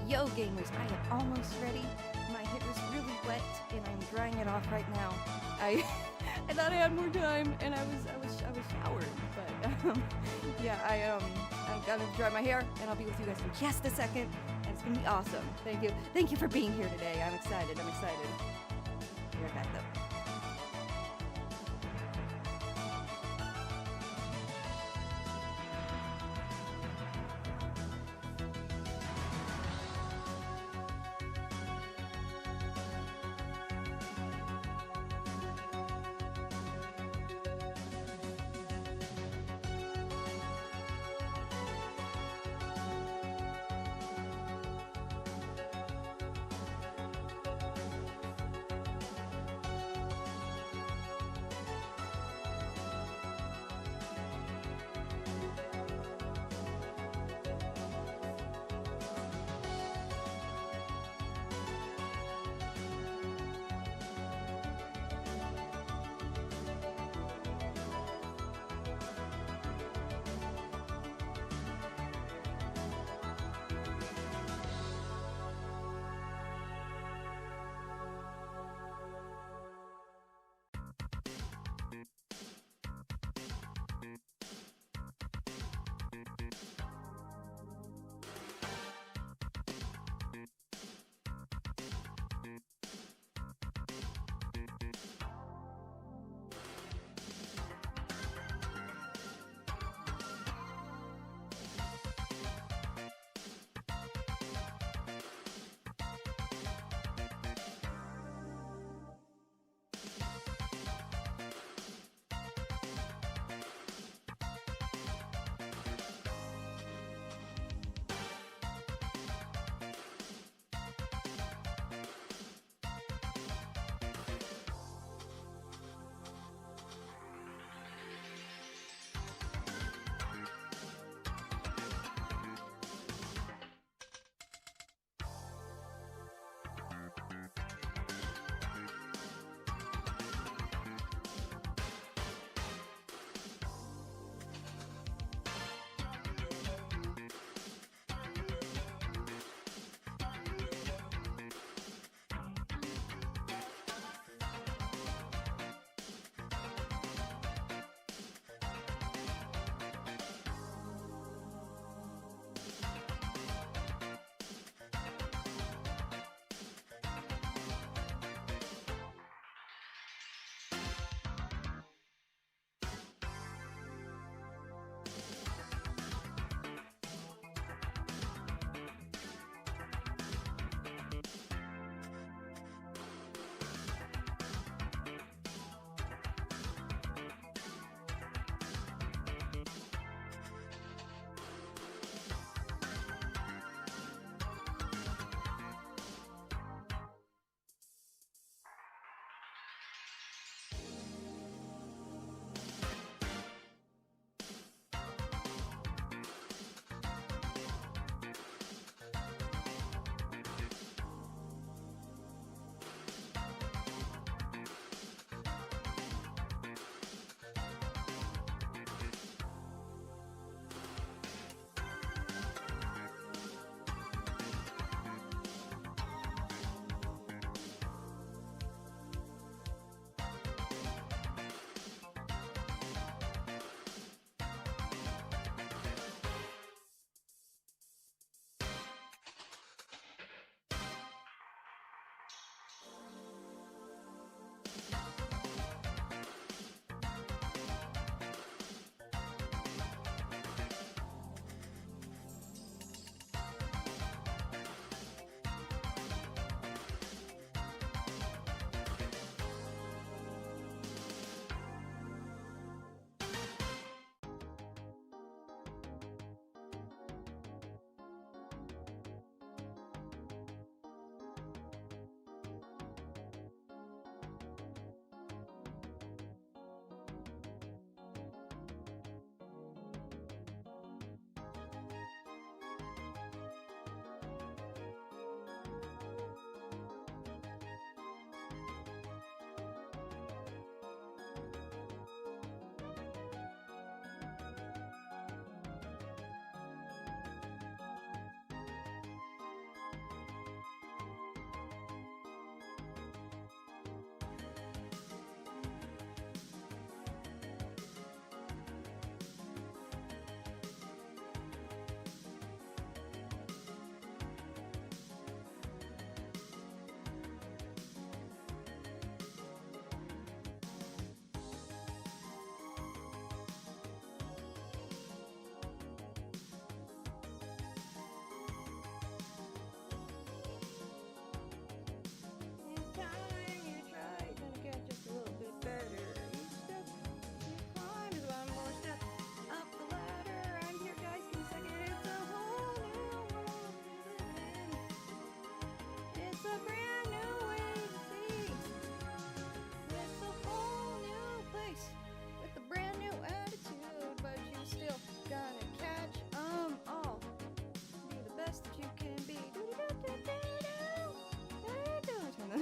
Yo gamers, I am almost ready. My hair is really wet and I'm drying it off right now. I thought I had more time and I was showered, but yeah, I'm gonna dry my hair and I'll be with you guys in just a second and it's gonna be awesome. Thank you for being here today. I'm excited. Be right back though.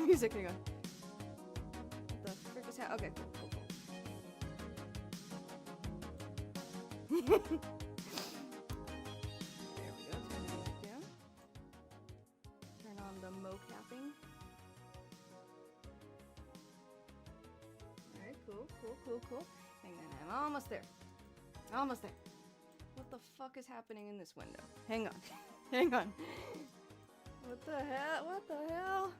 music. Hang on. What the frick is happening? Okay, cool. There we go. Turn the music down. Turn on the mocapping. Alright, cool. Hang on, I'm almost there. What the fuck is happening in this window? Hang on. What the hell?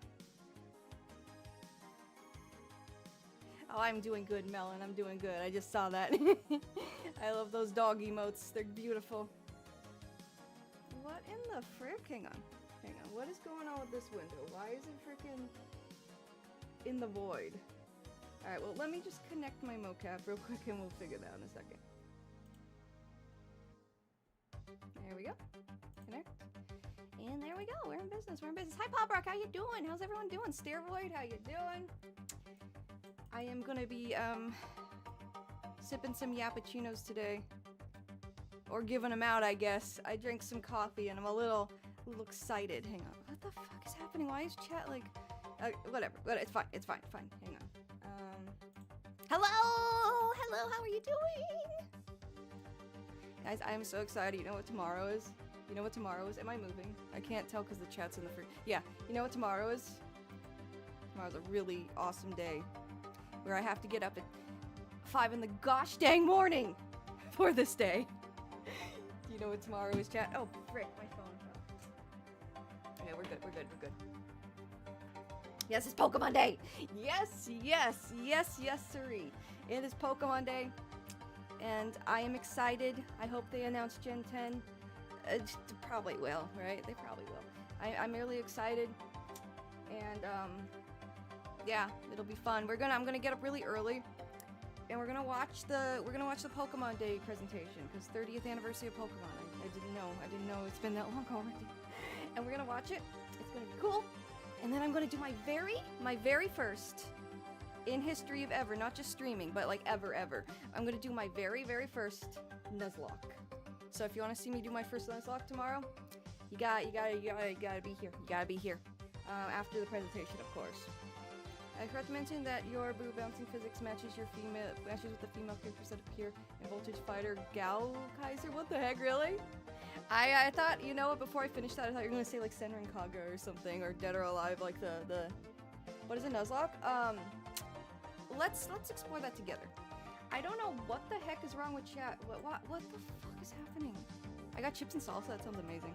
Oh, I'm doing good, Melon. I'm doing good. I just saw that. I love those dog emotes. They're beautiful. What in the frick? Hang on. What is going on with this window? Why is it frickin' in the void? Alright, well, let me just connect my mocap real quick and we'll figure that out in a second. There we go. Connect. And there we go. We're in business. Hi, Pop Rock. How you doing? How's everyone doing? Steroid, how you doing? I am gonna be, sipping some yappuccinos today. Or giving them out, I guess. I drank some coffee and I'm a little excited. Hang on. What the fuck is happening? Why is chat like... whatever. It's fine. Hang on. Hello, how are you doing? Guys, I am so excited. You know what tomorrow is? Am I moving? I can't tell because the chat's in the free. Yeah, you know what tomorrow is? Tomorrow's a really awesome day where I have to get up at 5 in the gosh dang morning for this day. Do you know what tomorrow is, chat? Oh, frick, my phone fell. Okay, we're good. Yes, it's Pokemon Day! Yes, sirree. It is Pokemon Day, and I am excited. I hope they announce Gen 10. Probably will, right? They probably will. I'm really excited, and yeah, it'll be fun. I'm gonna get up really early, and we're gonna watch the Pokemon Day presentation because 30th anniversary of Pokemon. I didn't know it's been that long already, and we're gonna watch it. It's gonna be cool. And then I'm gonna do my very first in history of ever, not just streaming, but like ever. I'm gonna do my very first Nuzlocke. So if you want to see me do my first Nuzlocke tomorrow, you gotta be here. You gotta be here after the presentation, of course. I forgot to mention that your boo bouncing physics matches with the female characters that appear in Voltage Fighter Gal Kaiser. What the heck, really? I thought, you know what, before I finished that, I thought you were gonna say like Senran Kaga or something, or Dead or Alive, like the what is it, Nuzlocke? Let's explore that together. I don't know what the heck is wrong with chat. What the fuck is happening? I got chips and salsa. That sounds amazing.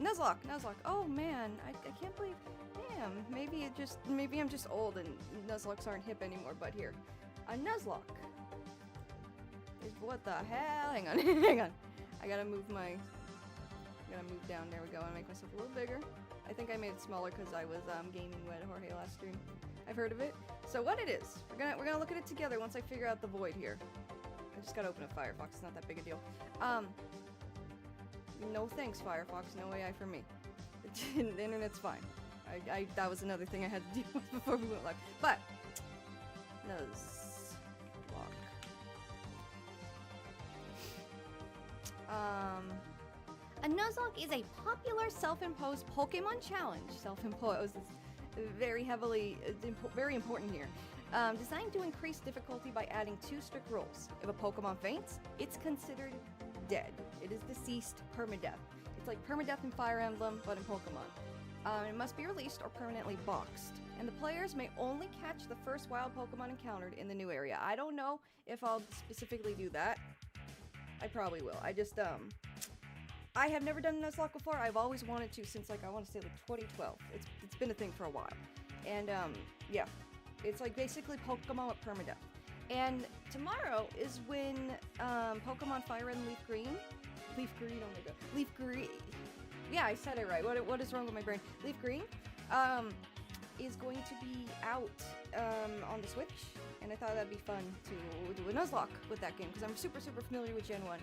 Nuzlocke. Oh man, I can't believe. Damn, maybe I'm just old and Nuzlocks aren't hip anymore. But here, a Nuzlocke. What the hell? Hang on. I gotta move down. There we go. I make myself a little bigger. I think I made it smaller because I was gaming with Jorge last stream. I've heard of it. So what it is, we're gonna look at it together once I figure out the void here. I just gotta open up Firefox. It's not that big a deal. No thanks, Firefox. No AI for me. The internet's fine. That was another thing I had to deal with before we went live. But Nuzlocke. A Nuzlocke is a popular self-imposed Pokemon challenge. Self-imposed is very important here. Designed to increase difficulty by adding 2 strict rules. If a Pokemon faints, it's considered dead. It is deceased permadeath. It's like permadeath in Fire Emblem, but in Pokemon. It must be released or permanently boxed. And the players may only catch the first wild Pokemon encountered in the new area. I don't know if I'll specifically do that. I probably will. I have never done a Nuzlocke before. I've always wanted to since, like, I want to say, like, 2012. It's been a thing for a while. And, yeah. It's, like, basically Pokemon with permadeath. And tomorrow is when, Pokemon Fire Red and Leaf Green. Oh my god. Leaf Green. Yeah, I said it right. What is wrong with my brain? Leaf Green, is going to be out, on the Switch. And I thought that'd be fun to do a Nuzlocke with that game, because I'm super familiar with Gen 1.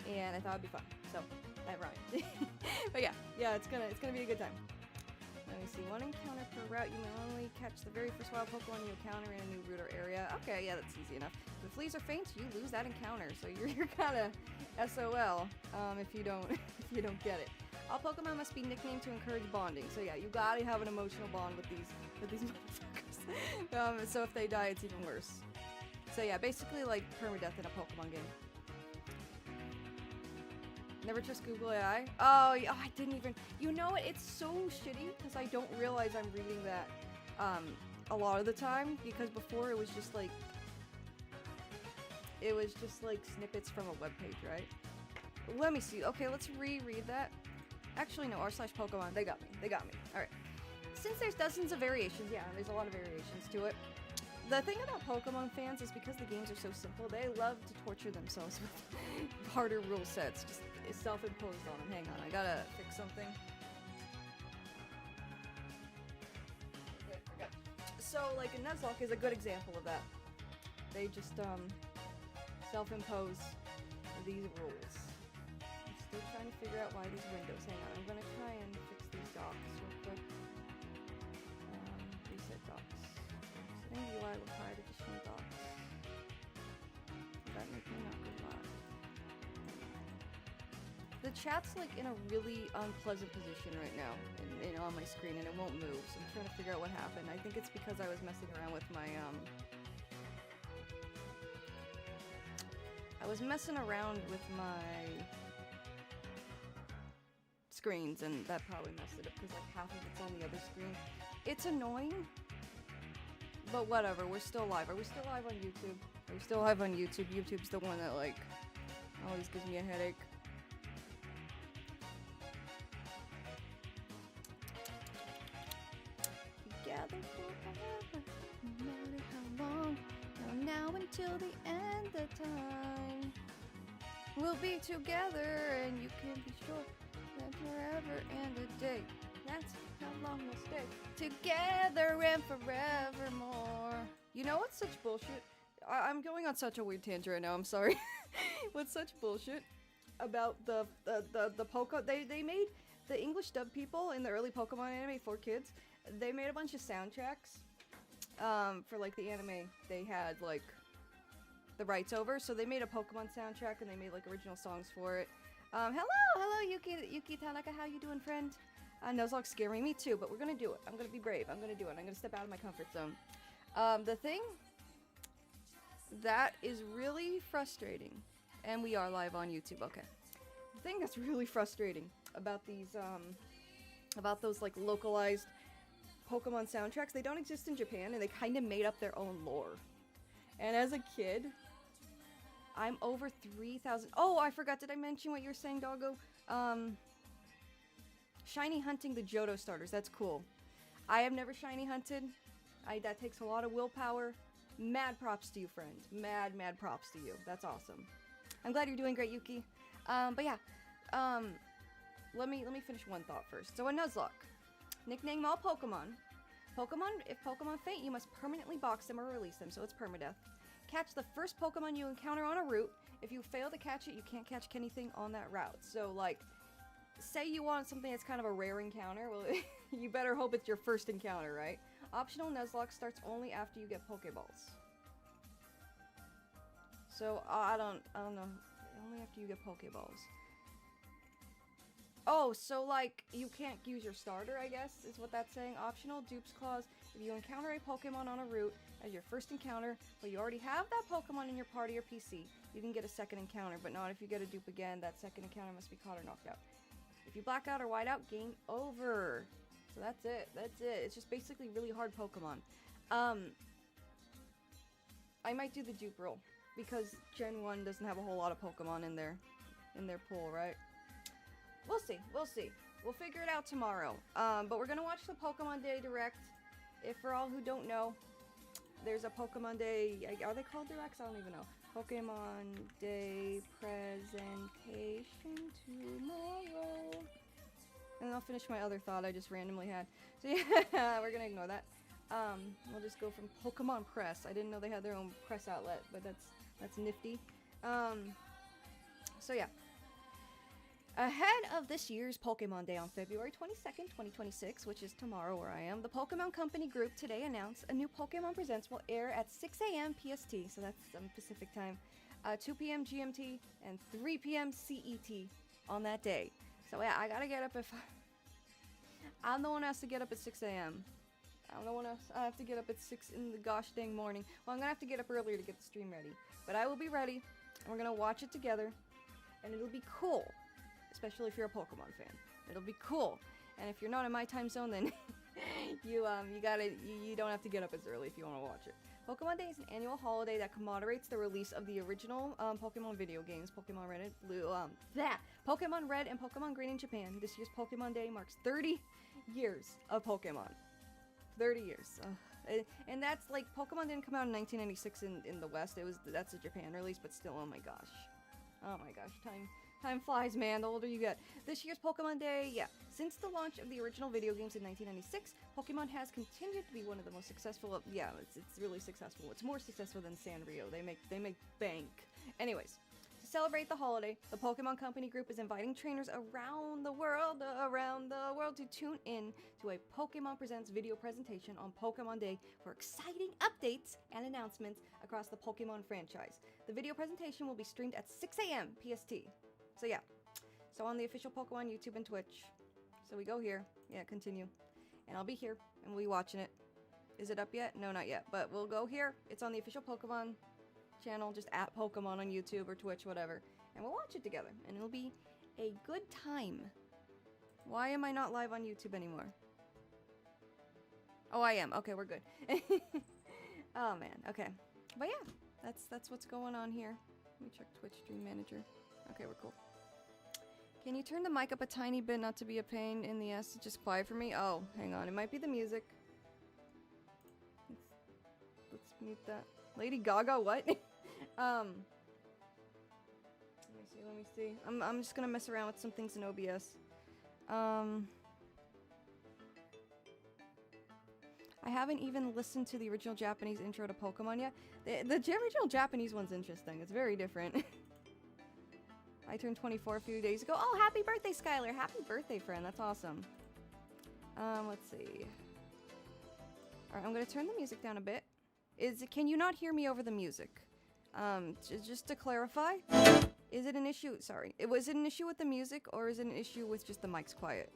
And I thought it'd be fun. So, that rhymed. But yeah, it's gonna be a good time. Let me see, 1 encounter per route. You may only catch the very first wild Pokemon you encounter in a new route or area. Okay, yeah, that's easy enough. If it flees or faints, you lose that encounter, so you're kind of SOL if you don't get it. All Pokemon must be nicknamed to encourage bonding. So yeah, you gotta have an emotional bond with these motherfuckers. So if they die, it's even worse. So yeah, basically like permadeath in a Pokemon game. Never trust Google AI. Oh, yeah, I didn't even. You know what? It's so shitty because I don't realize I'm reading that a lot of the time. Because before it was just like snippets from a webpage, right? Let me see. Okay, let's reread that. Actually, no. r/Pokemon. They got me. They got me. All right. Since there's dozens of variations, yeah, there's a lot of variations to it. The thing about Pokemon fans is because the games are so simple, they love to torture themselves with harder rule sets. Just self-imposed on them. Hang on, I gotta fix something. Okay, I got it. So, like, a Nuzlocke is a good example of that. They just, self-impose these rules. I'm still trying to figure out why these windows. Hang on, I'm gonna try and fix these docs real quick. Reset docs. Setting UI required additional docs. That make me not go live. The chat's like in a really unpleasant position right now on my screen and it won't move, so I'm trying to figure out what happened. I think it's because I was messing around with my screens and that probably messed it up because like half of it's on the other screen. It's annoying, but whatever, we're still live. Are we still live on YouTube? Are we still live on YouTube? YouTube's the one that like always gives me a headache. Together forever, no matter how long, now until the end of time. We'll be together and you can be sure that forever and a day. That's how long we'll stay together and forevermore. You know what's such bullshit? I'm going on such a weird tangent right now, I'm sorry. What's such bullshit about the Poke... They made the English dub people in the early Pokemon anime for kids. They made a bunch of soundtracks for like the anime they had like the rights over. So they made a Pokemon soundtrack and they made like original songs for it. Hello Yuki Tanaka, how you doing, friend? Nuzlocke's scaring me too, but we're gonna do it. I'm gonna be brave. I'm gonna do it. I'm gonna step out of my comfort zone. The thing that is really frustrating, and we are live on YouTube, okay. The thing that's really frustrating about these, about those like localized Pokemon soundtracks, they don't exist in Japan, and they kind of made up their own lore. And as a kid, I'm over 3,000. Oh, I forgot. Did I mention what you were saying, Doggo? Shiny hunting the Johto starters. That's cool. I have never shiny hunted. That takes a lot of willpower. Mad props to you, friend. Mad props to you. That's awesome. I'm glad you're doing great, Yuki. But yeah. Let me finish one thought first. So a Nuzlocke. Nickname all Pokemon. If Pokemon faint, you must permanently box them or release them, so it's permadeath. Catch the first Pokemon you encounter on a route. If you fail to catch it, you can't catch anything on that route. So, like, say you want something that's kind of a rare encounter, well, you better hope it's your first encounter, right? Optional Nuzlocke starts only after you get Pokeballs. So, I don't know. Only after you get Pokeballs. Oh, so like, you can't use your starter, I guess, is what that's saying. Optional Dupes Clause. If you encounter a Pokemon on a route as your first encounter, but you already have that Pokemon in your party or PC, you can get a second encounter, but not if you get a dupe again. That second encounter must be caught or knocked out. If you black out or white out, game over. So that's it. That's it. It's just basically really hard Pokemon. I might do the dupe rule, because Gen 1 doesn't have a whole lot of Pokemon in their pool, right? We'll see. We'll see. We'll figure it out tomorrow. But we're gonna watch the Pokemon Day Direct. If for all who don't know, there's a Pokemon Day. Are they called Directs? I don't even know. Pokemon Day presentation tomorrow. And then I'll finish my other thought I just randomly had. So yeah, we're gonna ignore that. We'll just go from Pokemon Press. I didn't know they had their own press outlet, but that's nifty. So yeah. Ahead of this year's Pokemon Day on February 22nd, 2026, which is tomorrow where I am, the Pokemon Company Group today announced a new Pokemon Presents will air at 6 a.m. PST, so that's Pacific time, 2 p.m. GMT, and 3 p.m. CET on that day. So yeah, I gotta get up I'm the one who has to get up at 6 a.m. I'm the one else. I have to get up at 6 in the gosh dang morning. Well, I'm gonna have to get up earlier to get the stream ready. But I will be ready, and we're gonna watch it together, and it'll be cool. Especially if you're a Pokemon fan. It'll be cool. And if you're not in my time zone, then you don't have to get up as early if you want to watch it. Pokemon Day is an annual holiday that commemorates the release of the original Pokemon video games, Pokemon Red and Blue, Pokemon Red and Pokemon Green in Japan. This year's Pokemon Day marks 30 years of Pokemon. 30 years. And that's like, Pokemon didn't come out in 1996 in the West. That's a Japan release, but still, oh my gosh. Oh my gosh, time flies, man, the older you get. This year's Pokemon Day, yeah. Since the launch of the original video games in 1996, Pokemon has continued to be one of the most successful, it's really successful. It's more successful than Sanrio. They make bank. Anyways, to celebrate the holiday, the Pokemon Company Group is inviting trainers around the world to tune in to a Pokemon Presents video presentation on Pokemon Day for exciting updates and announcements across the Pokemon franchise. The video presentation will be streamed at 6 a.m. PST. So yeah, so on the official Pokemon YouTube and Twitch. So we go here, yeah, continue. And I'll be here, and we'll be watching it. Is it up yet? No, not yet, but we'll go here. It's on the official Pokemon channel, just at Pokemon on YouTube or Twitch, whatever. And we'll watch it together, and it'll be a good time. Why am I not live on YouTube anymore? Oh, I am. Okay, we're good. Oh, man, okay. But yeah, that's what's going on here. Let me check Twitch Stream Manager. Okay, we're cool. Can you turn the mic up a tiny bit, not to be a pain in the ass? It's just quiet for me. Oh, hang on. It might be the music. Let's mute that. Lady Gaga, what? Let me see. I'm just gonna mess around with some things in OBS. I haven't even listened to the original Japanese intro to Pokemon yet. The original Japanese one's interesting. It's very different. I turned 24 a few days ago. Oh, happy birthday, Skylar! Happy birthday, friend. That's awesome. Let's see. Alright, I'm gonna turn the music down a bit. Can you not hear me over the music? Just to clarify, is it an issue? Sorry. Was it an issue with the music, or is it an issue with just the mic's quiet?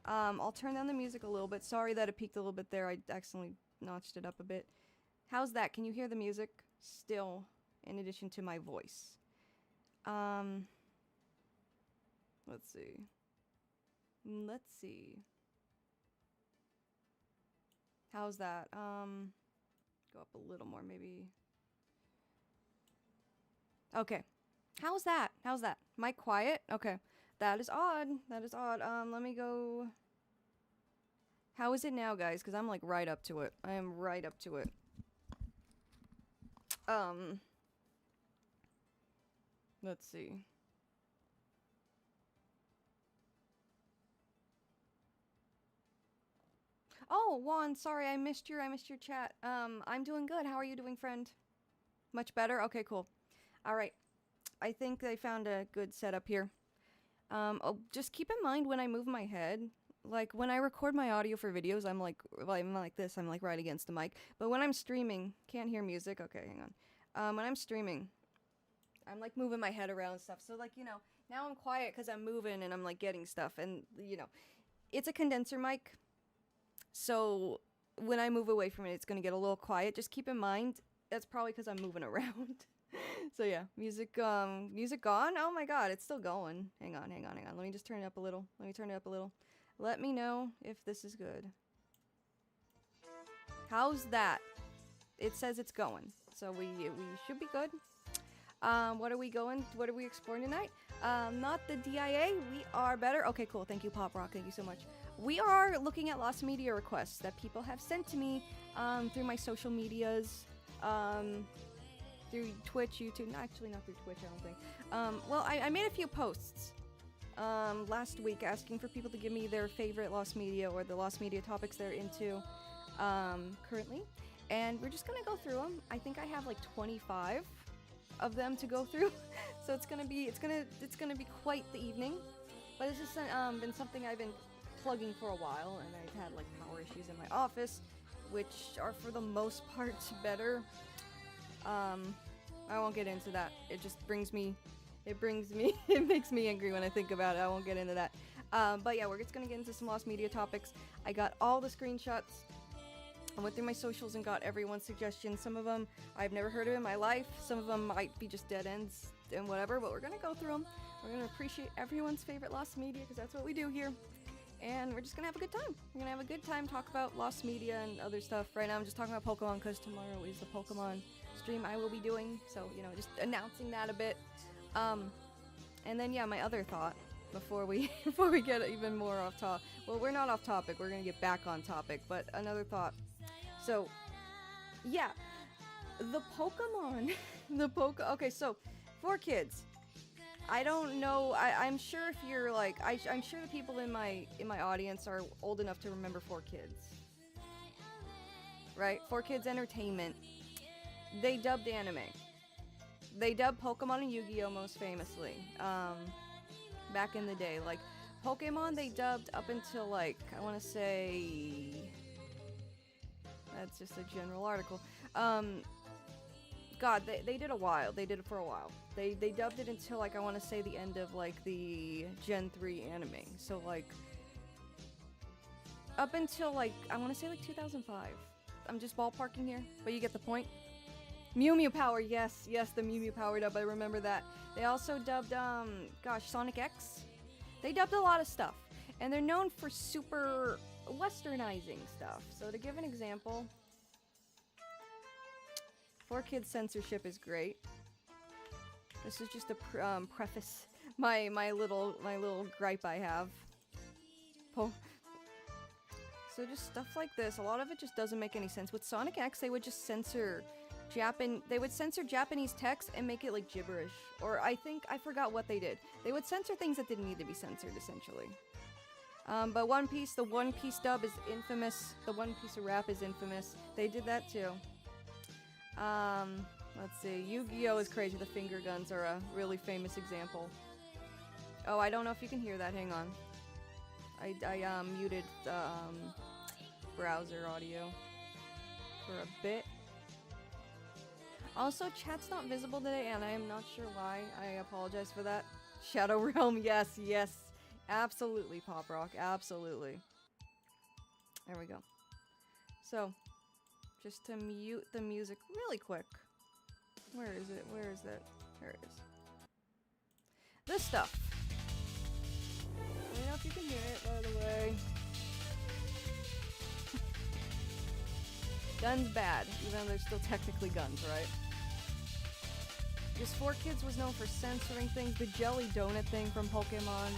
I'll turn down the music a little bit. Sorry that it peaked a little bit there. I accidentally notched it up a bit. How's that? Can you hear the music still, in addition to my voice? Let's see. Let's see. How's that? Go up a little more, maybe. Okay. How's that? How's that? Mic quiet? Okay. That is odd. That is odd. Let me go. How is it now, guys? Because I'm like right up to it. I am right up to it. Let's see. Oh, Juan, sorry, I missed your chat. I'm doing good. How are you doing, friend? Much better? Okay, cool. All right. I think I found a good setup here. Oh, just keep in mind when I move my head, like when I record my audio for videos, I'm like this. I'm like right against the mic. But when I'm streaming, can't hear music. Okay, hang on. When I'm streaming, I'm like moving my head around and stuff. So like, you know, now I'm quiet because I'm moving and I'm like getting stuff. And, you know, it's a condenser mic. So when I move away from it, it's going to get a little quiet. Just keep in mind, that's probably because I'm moving around. So yeah, music gone? Oh my god, it's still going. Hang on. Let me just turn it up a little. Let me know if this is good. How's that? It says it's going. So we should be good. What are we exploring tonight? Not the DIA. We are better. Okay, cool. Thank you, Pop Rock. Thank you so much. We are looking at lost media requests that people have sent to me through my social medias, through Twitch, YouTube. No, actually, not through Twitch, I don't think. Well, I made a few posts last week asking for people to give me their favorite lost media or the lost media topics they're into currently, and we're just gonna go through them. I think I have like 25 of them to go through, so it's gonna be quite the evening. But it's just been something I've been plugging for a while, and I've had like power issues in my office, which are for the most part better. I won't get into that. It just brings me It brings me, it makes me angry when I think about it. I won't get into that. But yeah, we're just gonna get into some lost media topics. I got all the screenshots. I went through my socials and got everyone's suggestions. Some of them I've never heard of in my life. Some of them might be just dead ends and whatever, but we're gonna go through them. We're gonna appreciate everyone's favorite lost media because that's what we do here. And we're just gonna have a good time. We're gonna have a good time, talk about lost media and other stuff. Right now I'm just talking about Pokemon because tomorrow is the Pokemon stream I will be doing. So, you know, just announcing that a bit. And then yeah, my other thought before we get even more off topic. Well, we're not off topic. We're gonna get back on topic, but another thought. So, yeah, the Pokemon, okay, so, for kids, I don't know, I'm sure if you're, like, I'm sure the people in my audience are old enough to remember 4Kids, right? 4Kids Entertainment, they dubbed anime. They dubbed Pokemon and Yu-Gi-Oh! Most famously, back in the day, like, Pokemon they dubbed up until, like, I want to say... That's just a general article. God, they did a while. They did it for a while. They dubbed it until, like, I want to say the end of, like, the Gen 3 anime. So, like, up until, like, I want to say, like, 2005. I'm just ballparking here, but you get the point. Mew Mew Power, yes, the Mew Mew Power dub, I remember that. They also dubbed, gosh, Sonic X. They dubbed a lot of stuff. And they're known for super westernizing stuff. So to give an example, 4Kids censorship is great. This is just a preface my little gripe I have. So just stuff like this. A lot of it just doesn't make any sense. With Sonic X, they would just censor Japanese text and make it like gibberish. Or I forgot what they did. They would censor things that didn't need to be censored, essentially. But One Piece, the One Piece dub is infamous. The One Piece of rap is infamous. They did that too. Let's see. Yu-Gi-Oh! Is crazy. The finger guns are a really famous example. Oh, I don't know if you can hear that. Hang on. I muted browser audio for a bit. Also, chat's not visible today, and I am not sure why. I apologize for that. Shadow Realm, yes. Absolutely, Pop Rock. Absolutely. There we go. So, just to mute the music really quick. Where is it? Where is it? There it is. This stuff. Let me know if you can hear it, by the way. Guns bad, even though they're still technically guns, right? Just 4Kids was known for censoring things. The jelly donut thing from Pokemon,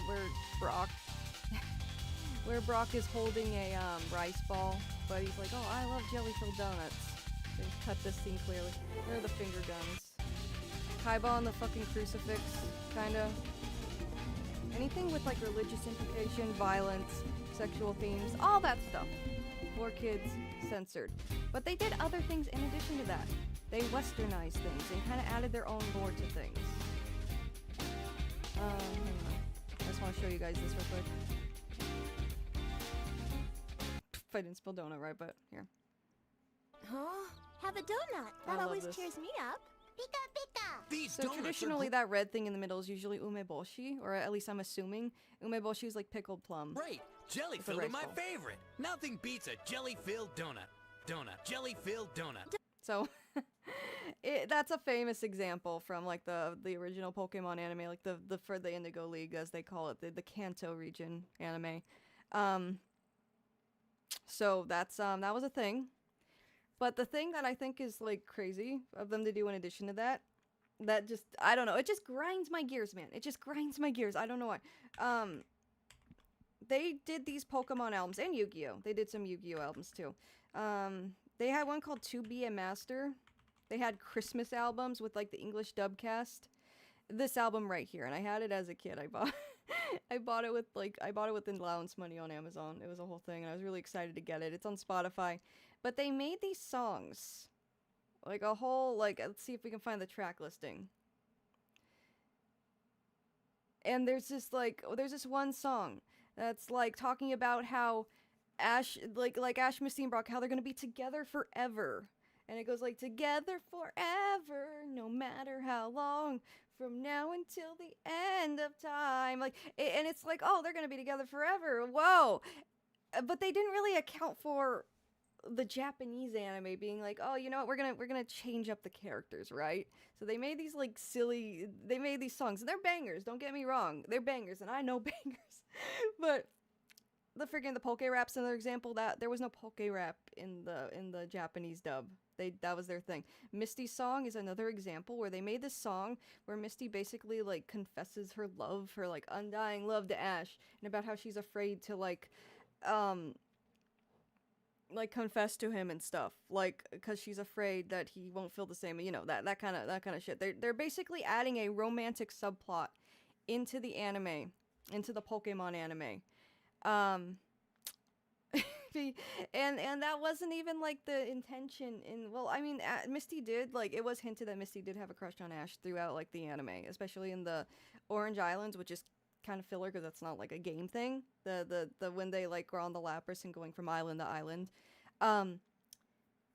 where Brock is holding a rice ball, but he's like, "Oh, I love jelly-filled donuts." They just cut this scene clearly. There are the finger guns. Kaiba and the fucking crucifix, kinda. Anything with like religious implication, violence, sexual themes, all that stuff. 4Kids censored. But they did other things in addition to that. They westernized things and kind of added their own lore to things. Hang on. I just want to show you guys this real quick. If I didn't spell donut right, but here. Huh? Have a donut. That always cheers me up. Pika pika! So traditionally, that red thing in the middle is usually umeboshi, or at least I'm assuming. Umeboshi is like pickled plum. Right! Jelly-filled are my favorite! Nothing beats a jelly-filled donut. Jelly-filled donut. So, that's a famous example from like the original Pokemon anime, like for the Indigo League, as they call it, the Kanto region anime. So that's that was a thing. But the thing that I think is like crazy of them to do in addition to that just, I don't know, it just grinds my gears, man. It just grinds my gears. I don't know why. They did these Pokemon albums and Yu-Gi-Oh! They did some Yu-Gi-Oh! Albums too. They had one called To Be a Master. They had Christmas albums with like the English dub cast. This album right here, and I had it as a kid. I bought it with allowance money on Amazon. It was a whole thing, and I was really excited to get it. It's on Spotify. But they made these songs. Like a whole, like, let's see if we can find the track listing. And there's this one song that's like talking about how Ash, like Ash, Misty, and Brock, how they're gonna be together forever. And it goes like, together forever, no matter how long, from now until the end of time. Like, and it's like, oh, they're gonna be together forever. Whoa. But they didn't really account for the Japanese anime being like, oh, you know what, we're gonna change up the characters, right? So they made these like they made these songs, and they're bangers, don't get me wrong, they're bangers, and I know bangers, but the poke rap's another example. That there was no poke rap in the Japanese dub. That was their thing. Misty's song is another example where they made this song where Misty basically like confesses her love, her like undying love to Ash, and about how she's afraid to like confess to him and stuff, like, because she's afraid that he won't feel the same, you know, that kind of shit. They're basically adding a romantic subplot into the anime, into the Pokemon anime. And that wasn't even like the intention in, well, I mean, Misty did, like, it was hinted that Misty did have a crush on Ash throughout like the anime, especially in the Orange Islands, which is kind of filler because that's not like a game thing. The when they like are on the Lapras and going from island to island,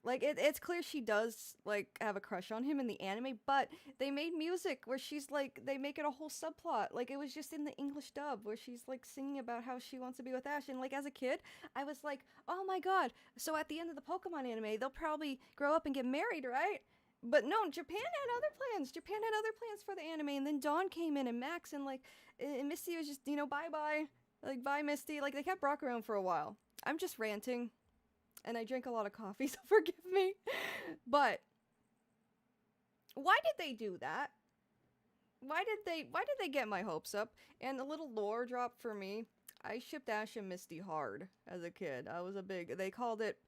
like it's clear she does like have a crush on him in the anime, but they made music where she's like, they make it a whole subplot. Like, it was just in the English dub where she's like singing about how she wants to be with Ash, and like as a kid I was like, oh my god, so at the end of the Pokemon anime they'll probably grow up and get married, right? But no, Japan had other plans. Japan had other plans for the anime, and then Dawn came in, and Max, and like, and Misty was just, you know, bye-bye. Like, bye, Misty. Like, they kept Brock around for a while. I'm just ranting, and I drink a lot of coffee, so forgive me. But why did they do that? Why did they get my hopes up? And a little lore drop for me. I shipped Ash and Misty hard as a kid. I was a big, they called it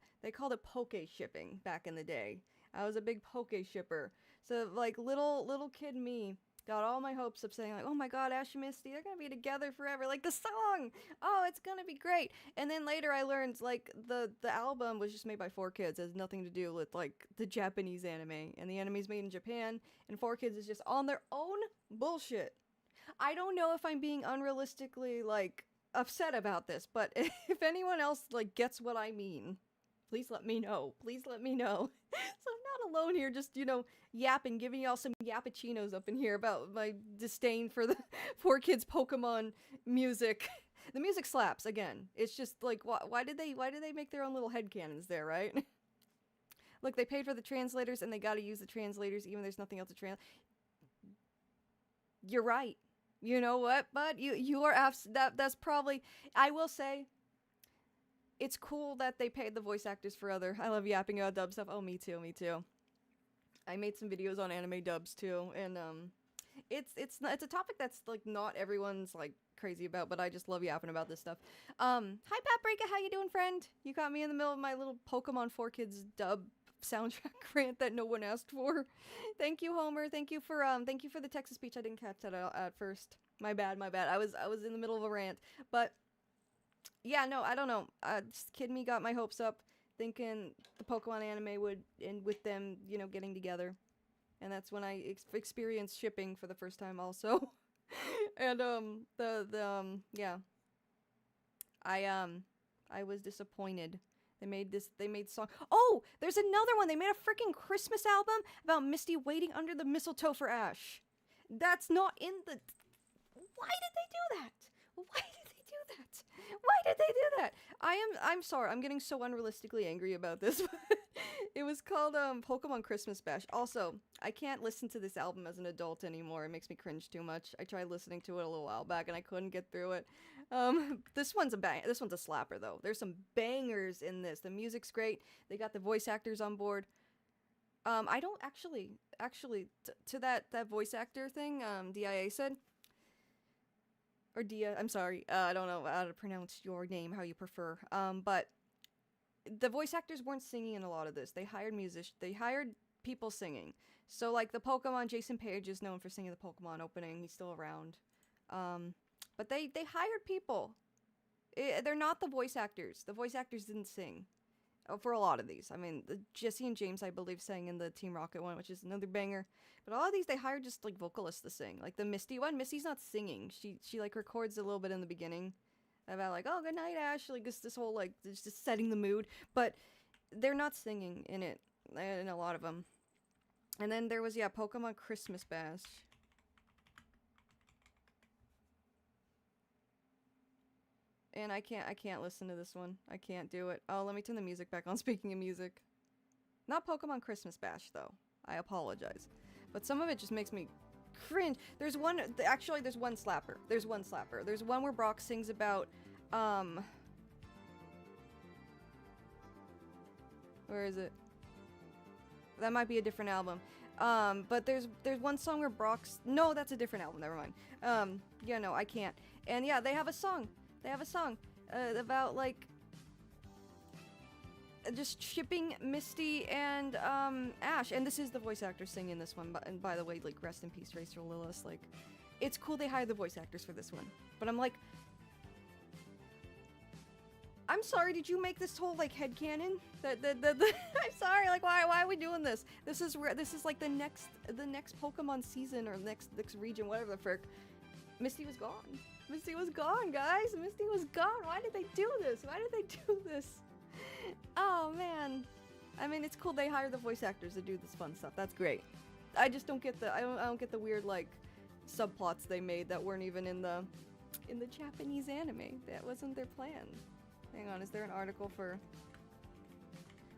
poke shipping back in the day. I was a big poke shipper. So like little kid me got all my hopes up, saying like, oh my god, Ash and Misty, they're gonna be together forever, like the song, oh, it's gonna be great. And then later I learned like the album was just made by 4Kids. It has nothing to do with like the Japanese anime, and the anime's made in Japan, and 4Kids is just on their own bullshit. I don't know if I'm being unrealistically like upset about this, but if anyone else like gets what I mean, please let me know. Please let me know. So I'm not alone here just, you know, yapping, giving y'all some yappuccinos up in here about my disdain for the 4Kids Pokemon music. The music slaps, again. It's just like, why did they make their own little headcanons there, right? Look, they paid for the translators, and they gotta use the translators even there's nothing else to translate. You're right. You know what, bud? You are that's probably, I will say, it's cool that they paid the voice actors for other. I love yapping about dub stuff. Oh, me too. I made some videos on anime dubs too, and it's a topic that's like not everyone's like crazy about, but I just love yapping about this stuff. Hi Paprika, how you doing, friend? You caught me in the middle of my little Pokemon 4Kids dub soundtrack rant that no one asked for. Thank you, Homer. Thank you for the Texas speech. I didn't catch that at first. My bad. I was in the middle of a rant, but. Yeah, no, I don't know. Just kid me got my hopes up, thinking the Pokemon anime would end with them, you know, getting together, and that's when I experienced shipping for the first time, also. And yeah, I was disappointed. They made song. Oh, there's another one. They made a freaking Christmas album about Misty waiting under the mistletoe for Ash. That's not in the. Why did they do that? Why did they do that? I'm sorry. I'm getting so unrealistically angry about this. It was called Pokemon Christmas Bash. Also, I can't listen to this album as an adult anymore. It makes me cringe too much. I tried listening to it a little while back and I couldn't get through it. This one's a slapper though. There's some bangers in this. The music's great. They got the voice actors on board. I don't actually to that voice actor thing, DIA said. Or Dia, I'm sorry, I don't know how to pronounce your name, how you prefer, but the voice actors weren't singing in a lot of this. They hired people singing. So, like, the Pokemon, Jason Page is known for singing the Pokemon opening, he's still around, but they hired people. They're not the voice actors. The voice actors didn't sing. For a lot of these. I mean, Jesse and James, I believe, sang in the Team Rocket one, which is another banger. But all of these, they hired just, like, vocalists to sing. Like, the Misty one, Misty's not singing. She like, records a little bit in the beginning about, like, oh, good night, Ash. Like, this whole, like, just setting the mood. But they're not singing in it. in a lot of them. And then there was, yeah, Pokemon Christmas Bash. And I can't listen to this one. I can't do it. Oh, let me turn the music back on. Speaking of music. Not Pokemon Christmas Bash, though. I apologize. But some of it just makes me cringe. There's one, actually, there's one slapper. There's one slapper. There's one where Brock sings about, where is it? That might be a different album. But there's one song where Brock's, no, that's a different album, never mind. Yeah, no, I can't. And yeah, they have a song. They have a song, about, like, just shipping Misty and, Ash. And this is the voice actor singing this one, and by the way, like, rest in peace, Racer Lillis. Like, it's cool they hired the voice actors for this one. But I'm like, I'm sorry, did you make this whole, like, headcanon? I'm sorry, like, why are we doing this? This is like the next Pokemon season or next region, whatever the frick. Misty was gone. Misty was gone, guys. Misty was gone. Why did they do this? Why did they do this? Oh, man. I mean, it's cool they hired the voice actors to do this fun stuff. That's great. I just don't get the, I don't get the weird, like, subplots they made that weren't even in the Japanese anime. That wasn't their plan. Hang on, is there an article for,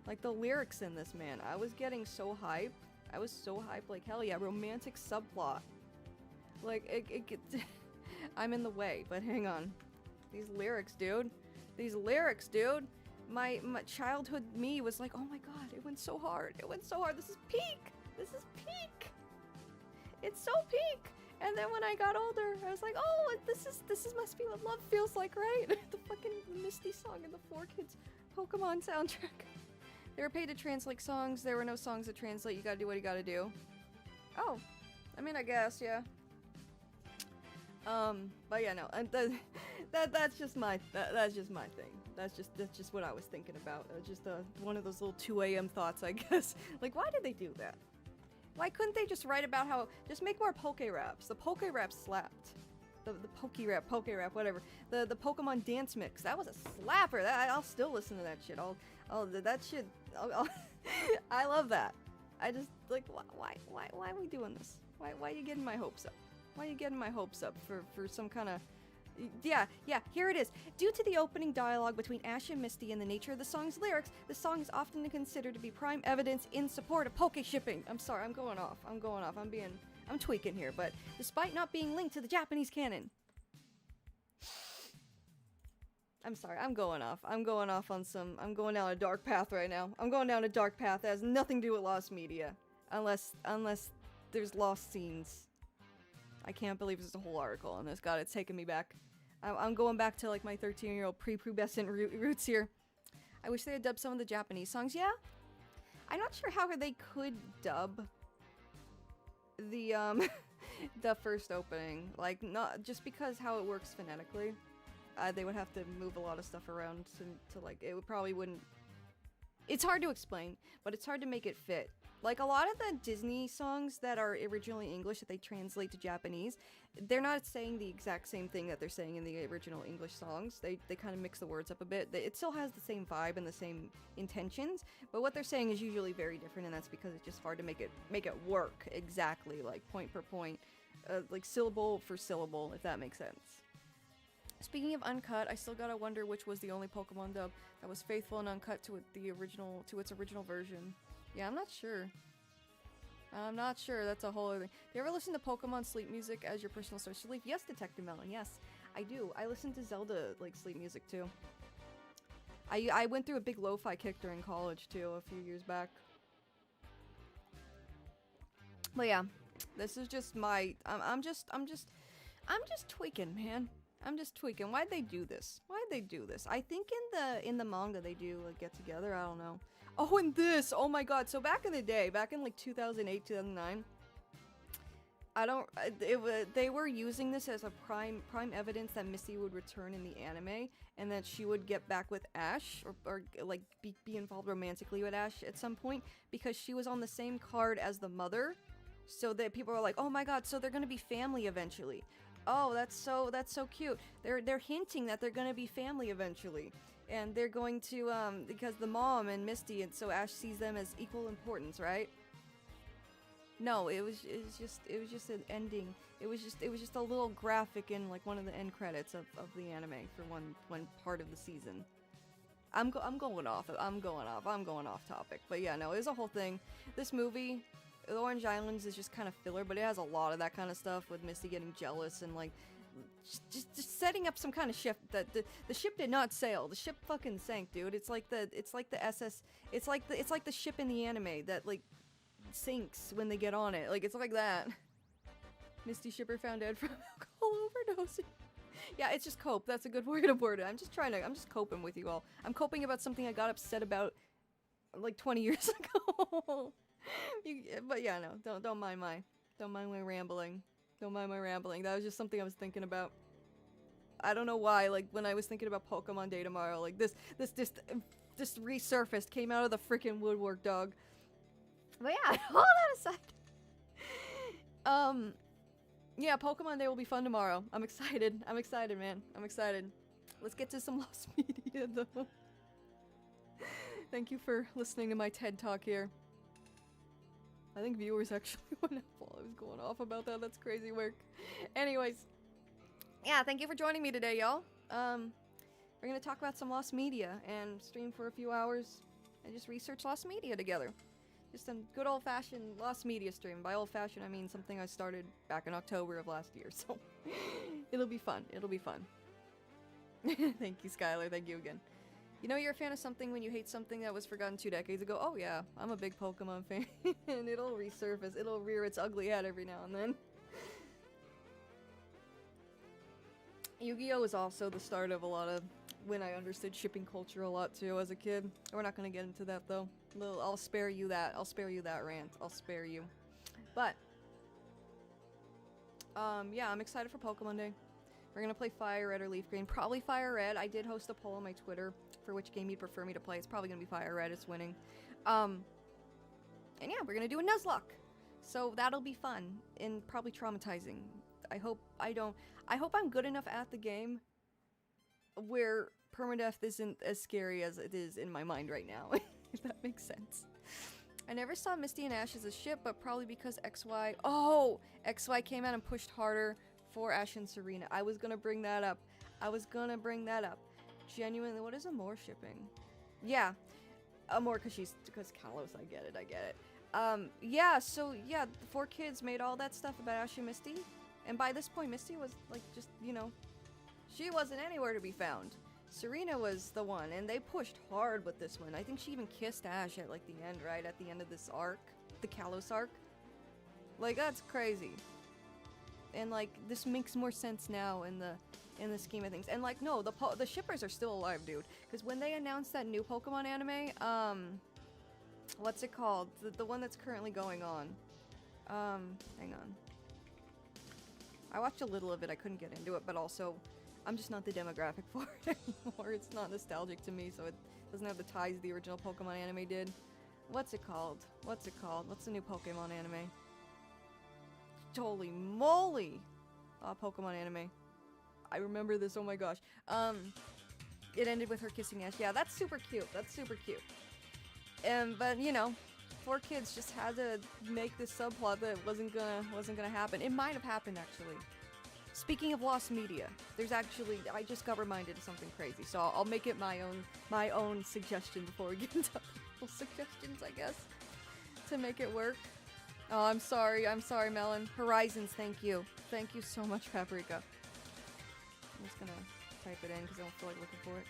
like, the lyrics in this, man? I was getting so hype. I was so hyped, like, hell yeah, romantic subplot. Like, I'm in the way, but hang on. These lyrics, dude. These lyrics, dude. My childhood me was like, oh my god, it went so hard. It went so hard. This is peak. This is peak. It's so peak. And then when I got older, I was like, oh, this must be what love feels like, right? The fucking Misty song in the 4Kids Pokemon soundtrack. They were paid to translate songs. There were no songs to translate. You gotta do what you gotta do. Oh, I mean, I guess, yeah. But yeah, no, and that's just my thing. That's just what I was thinking about. Just one of those little 2 a.m. thoughts, I guess. Like, why did they do that? Why couldn't they just write about how, just make more Poke Raps? The Poke Rap slapped. The Poke Rap, whatever. The Pokemon Dance Mix, that was a slapper. I'll still listen to that shit. That shit, I love that. I just, like, why are we doing this? Why are you getting my hopes up? Why are you getting my hopes up for some kind of... Yeah, here it is. Due to the opening dialogue between Ash and Misty and the nature of the song's lyrics, the song is often considered to be prime evidence in support of poke shipping. I'm sorry, I'm going off. I'm tweaking here, but despite not being linked to the Japanese canon. I'm sorry, I'm going off on some... I'm going down a dark path right now. I'm going down a dark path that has nothing to do with lost media. Unless there's lost scenes. I can't believe there's a whole article on this. God, it's taking me back. I'm going back to, like, my 13-year-old prepubescent roots here. I wish they had dubbed some of the Japanese songs. Yeah? I'm not sure how they could dub the, the first opening. Like, not just because how it works phonetically. They would have to move a lot of stuff around to like, it probably wouldn't... It's hard to explain, but it's hard to make it fit. Like, a lot of the Disney songs that are originally English that they translate to Japanese, they're not saying the exact same thing that they're saying in the original English songs. They kind of mix the words up a bit. It still has the same vibe and the same intentions, but what they're saying is usually very different, and that's because it's just hard to make it work exactly, like point per point, like syllable for syllable, if that makes sense. Speaking of uncut, I still gotta wonder which was the only Pokemon dub that was faithful and uncut to its original version. Yeah, I'm not sure. That's a whole other thing. Do you ever listen to Pokemon sleep music as your personal source of sleep? Yes, Detective Melon, yes. I do. I listen to Zelda, like, sleep music, too. I went through a big lo-fi kick during college, too, a few years back. But yeah, this is just my... I'm just tweaking, man. I'm just tweaking. Why'd they do this? I think in the manga they do, like, get together. I don't know. Oh, and this! Oh my god. So back in the day, back in like 2008, 2009, they were using this as a prime evidence that Misty would return in the anime, and that she would get back with Ash, or like, be involved romantically with Ash at some point, because she was on the same card as the mother, so that people were like, oh my god, so they're gonna be family eventually. Oh, that's so cute. They're hinting that they're gonna be family eventually, and they're going to because the mom and Misty, and so Ash sees them as equal importance, right? No, it was just an ending. It was just a little graphic in like one of the end credits of the anime for one part of the season. I'm going off topic, but yeah, no, it was a whole thing. This movie, The Orange Islands, is just kind of filler, but it has a lot of that kind of stuff with Misty getting jealous and like just setting up some kind of ship that the ship did not sail. The ship fucking sank, dude. It's like the SS. It's like the ship in the anime that like sinks when they get on it. Like it's like that. Misty shipper found dead from alcohol overdosing. Yeah, it's just cope. That's a good way to word it. I'm just coping with you all. I'm coping about something I got upset about like 20 years ago. But yeah, no, don't mind my rambling. Don't mind my rambling. That was just something I was thinking about. I don't know why, like when I was thinking about Pokemon Day tomorrow, like this resurfaced, came out of the freaking woodwork, dog. But yeah, all that aside. Yeah, Pokemon Day will be fun tomorrow. I'm excited. I'm excited, man. I'm excited. Let's get to some Lost Media, though. Thank you for listening to my TED Talk here. I think viewers actually went up while I was going off about that. That's crazy work. Anyways. Yeah, thank you for joining me today, y'all. We're gonna talk about some Lost Media and stream for a few hours and just research Lost Media together. Just a good old-fashioned Lost Media stream. By old-fashioned, I mean something I started back in October of last year, so it'll be fun. It'll be fun. Thank you, Skylar. Thank you again. You know you're a fan of something when you hate something that was forgotten 2 decades ago? Oh yeah, I'm a big Pokemon fan, and it'll resurface. It'll rear its ugly head every now and then. Yu-Gi-Oh! Was also the start of a lot of when I understood shipping culture a lot too as a kid. We're not gonna get into that though. I'll spare you that. I'll spare you that rant. I'll spare you. But yeah, I'm excited for Pokemon Day. We're gonna play Fire Red or Leaf Green. Probably Fire Red. I did host a poll on my Twitter for which game you'd prefer me to play. It's probably gonna be Fire Red. It's winning. And yeah, we're gonna do a Nuzlocke. So that'll be fun and probably traumatizing. I hope I'm good enough at the game where permadeath isn't as scary as it is in my mind right now. If that makes sense. I never saw Misty and Ash as a ship, but probably because XY... Oh! XY came out and pushed harder for Ash and Serena. I was gonna bring that up. Genuinely, what is Amore shipping? Yeah. Amore, because Kalos, I get it. Yeah, so, yeah, the 4 kids made all that stuff about Ash and Misty. And by this point, Misty was, like, just, you know... She wasn't anywhere to be found. Serena was the one, and they pushed hard with this one. I think she even kissed Ash at, like, the end, right? At the end of this arc. The Kalos arc. Like, that's crazy. And, like, this makes more sense now in the scheme of things. And, like, no, the shippers are still alive, dude. Because when they announced that new Pokemon anime, what's it called? The one that's currently going on. Hang on. I watched a little of it, I couldn't get into it, but also... I'm just not the demographic for it anymore. It's not nostalgic to me, so it doesn't have the ties the original Pokemon anime did. What's it called? What's the new Pokemon anime? Holy moly! Pokemon anime. I remember this, oh my gosh. It ended with her kissing Ash. Yeah, that's super cute. But, you know, 4 kids just had to make this subplot that wasn't gonna happen. It might have happened, actually. Speaking of Lost Media, there's actually, I just got reminded of something crazy, so I'll make it my own suggestion before we get into people's suggestions, I guess, to make it work. Oh, I'm sorry, Melon. Horizons, thank you. Thank you so much, Paprika. I'm just gonna type it in because I don't feel like looking for it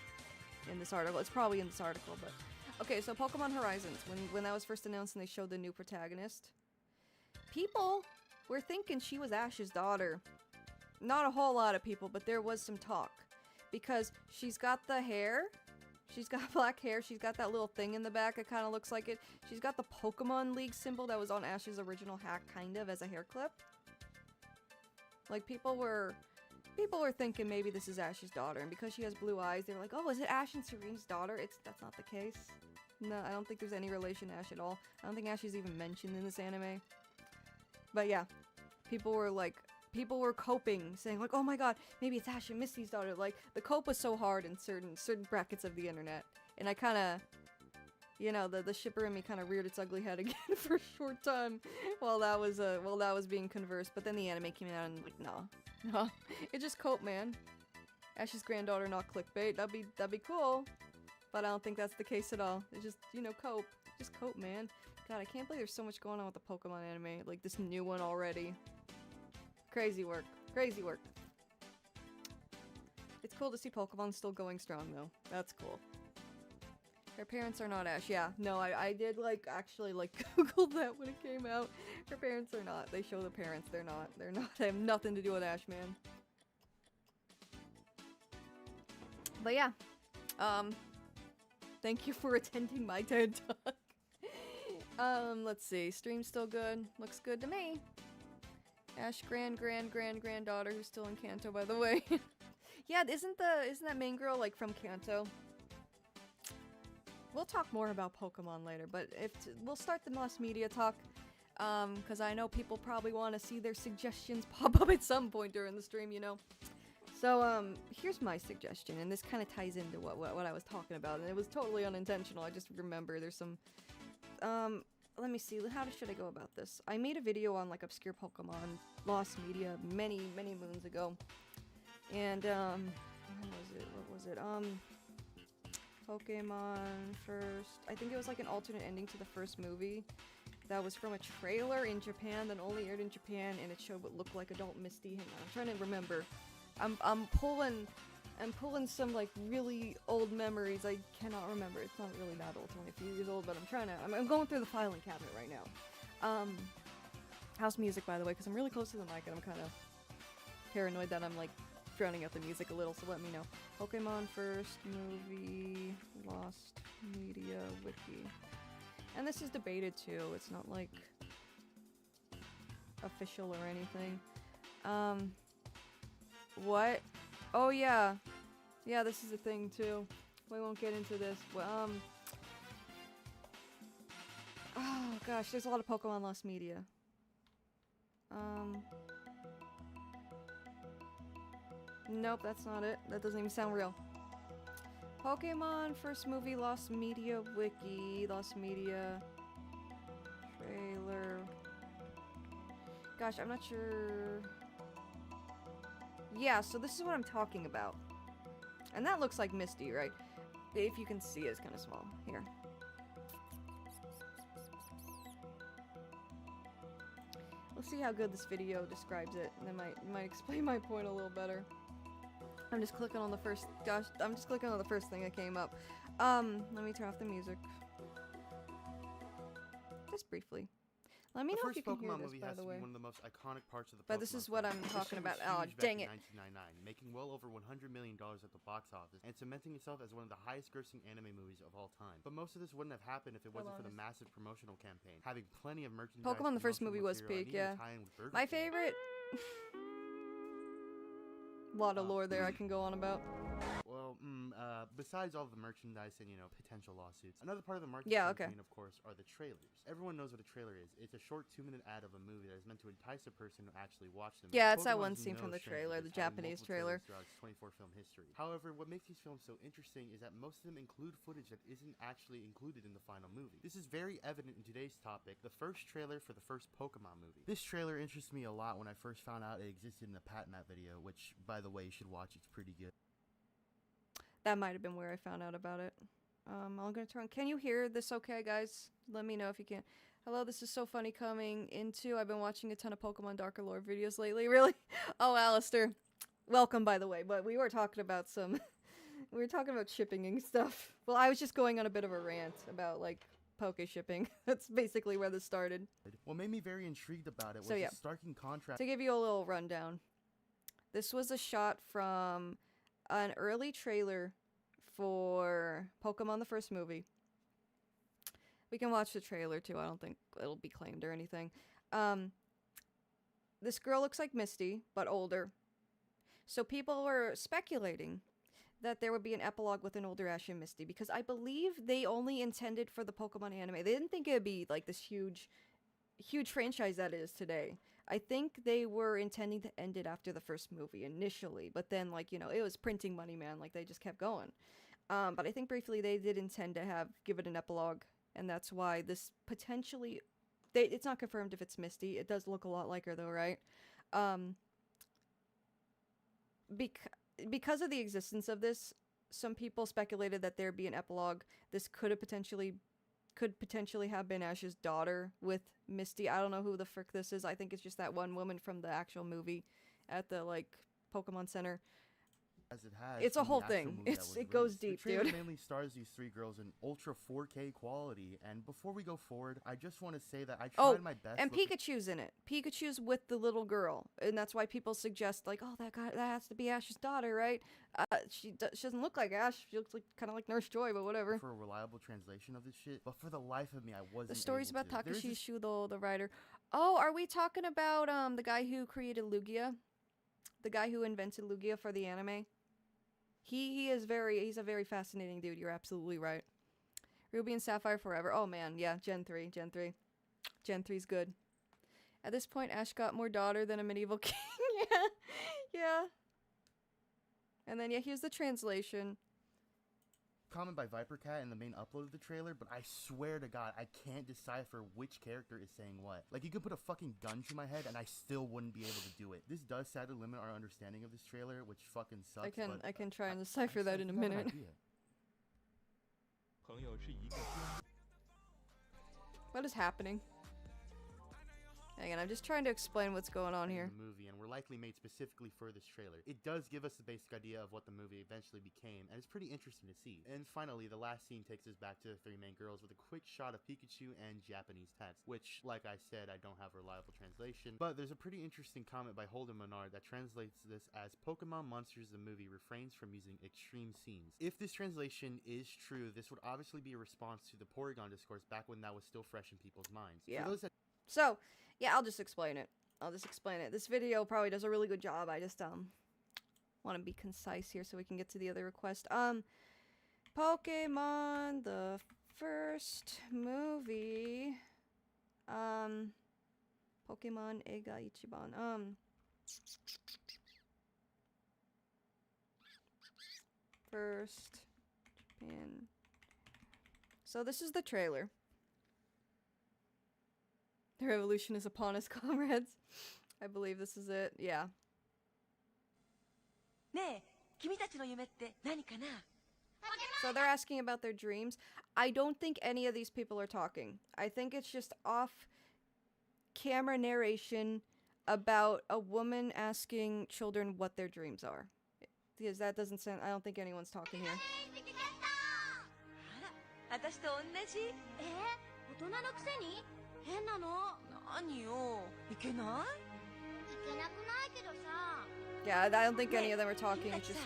in this article. It's probably in this article, but... Okay, so Pokemon Horizons, when that was first announced and they showed the new protagonist, people were thinking she was Ash's daughter. Not a whole lot of people, but there was some talk. Because she's got the hair. She's got black hair. She's got that little thing in the back that kind of looks like it. She's got the Pokemon League symbol that was on Ash's original hack, kind of, as a hair clip. Like, people were thinking maybe this is Ash's daughter. And because she has blue eyes, they were like, oh, is it Ash and Serene's daughter? That's not the case. No, I don't think there's any relation to Ash at all. I don't think Ash is even mentioned in this anime. But yeah, people were like, people were coping, saying like, oh my god, maybe it's Ash and Misty's daughter. Like, the cope was so hard in certain brackets of the internet. And I kind of, you know, the shipper in me kind of reared its ugly head again for a short time while that was being conversed. But then the anime came out and like, no, it's just cope, man. Ash's granddaughter, not clickbait. That'd be cool. But I don't think that's the case at all. It's just, you know, cope. Just cope, man. God, I can't believe there's so much going on with the Pokemon anime. Like, this new one already. Crazy work. Crazy work. It's cool to see Pokemon still going strong, though. That's cool. Her parents are not Ash. Yeah, no, I did, like, actually, like, Google that when it came out. Her parents are not. They show the parents. They're not. They're not. They have nothing to do with Ash, man. But yeah. Thank you for attending my TED Talk. Let's see. Stream's still good. Looks good to me. Ash granddaughter who's still in Kanto, by the way. Yeah, isn't that main girl like from Kanto? We'll talk more about Pokemon later, but we'll start the mass media talk, because I know people probably want to see their suggestions pop up at some point during the stream, you know. So here's my suggestion, and this kind of ties into what I was talking about, and it was totally unintentional. I just remember there's some let me see, how should I go about this? I made a video on like obscure Pokemon lost media many moons ago, and what was it? Pokemon first. I think it was like an alternate ending to the first movie. That was from a trailer in Japan that only aired in Japan, and it showed what looked like adult Misty. Hang on, I'm trying to remember. I'm pulling some like really old memories. I cannot remember. It's not really that old. It's only a few years old, but I'm going through the filing cabinet right now. House music, by the way, because I'm really close to the mic and I'm kind of paranoid that I'm like drowning out the music a little. So let me know. Pokemon first movie lost media wiki, and this is debated too. It's not like official or anything. What? Oh yeah. Yeah, this is a thing too. We won't get into this. Well, oh gosh, there's a lot of Pokemon lost media. Nope, that's not it. That doesn't even sound real. Pokemon first movie lost media wiki, lost media trailer. Gosh, I'm not sure. Yeah, so this is what I'm talking about. And that looks like Misty, right? If you can see it, it's kind of small. Here. We'll see how good this video describes it, and it might explain my point a little better. I'm just clicking on the first, I'm just clicking on the first thing that came up. Let me turn off the music. Just briefly. Let me know if you can hear this, by the way. One of the most iconic parts of the but this is what I'm talking about. Oh, dang it. 1999, making well over $100 million at the box office and cementing itself as one of the highest grossing anime movies of all time. But most of this wouldn't have happened if it wasn't for the massive promotional campaign, having plenty of merchandise. Pokemon the first movie was peak, yeah. My favorite. Lot of lore there I can go on about. Well, besides all the merchandise and, you know, potential lawsuits, another part of the marketing campaign, of course, are the trailers. Everyone knows what a trailer is. It's a short 2-minute ad of a movie that is meant to entice a person to actually watch them. Yeah, it's that one scene from the trailer, the Japanese trailer. Throughout its 24-film history. However, what makes these films so interesting is that most of them include footage that isn't actually included in the final movie. This is very evident in today's topic, the first trailer for the first Pokemon movie. This trailer interests me a lot when I first found out it existed in the Pat Map video, which, by the way, you should watch. It's pretty good. That might have been where I found out about it. I'm gonna turn. Can you hear this okay, guys? Let me know if you can. Hello, this is so funny coming into. I've been watching a ton of Pokemon Darker Lore videos lately. Really? Oh, Alistair. Welcome, by the way. But we were talking about some... we were talking about shipping and stuff. Well, I was just going on a bit of a rant about, like, Poke shipping. That's basically where this started. What made me very intrigued about it was the starking contrast. To give you a little rundown. This was a shot from an early trailer for Pokemon the first movie. We can watch the trailer too. I don't think it'll be claimed or anything. This girl looks like Misty, but older. So people were speculating that there would be an epilogue with an older Ash and Misty, because I believe they only intended for the Pokemon anime. They didn't think it would be like this huge franchise that it is today. I think they were intending to end it after the first movie initially, but then, like, you know, it was printing money, man. Like, they just kept going. But I think briefly they did intend to give it an epilogue, and that's why this potentially... it's not confirmed if it's Misty. It does look a lot like her, though, right? Because of the existence of this, some people speculated that there'd be an epilogue. This could potentially have been Ash's daughter with Misty. I don't know who the frick this is. I think it's just that one woman from the actual movie at the, like, Pokemon Center. As it has, it's a whole thing. It goes deep, dude. The trailer mainly stars these 3 girls in ultra 4K quality, and before we go forward, I just want to say that I tried my best. And Pikachu's in it. Pikachu's with the little girl, and that's why people suggest, like, oh, that has to be Ash's daughter, right? She doesn't look like Ash. She looks like kind of like Nurse Joy, but whatever. For a reliable translation of this shit, but for the life of me, I wasn't. The story's about Takashi Shudo, the writer. Oh, are we talking about the guy who created Lugia? The guy who invented Lugia for the anime? He's a very fascinating dude. You're absolutely right. Ruby and Sapphire Forever. Oh man, yeah, Gen 3. Gen 3's good. At this point, Ash got more daughter than a medieval king. yeah. And then, yeah, here's the translation. Comment by ViperCat in the main upload of the trailer, but I swear to God, I can't decipher which character is saying what. Like, you could put a fucking gun to my head and I still wouldn't be able to do it. This does sadly limit our understanding of this trailer, which fucking sucks. I can try and decipher that in a minute. What is happening? Hang on, I'm just trying to explain what's going on here. The movie, and were likely made specifically for this trailer. It does give us the basic idea of what the movie eventually became, and it's pretty interesting to see. And finally, the last scene takes us back to the 3 main girls with a quick shot of Pikachu and Japanese text, which, like I said, I don't have a reliable translation, but there's a pretty interesting comment by Holden Menard that translates this as Pokemon Monsters the movie refrains from using extreme scenes. If this translation is true, this would obviously be a response to the Porygon discourse back when that was still fresh in people's minds. Yeah. For those that So, yeah, I'll just explain it. This video probably does a really good job. I just, want to be concise here so we can get to the other request. Pokemon, the first movie, Pokemon Ega Ichiban, first Japan. So this is the trailer. The revolution is upon us, comrades. I believe this is it. Yeah. So they're asking about their dreams. I don't think any of these people are talking. I think it's just off-camera narration about a woman asking children what their dreams are. Because that doesn't sound... I don't think anyone's talking here. Yeah, I don't think any of them are talking. It's just...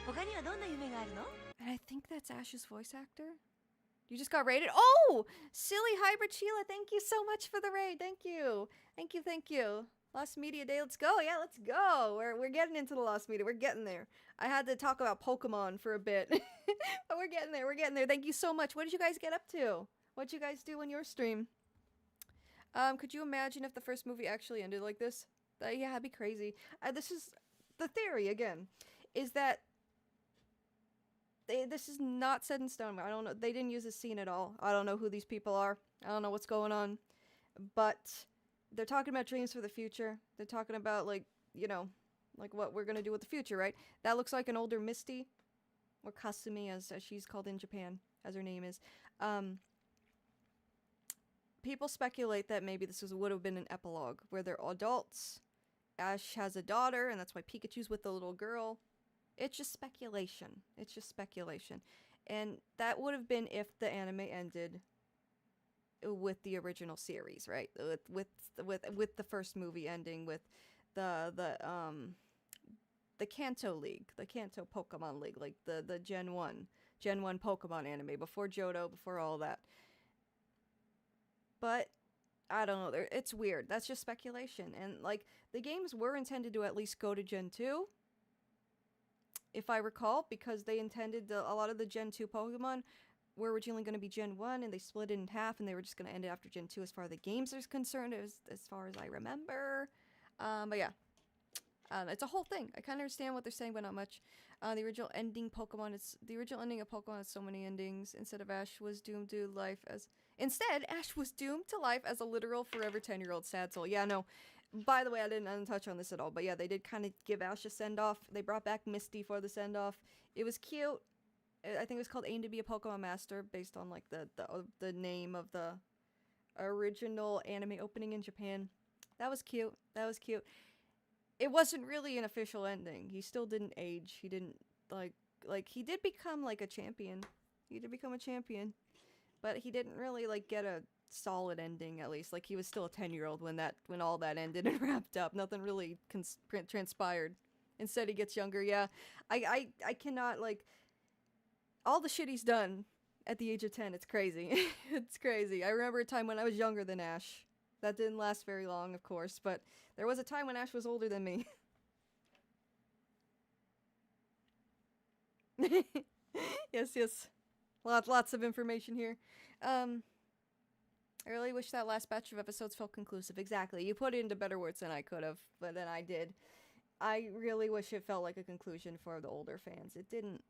And I think that's Ash's voice actor. You just got raided? Oh! Silly Hybrid Sheila, thank you so much for the raid. Thank you. Thank you. Lost Media Day, let's go. Yeah, let's go. We're getting into the Lost Media. We're getting there. I had to talk about Pokemon for a bit. But we're getting there. Thank you so much. What did you guys get up to? What'd you guys do on your stream? Could you imagine if the first movie actually ended like this? Yeah, that'd be crazy. This is the theory, again, is that this is not set in stone. I don't know. They didn't use this scene at all. I don't know who these people are. I don't know what's going on. But they're talking about dreams for the future. They're talking about, like, you know, like what we're going to do with the future, right? That looks like an older Misty, or Kasumi, as she's called in Japan, as her name is. People speculate that maybe this would have been an epilogue, where they're adults. Ash has a daughter, and that's why Pikachu's with the little girl. It's just speculation. And that would have been if the anime ended with the original series, right? With the first movie ending with the Kanto League, the Kanto Pokemon League, like the Gen 1 Pokemon anime, before Johto, before all that. But I don't know, it's weird. That's just speculation. And, like, the games were intended to at least go to Gen 2, if I recall, because they intended a lot of the Gen 2 Pokemon were originally going to be Gen 1, and they split it in half, and they were just going to end it after Gen 2 as far as the games are concerned, as far as I remember. But yeah. It's a whole thing. I kind of understand what they're saying, but not much. The original ending of Pokemon has so many endings. Instead, Ash was doomed to life as a literal forever 10-year-old sad soul. Yeah, no. By the way, I didn't touch on this at all, but yeah, they did kind of give Ash a send-off. They brought back Misty for the send-off. It was cute. I think it was called Aim to be a Pokemon Master, based on like the name of the original anime opening in Japan. That was cute. That was cute. It wasn't really an official ending. He still didn't age. He didn't like he did become like a champion. He did become a champion, but he didn't really like get a solid ending. At least like he was still a 10-year-old when all that ended and wrapped up. Nothing really transpired. Instead, he gets younger. Yeah, I cannot like all the shit he's done at the age of 10. It's crazy. It's crazy. I remember a time when I was younger than Ash. That didn't last very long, of course, but there was a time when Ash was older than me. Yes. Lots of information here. I really wish that last batch of episodes felt conclusive. Exactly. You put it into better words than I could have, but then I did. I really wish it felt like a conclusion for the older fans. It didn't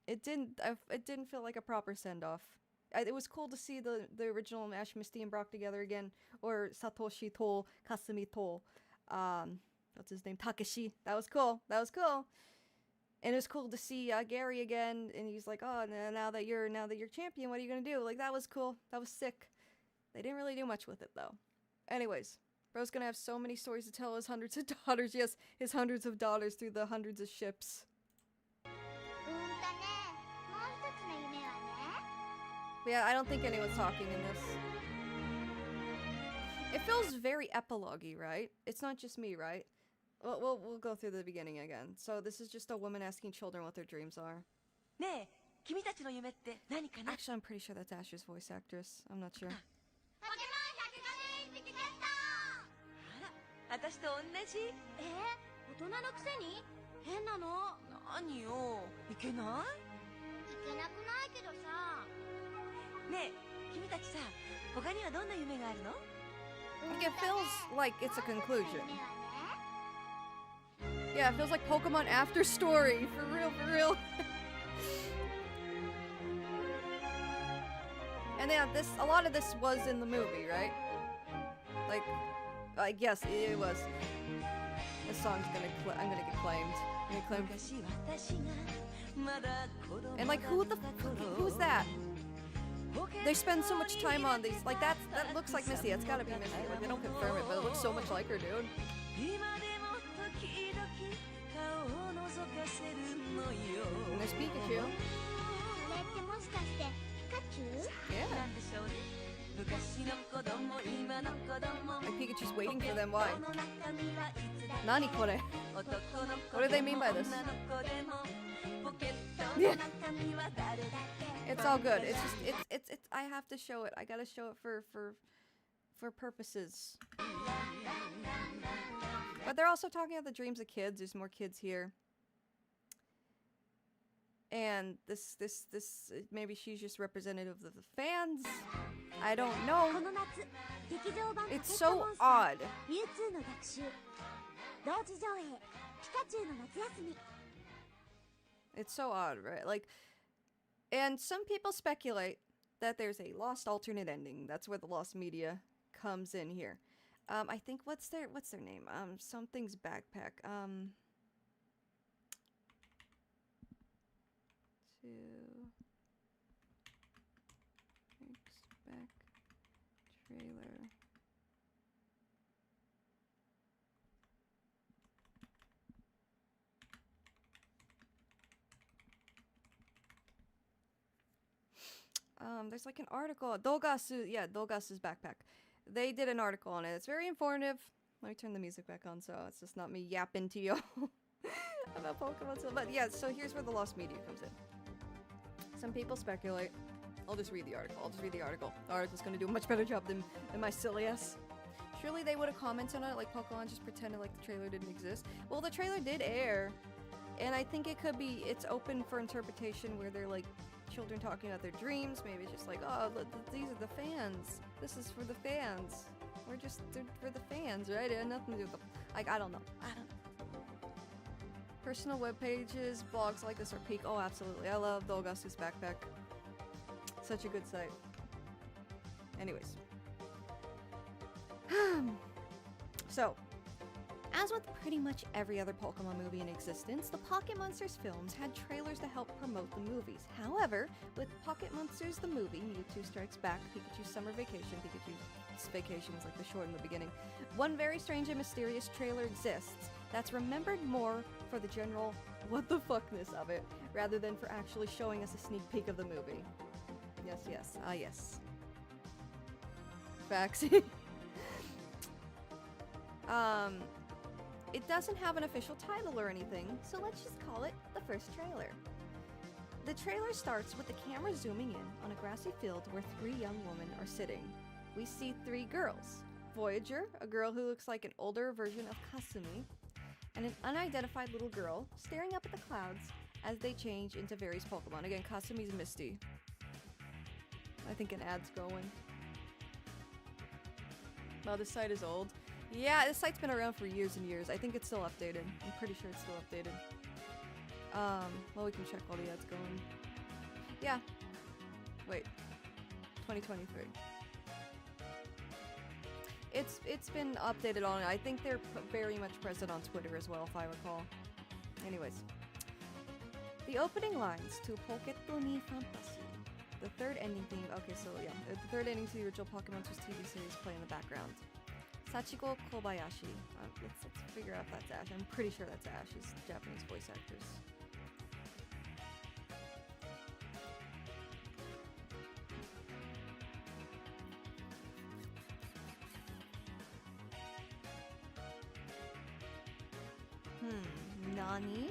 feel like a proper send-off. It was cool to see the original Ash, Misty, and Brock together again, or Satoshi to Kasumi to, what's his name, Takeshi. That was cool. And it was cool to see Gary again, and he's like, oh, now that you're champion, what are you gonna do? Like, that was cool. That was sick. They didn't really do much with it though. Anyways, bro's gonna have so many stories to tell his hundreds of daughters. Yes, his hundreds of daughters through the hundreds of ships. But yeah, I don't think anyone's talking in this. It feels very epilogue-y, right? It's not just me, right? We'll go through the beginning again. So this is just a woman asking children what their dreams are. Actually, I'm pretty sure that's Ash's voice actress. I'm not sure. It feels like it's a conclusion. Yeah, it feels like Pokemon After Story. For real. And yeah, a lot of this was in the movie, right? Like, I guess it was. This song's I'm gonna get claimed. And like, who's that? They spend so much time on these. Like, that looks like Misty. That's gotta be Misty. Like, they don't confirm it, but it looks so much like her, dude. And there's Pikachu. Yeah. Like, Pikachu's waiting for them. Why? Nani kore? What do they mean by this? Yeah. It's all good. It's just I have to show it. I gotta show it for purposes. But they're also talking about the dreams of kids. There's more kids here. And this maybe she's just representative of the fans. I don't know. It's so odd. It's so odd, right? Like, and some people speculate that there's a lost alternate ending. That's where the lost media comes in here. I think what's their name? Something's backpack. Back trailer. There's like an article. Dogasu backpack. They did an article on it. It's very informative. Let me turn the music back on so it's just not me yapping to you about Pokemon. But yeah, so here's where the lost media comes in. Some people speculate. I'll just read the article. The article's gonna do a much better job than my silly ass. Surely they would have commented on it like Pokemon just pretended like the trailer didn't exist. Well, the trailer did air. And I think it's open for interpretation where they're like children talking about their dreams. Maybe it's just like, oh, these are the fans. This is for the fans. we're the fans, right? It had nothing to do with the, like, I don't know. Personal web pages, blogs like this are peak. Oh, absolutely. I love the Augustus backpack. Such a good site. Anyways. So, as with pretty much every other Pokemon movie in existence, the Pocket Monsters films had trailers to help promote the movies. However, with Pocket Monsters the movie, Mewtwo Strikes Back, Pikachu's Summer Vacation, Pikachu's Vacation was like the short in the beginning, one very strange and mysterious trailer exists that's remembered more for the general what the fuckness of it, rather than for actually showing us a sneak peek of the movie. Yes. Yes. Facts. It doesn't have an official title or anything, so let's just call it the first trailer. The trailer starts with the camera zooming in on a grassy field where 3 young women are sitting. We see 3 girls. Voyager, a girl who looks like an older version of Kasumi, and an unidentified little girl staring up at the clouds as they change into various Pokemon. Again, Kasumi's Misty. I think an ad's going. Well, this site is old. Yeah, this site's been around for years and years. I think it's still updated. I'm pretty sure it's still updated. Well, we can check while the ad's going. Yeah. Wait. 2023. It's been updated on it. I think they're very much present on Twitter as well, if I recall. Anyways. The opening lines to Poketto ni Fantasy. The third ending theme. Okay, so yeah. The third ending to the original Pokemon Monsters TV series play in the background. Sachiko Kobayashi. Let's figure out if that's Ash. I'm pretty sure that's Ash. He's Japanese voice actors. Nani?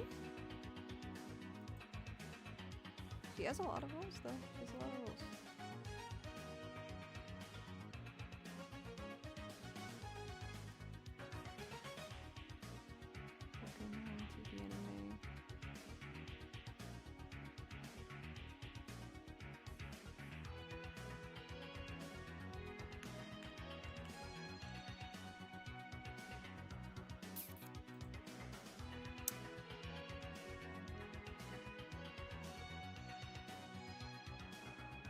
She has a lot of roles, though. She has a lot of roles. Pokemon TV anime.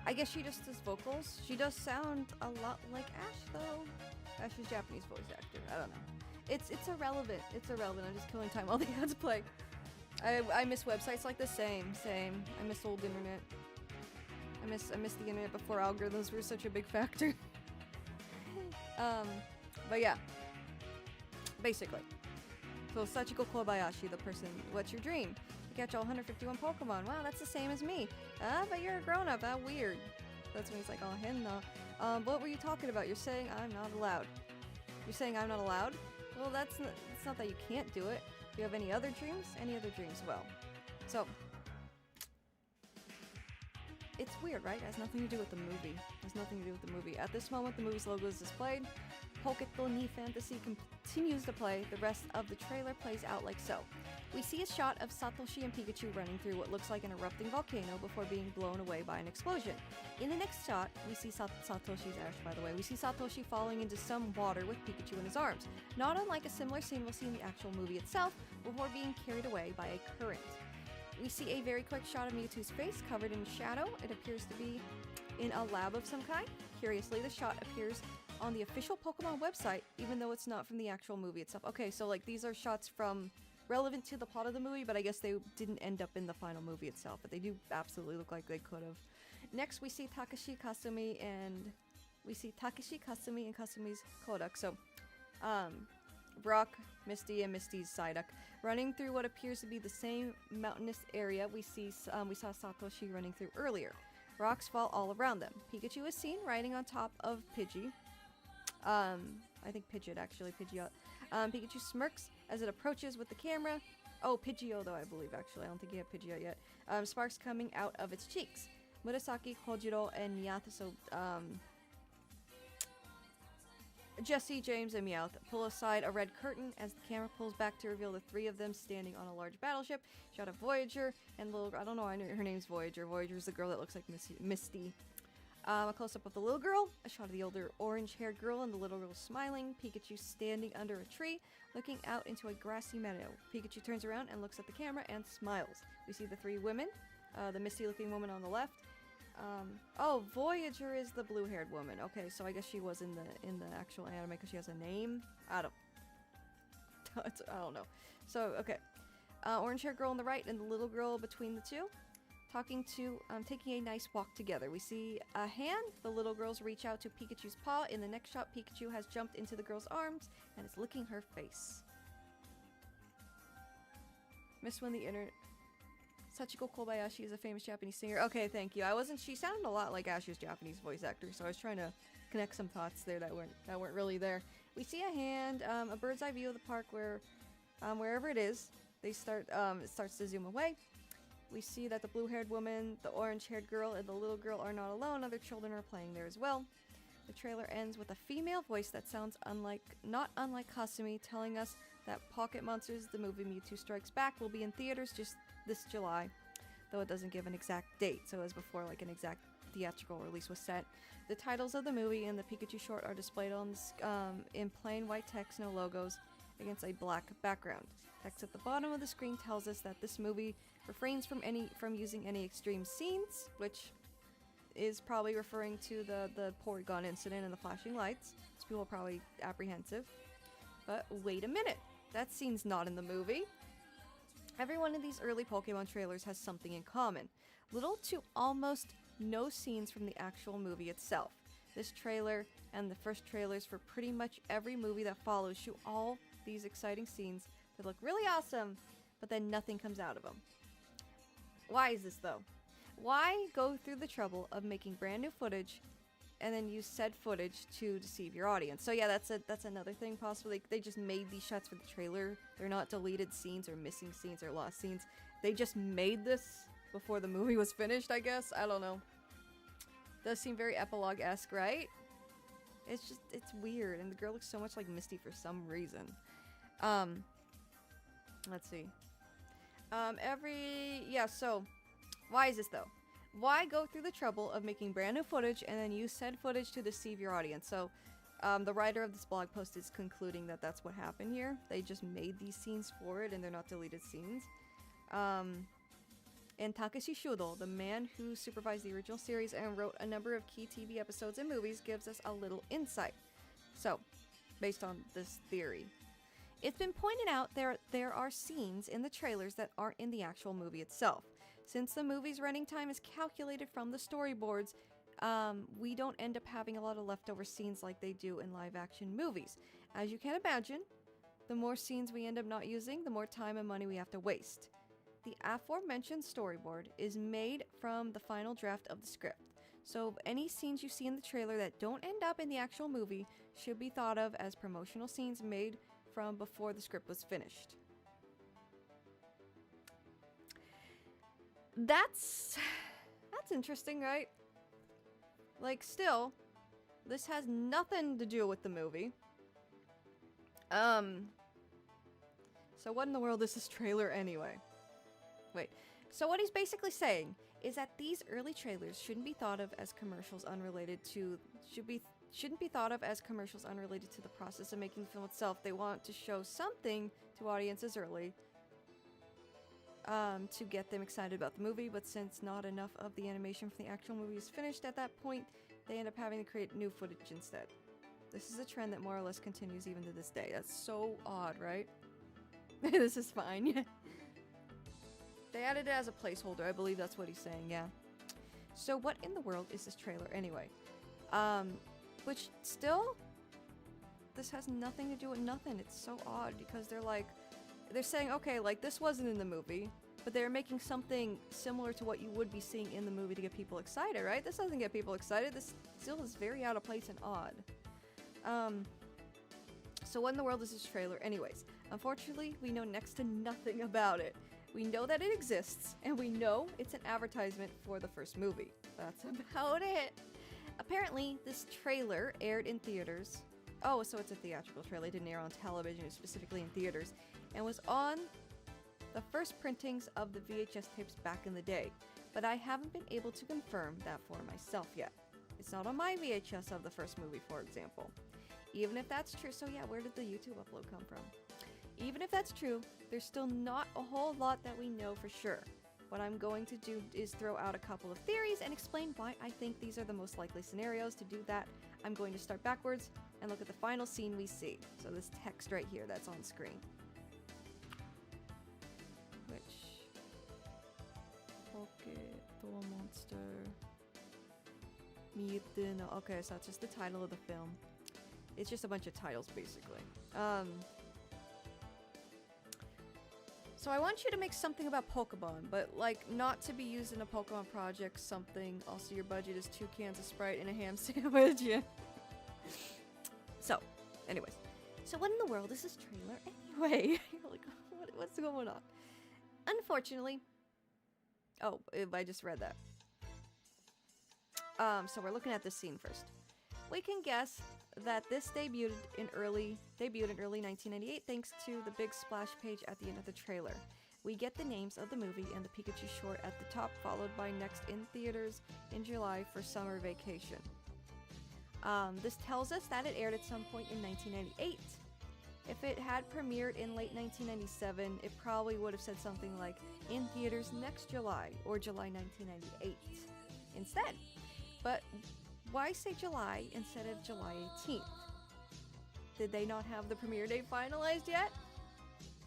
I guess she just does vocals. She does sound a lot like Ash, though. Ash is Japanese voice actor. I don't know. It's irrelevant. It's irrelevant. I'm just killing time while the ads play. I miss websites like this. Same. I miss old internet. I miss the internet before algorithms were such a big factor. But yeah. Basically. So Sachiko Kobayashi, the person, what's your dream? To catch all 151 Pokemon. Wow, that's the same as me. But you're a grown-up. How weird. That's when he's like, oh, hen no. What were you talking about? You're saying I'm not allowed. You're saying I'm not allowed? Well, it's not that you can't do it. Do you have any other dreams? Any other dreams? Well, so it's weird, right? It has nothing to do with the movie. It has nothing to do with the movie. At this moment, the movie's logo is displayed. Poketto ni Fantasy continues to play. The rest of the trailer plays out like so. We see a shot of Satoshi and Pikachu running through what looks like an erupting volcano before being blown away by an explosion. In the next shot, we see Satoshi's Ash, by the way. We see Satoshi falling into some water with Pikachu in his arms. Not unlike a similar scene we'll see in the actual movie itself, before being carried away by a current. We see a very quick shot of Mewtwo's face covered in shadow. It appears to be in a lab of some kind. Curiously, the shot appears on the official Pokemon website, even though it's not from the actual movie itself. Okay, so like these are shots from relevant to the plot of the movie, but I guess they didn't end up in the final movie itself, but they do absolutely look like they could have. Next, we see Takashi Kasumi and Kasumi's Kodak. So, Brock, Misty, and Misty's Psyduck running through what appears to be the same mountainous area we saw Satoshi running through earlier. Rocks fall all around them. Pikachu is seen riding on top of Pidgey. I think Pidgeot, actually. Pidgeot. Pikachu smirks as it approaches with the camera. Oh, Pidgeotto, I believe, actually. I don't think he had Pidgeot yet. Sparks coming out of its cheeks. Murasaki, Kojiro, and Meowth. So, Jesse, James, and Meowth pull aside a red curtain as the camera pulls back to reveal the 3 of them standing on a large battleship. Shot of Voyager and little... I don't know, her name's Voyager. Voyager's the girl that looks like Misty. A close-up of the little girl, a shot of the older orange-haired girl and the little girl smiling, Pikachu standing under a tree, looking out into a grassy meadow. Pikachu turns around and looks at the camera and smiles. We see the three women, the misty-looking woman on the left. Oh, Voyager is the blue-haired woman. Okay, so I guess she was in the actual anime because she has a name. I don't know. So, okay. Orange-haired girl on the right and the little girl between the two. Taking a nice walk together. We see a hand. The little girls reach out to Pikachu's paw. In the next shot, Pikachu has jumped into the girl's arms and is licking her face. Miss when the internet... Sachiko Kobayashi is a famous Japanese singer. Okay, thank you. She sounded a lot like Ash's Japanese voice actor, so I was trying to connect some thoughts there that weren't really there. We see a hand, a bird's eye view of the park where, wherever it is, it starts to zoom away. We see that the blue-haired woman, the orange-haired girl, and the little girl are not alone. Other children are playing there as well. The trailer ends with a female voice that sounds not unlike Kasumi, telling us that Pocket Monsters, the movie Mewtwo Strikes Back, will be in theaters just this July, though it doesn't give an exact date, so as before, like an exact theatrical release was set. The titles of the movie and the Pikachu short are displayed on in plain white text, no logos, against a black background. Text at the bottom of the screen tells us that this movie refrains from using any extreme scenes, which is probably referring to the Porygon incident and the flashing lights, so people are probably apprehensive. But wait a minute, that scene's not in the movie. Every one of these early Pokemon trailers has something in common. Little to almost no scenes from the actual movie itself. This trailer and the first trailers for pretty much every movie that follows show all these exciting scenes that look really awesome, but then nothing comes out of them. Why is this though? Why go through the trouble of making brand new footage and then use said footage to deceive your audience? So yeah, that's another thing possibly. They just made these shots for the trailer. They're not deleted scenes or missing scenes or lost scenes. They just made this before the movie was finished, I guess. I don't know. Does seem very epilogue-esque, right? It's weird, and the girl looks so much like Misty for some reason. Let's see. So, why is this though? Why go through the trouble of making brand new footage and then use said footage to deceive your audience? So, the writer of this blog post is concluding that that's what happened here. They just made these scenes for it and they're not deleted scenes. And Takeshi Shudo, the man who supervised the original series and wrote a number of key TV episodes and movies, gives us a little insight. So, based on this theory. It's been pointed out there are scenes in the trailers that aren't in the actual movie itself. Since the movie's running time is calculated from the storyboards, we don't end up having a lot of leftover scenes like they do in live-action movies. As you can imagine, the more scenes we end up not using, the more time and money we have to waste. The aforementioned storyboard is made from the final draft of the script. So any scenes you see in the trailer that don't end up in the actual movie should be thought of as promotional scenes made from before the script was finished. That's interesting, right? Like, still, this has nothing to do with the movie. So what in the world is this trailer anyway? Wait, so what he's basically saying is that these early trailers shouldn't be thought of as commercials unrelated to shouldn't be thought of as commercials unrelated to the process of making the film itself. They want to show something to audiences early to get them excited about the movie, but since not enough of the animation from the actual movie is finished at that point, they end up having to create new footage instead. This is a trend that more or less continues even to this day. That's so odd, right? This is fine. They added it as a placeholder. I believe that's what he's saying, yeah. So what in the world is this trailer anyway? Which still, this has nothing to do with nothing. It's so odd because they're saying, okay, like this wasn't in the movie, but they're making something similar to what you would be seeing in the movie to get people excited, right? This doesn't get people excited. This still is very out of place and odd. So what in the world is this trailer anyways? Unfortunately, we know next to nothing about it. We know that it exists, and we know it's an advertisement for the first movie. That's about it. Apparently, this trailer aired in theaters. Oh, so it's a theatrical trailer. It didn't air on television, it was specifically in theaters. And was on the first printings of the VHS tapes back in the day. But I haven't been able to confirm that for myself yet. It's not on my VHS of the first movie, for example. Even if that's true, so yeah, where did the YouTube upload come from? Even if that's true, there's still not a whole lot that we know for sure. What I'm going to do is throw out a couple of theories and explain why I think these are the most likely scenarios. To do that, I'm going to start backwards and look at the final scene we see. So this text right here that's on screen. Which... Poke Monster... Okay, so that's just the title of the film. It's just a bunch of titles, basically. So I want you to make something about Pokemon, but like not to be used in a Pokemon project, something. Also, your budget is 2 cans of Sprite and a ham sandwich. Yeah. So, anyways. So what in the world is this trailer anyway? You're like, what's going on? Unfortunately... Oh, I just read that. So we're looking at this scene first. We can guess that this debuted in early 1998 thanks to the big splash page at the end of the trailer. We get the names of the movie and the Pikachu short at the top, followed by next in theaters in July for summer vacation. This tells us that it aired at some point in 1998. If it had premiered in late 1997, it probably would have said something like, in theaters next July, or July 1998 instead. But why say July instead of July 18th? Did they not have the premiere date finalized yet?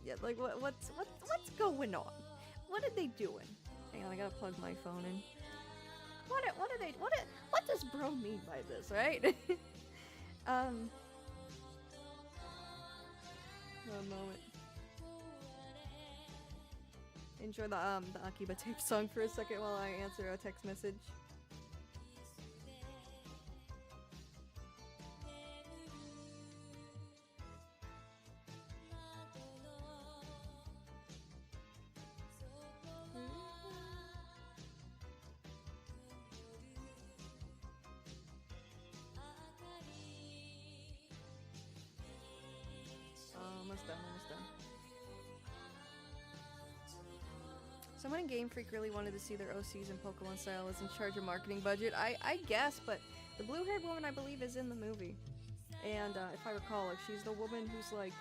Yeah, like what's going on? What are they doing? Hang on, I gotta plug my phone in. What does bro mean by this, right? One moment. Enjoy the Akiba tape song for a second while I answer a text message. Almost done. Someone in Game Freak really wanted to see their OCs and Pokemon style is in charge of marketing budget. I guess, but the blue-haired woman I believe is in the movie. And if I recall, like, she's the woman who's like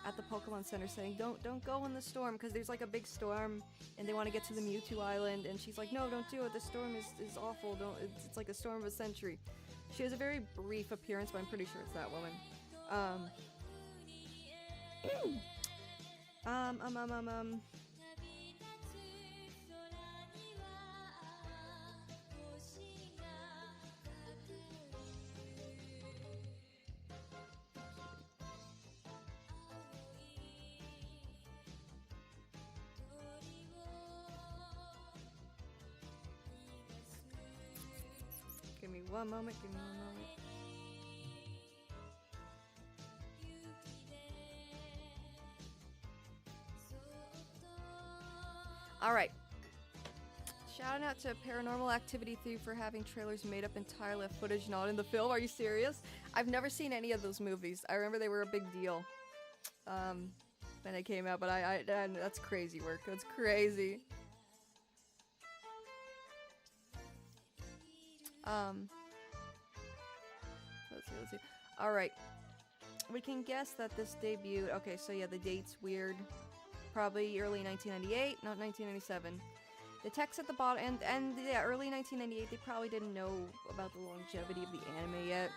at the Pokemon Center saying, don't go in the storm, because there's like a big storm and they want to get to the Mewtwo Island, and she's like, no, don't do it, the storm is awful, it's like a storm of a century. She has a very brief appearance, but I'm pretty sure it's that woman. Give me one moment. Alright. Shout out to Paranormal Activity 3 for having trailers made up entirely of footage not in the film. Are you serious? I've never seen any of those movies. I remember they were a big deal when they came out, but I that's crazy work. That's crazy. Let's see. Alright. We can guess that this debuted. Okay, so yeah, the date's weird. Probably early 1998, not 1997. The text at the bottom, and yeah, early 1998, they probably didn't know about the longevity of the anime yet.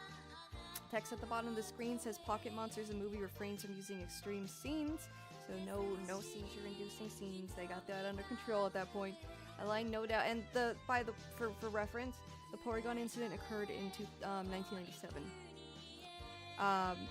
Text at the bottom of the screen says Pocket Monsters, a movie, refrains from using extreme scenes. So no seizure-inducing scenes. They got that under control at that point. A line, no doubt, and for reference, the Porygon incident occurred in 1997.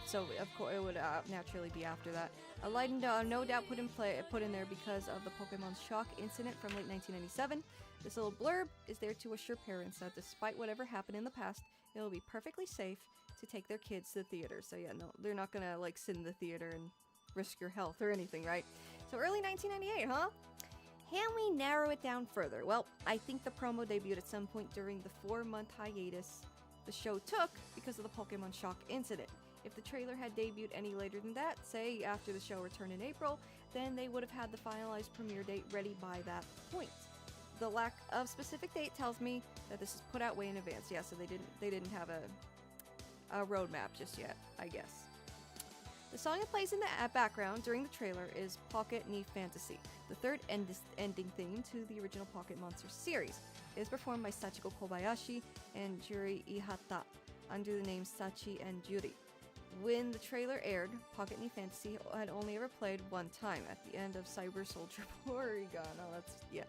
So of course it would naturally be after that. A line, no doubt put in there because of the Pokemon shock incident from late 1997. This little blurb is there to assure parents that despite whatever happened in the past, it will be perfectly safe to take their kids to the theater. So yeah, no, they're not gonna like sit in the theater and risk your health or anything, right? So early 1998, huh? Can we narrow it down further? Well, I think the promo debuted at some point during the 4-month hiatus the show took because of the Pokemon shock incident. If the trailer had debuted any later than that, say after the show returned in April, then they would have had the finalized premiere date ready by that point. the lack of specific date tells me that this is put out way in advance. Yeah, so they didn't have a roadmap just yet, I guess. The song that plays in the background during the trailer is Pocket Knee Fantasy, the third ending theme to the original Pocket Monsters series. It is performed by Sachiko Kobayashi and Juri Ihata under the names Sachi and Juri. When the trailer aired, Pocket Knee Fantasy had only ever played one time at the end of Cyber Soldier Porygon. Oh, that's, yeah.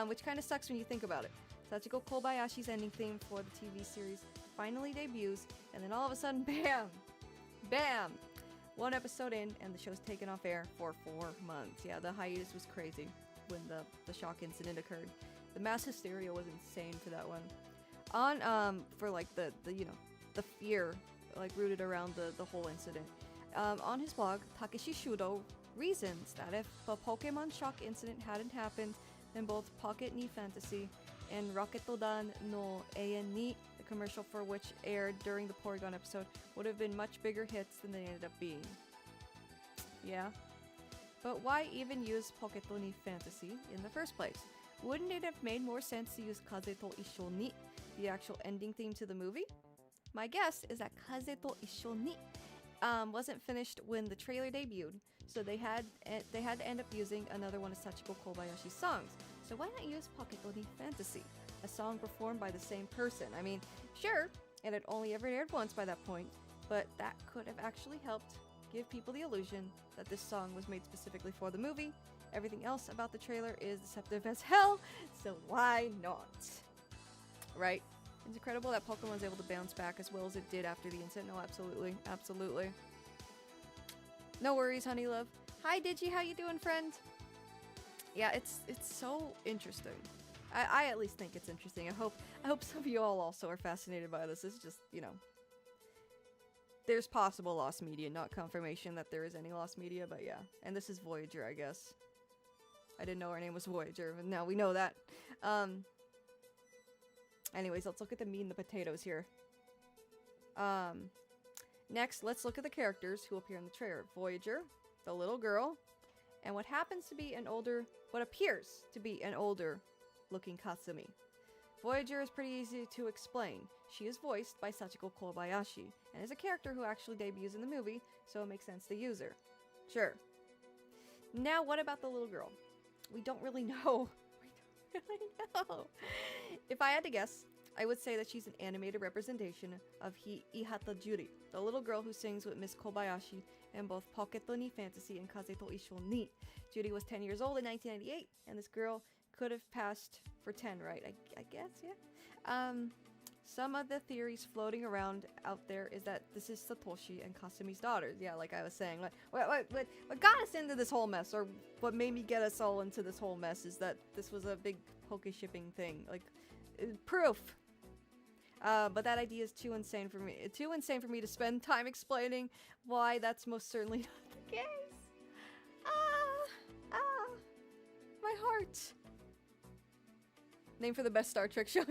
Which kind of sucks when you think about it. Sachiko Kobayashi's ending theme for the TV series finally debuts, and then all of a sudden, bam! Bam! One episode in, and the show's taken off air for 4 months. Yeah, the hiatus was crazy when the shock incident occurred. The mass hysteria was insane for that one. On, for like the fear, like rooted around the whole incident. On his blog, Takeshi Shudo reasons that if the Pokemon shock incident hadn't happened, then both Pocket Knee Fantasy and Rocketodan no Eien ni, the commercial for which aired during the Porygon episode, would have been much bigger hits than they ended up being. Yeah. But why even use Pocket Knee Fantasy in the first place? Wouldn't it have made more sense to use Kaze to Issho ni, the actual ending theme to the movie? My guess is that Kaze to Issho ni wasn't finished when the trailer debuted, so they had to end up using another one of Sachiko Kobayashi's songs. So why not use Pocket Knee Fantasy, a song performed by the same person? I mean, sure, it had only ever aired once by that point, but that could have actually helped give people the illusion that this song was made specifically for the movie. Everything else about the trailer is deceptive as hell, so why not? Right? It's incredible that Pokemon was able to bounce back as well as it did after the incident. No, absolutely. Absolutely. No worries, honey love. Hi, Digi. How you doing, friend? Yeah, it's so interesting. I at least think it's interesting. I hope some of you all also are fascinated by this. It's just, you know, there's possible lost media, not confirmation that there is any lost media, but yeah. And this is Voyager, I guess. I didn't know her name was Voyager, but now we know that. Anyways, let's look at the meat and the potatoes here. Next, let's look at the characters who appear in the trailer. Voyager, the little girl, and what appears to be an older looking Kasumi. Voyager is pretty easy to explain. She is voiced by Sachiko Kobayashi, and is a character who actually debuts in the movie, so it makes sense to use her. Sure. Now, what about the little girl? We don't really know. We don't really know. If I had to guess, I would say that she's an animated representation of Ihata Juri, the little girl who sings with Miss Kobayashi in both Pocket Knee Fantasy and Kaze to Issho ni. Judy was 10 years old in 1998, and this girl could have passed for 10, right? I guess, yeah. Some of the theories floating around out there is that this is Satoshi and Kasumi's daughters. Yeah, like I was saying. What got us into this whole mess, or what made me get us all into this whole mess, is that this was a big poke shipping thing. Like, proof. But that idea is too insane for me. Too insane for me to spend time explaining why that's most certainly not the case. My heart. Name for the best Star Trek show.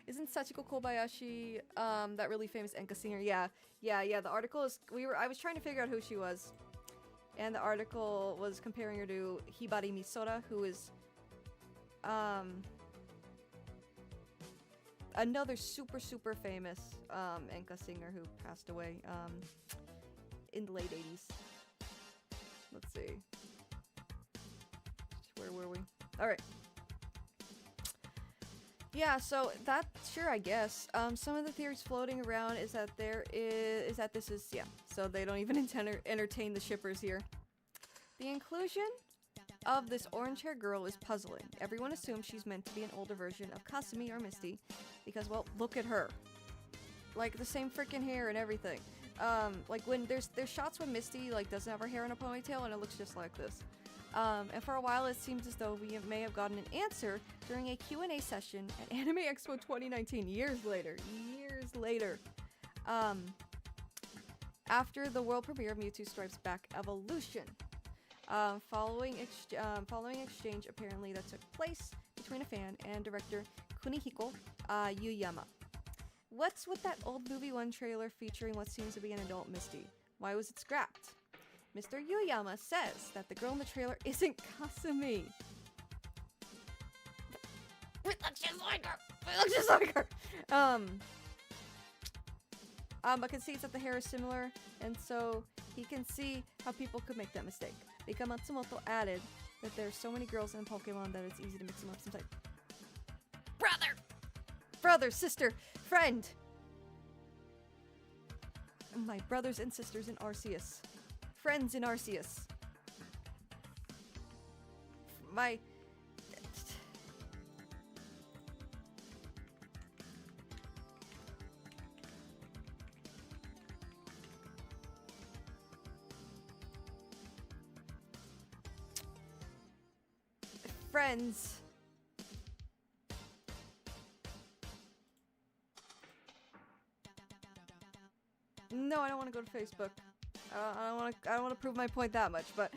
Isn't Sachiko Kobayashi that really famous Enka singer? Yeah. The article is I was trying to figure out who she was, and the article was comparing her to Hibari Misora, who is another super famous Enka singer who passed away in the late 80s. Let's see. Where were we? Alright. Yeah, so that, sure, I guess. Some of the theories floating around is that this is, yeah, so they don't even entertain the shippers here. The inclusion of this orange-haired girl is puzzling. Everyone assumes she's meant to be an older version of Kasumi or Misty, because, well, look at her. Like, the same freaking hair and everything. Like, when there's shots when Misty, like, doesn't have her hair in a ponytail, and it looks just like this. And for a while, it seems as though we may have gotten an answer during a Q&A session at Anime Expo 2019, years later. After the world premiere of Mewtwo Stripes Back Evolution. Following exchange apparently that took place between a fan and director Kunihiko Yuyama. What's with that old movie 1 trailer featuring what seems to be an adult Misty? Why was it scrapped? Mr. Yuyama says that the girl in the trailer isn't Kasumi. like her. It looks just like her. But concedes that the hair is similar, and so he can see how people could make that mistake. Mika Matsumoto added that there's so many girls in Pokemon that it's easy to mix them up sometimes. Brother, sister, friend. My brothers and sisters in Arceus. Friends in Arceus. My... friends. No, I don't want to go to Facebook. I don't want to prove my point that much, but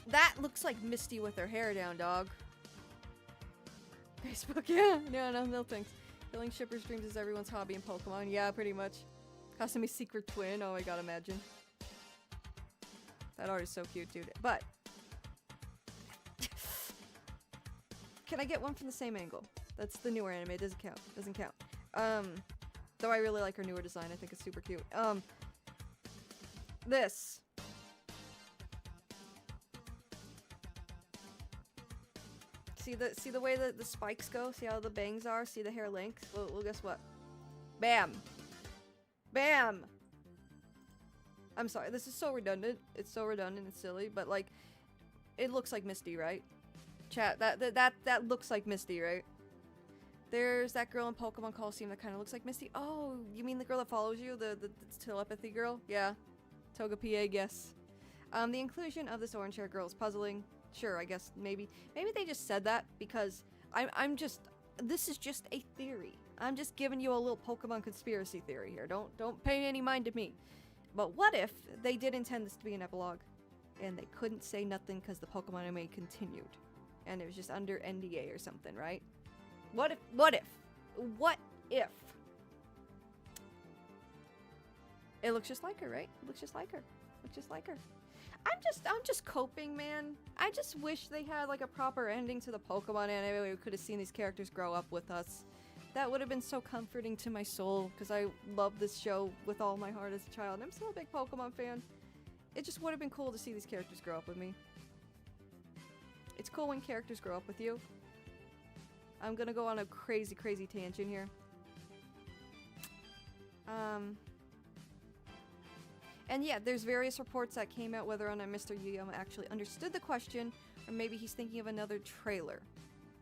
that looks like Misty with her hair down, dog. Facebook, yeah. No thanks. Killing shippers' dreams is everyone's hobby in Pokemon. Yeah, pretty much. Kasumi secret twin. Oh my god, imagine. That art is so cute, dude. But can I get one from the same angle? That's the newer anime. It doesn't count. Doesn't count. Though I really like her newer design. I think it's super cute. This. See the way that the spikes go? See how the bangs are? See the hair length? Well, guess what? Bam! Bam! I'm sorry, this is so redundant. It's so redundant and silly, but like, it looks like Misty, right? Chat, that looks like Misty, right? There's that girl in Pokemon Coliseum that kind of looks like Misty. Oh, you mean the girl that follows you? The telepathy girl? Yeah. Togepi, yes. The inclusion of this orange hair girl is puzzling. Sure, I guess maybe they just said that because this is just a theory. I'm just giving you a little Pokemon conspiracy theory here. Don't pay any mind to me. But what if they did intend this to be an epilogue and they couldn't say nothing because the Pokemon anime continued and it was just under NDA or something, right? What if it looks just like her, right? It looks just like her. Looks just like her. I'm just coping, man. I just wish they had like a proper ending to the Pokemon anime where we could have seen these characters grow up with us. That would have been so comforting to my soul because I loved this show with all my heart as a child. I'm still a big Pokemon fan. It just would have been cool to see these characters grow up with me. It's cool when characters grow up with you. I'm gonna go on a crazy tangent here. And yeah, there's various reports that came out whether or not Mr. Yuyama actually understood the question, or maybe he's thinking of another trailer.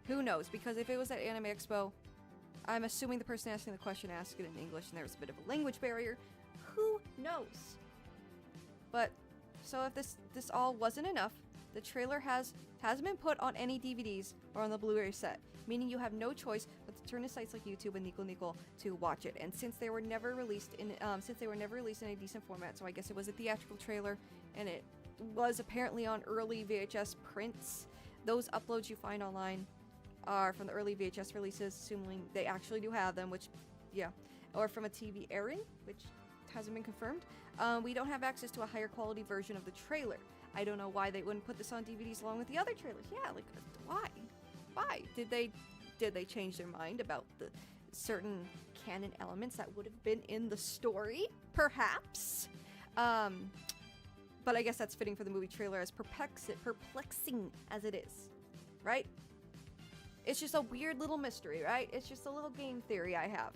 Who knows? Because if it was at Anime Expo, I'm assuming the person asking the question asked it in English and there was a bit of a language barrier. Who knows? But, so if this all wasn't enough, the trailer hasn't been put on any DVDs or on the Blu-ray set, meaning you have no choice but to turn to sites like YouTube and Nico Nico to watch it. And since they were never released in a decent format, so I guess it was a theatrical trailer, and it was apparently on early VHS prints. Those uploads you find online are from the early VHS releases, assuming they actually do have them, which, yeah, or from a TV airing, which hasn't been confirmed. We don't have access to a higher quality version of the trailer. I don't know why they wouldn't put this on DVDs along with the other trailers. Yeah, like, why? Did they change their mind about the certain canon elements that would have been in the story? Perhaps. But I guess that's fitting for the movie trailer, as perplexing as it is, right? It's just a weird little mystery, right? It's just a little game theory I have.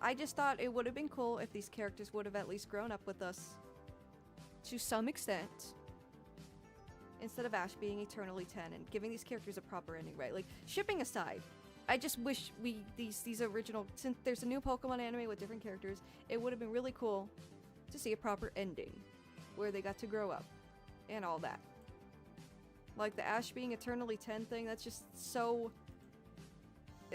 I just thought it would have been cool if these characters would have at least grown up with us to some extent, instead of Ash being eternally 10 and giving these characters a proper ending, right? Like, shipping aside, I just wish these original, since there's a new Pokemon anime with different characters, it would have been really cool to see a proper ending where they got to grow up and all that. Like the Ash being eternally 10 thing, that's just so...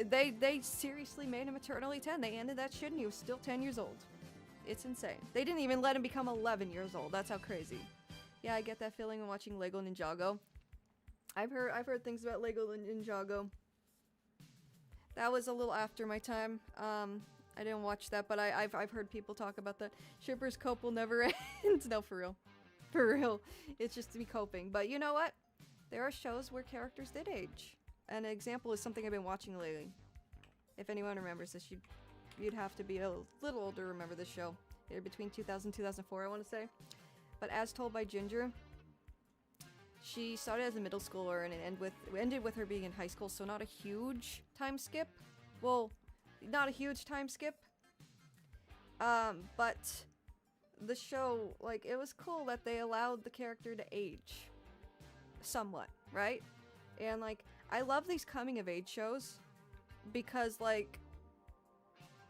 They seriously made him eternally 10. They ended that shit and he was still 10 years old. It's insane. They didn't even let him become 11 years old. That's how crazy. Yeah, I get that feeling when watching Lego Ninjago. I've heard things about Lego Ninjago. That was a little after my time. I didn't watch that, but I've heard people talk about that. Shippers cope will never end. No, for real. For real. It's just to be coping. But you know what? there are shows where characters did age. An example is something I've been watching lately. If anyone remembers this, you'd have to be a little older to remember this show. Between 2000 and 2004, I want to say. But As Told by Ginger, she started as a middle schooler and it ended with her being in high school, so not a huge time skip. Well, not a huge time skip. But the show, like, it was cool that they allowed the character to age. Somewhat, right? And, like, I love these coming-of-age shows because, like,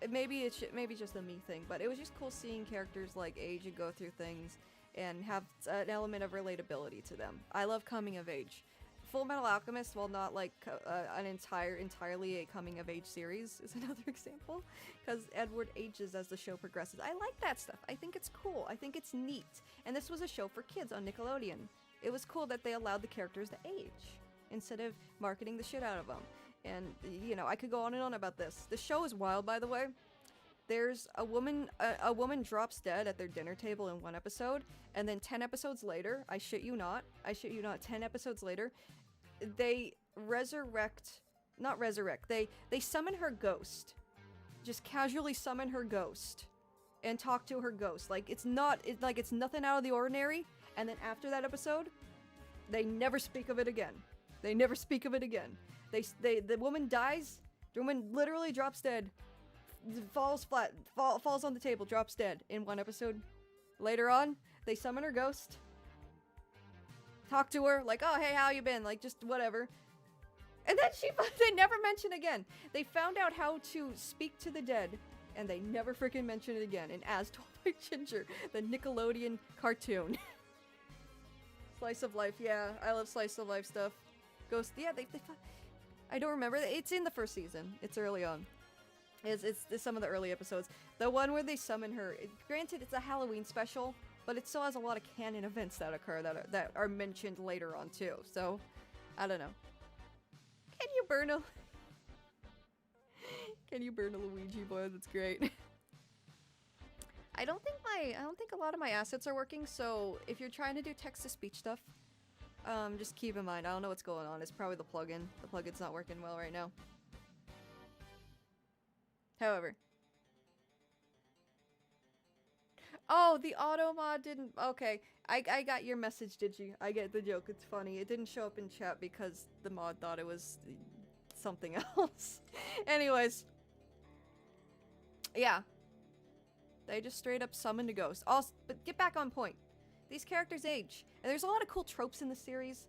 maybe it's just a me thing, but it was just cool seeing characters, like, age and go through things and have an element of relatability to them. I love coming-of-age. Full Metal Alchemist, while not, like, entirely a coming-of-age series, is another example, because Edward ages as the show progresses. I like that stuff. I think it's cool. I think it's neat. And this was a show for kids on Nickelodeon. It was cool that they allowed the characters to age instead of marketing the shit out of them. And, you know, I could go on and on about this. The show is wild, by the way. There's a woman drops dead at their dinner table in one episode, and then 10 episodes later, I shit you not, 10 episodes later, they they summon her ghost. Just casually summon her ghost and talk to her ghost. Like, it's nothing out of the ordinary, and then after that episode, they never speak of it again. The woman dies, the woman literally drops dead, falls on the table, drops dead in one episode. Later on, they summon her ghost, talk to her, like, oh, hey, how you been? Like, just whatever. And then they never mention again. They found out how to speak to the dead, and they never freaking mention it again. And As Told by Ginger, the Nickelodeon cartoon. Slice of life, yeah, I love slice of life stuff. Ghost, yeah, I don't remember. It's in the first season. It's early on. It's some of the early episodes. The one where they summon her, granted, it's a Halloween special, but it still has a lot of canon events that occur that are mentioned later on too. So, I don't know. Can you burn a Luigi boy? That's great. I don't think a lot of my assets are working. So if you're trying to do text to speech stuff, just keep in mind, I don't know what's going on. It's probably the plugin. The plugin's not working well right now. However. Oh, the auto mod didn't... Okay, I got your message, did you? I get the joke, it's funny. It didn't show up in chat because the mod thought it was something else. Anyways. Yeah. They just straight up summoned a ghost. Also, but get back on point. These characters age. And there's a lot of cool tropes in the series.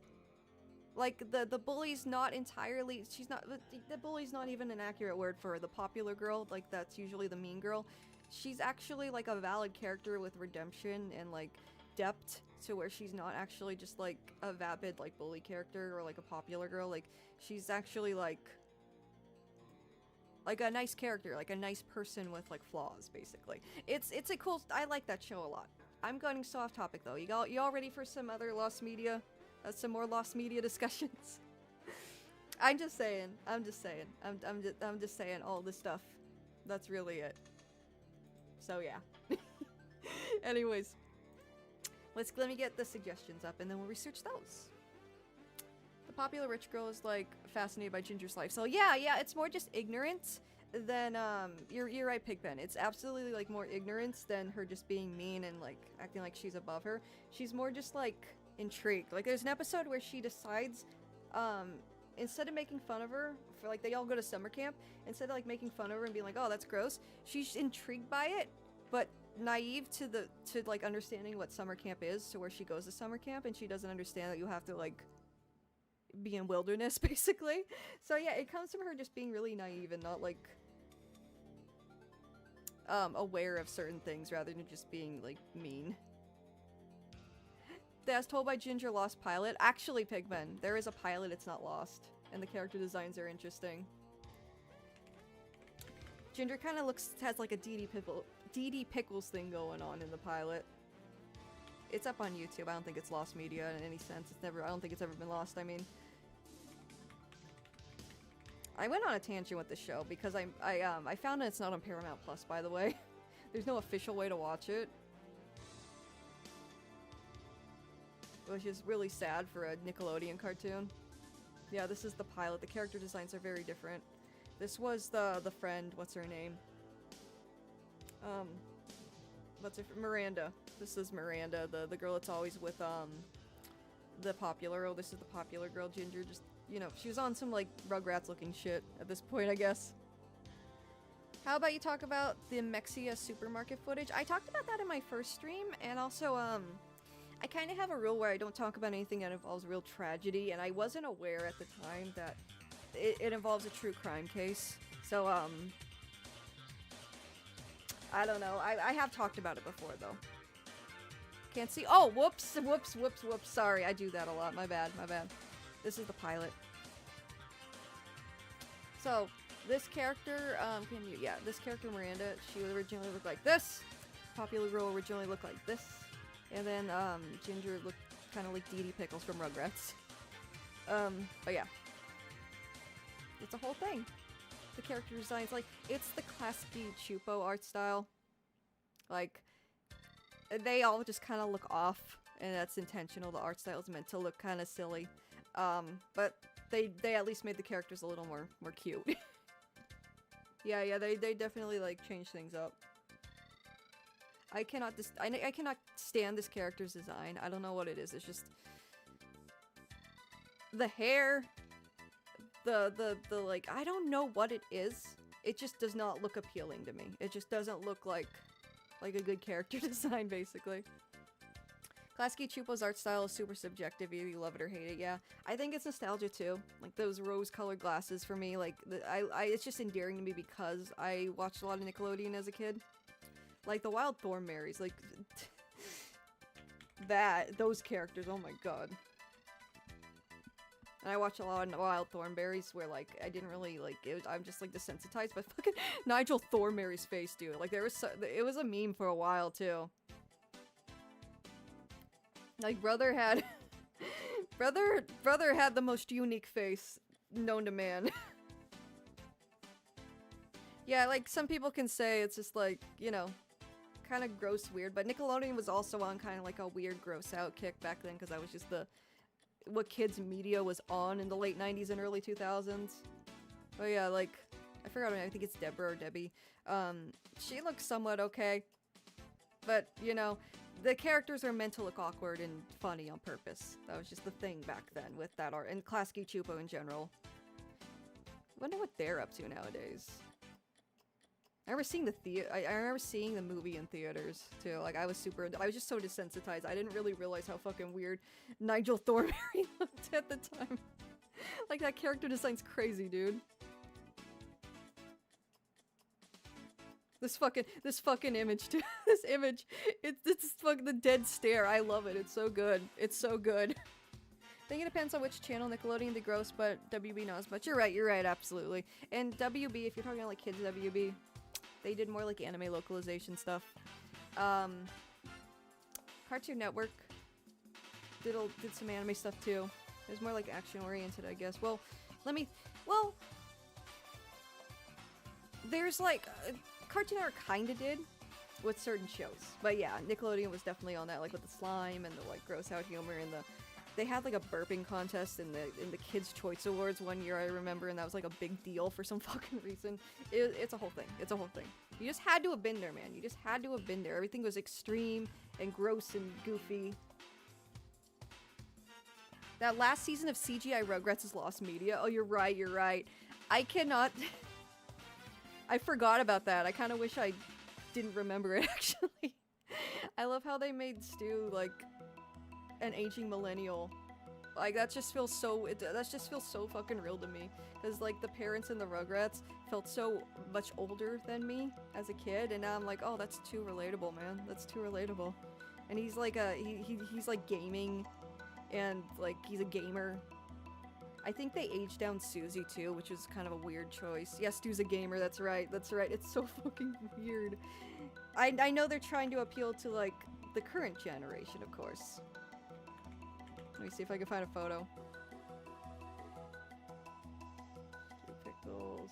Like, the bully's not entirely... The bully's not even an accurate word for her. The popular girl, like, that's usually the mean girl. She's actually, like, a valid character with redemption and, like, depth to where she's not actually just, like, a vapid, like, bully character or, like, a popular girl. Like, she's actually, like a nice character, like a nice person with, like, flaws, basically. It's a cool... I like that show a lot. I'm going so off topic, though. You all ready for some other lost media? Some more lost media discussions? I'm just saying I'm just saying all this stuff. That's really it. So yeah. Anyways, let me get the suggestions up and then we'll research those. The popular rich girl is like fascinated by Ginger's life. So yeah, it's more just ignorance than you're right, Pigpen. It's absolutely like more ignorance than her just being mean and like acting like she's above her. She's more just like intrigued. Like there's an episode where she decides instead of making fun of her for like they all go to summer camp, instead of like making fun of her and being like, oh, that's gross, she's intrigued by it but naive to like understanding what summer camp is, to where she goes to summer camp and she doesn't understand that you have to like be in wilderness basically. So yeah, it comes from her just being really naive and not like aware of certain things rather than just being like mean. As Told by Ginger lost pilot. Actually, Pigmen, there is a pilot, it's not lost. And the character designs are interesting. Ginger kind of has like a Dee Pickles thing going on in the pilot. It's up on YouTube. I don't think it's lost media in any sense. I don't think it's ever been lost. I mean, I went on a tangent with the show because I found that it's not on Paramount Plus, by the way. There's no official way to watch it. which is really sad for a Nickelodeon cartoon. Yeah, this is the pilot. The character designs are very different. This was the friend, what's her name? Miranda. This is Miranda, the girl that's always with, the popular, this is the popular girl, Ginger, just, you know, she was on some, like, Rugrats looking shit at this point, I guess. How about you talk about the Mexia supermarket footage? I talked about that in my first stream, and also, I kind of have a rule where I don't talk about anything that involves real tragedy, and I wasn't aware at the time that it involves a true crime case. So, I don't know. I have talked about it before, though. Can't see. Oh, whoops. Sorry, I do that a lot. My bad. This is the pilot. So, this character, this character, Miranda, she originally looked like this. Popular girl originally looked like this. And then, Ginger looked kind of like Dee Dee Pickles from Rugrats. But yeah. It's a whole thing. The character designs, like, it's the classic Chupo art style. Like, they all just kind of look off, and that's intentional. The art style is meant to look kind of silly. But they at least made the characters a little more cute. yeah, they definitely, like, changed things up. I cannot stand this character's design. I don't know what it is. It's just the hair, the like, I don't know what it is. It just does not look appealing to me. It just doesn't look like a good character design, basically. Klasky Chupo's art style is super subjective. Either you love it or hate it. Yeah, I think it's nostalgia too. Like those rose-colored glasses for me. Like it's just endearing to me because I watched a lot of Nickelodeon as a kid. Like the Wild Thornberrys. Like those characters. Oh my god. And I watched a lot of Wild Thornberrys where, like, I didn't really, like, I'm just, like, desensitized by fucking Nigel Thornberry's face, dude. Like, it was a meme for a while, too. Like, Brother had the most unique face known to man. Yeah, like, some people can say it's just, like, you know, kind of gross weird, but Nickelodeon was also on kind of, like, a weird gross out kick back then, because I was just what kids media was on in the late 90s and early 2000s. Oh yeah, like, I forgot her name, I think it's Deborah or Debbie. She looks somewhat okay. But, you know, the characters are meant to look awkward and funny on purpose. That was just the thing back then with that art, and Klasky Chupo in general. I wonder what they're up to nowadays. I remember seeing the movie in theaters, too. Like, I was just so desensitized. I didn't really realize how fucking weird Nigel Thornberry looked at the time. Like, that character design's crazy, dude. This fucking image, too. This image. It's fucking the dead stare. I love it. It's so good. It's so good. I think it depends on which channel. Nickelodeon the gross, but WB not as much. You're right, absolutely. And WB, if you're talking about, like, kids WB, they did more, like, anime localization stuff. Cartoon Network did some anime stuff, too. It was more, like, action-oriented, I guess. Well, there's, like, Cartoon Network kinda did with certain shows. But, yeah, Nickelodeon was definitely on that, like, with the slime and the, like, gross-out humor and they had, like, a burping contest in the Kids' Choice Awards one year, I remember, and that was, like, a big deal for some fucking reason. It's a whole thing. It's a whole thing. You just had to have been there, man. You just had to have been there. Everything was extreme and gross and goofy. That last season of CGI Rugrats is lost media. Oh, you're right. I cannot... I forgot about that. I kind of wish I didn't remember it, actually. I love how they made Stu, like, an aging millennial. Like, that just feels so fucking real to me. Because, like, the parents in the Rugrats felt so much older than me as a kid, and now I'm like, oh, that's too relatable, man. That's too relatable. And he's like he's like gaming, and, like, he's a gamer. I think they aged down Susie, too, which is kind of a weird choice. Yes, Stu's a gamer, that's right. It's so fucking weird. I know they're trying to appeal to, like, the current generation, of course. Let me see if I can find a photo. Pickles.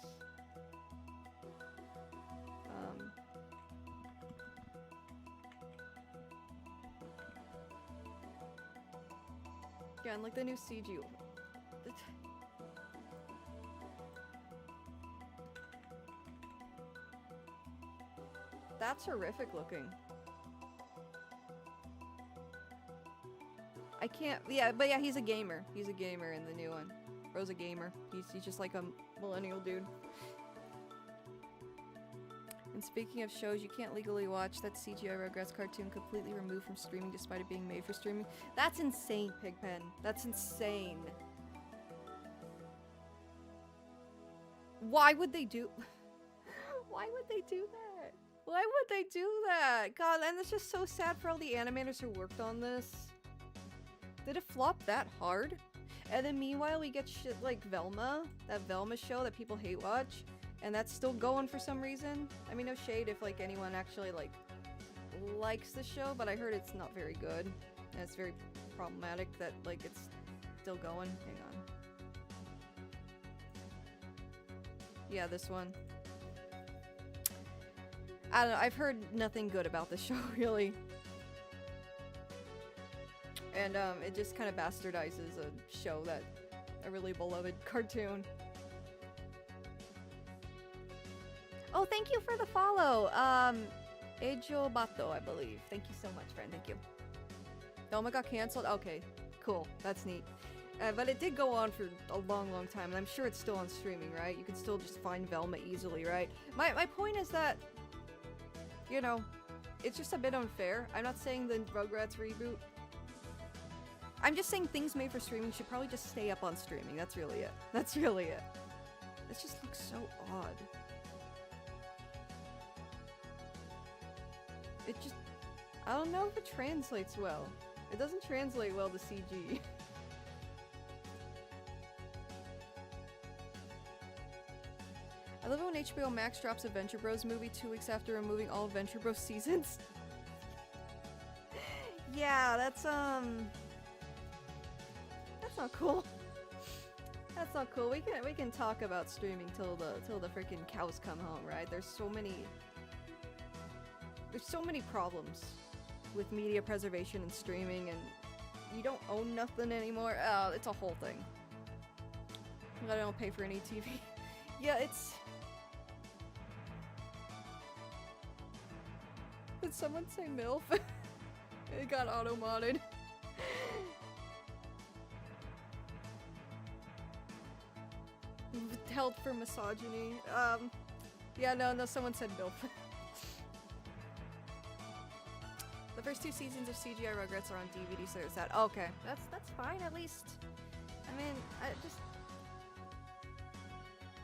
Yeah, and like the new CG. That's horrific looking. I can't, yeah, but yeah, he's a gamer. He's a gamer in the new one. Bro's a gamer. He's just like a millennial dude. And speaking of shows you can't legally watch, that CGI Rugrats cartoon completely removed from streaming despite it being made for streaming. That's insane, Pigpen. That's insane. Why would they do... Why would they do that? Why would they do that? God, and it's just so sad for all the animators who worked on this. Did it flop that hard? And then meanwhile we get shit like Velma, that Velma show that people hate watch, and that's still going for some reason. I mean, no shade if like anyone actually like likes the show, but I heard it's not very good. And it's very problematic that like it's still going. Hang on. Yeah, this one. I don't know, I've heard nothing good about the show, really. And it just kind of bastardizes a show that, a really beloved cartoon. Oh, thank you for the follow. Ejo Bato, I believe. Thank you so much, friend. Thank you. Velma got canceled? Okay, cool. That's neat. But it did go on for a long, long time, and I'm sure it's still on streaming, right? You can still just find Velma easily, right? My point is that, you know, it's just a bit unfair. I'm not saying the Rugrats reboot. I'm just saying things made for streaming should probably just stay up on streaming. That's really it. That's really it. This just looks so odd. It just... I don't know if it translates well. It doesn't translate well to CG. I love it when HBO Max drops a Venture Bros movie 2 weeks after removing all Venture Bros seasons. Yeah, that's not cool. That's not cool. We can talk about streaming till the freaking cows come home, right? There's so many problems with media preservation and streaming, and you don't own nothing anymore. It's a whole thing. I don't pay for any TV. Yeah, it's... Did someone say MILF? It got auto-modded. Held for misogyny. Yeah, no, someone said MILF. The first 2 seasons of CGI Rugrats are on DVD, so there's that. Okay, that's fine, at least. I mean, just...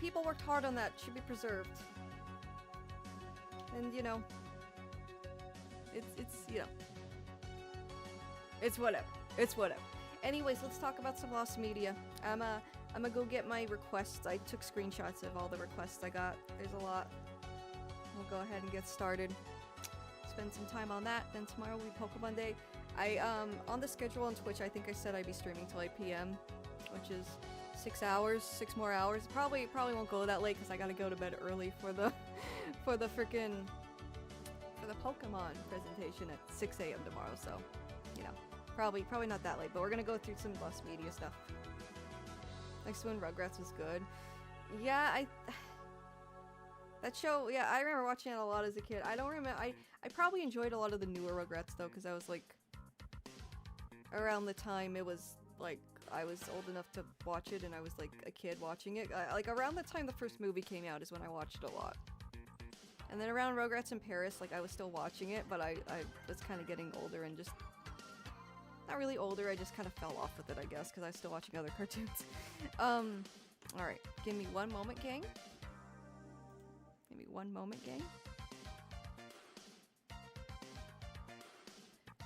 People worked hard on that. Should be preserved. And, you know... It's, you know... It's whatever. It's whatever. Anyways, let's talk about some lost media. I'm gonna go get my requests. I took screenshots of all the requests I got. There's a lot. We'll go ahead and get started. Spend some time on that. Then tomorrow will be Pokemon Day. On the schedule on Twitch, I think I said I'd be streaming till 8 p.m., which is 6 hours, 6 more hours. Probably won't go that late because I gotta go to bed early for the Pokemon presentation at 6 a.m. tomorrow. So, you know, probably not that late. But we're gonna go through some lost media stuff. Next one, Rugrats was good. Yeah, that show, yeah, I remember watching it a lot as a kid. I don't remember, I probably enjoyed a lot of the newer Rugrats though, because I was like, around the time it was like, I was old enough to watch it and I was like a kid watching it. Like around the time the first movie came out is when I watched it a lot. And then around Rugrats in Paris, like I was still watching it, but I was kind of getting older and just, not really older, I just kind of fell off with it, I guess, because I was still watching other cartoons. Alright, give me one moment, gang. Give me one moment, gang.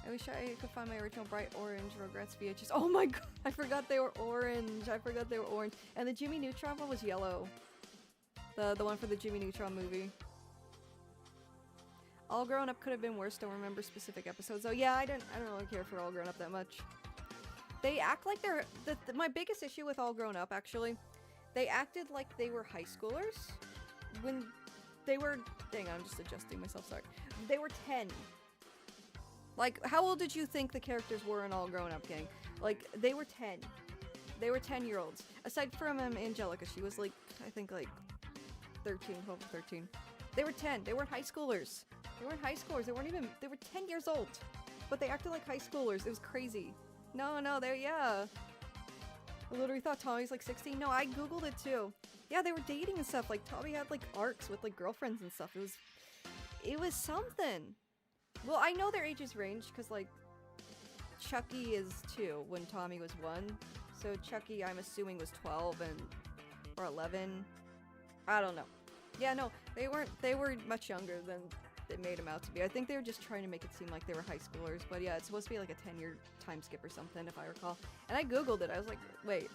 I wish I could find my original bright orange Rugrats VHS. Oh my god, I forgot they were orange. And the Jimmy Neutron one was yellow. The one for the Jimmy Neutron movie. All Grown Up could have been worse. Don't remember specific episodes. Oh yeah, I don't really care for All Grown Up that much. They act like they're my biggest issue with All Grown Up, actually. They acted like they were high schoolers when they were. Dang, I'm just adjusting myself. Sorry. They were 10. Like, how old did you think the characters were in All Grown Up, gang? Like, they were 10. They were 10-year-olds. Aside from Angelica, she was like, I think like 13, 12 or 13. They were 10. They weren't high schoolers. They weren't high schoolers. They were 10 years old. But they acted like high schoolers. It was crazy. No, yeah. I literally thought Tommy's like 16. No, I googled it too. Yeah, they were dating and stuff. Like, Tommy had like arcs with like girlfriends and stuff. It was something. Well, I know their ages range because like Chucky is 2 when Tommy was 1. So Chucky, I'm assuming, was 12 or 11. I don't know. Yeah, no, they weren't. They were much younger than they made them out to be. I think they were just trying to make it seem like they were high schoolers. But yeah, it's supposed to be like a 10-year time skip or something, if I recall. And I googled it. I was like, wait,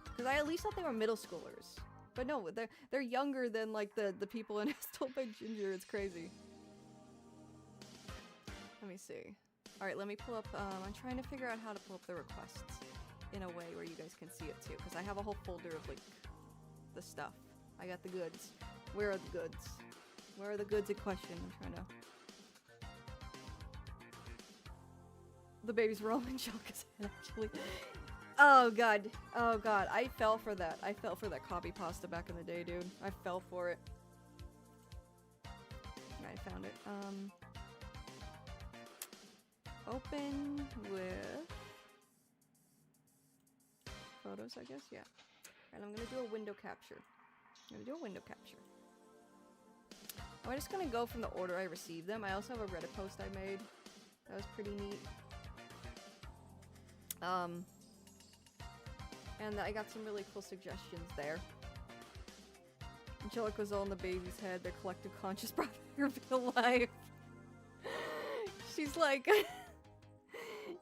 because I at least thought they were middle schoolers. But no, they're younger than like the people in As Told by Ginger. It's crazy. Let me see. All right, let me pull up. I'm trying to figure out how to pull up the requests in a way where you guys can see it too, because I have a whole folder of like the stuff. I got the goods. Where are the goods? Where are the goods in question? I'm trying to. The babies were all in Jelka's head, actually. Oh god. Oh god. I fell for that. I fell for that copy pasta back in the day, dude. I fell for it. I found it. Open with photos, I guess. Yeah. And I'm gonna do a window capture. I'm just gonna go from the order I received them. I also have a Reddit post I made. That was pretty neat. And I got some really cool suggestions there. Angelica was all in the baby's head. Their collective conscious brought her real life. She's like,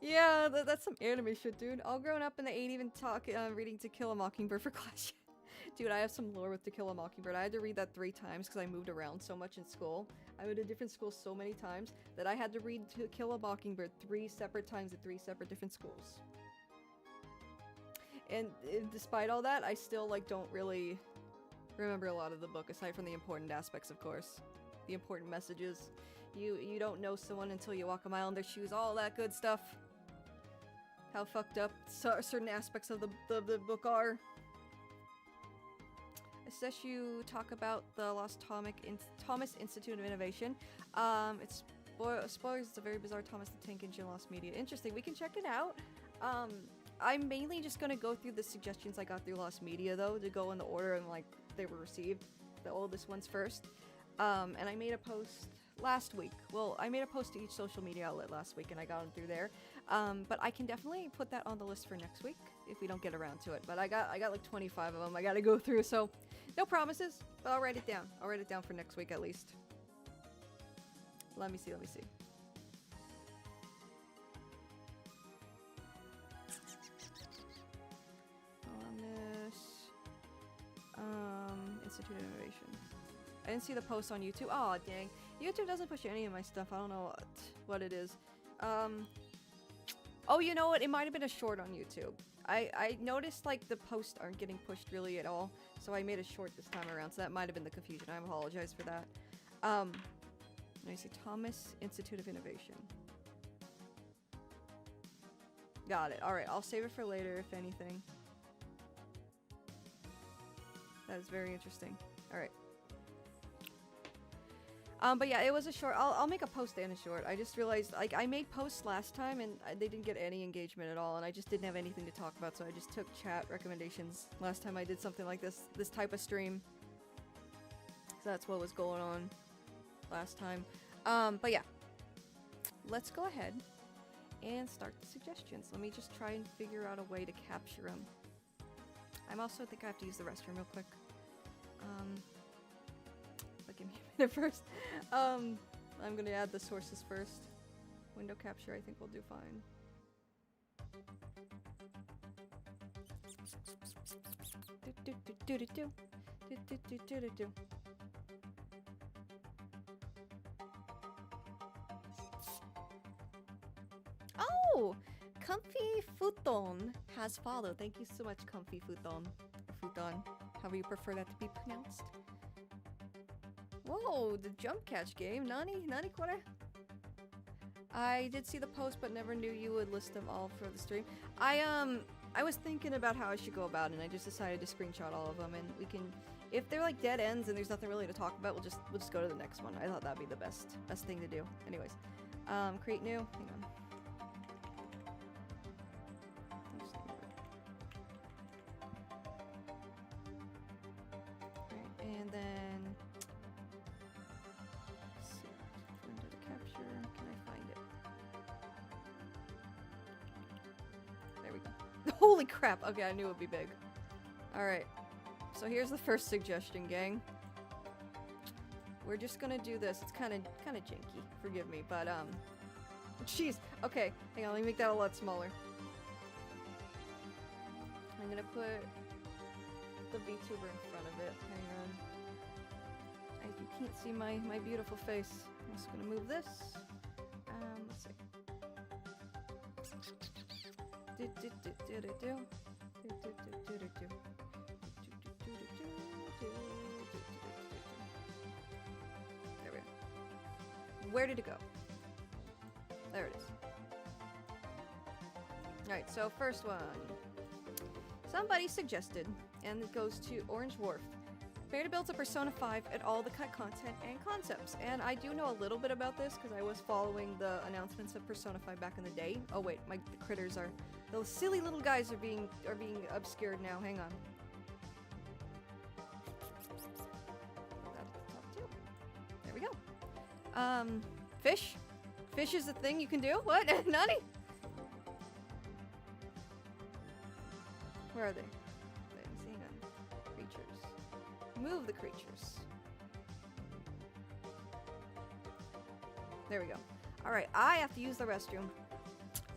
yeah, that's some anime shit, dude. All grown up and they ain't even reading To Kill a Mockingbird for class. Dude, I have some lore with To Kill a Mockingbird. I had to read that 3 times because I moved around so much in school. I went to different schools so many times that I had to read To Kill a Mockingbird 3 separate times at 3 separate different schools. And despite all that, I still like don't really remember a lot of the book, aside from the important aspects, of course. The important messages. You don't know someone until you walk a mile in their shoes, all that good stuff. How fucked up certain aspects of the book are. Says you talk about the Lost Thomas Institute of Innovation. It's spoilers. It's a very bizarre Thomas the Tank Engine lost media. Interesting. We can check it out. I'm mainly just gonna go through the suggestions I got through Lost Media though, to go in the order and like they were received. The oldest ones first. And I made a post last week. Well, I made a post to each social media outlet last week and I got them through there. But I can definitely put that on the list for next week if we don't get around to it. But I got like 25 of them I gotta go through, so no promises, but I'll write it down. I'll write it down for next week at least. Let me see. Institute of Innovation. I didn't see the post on YouTube. Oh dang. YouTube doesn't push any of my stuff. I don't know what it is. Oh, you know what? It might have been a short on YouTube. I noticed like the posts aren't getting pushed really at all, so I made a short this time around, so that might have been the confusion. I apologize for that. Let me see. Thomas Institute of Innovation. Got it. Alright, I'll save it for later if anything. That is very interesting. Alright. But yeah, it was a short. I'll make a post and a short. I just realized, like, I made posts last time and they didn't get any engagement at all, and I just didn't have anything to talk about, so I just took chat recommendations last time I did something like this type of stream. So that's what was going on last time. But yeah. Let's go ahead and start the suggestions. Let me just try and figure out a way to capture them. I'm also think I have to use the restroom real quick. But give me a minute first. I'm gonna add the sources first. Window capture, I think we'll do fine. Oh! Comfy Futon has followed. Thank you so much, Comfy Futon. Or Futon, however you prefer that to be pronounced. Whoa, the jump catch game. Nani kore? I did see the post, but never knew you would list them all for the stream. I was thinking about how I should go about it, and I just decided to screenshot all of them, and we can, if they're like dead ends and there's nothing really to talk about, we'll just go to the next one. I thought that'd be the best thing to do. Anyways, create new. Hang on. Alright, and then let's see, window to capture. Can I find it? There we go. Holy crap! Okay, I knew it would be big. Alright. So here's the first suggestion, gang. We're just gonna do this. It's kinda janky. Forgive me, but jeez. Okay, hang on, let me make that a lot smaller. I'm gonna put the VTuber in front of it. Hang on. You can't see my beautiful face. I'm just gonna move this. Let's see. There we go. Where did it go? There it is. Alright, so first one. Somebody suggested, and it goes to Orange Wharf. Prepare to build a Persona 5 and all the cut content and concepts. And I do know a little bit about this because I was following the announcements of Persona 5 back in the day. Oh wait, the critters are, those silly little guys are being obscured now. Hang on. There we go. Fish? Fish is a thing you can do? What? Nani? Where are they? I'm seeing them. Creatures. Move the creatures. There we go. Alright, I have to use the restroom.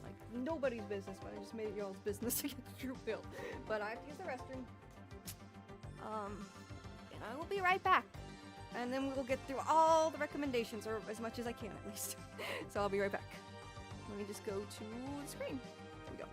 Like, nobody's business, but I just made it y'all's business to get the troop built. But I have to use the restroom. And I will be right back. And then we will get through all the recommendations, or as much as I can at least. So I'll be right back. Let me just go to the screen. Here we go.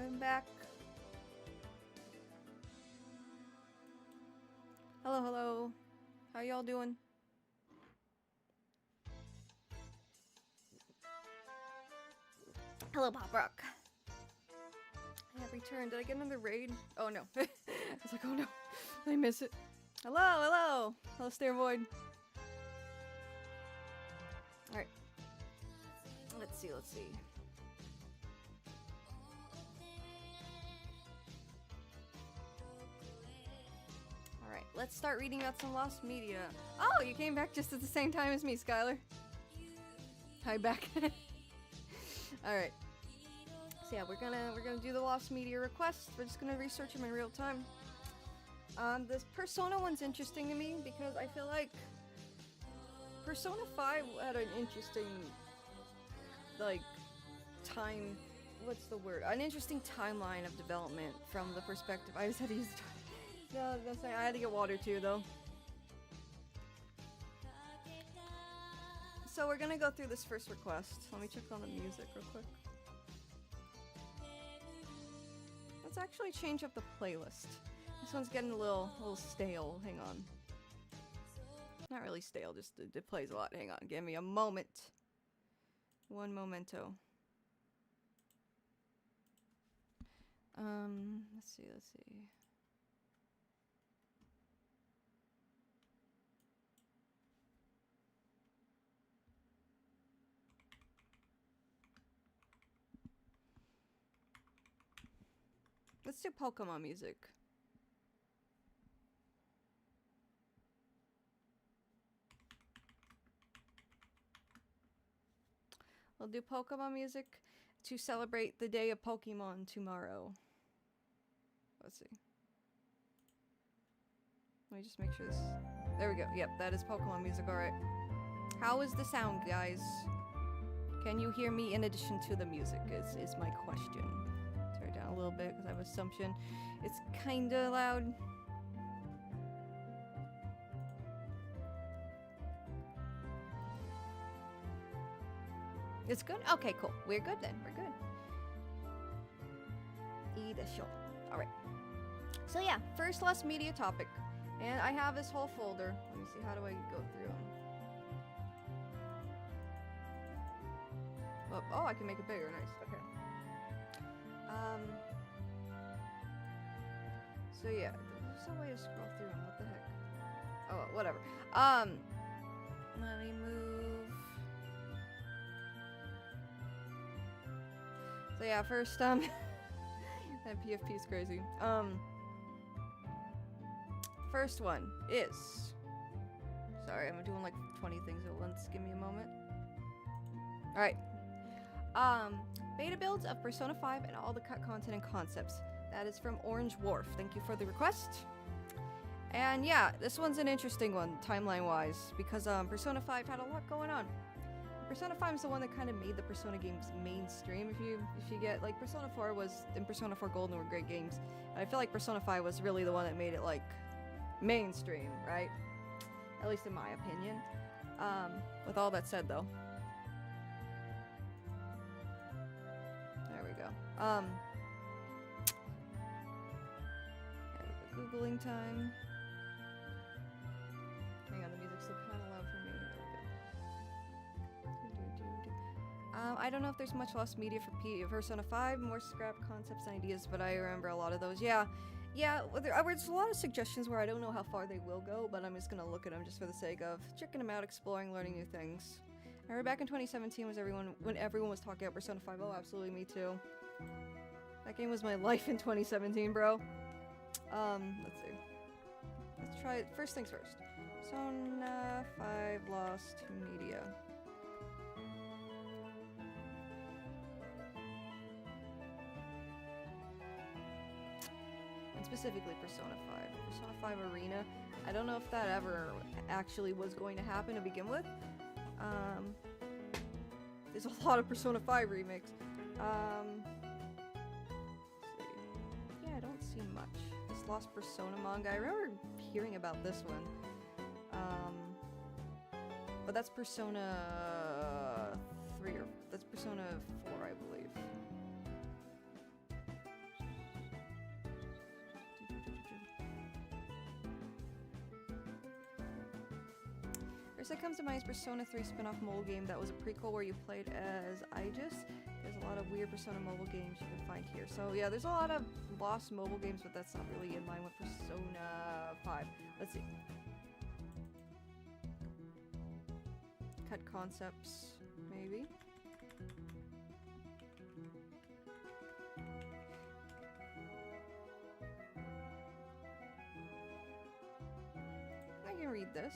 I'm back. Hello, hello. How y'all doing? Hello, Pop Rock. I have returned. Did I get another raid? Oh no. I was like, oh no. I miss it. Hello, hello. Hello, Stair Void. Alright. Let's see, let's see. Alright, let's start reading about some lost media. Oh, you came back just at the same time as me, Skylar. Hi, back. Alright. So yeah, we're gonna do the lost media requests. We're just gonna research them in real time. This Persona one's interesting to me because I feel like Persona 5 had an interesting, like, what's the word? An interesting timeline of development from the perspective. I just had to use the toilet. No, that's not, I had to get water too, though. So we're gonna go through this first request. Let me check on the music real quick. Let's actually change up the playlist. This one's getting a little stale. Hang on. Not really stale, just it plays a lot. Hang on, give me a moment. One momento. Let's see. Let's do Pokemon music. We'll do Pokemon music to celebrate the day of Pokemon tomorrow. Let's see. Let me just make sure this... There we go. Yep, that is Pokemon music, alright. How is the sound, guys? Can you hear me in addition to the music is my question. Turn it down a little bit because I have assumption it's kinda loud. It's good? Okay, cool. We're good then. We're good. Alright. So yeah, first lost media topic. And I have this whole folder. Let me see, how do I go through them? Oh, I can make it bigger. Nice. Okay. So yeah, there's no way to scroll through them. What the heck? Oh, whatever. Let me move. So yeah, first, that PFP is crazy. First one is... Sorry, I'm doing like 20 things at once. Give me a moment. Alright. Beta builds of Persona 5 and all the cut content and concepts. That is from Orange Wharf. Thank you for the request. And yeah, this one's an interesting one, timeline-wise, because Persona 5 had a lot going on. Persona 5 is the one that kind of made the Persona games mainstream. If you get, like, Persona 4 and Persona 4 Golden were great games. And I feel like Persona 5 was really the one that made it, like, mainstream, right? At least in my opinion. With all that said, though. There we go. Googling time. Hang on, the music's still kind of loud for me. I don't know if there's much lost media for Persona 5, more scrap concepts and ideas, but I remember a lot of those. Yeah, there's a lot of suggestions where I don't know how far they will go, but I'm just gonna look at them just for the sake of checking them out, exploring, learning new things. I remember back in 2017 when everyone was talking about Persona 5. Oh, absolutely, me too. That game was my life in 2017, bro. Let's see. Let's try it. First things first. Persona 5 lost media. And specifically Persona 5. Persona 5 Arena. I don't know if that ever actually was going to happen to begin with. There's a lot of Persona 5 remakes. Let's see. Yeah, I don't see much. This Lost Persona manga. I remember hearing about this one. But that's Persona 3 or that's Persona 4, I believe. that comes to mind is Persona 3 spin-off mobile game that was a prequel where you played as Aegis. There's a lot of weird Persona mobile games you can find here. So yeah, there's a lot of lost mobile games, but that's not really in line with Persona 5. Let's see. Cut concepts, maybe. I can read this.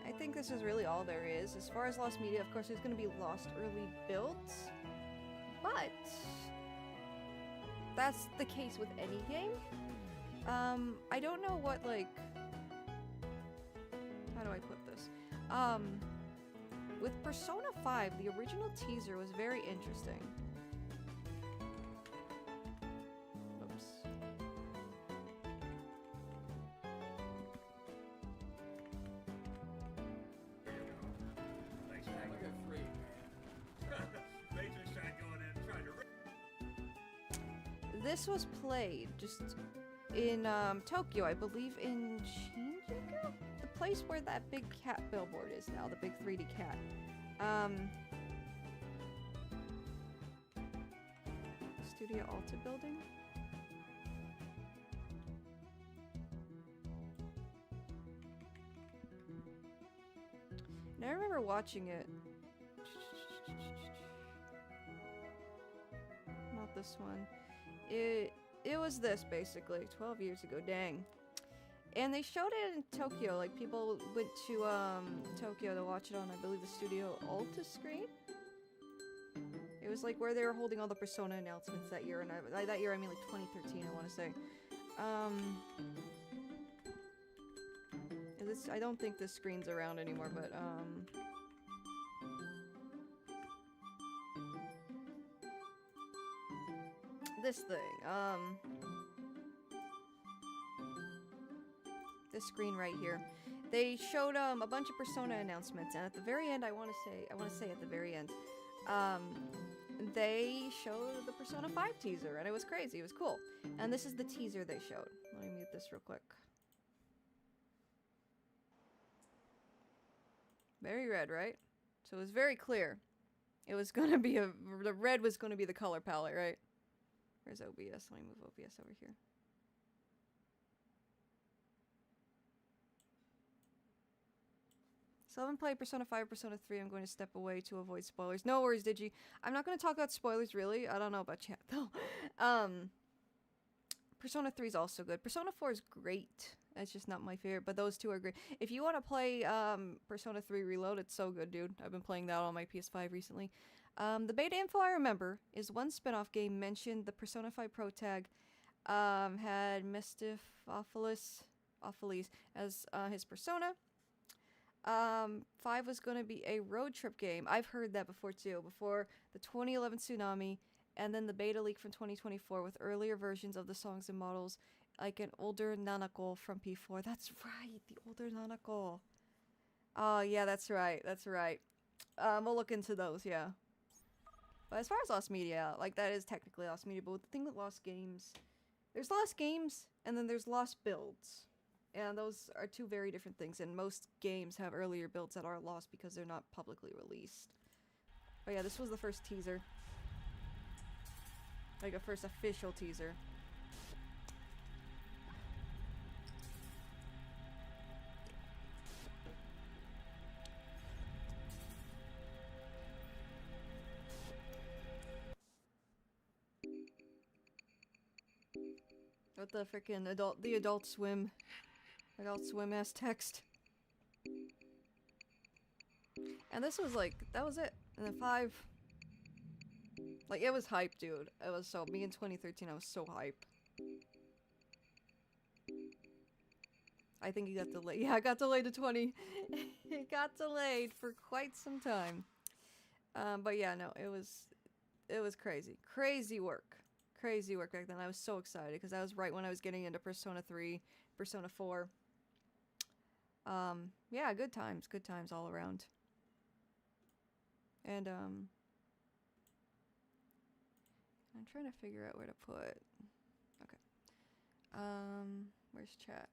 I think this is really all there is. As far as lost media, of course, there's going to be lost early builds, but that's the case with any game. I don't know what, like, how do I put this? With Persona 5, the original teaser was very interesting. Oops. This was played just in Tokyo, I believe in Shinjuku? The place where that big cat billboard is now, the big 3D cat. Studio Alta building? And I remember watching it. Not this one. It was this, basically, 12 years ago, dang. And they showed it in Tokyo, like people went to Tokyo to watch it on, I believe, the Studio Alta screen. It was like where they were holding all the Persona announcements that year, and that year I mean like 2013, I want to say. I don't think this screen's around anymore, but this thing, this screen right here. They showed a bunch of Persona announcements, and at the very end, I want to say at the very end, they showed the Persona 5 teaser, and it was crazy. It was cool. And this is the teaser they showed. Let me mute this real quick. Very red, right? So it was very clear. It was gonna be the red was gonna be the color palette, right? Where's OBS? Let me move OBS over here. So I haven't played Persona 5 or Persona 3. I'm going to step away to avoid spoilers. No worries, Digi. I'm not going to talk about spoilers, really. I don't know about chat, though. Persona 3 is also good. Persona 4 is great. It's just not my favorite, but those two are great. If you want to play Persona 3 Reload, it's so good, dude. I've been playing that on my PS5 recently. The beta info I remember is one spin-off game mentioned the Persona 5 Pro tag had Mephistopheles as his persona. 5 was going to be a road trip game. I've heard that before too, before the 2011 tsunami, and then the beta leak from 2024 with earlier versions of the songs and models, like an older Nanako from P4. That's right, the older Nanako. Oh, yeah, that's right, that's right. We'll look into those, yeah. But as far as lost media, like, that is technically lost media, but the thing with lost games, there's lost games, and then there's lost builds. And those are two very different things, and most games have earlier builds that are lost because they're not publicly released. But yeah, this was the first teaser. Like a first official teaser. What the frickin' Adult Swim ass text. And this was like, that was it. And then 5, like, it was hype, dude. It was so, me in 2013, I was so hype. I think it got delayed. Yeah, it got delayed to 20. It got delayed for quite some time. But yeah, no, it was crazy. Crazy work. Crazy work back then. I was so excited because that was right when I was getting into Persona 3, Persona 4. Yeah, good times all around. And I'm trying to figure out where to put. Okay. Where's chat?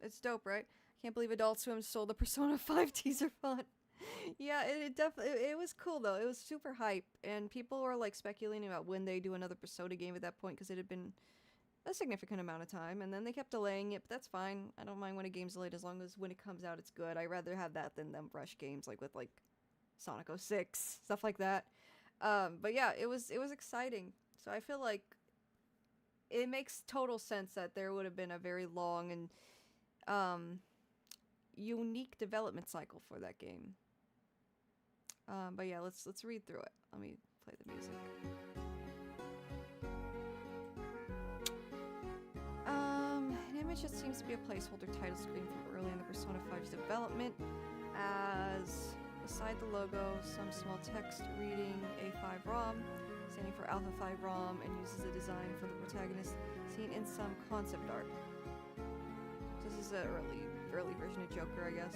It's dope, right? Can't believe Adult Swim stole the Persona 5 teaser font. Yeah, it definitely it was cool though. It was super hype, and people were like speculating about when they do another Persona game at that point because it had been a significant amount of time, and then they kept delaying it. But that's fine. I don't mind when a game's delayed as long as when it comes out it's good. I'd rather have that than them rush games like with like Sonic 06, stuff like that. But yeah, it was exciting. So I feel like it makes total sense that there would have been a very long and unique development cycle for that game. But yeah, let's read through it. Let me play the music. An image that seems to be a placeholder title screen from early in the Persona 5's development, as beside the logo, some small text reading A5 ROM, standing for Alpha 5 ROM, and uses a design for the protagonist seen in some concept art. This is an early version of Joker, I guess.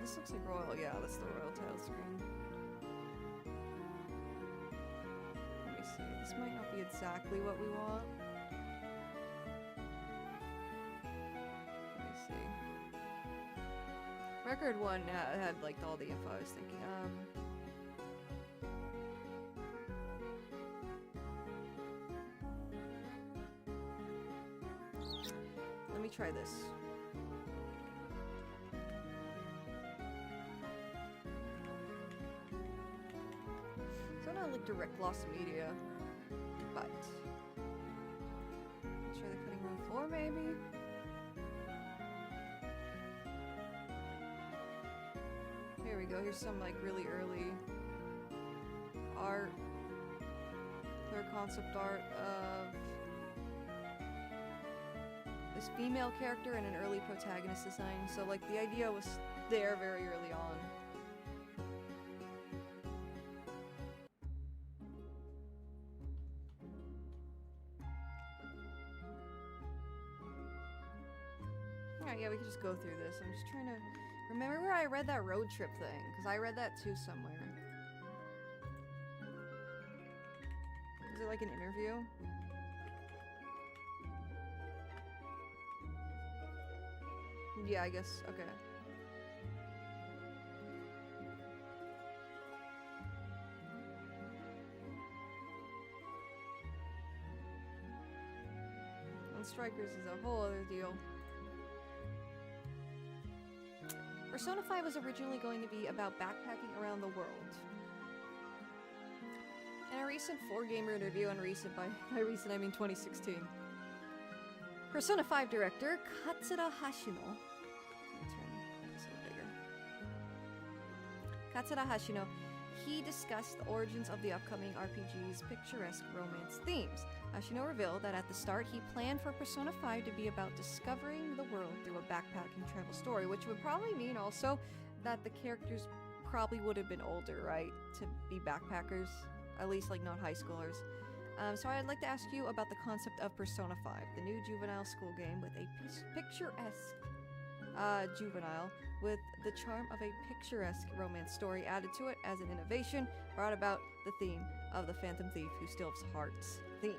This looks like Royal. Yeah, that's the Royal title screen. Let me see. This might not be exactly what we want. Let me see. Record 1 had like all the info I was thinking. Let me try this. So not like direct loss media, but let's try the cutting room floor maybe. Here we go. Here's some like really early art, clear concept art of this female character and an early protagonist design. So like the idea was there very early on. Yeah, we could just go through this. I'm just trying to remember where I read that road trip thing, because I read that too somewhere. Is it like an interview? Yeah, I guess. Okay. And Strikers is a whole other deal. Persona 5 was originally going to be about backpacking around the world. In a recent 4Gamer interview, and recent by recent I mean 2016, Persona 5 director Katsura Hashino, let me turn this a little bigger. Katsura Hashino, he discussed the origins of the upcoming RPG's picturesque romance themes. Hashino revealed that at the start he planned for Persona 5 to be about discovering the world through a backpacking travel story, which would probably mean also that the characters probably would have been older, right? To be backpackers, at least like not high schoolers. So I'd like to ask you about the concept of Persona 5, the new juvenile school game with a picturesque juvenile with the charm of a picturesque romance story added to it as an innovation, brought about the theme of the Phantom Thief Who Steals Hearts theme.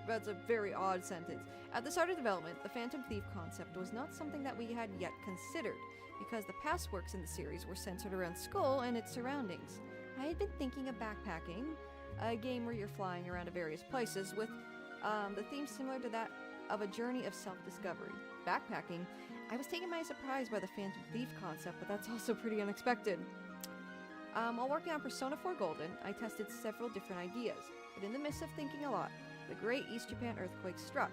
That's a very odd sentence. At the start of development, the Phantom Thief concept was not something that we had yet considered, because the past works in the series were centered around school and its surroundings. I had been thinking of backpacking, a game where you're flying around to various places with the theme similar to that of a journey of self-discovery. Backpacking, I was taken by surprise by the Phantom Thief concept, but that's also pretty unexpected. While working on Persona 4 Golden, I tested several different ideas, but in the midst of thinking a lot, the Great East Japan Earthquake struck,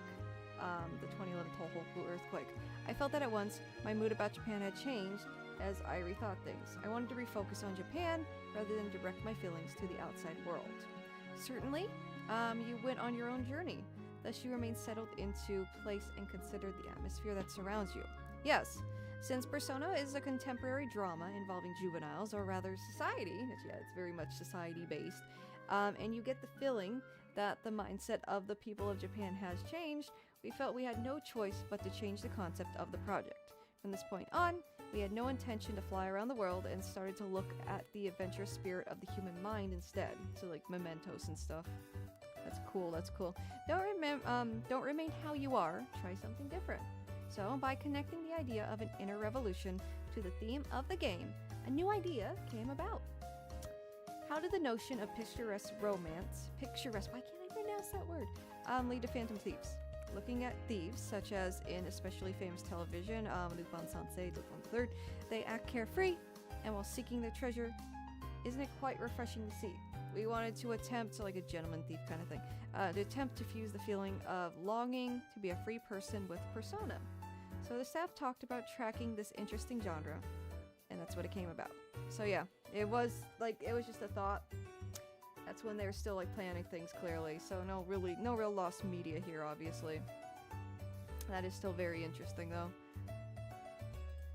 the 2011 Tohoku earthquake. I felt that at once my mood about Japan had changed as I rethought things. I wanted to refocus on Japan rather than direct my feelings to the outside world. Certainly, you went on your own journey, thus you remain settled into place and considered the atmosphere that surrounds you. Yes, since Persona is a contemporary drama involving juveniles, or rather society, yeah, it's very much society-based, and you get the feeling that the mindset of the people of Japan has changed, we felt we had no choice but to change the concept of the project. From this point on, We had no intention to fly around the world and started to look at the adventurous spirit of the human mind instead. So like mementos and stuff. That's cool, that's cool. Don't remain how you are, try something different. So by connecting the idea of an inner revolution to the theme of the game, a new idea came about. How did the notion of picturesque romance, why can't I pronounce that word, lead to phantom thieves? Looking at thieves, such as in especially famous television, Lupin Sensei, Lupin III, they act carefree, and while seeking their treasure, isn't it quite refreshing to see? We wanted to attempt, like a gentleman thief kind of thing, to attempt to fuse the feeling of longing to be a free person with persona. So the staff talked about tracking this interesting genre, and that's what it came about. So yeah, it was just a thought. That's when they were still like planning things clearly, so no real lost media here, obviously. That is still very interesting though.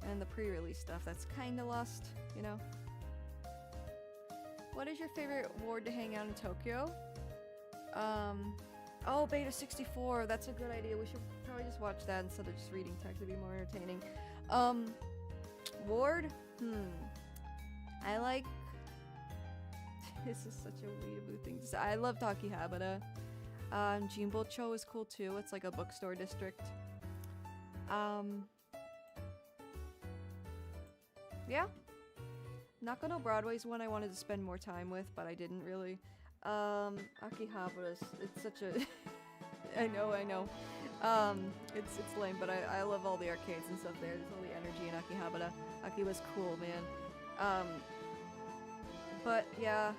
And the pre-release stuff, that's kinda lost, you know? What is your favorite ward to hang out in Tokyo? Oh, Beta 64, that's a good idea. We should probably just watch that instead of just reading text, it'd be more entertaining. Ward? I like... This is such a weeaboo thing to say. I love Akihabara. Jinbocho is cool too. It's like a bookstore district. Yeah. Nakano Broadway's one I wanted to spend more time with, but I didn't really. Akihabara's, it's such a... I know. It's lame, but I love all the arcades and stuff there. There's all the energy in Akihabara. Aki was cool, man. But yeah,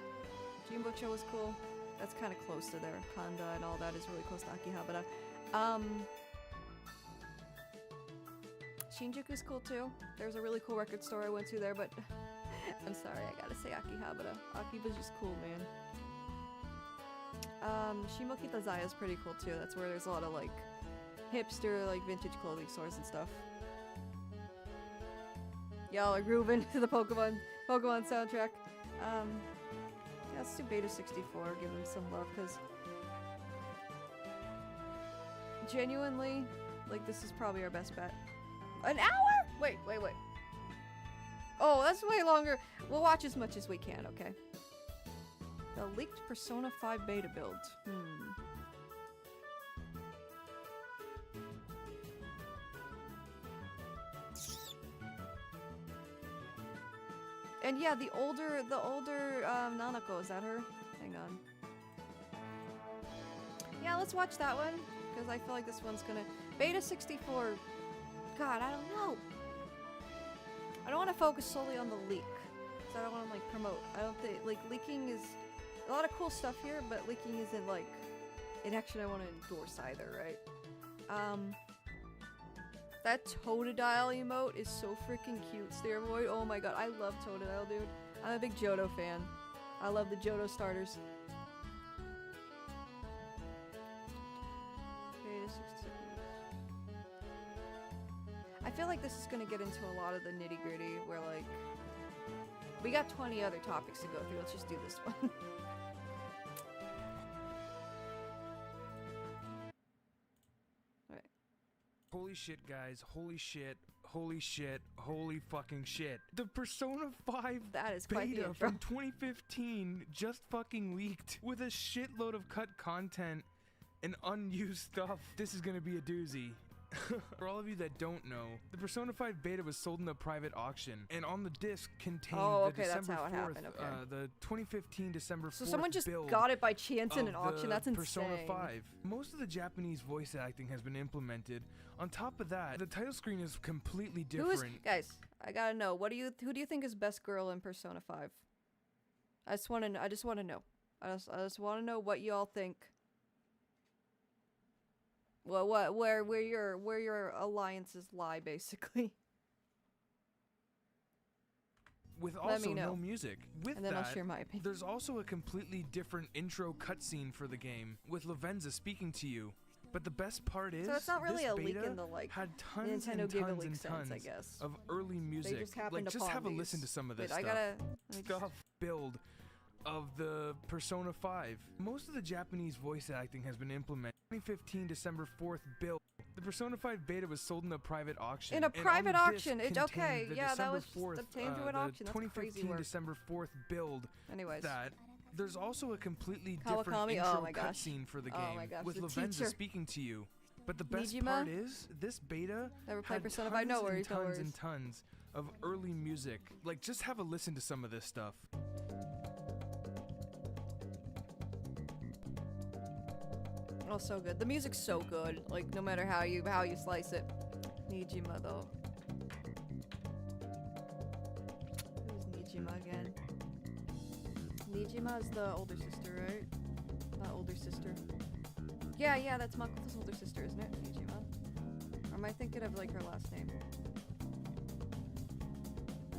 Jinbocho was cool. That's kind of close to there. Kanda and all that is really close to Akihabara. Shinjuku's cool too. There's a really cool record store I went to there, but I'm sorry, I gotta say Akihabara. Akiba's just cool, man. Shimokitazaya is pretty cool too. That's where there's a lot of like hipster, like vintage clothing stores and stuff. Y'all are grooving to the Pokemon soundtrack. Yeah, let's do Beta 64, give them some love, because genuinely, like, this is probably our best bet. An hour? Wait. Oh, that's way longer. We'll watch as much as we can, okay? The leaked Persona 5 beta build. And yeah, the older Nanako, is that her? Hang on. Yeah, let's watch that one, because I feel like this one's gonna... Beta 64, God, I don't know. I don't want to focus solely on the leak, because I don't want to, like, promote. I don't think, like, leaking is... A lot of cool stuff here, but leaking isn't, like, an action I want to endorse either, right? That Totodile emote is so freaking cute, Steervoid. Oh my god, I love Totodile, dude. I'm a big Johto fan. I love the Johto starters. I feel like this is gonna get into a lot of the nitty-gritty, where like... We got 20 other topics to go through, let's just do this one. Holy shit, guys. Holy shit. Holy shit. Holy fucking shit. The Persona 5 that is quite beta from 2015 just fucking leaked with a shitload of cut content and unused stuff. This is gonna be a doozy. For all of you that don't know, the Persona 5 beta was sold in a private auction, and on the disc contained the December 4th, the 2015 December 4th So someone just build got it by chance in an auction. That's insane. Persona 5. Most of the Japanese voice acting has been implemented. On top of that, the title screen is completely different. Guys, I gotta know. Who do you think is best girl in Persona 5? I just want to know. I just want to know what y'all think. Well, where your alliances lie, basically. With also no music. With and then that, I'll share my opinion. There's also a completely different intro cutscene for the game, with Lavenza speaking to you. But the best part is, so it's not really this a leak beta in the like had tons Nintendo and give a tons leak and sense, tons I guess. of early music. They just happened like, upon just have a these. listen to some of this Wait, stuff. Build of the Persona 5. Most of the Japanese voice acting has been implemented. 2015 December 4th build The Persona 5 beta was sold in a private auction. In a and on private the auction, disc it's okay. contained the Yeah, that December was just 4th, obtained through an the auction. That's crazy 2015 work. December 4th build. Anyways. That there's also a completely different Kawakami, intro oh my gosh. cutscene for the Oh game my gosh, with the Lavenza teacher. speaking to you. But the best Nijima? part is, this beta Never played had Persona tons 5. No worries, and no tons worries. and tons of early music. Like, just have a listen to some of this stuff. Oh, so good. The music's so good. Like, no matter how you slice it. Nijima, though. Who's Nijima again? Nijima's the older sister, right? Not older sister. Yeah, that's Makoto's older sister, isn't it? Nijima. Or am I thinking of, like, her last name?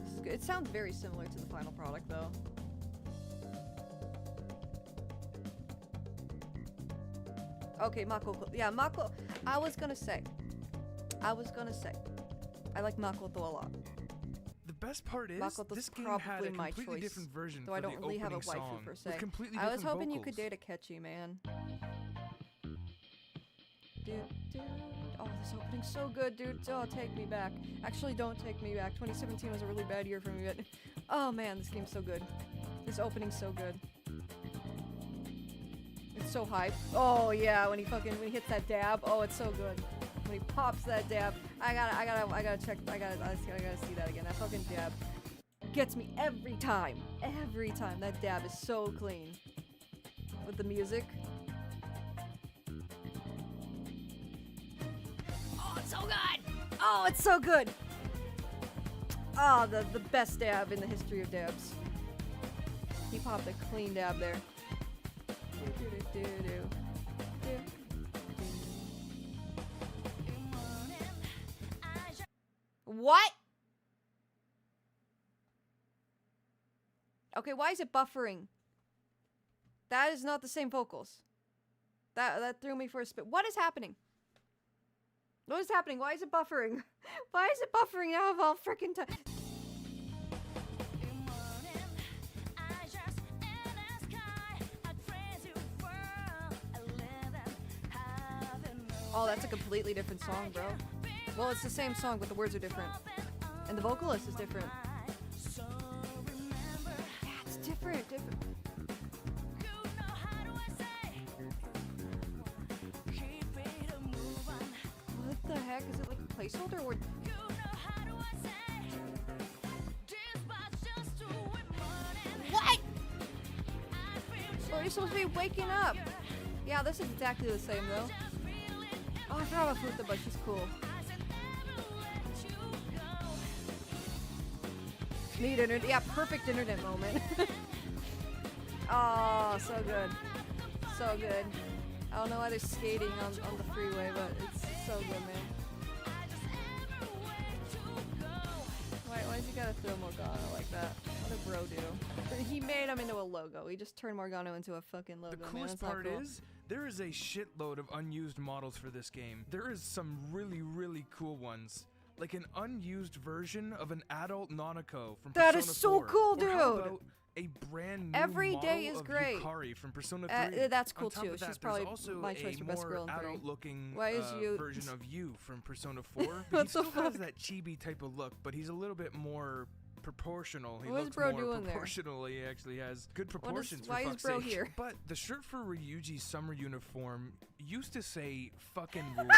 This is good. It sounds very similar to the final product, though. Okay, Mako. Yeah, Mako. I was gonna say. I like Makoto a lot. The best part is, Makoto's this game probably had a my completely choice, different version though for I don't the really have a opening waifu song, per se. with completely I was different hoping vocals. you could date Akechi, man. Dude. Oh, this opening's so good, dude. Oh, take me back. Actually, don't take me back. 2017 was a really bad year for me, but... Oh, man, this game's so good. This opening's so good. It's so hype. Oh, yeah, when he hits that dab. Oh, it's so good. When he pops that dab. I gotta see that again. That fucking dab gets me every time. Every time. That dab is so clean. With the music. Oh, it's so good! Oh, it's so good! Oh, the best dab in the history of dabs. He popped a clean dab there. What? Okay, why is it buffering? That is not the same vocals. That threw me for a spin. What is happening? What is happening? Why is it buffering? Why is it buffering now of all freaking time? Oh, that's a completely different song, bro. Well, it's the same song, but the words are different. And the vocalist is different. Yeah, it's different. What the heck? Is it like a placeholder or... What? Oh, you're supposed to be waking up. Yeah, this is exactly the same, though. Oh, I forgot about Futa, but she's cool. Need internet. Yeah, perfect internet moment. Oh, so good. So good. I don't know why they're skating on the freeway, but it's so good, man. Why's he gotta throw Morgano like that? What did bro do? He made him into a logo. He just turned Morgano into a fucking logo, The man. coolest That's not part cool. is, there is a shitload of unused models for this game. There is some really cool ones. Like an unused version of an adult Nanako from That Persona is so 4. cool, Or how dude! about a brand new Every model day is of great. Yukari from Persona 3. That's On cool top too. of that, She's there's probably also my choice for a best more girl in 3. adult-looking Why is you- version of you from Persona 4. What But he the still has fuck? that chibi type of look, but he's a little bit more proportional. He What is looks bro more doing there? proportional. He actually has good proportions. why for is fuck's bro sake. here? But the shirt for Ryuji's summer uniform used to say "fucking rules,"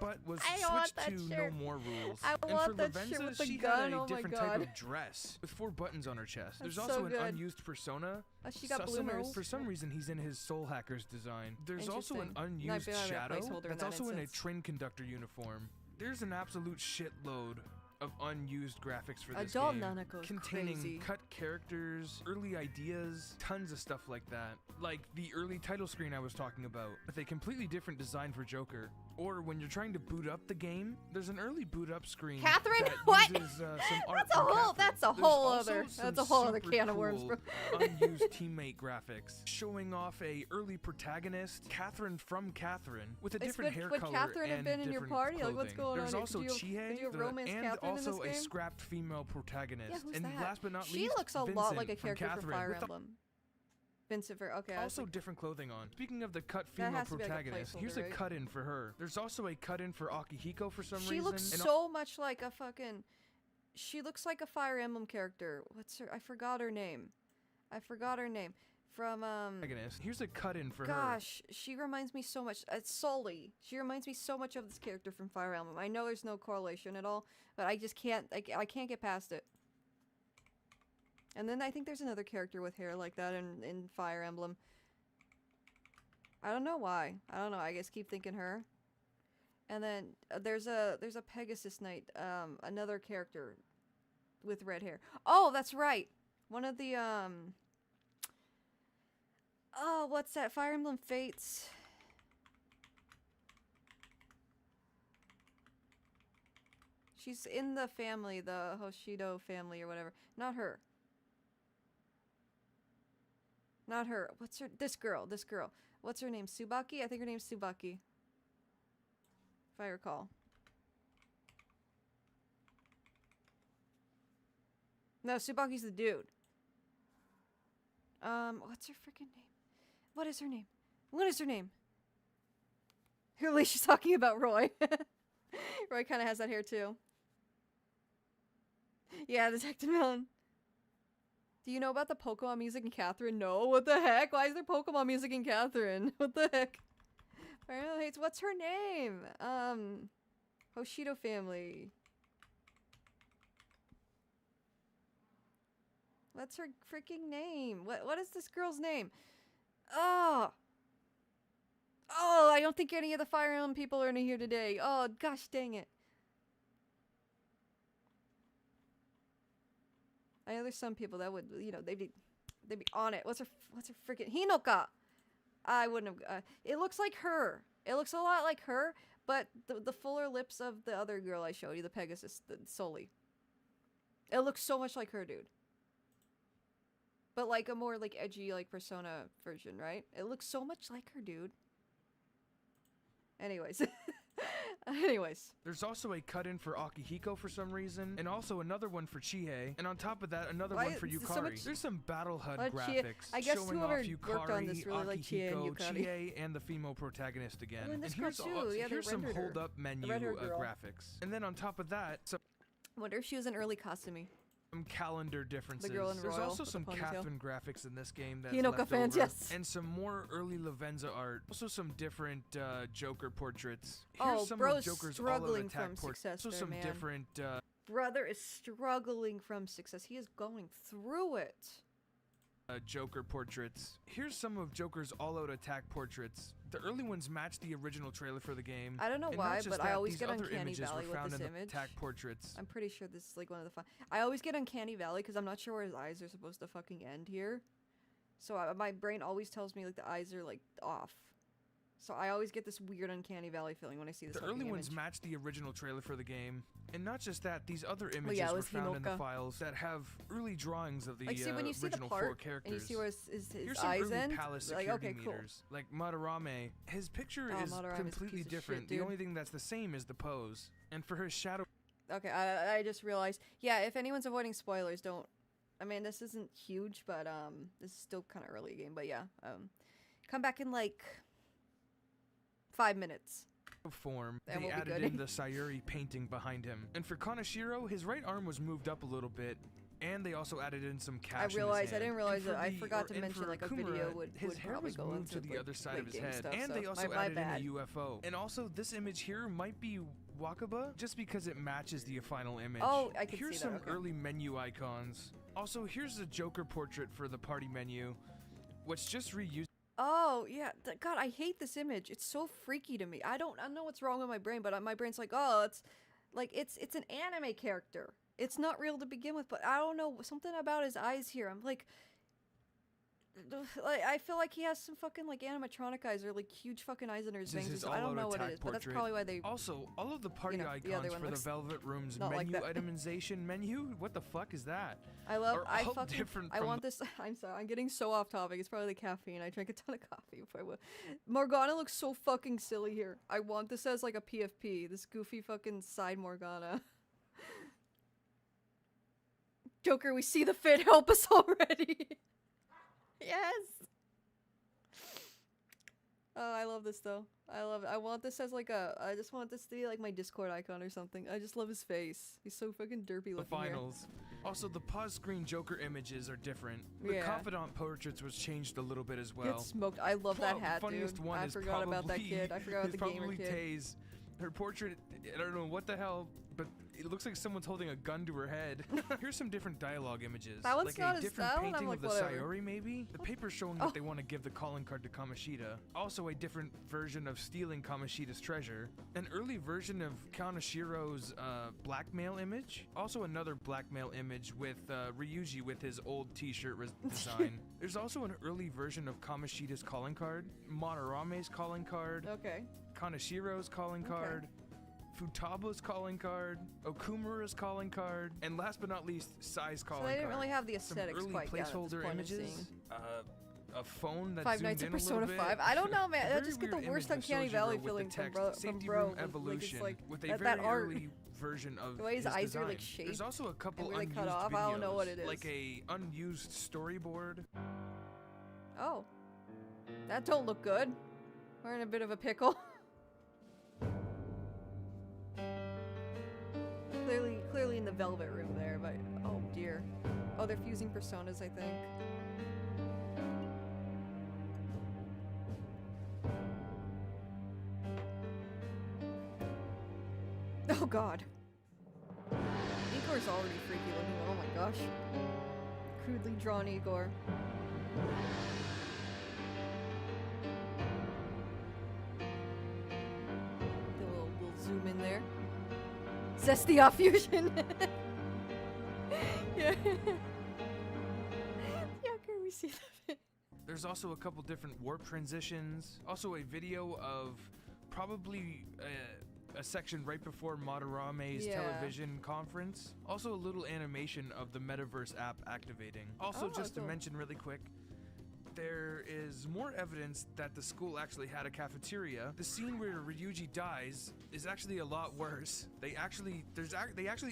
but was I want switched that to shirt. no more rules. I and want for that Lavenza, shirt with the she gun, had a oh my different God. type of dress with 4 buttons on her chest. There's That's also so an good. unused persona. She got Susanoo. bloomers. For some reason, he's in his Soul Hackers design. There's also an Interesting. unused Might be a shadow placeholder in that's that also in a instance. train conductor uniform. There's an absolute shitload of unused graphics for this Adult game, Nanako is containing crazy. cut characters, early ideas, tons of stuff like that. Like the early title screen I was talking about, with a completely different design for Joker. Or when you're trying to boot up the game, there's an early boot up screen. Catherine? that What? uses, some art That's a from whole- Catherine. that's a There's whole also other- some that's a whole other super can of worms, cool bro. unused teammate graphics, showing off a early protagonist, Catherine from Catherine, with a different hair would color Catherine have and been in your different party? Like, what's clothing. going There's on? also Did you have Chihei, romance and Catherine in also this a game? scrapped female protagonist. Yeah, who's and that? last but not She least, looks a lot Vincent like a from character from Catherine, Fire with the Emblem. Vincent Ver. Okay. Also different clothing on. Speaking of the cut female has to be like a protagonist, here's placeholder, a right? cut-in for her. There's also a cut-in for Akihiko for some reason. She looks so much like a fucking... She looks like a Fire Emblem character. What's her... I forgot her name. From, protagonist. Here's a cut-in for her. Gosh, she reminds me so much... Sully. She reminds me so much of this character from Fire Emblem. I know there's no correlation at all, but I just can't... I can't get past it. And then I think there's another character with hair like that in Fire Emblem. I don't know why. I don't know. I guess keep thinking her. And then there's a Pegasus Knight, another character with red hair. Oh, that's right. One of the oh, what's that? Fire Emblem Fates. She's in the family, the Hoshido family or whatever. Not her. Not her. What's her? This girl. What's her name? Tsubaki? I think her name's Tsubaki. If I recall. No, Tsubaki's the dude. What's her freaking name? What is her name? Clearly she's talking about Roy. Roy kind of has that hair too. Yeah, Detective Melon. Do you know about the Pokemon music in Catherine? No. What the heck? Why is there Pokemon music in Catherine? What the heck? What's her name? Hoshido family. What's her freaking name? What is this girl's name? Oh, I don't think any of the Fire Emblem people are in here today. Oh, gosh dang it. I know there's some people that would, you know, they'd be on it. What's her freaking Hinoka? I wouldn't have. It looks like her. It looks a lot like her, but the fuller lips of the other girl I showed you, the Pegasus, the Soli. It looks so much like her, dude. But like a more like edgy like Persona version, right? It looks so much like her, dude. Anyways. There's also a cut-in for Akihiko for some reason, and also another one for Chihei, and on top of that, another one for Yukari. There's some Battle HUD graphics I guess showing whoever off Yukari, worked on this really like Chihei and Akihiko, Yukari. Chihei, and the female protagonist again. Oh, and this girl here's, too. Yeah, here's some rendered her. hold-up menu graphics. And then on top of that, some Wonder if she was an early Kasumi. calendar differences. girl in There's Royal also with some the ponytail. Catherine graphics in this game that's Hinoka left fans, over, yes. and some more early Lavenza art. Also some different Joker portraits. Oh, Here's some bro's of Joker's struggling all-out attack from portraits. success Also there, some man. different Brother is struggling from success. He is going through it. Joker portraits. Here's some of Joker's all-out attack portraits. The early ones match the original trailer for the game. I don't know and why, not just but I that, always these get other Uncanny images Valley were with found this in image. the attack portraits. I'm pretty sure this is like one of the fun. I always get Uncanny Valley because I'm not sure where his eyes are supposed to fucking end here. So my brain always tells me like the eyes are like off. So I always get this weird Uncanny Valley feeling when I see this. The early ones match the original trailer for the game, and not just that, these other images it were was found in the Hinoka. files that have early drawings of the Like, see, when you see the original part, four characters. and you see where his Here's some eyes early end, palace like security okay, cool. meters. Like Madarame, his picture Oh, is Madarame's a completely piece of different. shit, The dude. only thing that's the same is the pose. And for his shadow Okay, I just realized. Yeah, if anyone's avoiding spoilers, don't. I mean, this isn't huge, but this is still kind of early game. But yeah, come back in like 5 minutes. form, That they will be added good. in the Sayuri painting behind him. And for Kanashiro, his right arm was moved up a little bit, and they also added in some cash. I in his hand. didn't realize And for that. I the- forgot or- to and mention for like a Kumura, video would his hair probably was go moved into to the like, other side like of his game head, stuff, and so they also my added bad. in a UFO. And also, this image here might be Wakaba, just because it matches the final image. Oh, I can Here's see some that. Okay. early menu icons. Also, here's the Joker portrait for the party menu, which just reused. Oh yeah, God, I hate this image. It's so freaky to me. I don't know what's wrong with my brain, but my brain's like, oh, it's an anime character. It's not real to begin with, but I don't know, something about his eyes here. I'm like I feel like he has some fucking like animatronic eyes or like huge fucking eyes under his This is veins. his I don't know all-out what it attack is, but that's portrait. probably why they. Also, all of the party the other icons one for the looks Velvet Room's not like menu that. itemization menu. What the fuck is that? I love. are I all fucking. different I from want this. I'm sorry. I'm getting so off topic. It's probably the caffeine. I drank a ton of coffee before I went. Morgana looks so fucking silly here. I want this as like a PFP. This goofy fucking side Morgana. Joker, we see the fit. Help us already. Yes. Oh, I love this though. I love it. I want this as like I just want this to be like my Discord icon or something. I just love his face. He's so fucking derpy looking. The finals. Also, the pause screen Joker images are different. The Yeah. confidant portraits was changed a little bit as well. Get smoked. I love that hat, funniest dude. one I is forgot about that probably- kid. I forgot about the gamer probably kid. Taze. Her portrait, I don't know what the hell, but it looks like someone's holding a gun to her head. Here's some different dialogue images. That one's like not a as- different that one I'm painting like, of the whatever. Sayori, maybe? The paper's showing that they want to give the calling card to Kamoshida. Also a different version of stealing Kamoshida's treasure. An early version of Kanashiro's blackmail image. Also another blackmail image with Ryuji with his old t-shirt design. There's also an early version of Kamoshida's calling card, Monораme's calling card, Okay. Kanashiro's calling card, Futaba's calling card, Okumura's calling card, and last but not least, Sai's calling So card. they didn't really have the Some aesthetics early quite yet at this placeholder point of seeing. images, a phone that Five zoomed Nights in at a little Persona bit. 5. I don't know, man. A I very just get the weird worst image of Uncanny Sojiro Valley with the feeling from text, bro. Safety Bro. Room Like, it's Evolution, like with a that very art. early version of The way his eyes design. are like shaped. There's also a couple and really unused cut off. videos, I don't know what it is. like a unused storyboard. Oh. That don't look good. We're in a bit of a pickle. Clearly in the Velvet Room there, but oh dear. Oh, they're fusing personas, I think. Oh god. Igor's already freaky looking. Oh my gosh. Crudely drawn Igor. We'll zoom in there. Zesty off fusion. Yeah. Yeah, can we see that? There's also a couple different warp transitions. Also a video of probably a section right before Madarame's Yeah. television conference. Also a little animation of the Metaverse app activating. Also, Oh, just to cool. mention really quick, there is more evidence that the school actually had a cafeteria. The scene where Ryuji dies is actually a lot worse. They actually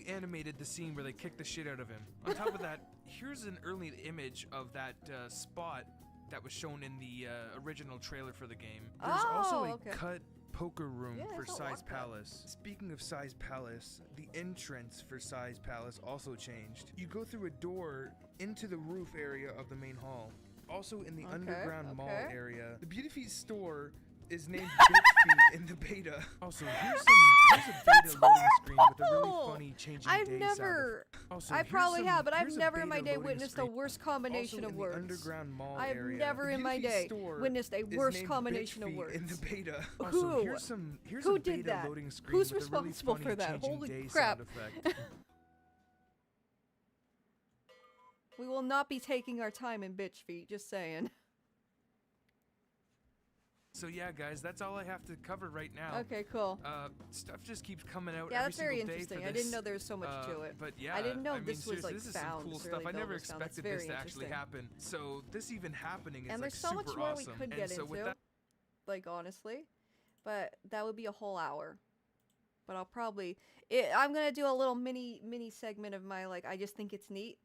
animated the scene where they kick the shit out of him. On top of that, here's an early image of that spot that was shown in the original trailer for the game. There's also a okay. cut poker room Yeah, I for saw Sai's that. Palace. Speaking of Sai's Palace, the entrance for Sai's Palace also changed. You go through a door into the roof area of the main hall. Also in the underground mall area. The Beauty Feet store is named Bitch Feet in the beta. Also, here's a beta loading screen with a really horrible! funny changing I've day never. sound. Also, I here's probably some- have, but I've here's a never in my beta day loading witnessed a screen. worse combination Also of in words. the underground mall I've area. never The in my Beauty Feet day store witnessed a is worse named combination Bitch of Feet words. in the beta. Who? Also, here's Who a did beta that? loading screen Who's with a really responsible funny for that? changing Holy day crap. sound effect. We will not be taking our time in Bitch Feet, just saying. So yeah, guys, that's all I have to cover right now. Okay, cool. Stuff just keeps coming out Yeah, every that's very single day interesting. for I didn't this. know there was so much to it. But yeah, I didn't know I mean, this was seriously, like this is some found. cool this stuff. early I never Velvet sound. That's expected very this to actually interesting. happen. So this even happening is And like there's so much super more awesome. we could And get so with into. that, Like honestly, but that would be a whole hour. But I'll probably I'm gonna do a little mini segment of my like I just think it's neat.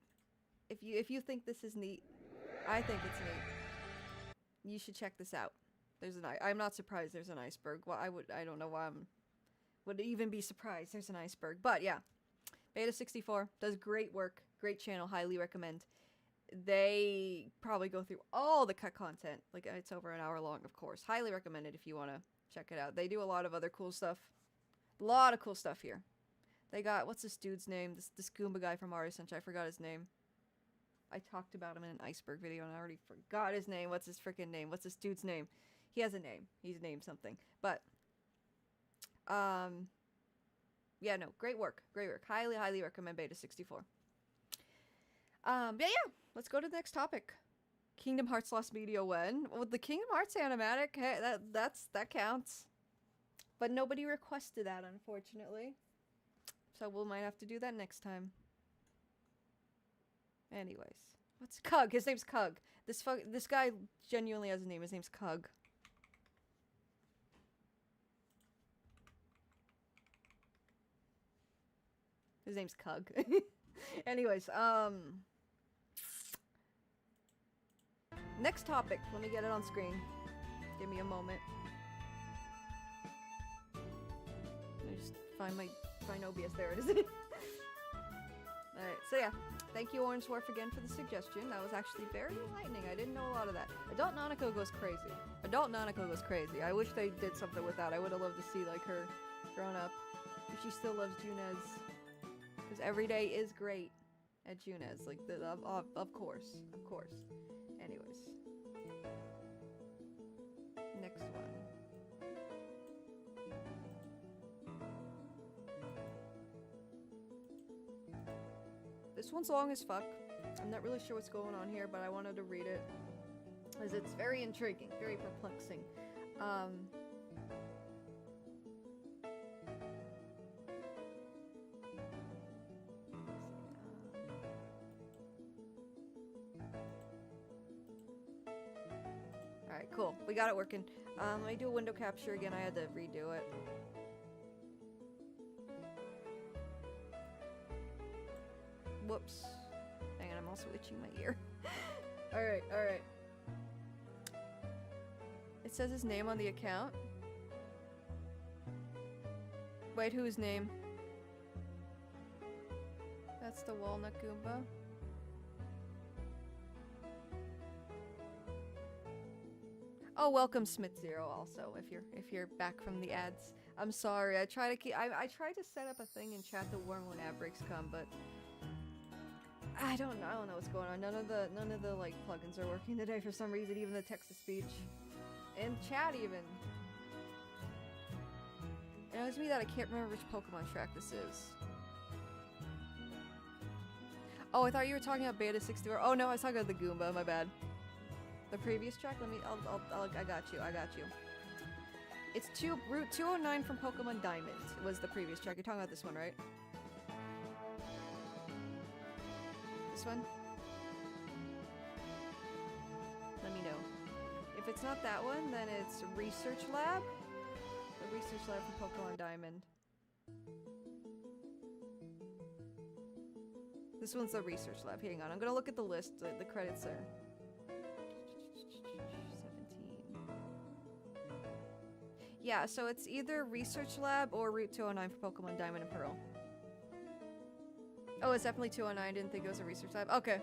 If you think this is neat, I think it's neat. You should check this out. There's an I'm not surprised there's an iceberg. Well, I don't know why would even be surprised there's an iceberg. But yeah, Beta 64 does great work. Great channel. Highly recommend. They probably go through all the cut content. Like it's over an hour long, of course. Highly recommend it if you want to check it out. They do a lot of other cool stuff. A lot of cool stuff here. They got what's this dude's name? This Goomba guy from Mario Sunshine. I forgot his name. I talked about him in an iceberg video and I already forgot his name. What's his freaking name? What's this dude's name? He has a name. He's named something. But yeah, no, great work. Great work. Highly recommend Beta 64. Yeah, let's go to the next topic. Kingdom Hearts Lost Media when? With the Kingdom Hearts animatic, hey, that counts. But nobody requested that, unfortunately. So we might have to do that next time. Anyways, what's Cug? His name's Cug. This guy genuinely has a name. His name's Cug. His name's Cug. Anyways, next topic. Let me get it on screen. Give me a moment. I just find OBS. There it is. Alright, so yeah. Thank you, Orange Dwarf, again for the suggestion. That was actually very enlightening. I didn't know a lot of that. Adult Nanako goes crazy. Adult Nanako goes crazy. I wish they did something with that. I would have loved to see, like, her grown up. If she still loves Junez. Because every day is great at Junez. Like, of course. Of course. Anyways. Next one. This one's long as fuck. I'm not really sure what's going on here, but I wanted to read it. Because it's very intriguing, very perplexing. Alright, cool. We got it working. Let me do a window capture again. I had to redo it. Whoops. Hang on, I'm also itching my ear. Alright, alright. It says his name on the account. Wait, whose name? That's the Walnut Goomba. Oh, welcome Smith Zero also, if you're back from the ads. I'm sorry, I tried to set up a thing in chat to warn when ad breaks come, but I don't know what's going on. None of the like plugins are working today for some reason, even the text to speech. And chat even. It annoys me that I can't remember which Pokemon track this is. Oh, I thought you were talking about Beta 64. Oh no, I was talking about the Goomba, my bad. The previous track? I got you. It's Route 209 from Pokemon Diamond was the previous track. You're talking about this one, right? This one? Let me know. If it's not that one, then it's Research Lab. The Research Lab from Pokemon Diamond. This one's the Research Lab. Hang on, I'm gonna look at the list, the credits there. 17. Yeah, so it's either Research Lab or Route 209 for Pokemon Diamond and Pearl. Oh, it's definitely 209. Didn't think it was a Research Lab. Okay.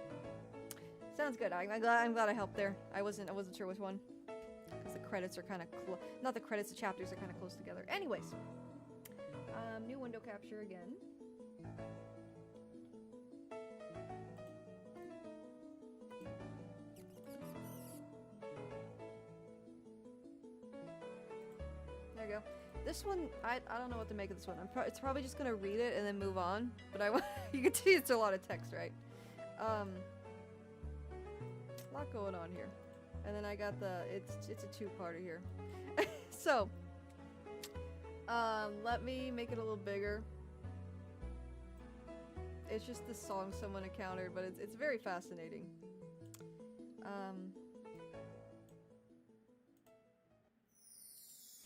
Sounds good. I'm glad I helped there. I wasn't sure which one. Because the credits are kind of not the credits, the chapters are kind of close together. Anyways. New window capture again. There you go. This one, I don't know what to make of this one. It's probably just gonna read it and then move on. But you can see it's a lot of text, right? A lot going on here. And then I got it's a two-parter here. So, let me make it a little bigger. It's just the song someone encountered, but it's very fascinating.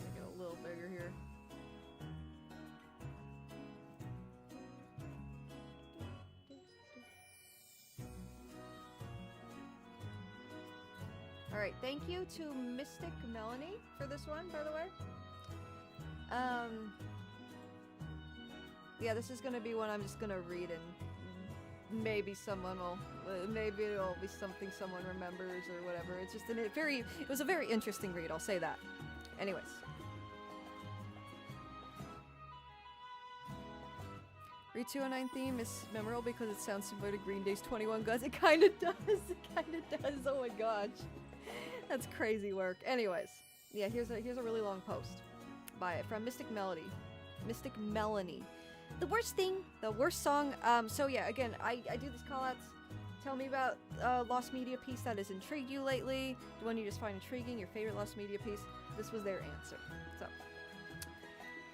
Make it a little bigger here. Alright, thank you to Mystic Melanie for this one, by the way. Yeah, this is gonna be one I'm just gonna read and maybe someone will, maybe it'll be something someone remembers or whatever. It's just it was a very interesting read, I'll say that. Anyways. Route 209 theme is memorable because it sounds similar to Green Day's 21 Guns. It kinda does, oh my gosh. That's crazy work. Anyways, yeah, here's a really long post by it from Mystic Melanie. The worst song. So yeah, again, I do these call-outs. Tell me about lost media piece that has intrigued you lately. The one you just find intriguing, your favorite lost media piece. This was their answer. So,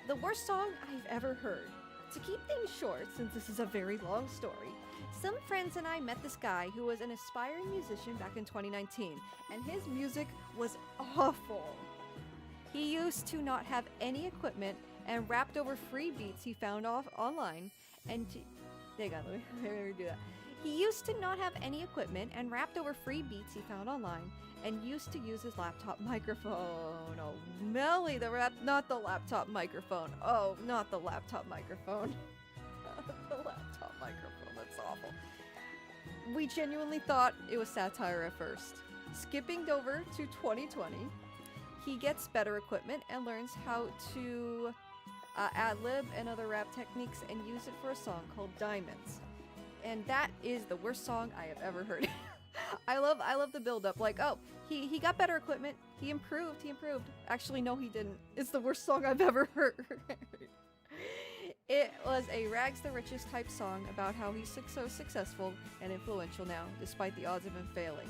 the worst song I've ever heard. To keep things short, since this is a very long story, some friends and I met this guy who was an aspiring musician back in 2019, and his music was awful. He used to not have any equipment and rapped over free beats he found online, and hang on, let me do that. He used to not have any equipment and rapped over free beats he found online and used to use his laptop microphone. Oh, Melly, not the laptop microphone. Oh, not the laptop microphone. The laptop microphone, that's awful. We genuinely thought it was satire at first. Skipping over to 2020, he gets better equipment and learns how to ad-lib and other rap techniques and use it for a song called Diamonds. And that is the worst song I have ever heard. I love the build-up. Like, oh, he got better equipment. He improved. Actually, no, he didn't. It's the worst song I've ever heard. It was a rags to riches type song about how he's so successful and influential now, despite the odds of him failing.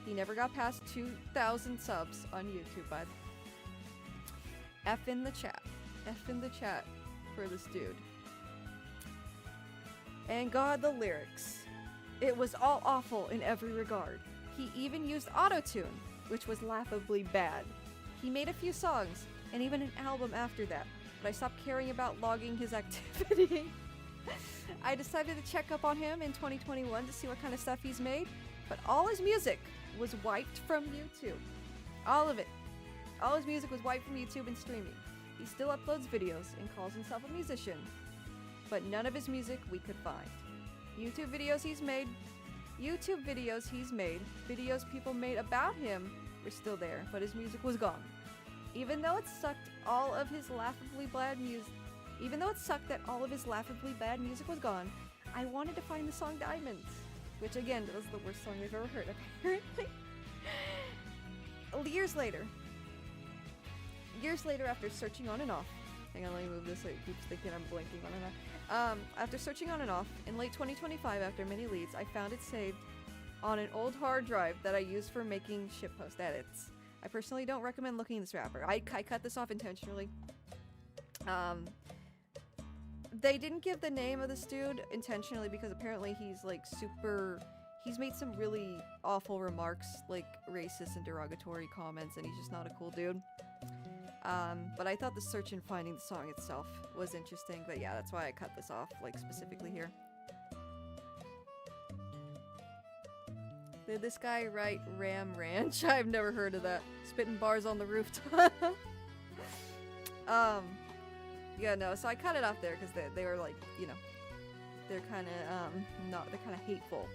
He never got past 2,000 subs on YouTube, bud. F in the chat. F in the chat for this dude. And God, the lyrics. It was all awful in every regard. He even used autotune, which was laughably bad. He made a few songs, and even an album after that, but I stopped caring about logging his activity. I decided to check up on him in 2021 to see what kind of stuff he's made, but all his music was wiped from YouTube. All of it. All his music was wiped from YouTube and streaming. He still uploads videos and calls himself a musician, but none of his music we could find. YouTube videos he's made, videos people made about him were still there, but his music was gone. Even though it sucked all of his laughably bad music, was gone, I wanted to find the song Diamonds, which again was the worst song I've ever heard, apparently. Years later, after searching on and off, hang on, let me move this so it keeps thinking I'm blinking on and off. After searching on and off, in late 2025, after many leads, I found it saved on an old hard drive that I used for making shitpost edits. I personally don't recommend looking at this rapper. I cut this off intentionally. They didn't give the name of this dude intentionally because apparently he's like he's made some really awful remarks, like racist and derogatory comments, and he's just not a cool dude. But I thought the search and finding the song itself was interesting, but yeah, that's why I cut this off, like, specifically here. Did this guy write Ram Ranch? I've never heard of that. Spitting bars on the rooftop. Yeah, no, so I cut it off there because they were like, you know, they're kind of, they're kind of hateful.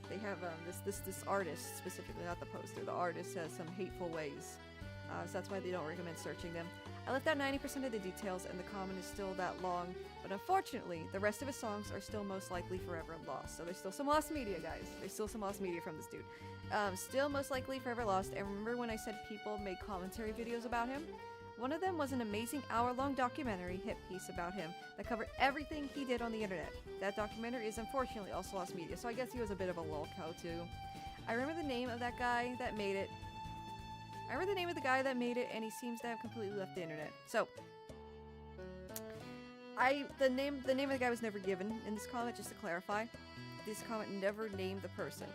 They have, this artist, specifically, not the poster, the artist has some hateful ways. So that's why they don't recommend searching them. I left out 90% of the details and the comment is still that long, but unfortunately, the rest of his songs are still most likely forever lost. So there's still some lost media, guys. There's still some lost media from this dude. Still most likely forever lost, and remember when I said people made commentary videos about him? One of them was an amazing hour-long documentary hit piece about him that covered everything he did on the internet. That documentary is unfortunately also lost media, so I guess he was a bit of a lolcow too. I remember the name of that guy that made it. And he seems to have completely left the internet. So, the name of the guy was never given in this comment, just to clarify. This comment never named the person.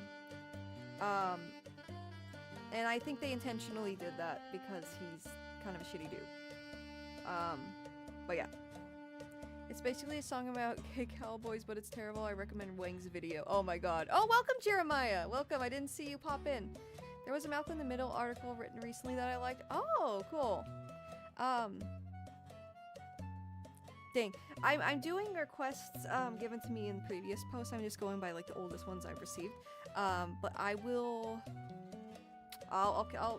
And I think they intentionally did that because he's kind of a shitty dude. But yeah. It's basically a song about gay cowboys, but it's terrible. I recommend Wang's video. Oh my god. Oh, welcome, Jeremiah! Welcome, I didn't see you pop in. There was a Malcolm in the Middle article written recently that I liked. Oh, cool. Dang. I'm doing requests given to me in previous posts. I'm just going by like the oldest ones I've received. But I will...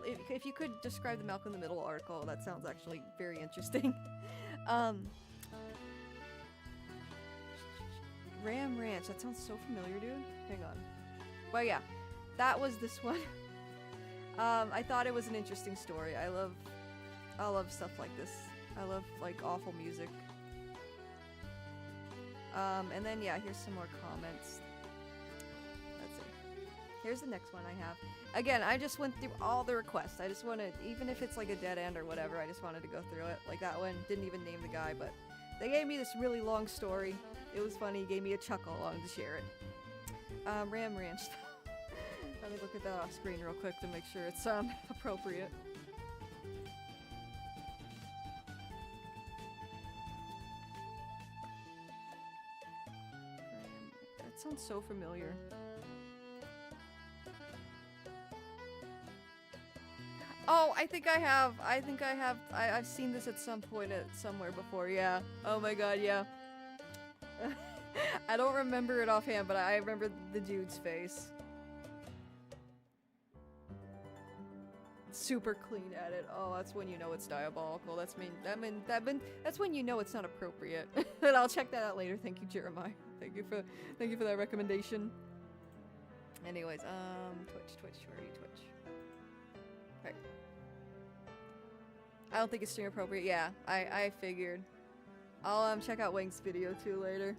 if you could describe the Malcolm in the Middle article, that sounds actually very interesting. Ram Ranch, that sounds so familiar, dude. Hang on. Well, yeah, that was this one. I thought it was an interesting story. I love stuff like this. I love, like, awful music. And then, yeah, here's some more comments. Let's see. Here's the next one I have. Again, I just went through all the requests. I just wanted, even if it's like a dead end or whatever, I just wanted to go through it. Like that one, didn't even name the guy, but they gave me this really long story. It was funny, gave me a chuckle. I wanted to share it. Ram Ranch. Let me look at that off screen real quick to make sure it's appropriate. That sounds so familiar. Oh, I think I have. I've seen this at some point somewhere before, yeah. Oh my god, yeah. I don't remember it offhand, but I remember the dude's face. Super clean at it. Oh, that's when you know it's diabolical. That's when you know it's not appropriate. And I'll check that out later. Thank you, Jeremiah. Thank you for that recommendation. Anyways, Twitch, where are you, Twitch? Right. I don't think it's stream appropriate. Yeah, I figured. I'll check out Wang's video too later.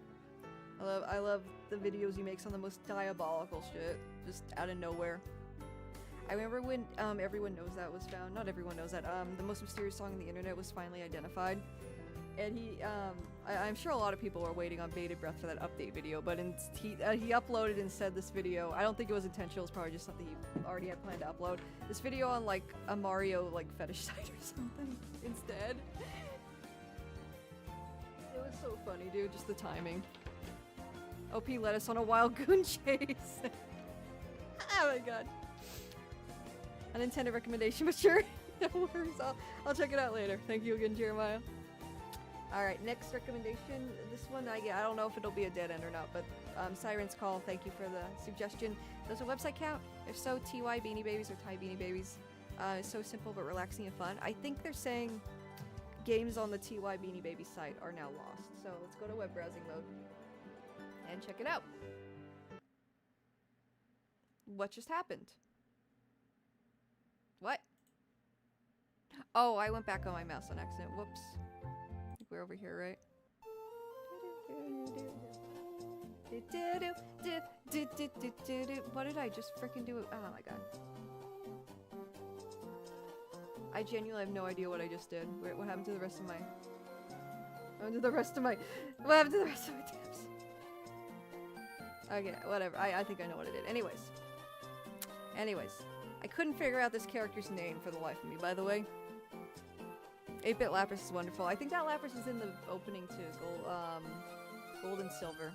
I love the videos he makes on the most diabolical shit, just out of nowhere. I remember when Everyone Knows That was found. Not everyone knows that. The most mysterious song on the internet was finally identified, and I'm sure a lot of people were waiting on bated breath for that update video. But he uploaded instead this video. I don't think it was intentional. It's probably just something he already had planned to upload. This video on like a Mario like fetish site or something instead. It was so funny, dude. Just the timing. OP led us on a wild goon chase. Oh my god. Unintended recommendation, but sure. No worries. I'll check it out later. Thank you again, Jeremiah. Alright, next recommendation. This one, I don't know if it'll be a dead end or not, but Siren's Call, thank you for the suggestion. Does a website count? If so, TY Beanie Babies or Thai Beanie Babies. It's so simple but relaxing and fun. I think they're saying games on the TY Beanie Babies site are now lost. So let's go to web browsing mode and check it out. What just happened? What? Oh, I went back on my mouse on accident. Whoops. I think we're over here, right? What did I just freaking do? Oh my god. I genuinely have no idea what I just did. Wait, what happened to the rest of my... What happened to the rest of my tabs? Okay, whatever. I think I know what I did. Anyways. I couldn't figure out this character's name for the life of me, by the way. 8-bit Lapras is wonderful. I think that Lapras is in the opening to Gold and Silver.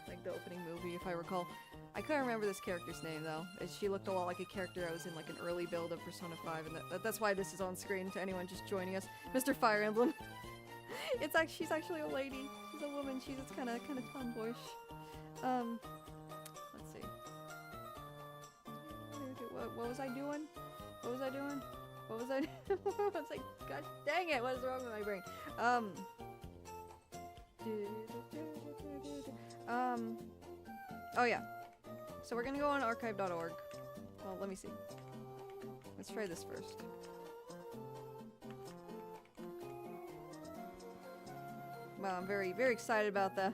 Like the opening movie, if I recall. I couldn't remember this character's name, though. She looked a lot like a character I was in like an early build of Persona 5, and that's why this is on screen to anyone just joining us. Mr. Fire Emblem. She's actually a lady. She's a woman. She's kind of tomboyish. Let's see. What was I doing? I was like, god dang it, what is wrong with my brain? Oh yeah. So we're gonna go on archive.org. Well, let me see. Let's try this first. Wow, I'm very, very excited about that.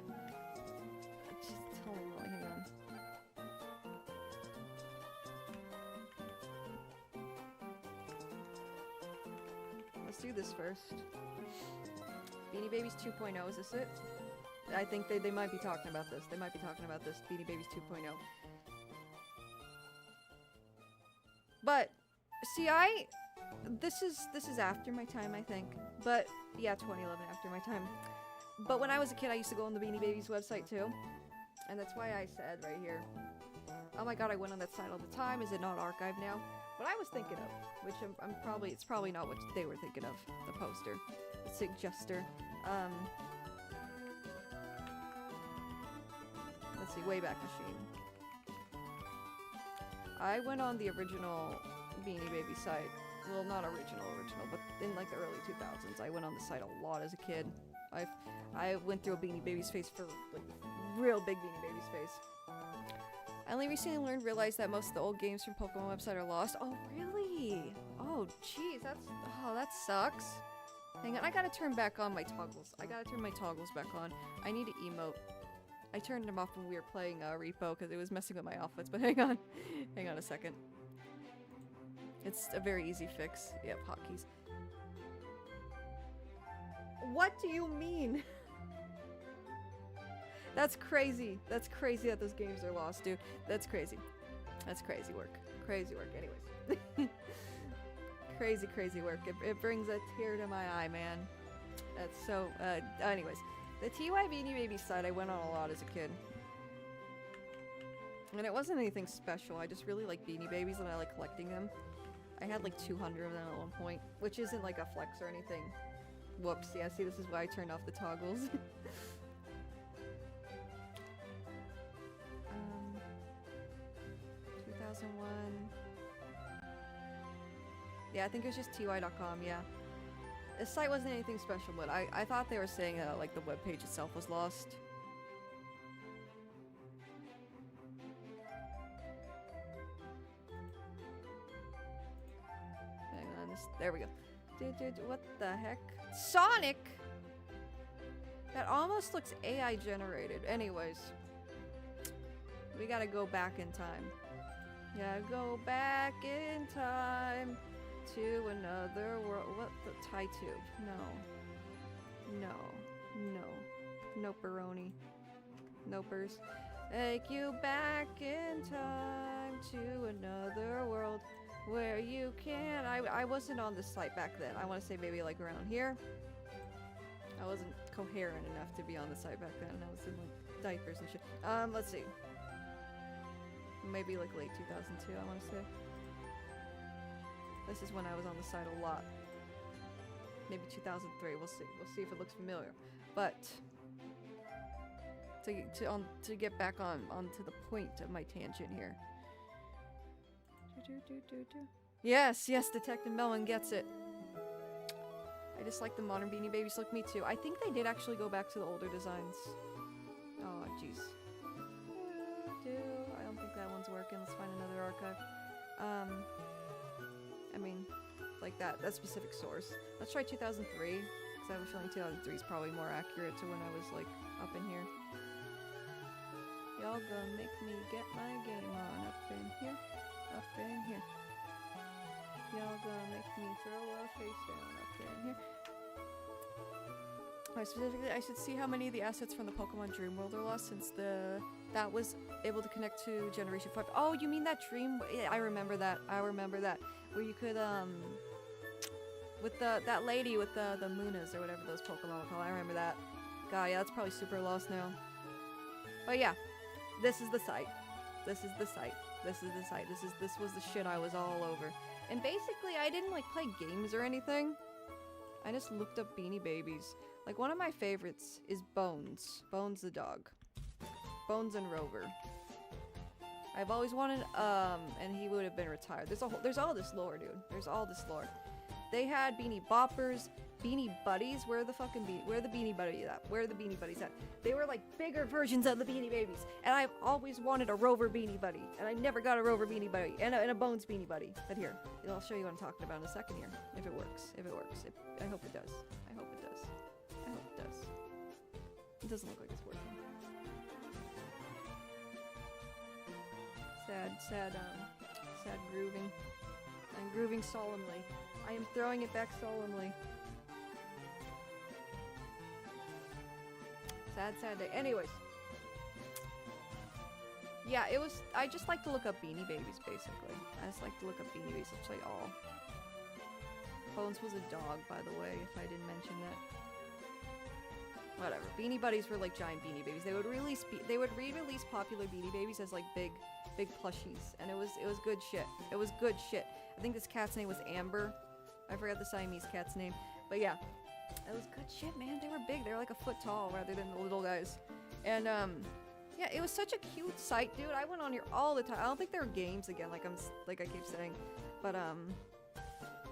Just tell me, hang on. Let's do this first. Beanie Babies 2.0, is this it? I think they might be talking about this. Beanie Babies 2.0. But, see, this is after my time, I think. But, yeah, 2011, after my time. But when I was a kid, I used to go on the Beanie Babies website, too. And that's why I said right here, oh my god, I went on that site all the time. Is it not archived now? What I was thinking of, which it's probably not what they were thinking of, the poster, the suggester. Let's see, Wayback Machine. I went on the original Beanie Baby site. Well, not original, but in like the early 2000s. I went on the site a lot as a kid. I went through a Beanie Babies phase for like real big Beanie Babies phase. I only recently realized that most of the old games from Pokemon website are lost. Oh, really? Oh, jeez, that sucks. Hang on, I gotta turn back on my toggles. I gotta turn my toggles back on. I need to emote. I turned them off when we were playing Repo because it was messing with my outfits, but hang on a second. It's a very easy fix. Yep, hotkeys. What do you mean? That's crazy. That's crazy that those games are lost, dude. That's crazy. That's crazy work. Crazy work, anyways. Crazy work. It brings a tear to my eye, man. That's so, anyways. The TY Beanie Baby site I went on a lot as a kid. And it wasn't anything special. I just really like Beanie Babies and I like collecting them. I had like 200 of them at one point, which isn't like a flex or anything. Whoops, yeah, see, this is why I turned off the toggles. 2001. Yeah, I think it was just ty.com, yeah. The site wasn't anything special, but I thought they were saying like the webpage itself was lost. Hang on, there we go. What the heck? Sonic! That almost looks AI generated. Anyways. We gotta go back in time. Yeah, go back in time to another world. What the tie tube? No. No. No. Noperoni. Nopers. Take you back in time to another world where you can. I wasn't on this site back then. I want to say maybe like around here. I wasn't coherent enough to be on the site back then. I was in like diapers and shit. Let's see. Maybe like late 2002, I want to say. This is when I was on the site a lot. Maybe 2003. We'll see. We'll see if it looks familiar. But to get back onto the point of my tangent here. Yes, Detective Melvin gets it. I just like the modern Beanie Babies look. Me too. I think they did actually go back to the older designs. Oh, jeez. I don't think that one's working. Let's find another archive. I mean, like that specific source. Let's try 2003, because I have a feeling 2003 is probably more accurate to when I was like up in here. Y'all gonna make me get my game on up in here, up in here. Y'all gonna make me throw a face down up in here. Specifically, I should see how many of the assets from the Pokemon Dream World are lost since that was able to connect to Generation 5. Oh, you mean that Dream? Yeah, I remember that. Where you could, with that lady with the Munas or whatever those Pokemon were called. I remember that. God, yeah, that's probably super lost now. But yeah, this is the site. This is the site. This is the site. This was the shit I was all over. And basically, I didn't like play games or anything. I just looked up Beanie Babies. Like, one of my favorites is Bones. Bones the dog. Bones and Rover. I've always wanted, and he would have been retired. There's all this lore, dude. There's all this lore. They had Beanie Boppers, Beanie Buddies. Where the Beanie Buddies at? Where are the Beanie Buddies at? They were like bigger versions of the Beanie Babies. And I've always wanted a Rover Beanie Buddy. And I never got a Rover Beanie Buddy. And a Bones Beanie Buddy. But here, I'll show you what I'm talking about in a second here. If it works. I hope it does. I hope it does. I hope it does. It doesn't look like it's working. Sad grooving. I'm grooving solemnly. I am throwing it back solemnly. Sad day. Anyways. Yeah, I just like to look up Beanie Babies, basically. I just like to look up Beanie Babies. That's like all. Bones was a dog, by the way, if I didn't mention that. Whatever. Beanie Buddies were like giant Beanie Babies. They would re-release popular Beanie Babies as like big plushies, and it was good shit. It was good shit. I think this cat's name was Amber. I forgot the Siamese cat's name, but yeah, it was good shit, man. They were big. They were like a foot tall rather than the little guys, and yeah, it was such a cute site, dude. I went on here all the time. I don't think there were games again, like I keep saying, but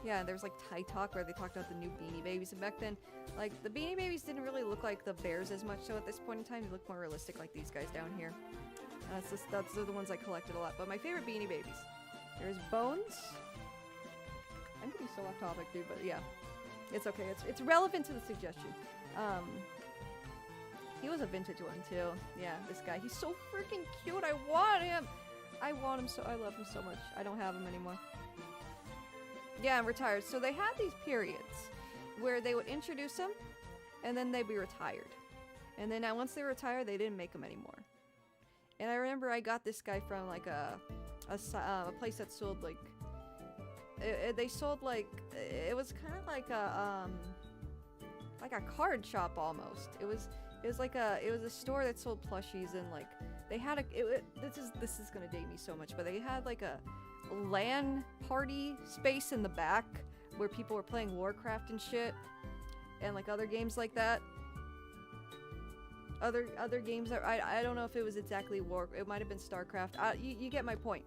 yeah, there was like Thai Talk where they talked about the new Beanie Babies, and back then, like, the Beanie Babies didn't really look like the bears as much, so at this point in time, they look more realistic like these guys down here. Those are the ones I collected a lot. But my favorite Beanie Babies. There's Bones. I'm getting so off topic, dude, but yeah. It's okay. It's relevant to the suggestion. He was a vintage one, too. Yeah, this guy. He's so freaking cute. I want him. I love him so much. I don't have him anymore. Yeah, I'm retired. So they had these periods where they would introduce him, and then they'd be retired. And then once they retired, they didn't make them anymore. And I remember I got this guy from like a place that sold like they sold like it was kind of like a card shop almost. It It was a store that sold plushies and like they had this is gonna date me so much, but they had like a LAN party space in the back where people were playing Warcraft and shit, and like other games like that. Other games that I don't know if it was exactly it might have been StarCraft. You get my point.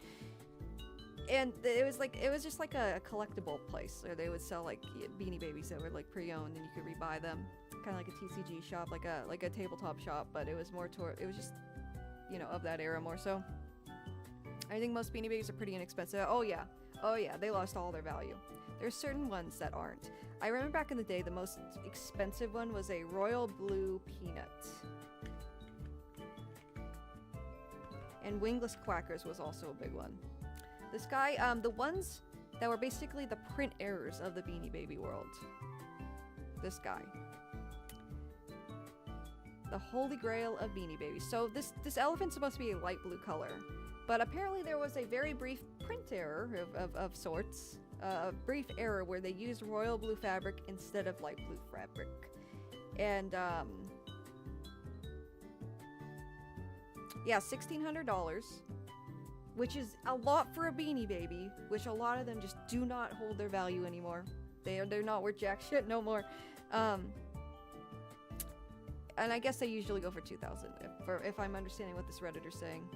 And it was just like a collectible place where they would sell like Beanie Babies that were like pre-owned and you could rebuy them, kind of like a TCG shop, like a tabletop shop, but it was more it was just, you know, of that era more so. I think most Beanie Babies are pretty inexpensive. Oh yeah, they lost all their value. There's certain ones that aren't. I remember back in the day, the most expensive one was a royal blue peanut. And wingless quackers was also a big one. This guy, the ones that were basically the print errors of the Beanie Baby world. This guy. The holy grail of Beanie Babies. So this elephant's supposed to be a light blue color. But apparently there was a very brief print error of sorts. A brief error where they used royal blue fabric instead of light blue fabric. And, yeah, $1,600. Which is a lot for a Beanie Baby, which a lot of them just do not hold their value anymore. They're not worth jack shit no more. And I guess they usually go for $2,000 if I'm understanding what this Redditor's saying.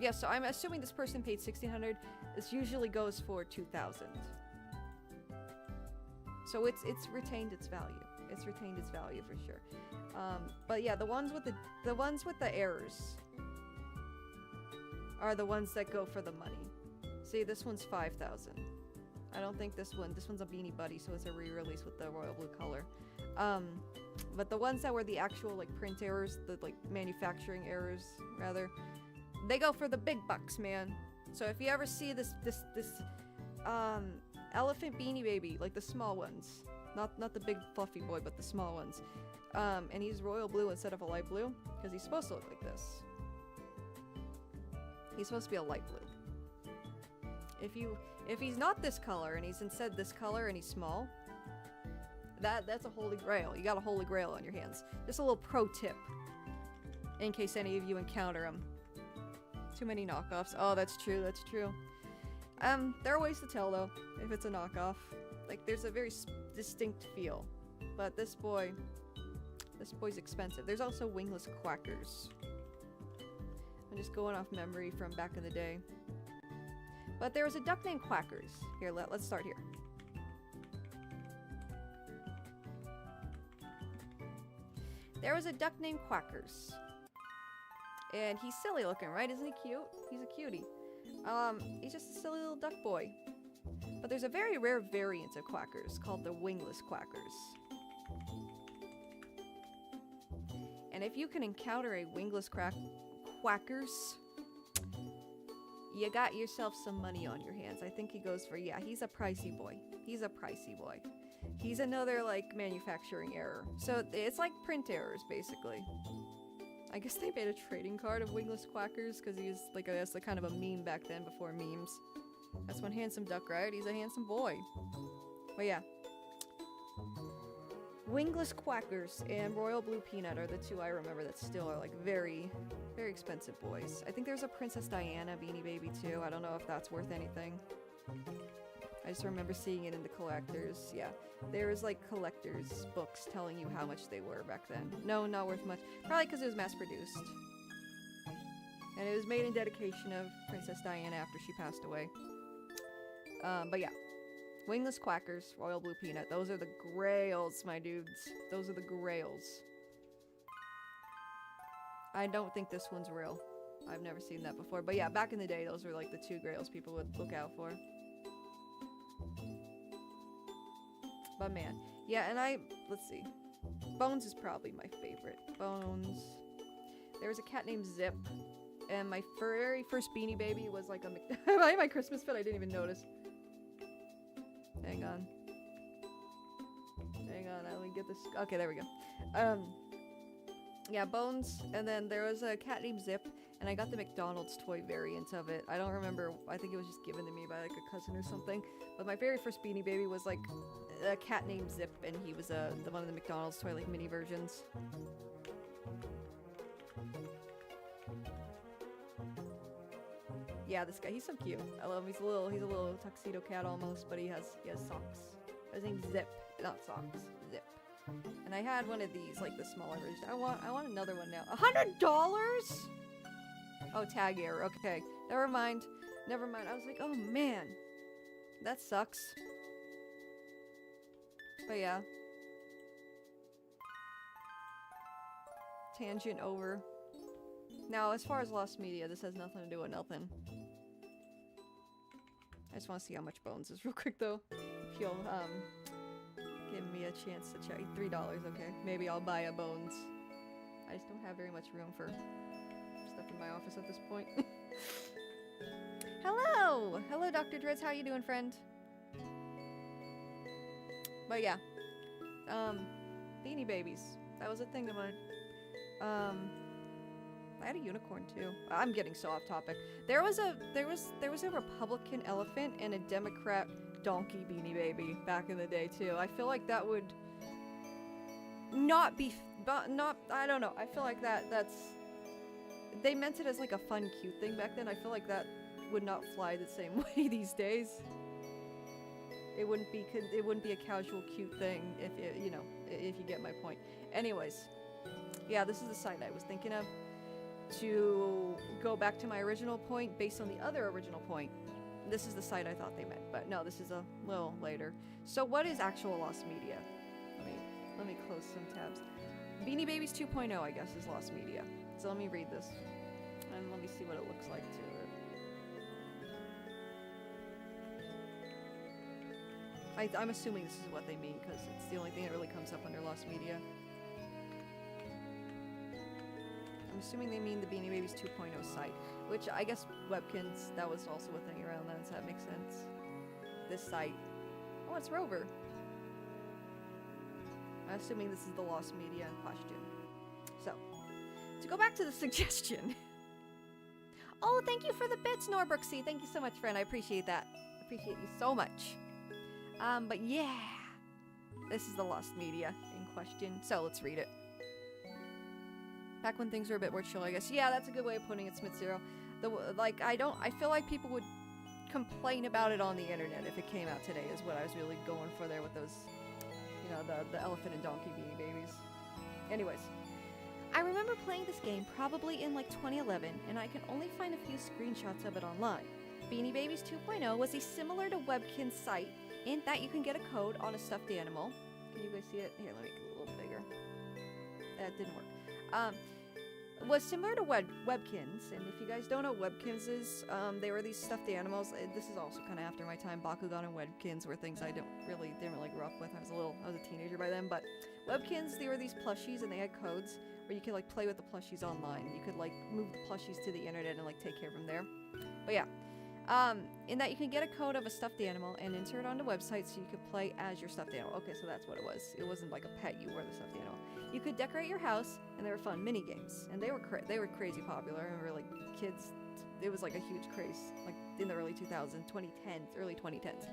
Yeah, so I'm assuming this person paid $1,600. This usually goes for $2,000. So it's retained its value. It's retained its value for sure. But yeah, the ones with the errors are the ones that go for the money. See, this one's $5,000. I don't think this one's a Beanie Buddy, so it's a re-release with the royal blue color. But the ones that were the actual like print errors, the like manufacturing errors rather, they go for the big bucks, man. So if you ever see this elephant Beanie Baby, like the small ones, not the big fluffy boy, but the small ones, and he's royal blue instead of a light blue, because he's supposed to look like this. He's supposed to be a light blue. If he's not this color and he's instead this color and he's small, that's a holy grail. You got a holy grail on your hands. Just a little pro tip, in case any of you encounter him. Too many knockoffs. Oh, that's true. That's true. There are ways to tell though if it's a knockoff. Like there's a very distinct feel, but this boy's expensive. There's also wingless quackers. I'm just going off memory from back in the day. But there was a duck named Quackers. Here, let's start here. There was a duck named Quackers. And he's silly looking, right? Isn't he cute? He's a cutie. He's just a silly little duck boy. But there's a very rare variant of quackers called the wingless quackers. And if you can encounter a wingless quackers, you got yourself some money on your hands. I think he goes for, yeah, he's a pricey boy. He's a pricey boy. He's another, like, manufacturing error. So it's like print errors, basically. I guess they made a trading card of wingless quackers because he was, like, that's like kind of a meme back then before memes. That's one handsome duck, right? He's a handsome boy. But yeah. Wingless quackers and royal blue peanut are the two I remember that still are, like, very, very expensive boys. I think there's a Princess Diana Beanie Baby, too. I don't know if that's worth anything. I just remember seeing it in the collectors. Yeah, there was like collectors books telling you how much they were back then. No, not worth much. Probably because it was mass produced. And it was made in dedication of Princess Diana after she passed away. But yeah. Wingless quackers, royal blue peanut. Those are the grails, my dudes. Those are the grails. I don't think this one's real. I've never seen that before. But yeah, back in the day, those were like the two grails people would look out for. But man, yeah, and let's see. Bones is probably my favorite. Bones. There was a cat named Zip, and my very first Beanie Baby was like a Am I in my Christmas fit? I didn't even notice. Hang on. Let me get this. Okay, there we go. Yeah, Bones, and then there was a cat named Zip, and I got the McDonald's toy variant of it. I don't remember. I think it was just given to me by like a cousin or something. But my very first Beanie Baby was like a cat named Zip, and he was the one of the McDonald's toy like mini versions. Yeah, this guy, he's so cute. I love him. He's a little tuxedo cat almost, but he has socks. His name's Zip, not socks. Zip. And I had one of these, like the smaller version. I want another one now. $100? Oh, tag error. Okay, never mind. Never mind. I was like, oh man, that sucks. But yeah. Tangent over. Now, as far as lost media, this has nothing to do with nothing. I just want to see how much Bones is real quick though. If you'll give me a chance to check. $3, okay. Maybe I'll buy a Bones. I just don't have very much room for stuff in my office at this point. Hello! Hello, Dr. Drizz. How you doing, friend? But yeah. Beanie Babies. That was a thing of mine. I had a unicorn too. I'm getting so off topic. There was a Republican elephant and a Democrat donkey Beanie Baby back in the day too. I feel like that would not be, I don't know. I feel like that's, they meant it as like a fun, cute thing back then. I feel like that would not fly the same way these days. It wouldn't be a casual, cute thing if if you get my point. Anyways, yeah, this is the site I was thinking of to go back to my original point based on the other original point. This is the site I thought they meant, but no, this is a little later. So what is actual lost media? Let me close some tabs. Beanie Babies 2.0, I guess, is lost media. So let me read this and let me see what it looks like too. I'm assuming this is what they mean because it's the only thing that really comes up under lost media. I'm assuming they mean the Beanie Babies 2.0 site, which I guess Webkins, that was also a thing around then, so that makes sense. This site. Oh, it's Rover. I'm assuming this is the lost media in question. So, to go back to the suggestion. Oh, thank you for the bits, Norbrooksy. Thank you so much, friend. I appreciate that. Appreciate you so much. But yeah. This is the lost media in question. So, let's read it. Back when things were a bit more chill, I guess. Yeah, that's a good way of putting it, Smith Zero. I feel like people would complain about it on the internet if it came out today, is what I was really going for there with those, the elephant and donkey Beanie Babies. Anyways, I remember playing this game probably in like 2011, and I can only find a few screenshots of it online. Beanie Babies 2.0 was a similar to Webkinz site in that you can get a code on a stuffed animal. Can you guys see it? Here, let me make it a little bigger. That didn't work. Was similar to Webkinz, and if you guys don't know what Webkinz is, they were these stuffed animals. This is also kind of after my time. Bakugan and Webkinz were things I didn't really grow up with. I was a teenager by then, but Webkinz, they were these plushies, and they had codes where you could like play with the plushies online. You could like move the plushies to the internet and like take care of them there. But yeah, in that you can get a code of a stuffed animal and enter it onto websites so you could play as your stuffed animal. Okay, so that's what it was. It wasn't like a pet, you were the stuffed animal. You could decorate your house, and they were fun mini games, and they were crazy popular. I remember like kids, it was like a huge craze, like in the early 2000s, 2010s, early 2010s.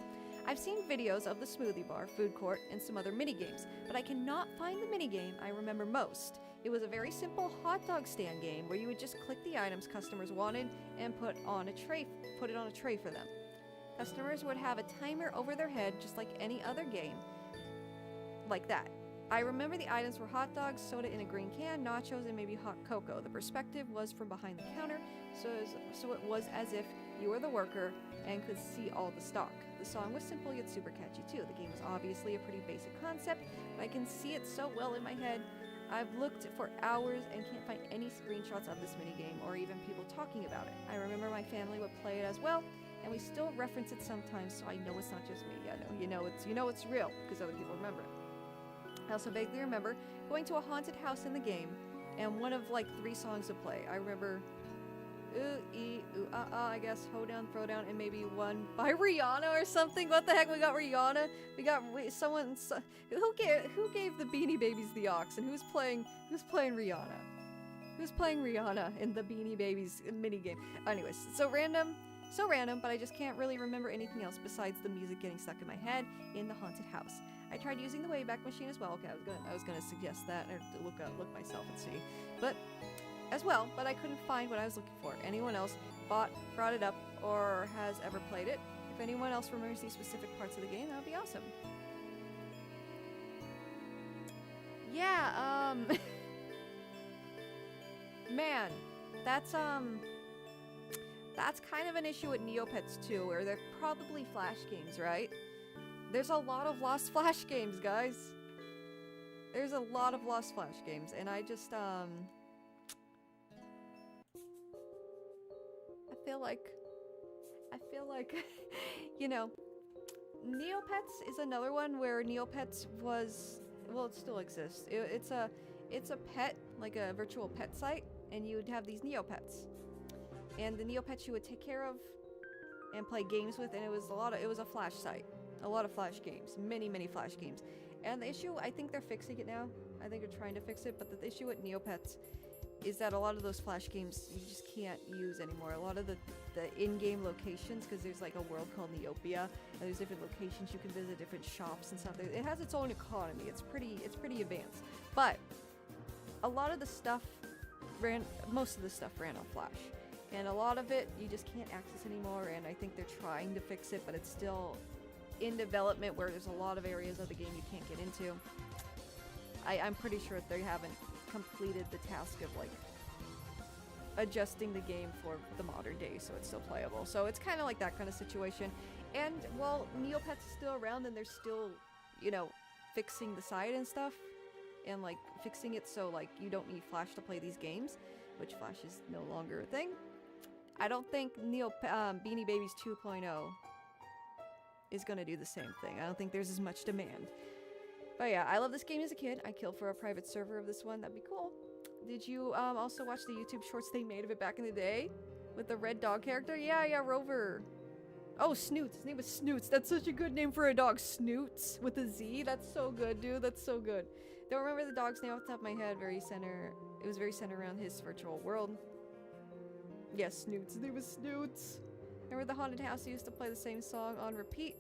I've seen videos of the smoothie bar, food court, and some other mini games, but I cannot find the mini game I remember most. It was a very simple hot dog stand game where you would just click the items customers wanted and put it on a tray for them. Customers would have a timer over their head just like any other game like that. I remember the items were hot dogs, soda in a green can, nachos, and maybe hot cocoa. The perspective was from behind the counter, so it was as if you were the worker and could see all the stock. The song was simple yet super catchy too. The game was obviously a pretty basic concept, but I can see it so well in my head. I've looked for hours and can't find any screenshots of this minigame or even people talking about it. I remember my family would play it as well, and we still reference it sometimes, so I know it's not just me. I know, you know it's real because other people remember it. I also vaguely remember going to a haunted house in the game, and one of like 3 songs to play. I remember Ooh, Ee, Ooh, Ah, Ah, I guess, Hoedown, Throwdown, and maybe one by Rihanna or something. What the heck, we got Rihanna? Who gave the Beanie Babies the aux, and who's playing Rihanna? Who's playing Rihanna in the Beanie Babies minigame? Anyways, so random So random, but I just can't really remember anything else besides the music getting stuck in my head in the haunted house. I tried using the Wayback Machine as well. Okay, I was gonna suggest that, or to look myself and see, but I couldn't find what I was looking for. Anyone else brought it up or has ever played it? If anyone else remembers these specific parts of the game, that would be awesome. Yeah, man, that's kind of an issue with Neopets too, where they're probably Flash games, right? There's a lot of lost Flash games, guys. There's a lot of lost Flash games, and I just, I feel like, you know, Neopets is another one where Neopets was, well, it still exists. It's a pet, like a virtual pet site, and you would have these Neopets. And the Neopets you would take care of and play games with, and it was a Flash site. A lot of Flash games. Many Flash games. And the issue, I think they're fixing it now. I think they're trying to fix it, but the issue with Neopets is that a lot of those Flash games you just can't use anymore. A lot of the in-game locations, because there's like a world called Neopia, and there's different locations you can visit, different shops and stuff. It has its own economy. It's pretty advanced. But a lot of the stuff most of the stuff ran on Flash. And a lot of it you just can't access anymore, and I think they're trying to fix it, but it's still in development where there's a lot of areas of the game you can't get into. I'm pretty sure they haven't completed the task of like adjusting the game for the modern day so it's still playable. So it's kind of like that kind of situation. And while Neopets is still around and they're still, you know, fixing the site and stuff, and like fixing it so like you don't need Flash to play these games, which Flash is no longer a thing, I don't think Beanie Babies 2.0 is gonna do the same thing. I don't think there's as much demand. But yeah, I love this game as a kid. I killed for a private server of this one. That'd be cool. Did you also watch the YouTube shorts they made of it back in the day? With the red dog character? Yeah, Rover. Oh, Snoots. His name was Snoots. That's such a good name for a dog. Snoots with a Z. That's so good, dude. That's so good. Don't remember the dog's name off the top of my head. It was very centered around his virtual world. Yes, Snoots. His name was Snoots. Remember the haunted house? He used to play the same song on repeat.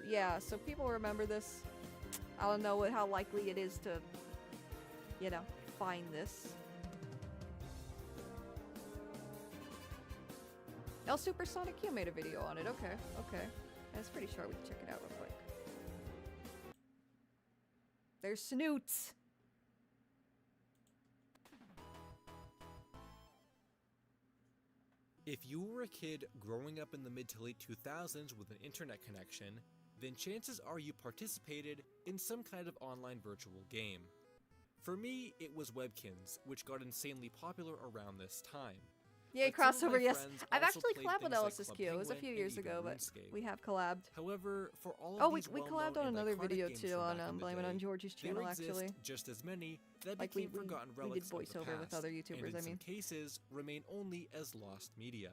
Yeah, so people remember this. I don't know how likely it is to, you know, find this. El Supersonic Q made a video on it. Okay. That's pretty sure we can check it out real quick. There's Snoots. If you were a kid growing up in the mid to late 2000s with an internet connection, then chances are you participated in some kind of online virtual game. For me, it was Webkins, which got insanely popular around this time. Yay, But some of crossover, my yes. friends I've also actually played collabed with things like LSSQ. Club It was a Penguin few and years even ago, but RuneScape. we have collabed. However, for all of Oh, we these collabed well-known on and another iconic video games too from on back in the Blame It day, on George's channel, there exist actually. just as many that Like became we forgotten did relics of the voiceover with past, other and YouTubers, in I some mean. cases remain only as lost media.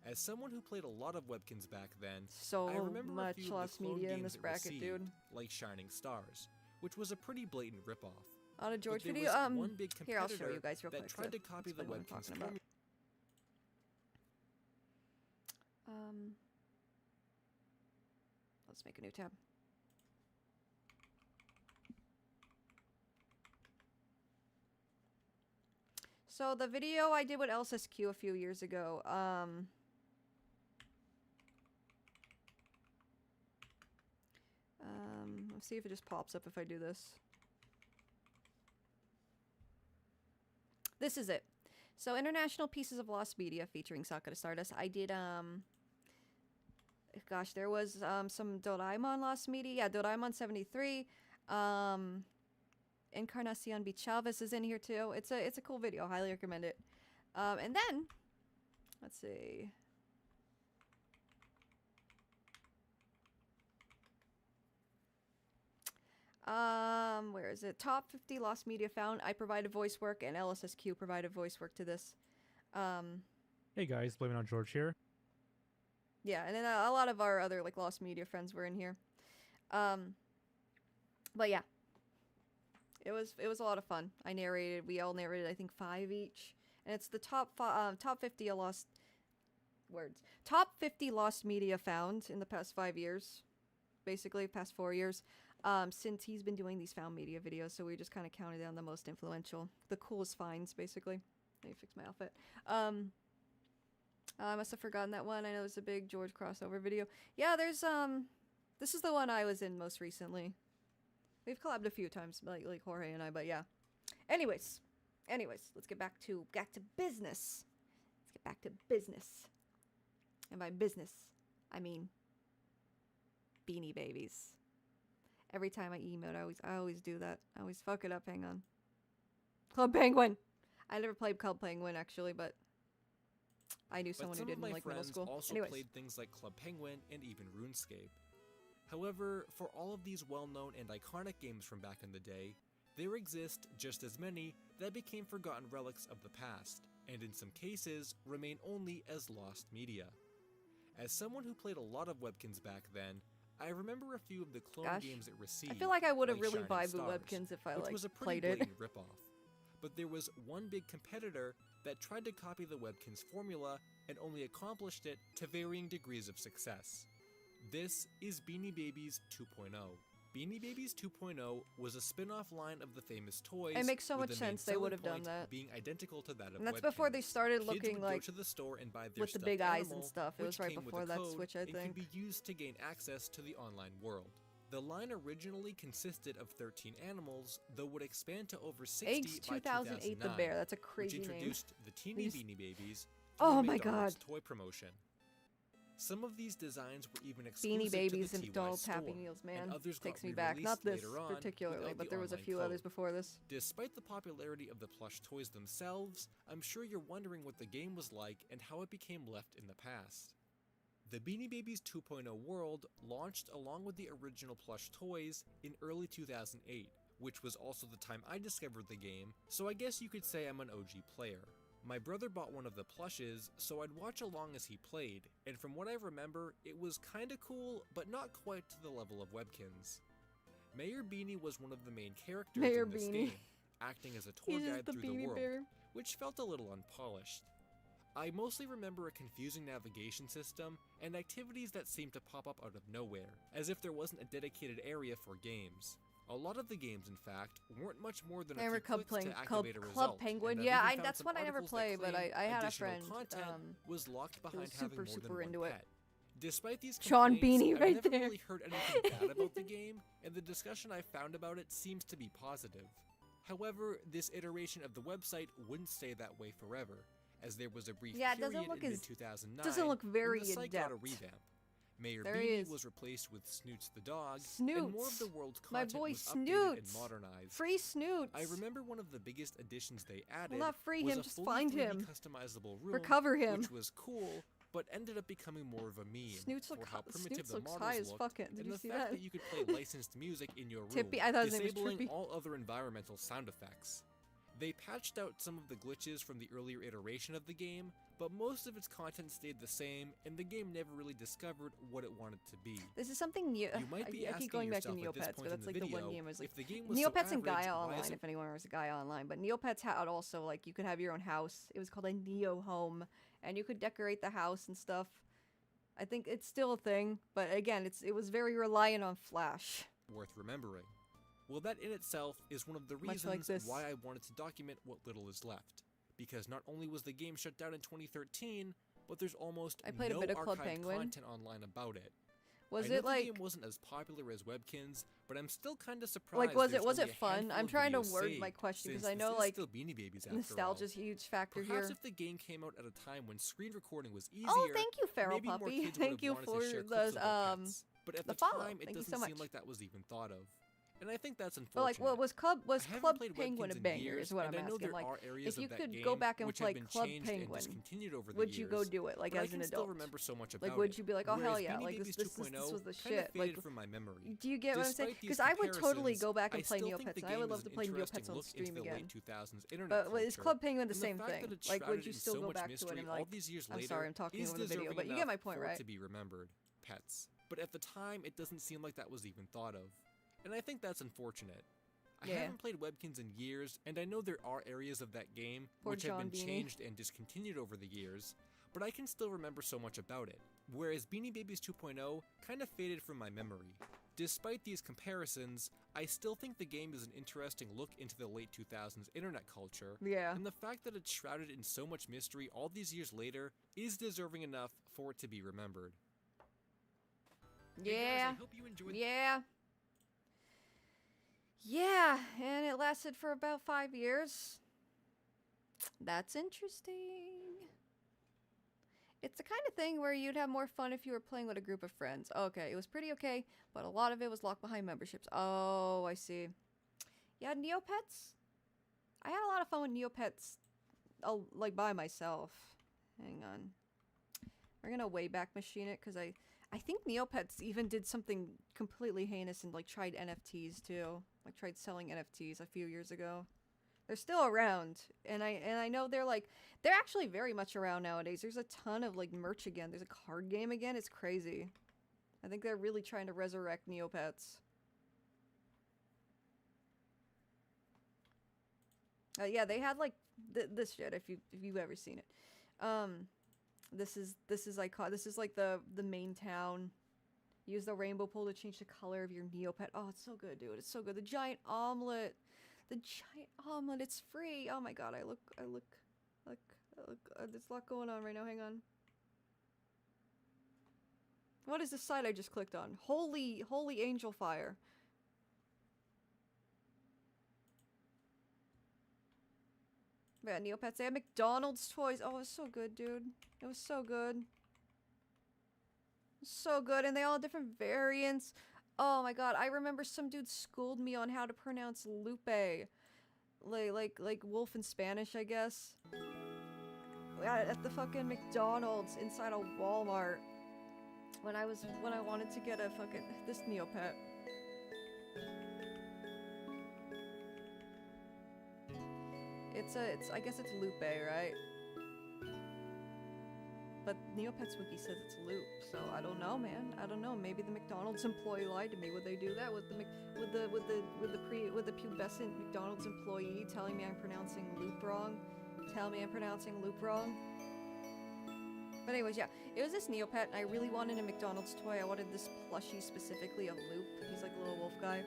As someone who played a lot of Webkins back then, So I remember a much few of lost the clone media in games this it bracket, received, dude. like Shining Stars, which was a pretty blatant ripoff. On a George But there video, was one big here, I'll show competitor you guys real that quick tried to copy the explain what I'm Webkins talking about. formula. Let's make a new tab. So the video I did with LSSQ a few years ago, let's see if it just pops up if I do this. This is it. So International Pieces of Lost Media featuring Sakura Stardust. I did, gosh, there was some Doraemon Lost Media. Yeah, Doraemon 73. Encarnacion B. Chavez is in here too. It's a cool video. Highly recommend it. And then, let's see. Where is it? Top 50 Lost Media found. I provided voice work, and LSSQ provided voice work to this. Hey guys, Blame It on George here. Yeah, and then a lot of our other like Lost Media friends were in here. But yeah, it was a lot of fun. We all narrated I think 5 each, and it's the top 50 lost words. Top 50 lost media found in the past 5 years, basically past 4 years, since he's been doing these found media videos. So we just kind of counted down the most influential, the coolest finds, basically. Let me fix my outfit. I must have forgotten that one. I know it's a big George crossover video. Yeah, there's this is the one I was in most recently. We've collabed a few times, like Jorge and I, but yeah. Anyways, let's get back to business. Let's get back to business. And by business, I mean Beanie Babies. Every time I emote, I always do that. I always fuck it up. Hang on. Club Penguin. I never played Club Penguin actually, but I knew someone who did in like middle school. Also Anyways. played things like Club Penguin and even RuneScape. However, for all of these well-known and iconic games from back in the day, there exist just as many that became forgotten relics of the past, and in some cases, remain only as lost media. As someone who played a lot of Webkins back then, I remember a few of the clone games it received. I feel like I would have really Shining vibed with Stars, Webkins if I which like was a pretty played it. blatant ripoff. But there was one big competitor that tried to copy the Webkins formula and only accomplished it to varying degrees of success. This is Beanie Babies 2.0. Beanie Babies 2.0 was a spin-off line of the famous toys. It makes so with much the main sense they would have selling done point that. being identical to that of And that's before they Webkins. started Kids looking would like go to the store and buy their with the stuffed big eyes animal, and stuff. It was which right came with before a that code Switch, I and think. could be used to gain access to the online world. The line originally consisted of 13 animals, though would expand to over 60 Eggs by 2008 the bear. That's a crazy which name. introduced the teeny These- Beanie Babies. Oh through my McDonald's God. Toy promotion. Some of these designs were even exclusive Beanie Babies to the and TY Doll store, Happy Meals, man. and others Takes got me back. Not re-released this later on particularly, without but the there was a online few code. others before this. Despite the popularity of the plush toys themselves, I'm sure you're wondering what the game was like and how it became left in the past. The Beanie Babies 2.0 world launched along with the original plush toys in early 2008, which was also the time I discovered the game, so I guess you could say I'm an OG player. My brother bought one of the plushes, so I'd watch along as he played, and from what I remember, it was kinda cool, but not quite to the level of Webkins. Mayor Beanie was one of the main characters Mayor in this Beanie. game, acting as a tour He's just guide the through the Beanie world, Bear. which felt a little unpolished. I mostly remember a confusing navigation system and activities that seemed to pop up out of nowhere, as if there wasn't a dedicated area for games. A lot of the games, in fact, weren't much more than a few clicks to activate a result. Club Penguin. and I've Yeah, even found that's some one I never articles that played, but claim I had a additional friend content was locked behind was having super, more super than into one it. pet. Despite these Sean complaints, Beanie I've right never there. really heard anything bad about the game, and the discussion I found about it seems to be positive. However, this iteration of the website wouldn't stay that way forever, as there was a brief Yeah, it period doesn't look in as- mid-2009 doesn't look very when the site got a in-depth. revamp. Mayor There he Beanie is. was replaced with Snoots the dog, Snoots. and more of the world's My content boy was updated Snoots. and modernized. Free Snoots. I remember one of the biggest additions they added not free was him, a just fully find 3D him. customizable room, Recover him. which was cool, but ended up becoming more of a meme Snoots for look how hot- primitive Snoots the looks models high as looked, fucking. Did and you the see fact that? that you could play licensed music in your room, Tippy, I thought his name was disabling Trippy. all other environmental sound effects. They patched out some of the glitches from the earlier iteration of the game, but most of its content stayed the same, and the game never really discovered what it wanted to be. This is something new. You might be I asking keep going back to yourself at this Neopets, point but in that's the like the one video, game I was like. if the game was so Neopets and average, Gaia why Online, isn't if anyone was Gaia Online. But Neopets had also, like, you could have your own house. It was called a Neo Home, and you could decorate the house and stuff. I think it's still a thing, but again, it was very reliant on Flash. worth remembering? Well, that in itself is one of the Much like reasons this. why I wanted to document what little is left. Because not only was the game shut down in 2013, but there's almost I played a no bit of Club archived Penguin. content online about it. Was I know it like the game wasn't as popular as Webkins, but I'm still kind of surprised. was there's it only a fun? handful I'm of trying to videos word my saved, question because since I know this is like still Beanie Babies after nostalgia's all. a huge factor Perhaps here. if the game came out at a time when screen recording was easier, Oh, thank you, Feral maybe more Puppy. kids would Thank have you wanted for to share the clips of their pets. But at the the follow. time, it Thank you doesn't so seem much. like that was even thought of. And I think that's But like, unfortunate. what was I haven't Club played Penguin a Webkins in banger? years, Is what I'm and I know asking. there Like, are areas if you of that could game go back and which play have been Club changed and Penguin, discontinued over the would you go years, do it like but as I an can still adult? remember so much about Like, would it. you be like, oh Whereas hell yeah, Beanie like Babies this 2.0 was the kinda shit? faded Like, from my memory. do you get what I'm saying? Despite these Because I would totally comparisons, go back and I play still think the Neopets, and I would game love is to an play interesting Neopets on look stream into the again. late 2000s internet But is culture, Club Penguin the and same fact thing? that it's Like, would shrouded you in still so go much back to it mystery and all like? these years I'm later sorry, I'm talking is over the video, deserving but you get enough my point, for it right? to be remembered. Pets. But at the time, it doesn't seem like that was even thought of. And I think that's unfortunate. I haven't played Webkins in years, and I know there are areas of that game which have been changed and discontinued over the years, but I can still remember so much about it, whereas Beanie Babies 2.0 kind of faded from my memory. Despite these comparisons, I still think the game is an interesting look into the late 2000s internet culture, and the fact that it's shrouded in so much mystery all these years later is deserving enough for it to be remembered. Yeah. Hey guys, I hope you enjoyed. Yeah, and it lasted for about 5 years. That's interesting. It's the kind of thing where you'd have more fun if you were playing with a group of friends. Okay, it was pretty okay, but a lot of it was locked behind memberships. Oh, I see. Yeah, Neopets? I had a lot of fun with Neopets, like, by myself. Hang on. We're gonna Wayback Machine it, because I think Neopets even did something completely heinous and, like, tried NFTs, too. Like, tried selling NFTs a few years ago. They're still around, and I know they're actually very much around nowadays. There's a ton of, like, merch again. There's a card game again. It's crazy. I think they're really trying to resurrect Neopets. Yeah, they had, like, this shit, if you've ever seen it. This is like the main town. Use the rainbow pole to change the color of your Neopet. Oh, it's so good, dude. It's so good. The giant omelet. It's free. Oh my god, I look, there's a lot going on right now, hang on. What is the site I just clicked on? Holy angel fire. Yeah, Neopets, they had McDonald's toys. Oh, it was so good, dude. It was so good. So good, and they all had different variants. Oh my god, I remember some dude schooled me on how to pronounce Lupe. Like wolf in Spanish, I guess. At the fucking McDonald's inside a Walmart. When I wanted to get a fucking this Neopet. I guess it's Lupe, right? But Neopets Wiki says it's Loop, so I don't know, man. I don't know. Maybe the McDonald's employee lied to me. Would they do that with the pubescent McDonald's employee telling me I'm pronouncing Loop wrong? Tell me I'm pronouncing Loop wrong? But anyways, yeah, it was this Neopet, and I really wanted a McDonald's toy. I wanted this plushie specifically of Loop. He's like a little wolf guy.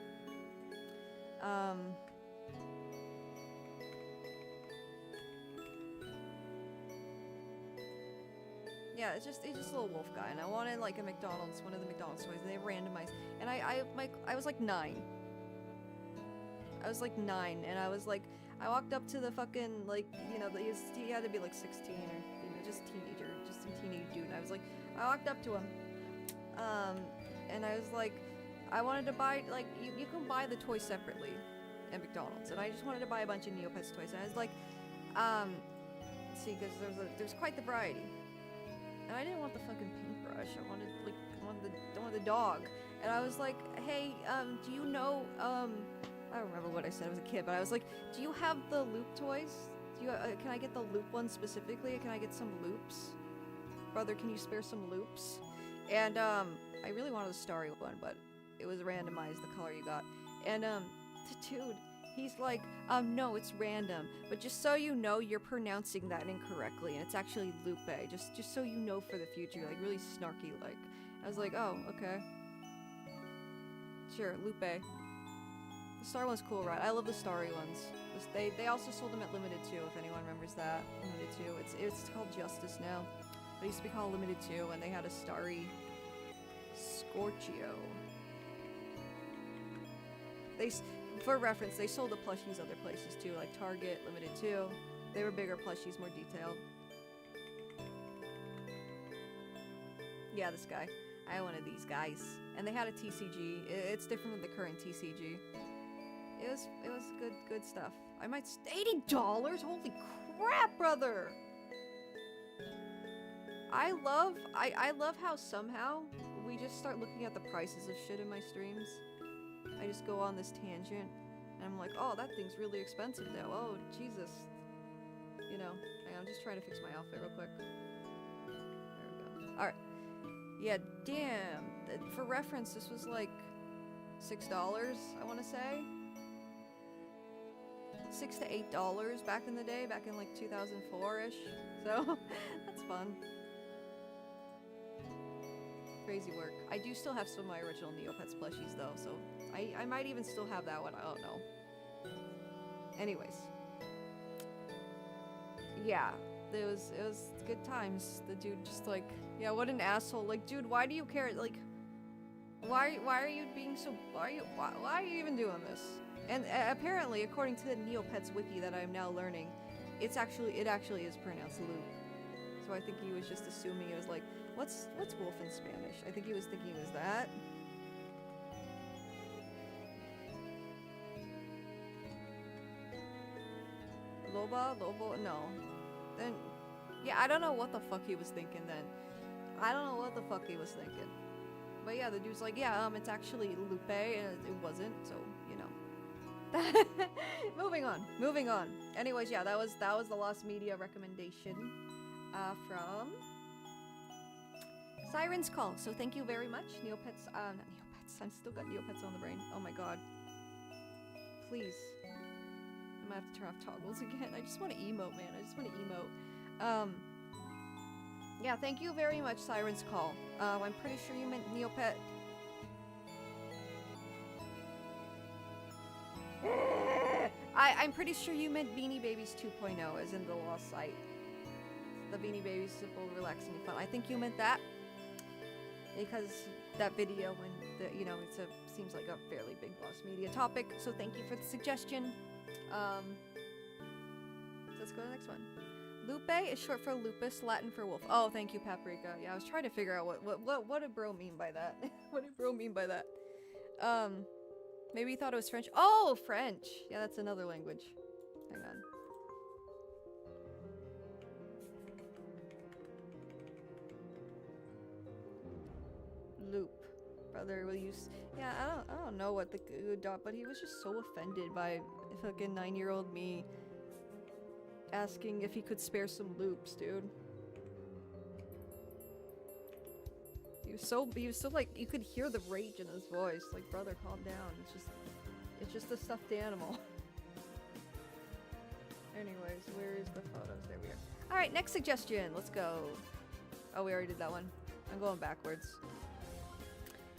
Yeah, it's just a little wolf guy, and I wanted like a McDonald's, one of the McDonald's toys. And they randomized, and I was like 9. I was like 9, and I was like, I walked up to the fucking like, you know, he had to be like 16 or you know, just teenager, just some teenage dude. And I was like, I walked up to him, and I was like, I wanted to buy like you can buy the toy separately at McDonald's, and I just wanted to buy a bunch of Neopets toys. And I was like, see, because there's quite the variety. And I didn't want the fucking paintbrush. I wanted the dog. And I was like, hey, do you know, I don't remember what I said. I was a kid, but I was like, do you have the Loop toys? Do you, can I get the Loop one specifically? Can I get some Loops? Brother, can you spare some Loops? And, I really wanted the starry one, but it was randomized, the color you got. And, the dude, he's like, no, it's random. But just so you know, you're pronouncing that incorrectly, and it's actually Lupe. Just so you know for the future, like really snarky, like. I was like, oh, okay. Sure, Lupe. The star one's cool, right? I love the starry ones. They also sold them at Limited 2, if anyone remembers that. Limited 2. It's called Justice now. It used to be called Limited 2, and they had a starry Scorchio. For reference, they sold the plushies other places too, like Target, Limited 2. They were bigger plushies, more detailed. Yeah, this guy. I had one of these guys. And they had a TCG. It's different than the current TCG. It was good stuff. I might $80? Holy crap, brother! I love how somehow we just start looking at the prices of shit in my streams. I just go on this tangent, and I'm like, oh, that thing's really expensive now. Oh, Jesus. You know, I'm just trying to fix my outfit real quick. There we go. Alright. Yeah, damn. For reference, this was like $6, I want to say. $6 to $8 back in the day, back in like 2004-ish. So that's fun. Crazy work. I do still have some of my original Neopets plushies though, so I might even still have that one. I don't know. Anyways, yeah, it was good times. The dude just like, yeah, what an asshole. Like, dude, why do you care? Like, why are you being so? Why are you even doing this? And apparently, according to the Neopets wiki that I'm now learning, it actually is pronounced loop. So I think he was just assuming it was like, what's wolf in Spanish? I think he was thinking it was that. Lobo? No. Then, yeah, I don't know what the fuck he was thinking then. I don't know what the fuck he was thinking. But yeah, the dude's like, yeah, it's actually Lupe, and it wasn't, so, you know. Moving on. Anyways, yeah, that was the Lost Media recommendation, from Siren's Call. So thank you very much, Neopets, not Neopets, I've still got Neopets on the brain. Oh my god. Please. I'm gonna have to turn off toggles again. I just want to emote, man. I just want to emote. Yeah, thank you very much, Siren's Call. I'm pretty sure you meant Neopet. I'm pretty sure you meant Beanie Babies 2.0, as in the Lost Site. The Beanie Babies simple, relaxing, and fun. I think you meant that. Because that video, when you know, seems like a fairly big Lost Media topic, so thank you for the suggestion. So let's go to the next one. Lupe is short for lupus, Latin for wolf. Oh, thank you, Paprika. Yeah, I was trying to figure out what did bro mean by that? What did bro mean by that? Maybe he thought it was French. Oh, French. Yeah, that's another language. Hang on. Loop. Brother, will you yeah, I don't know what the good dot, but he was just so offended by fucking 9-year-old me asking if he could spare some loops, dude. He was so like, you could hear the rage in his voice. Like, brother, calm down. It's just a stuffed animal. Anyways, where is the photos? There we are. Alright, next suggestion. Let's go. Oh, we already did that one. I'm going backwards.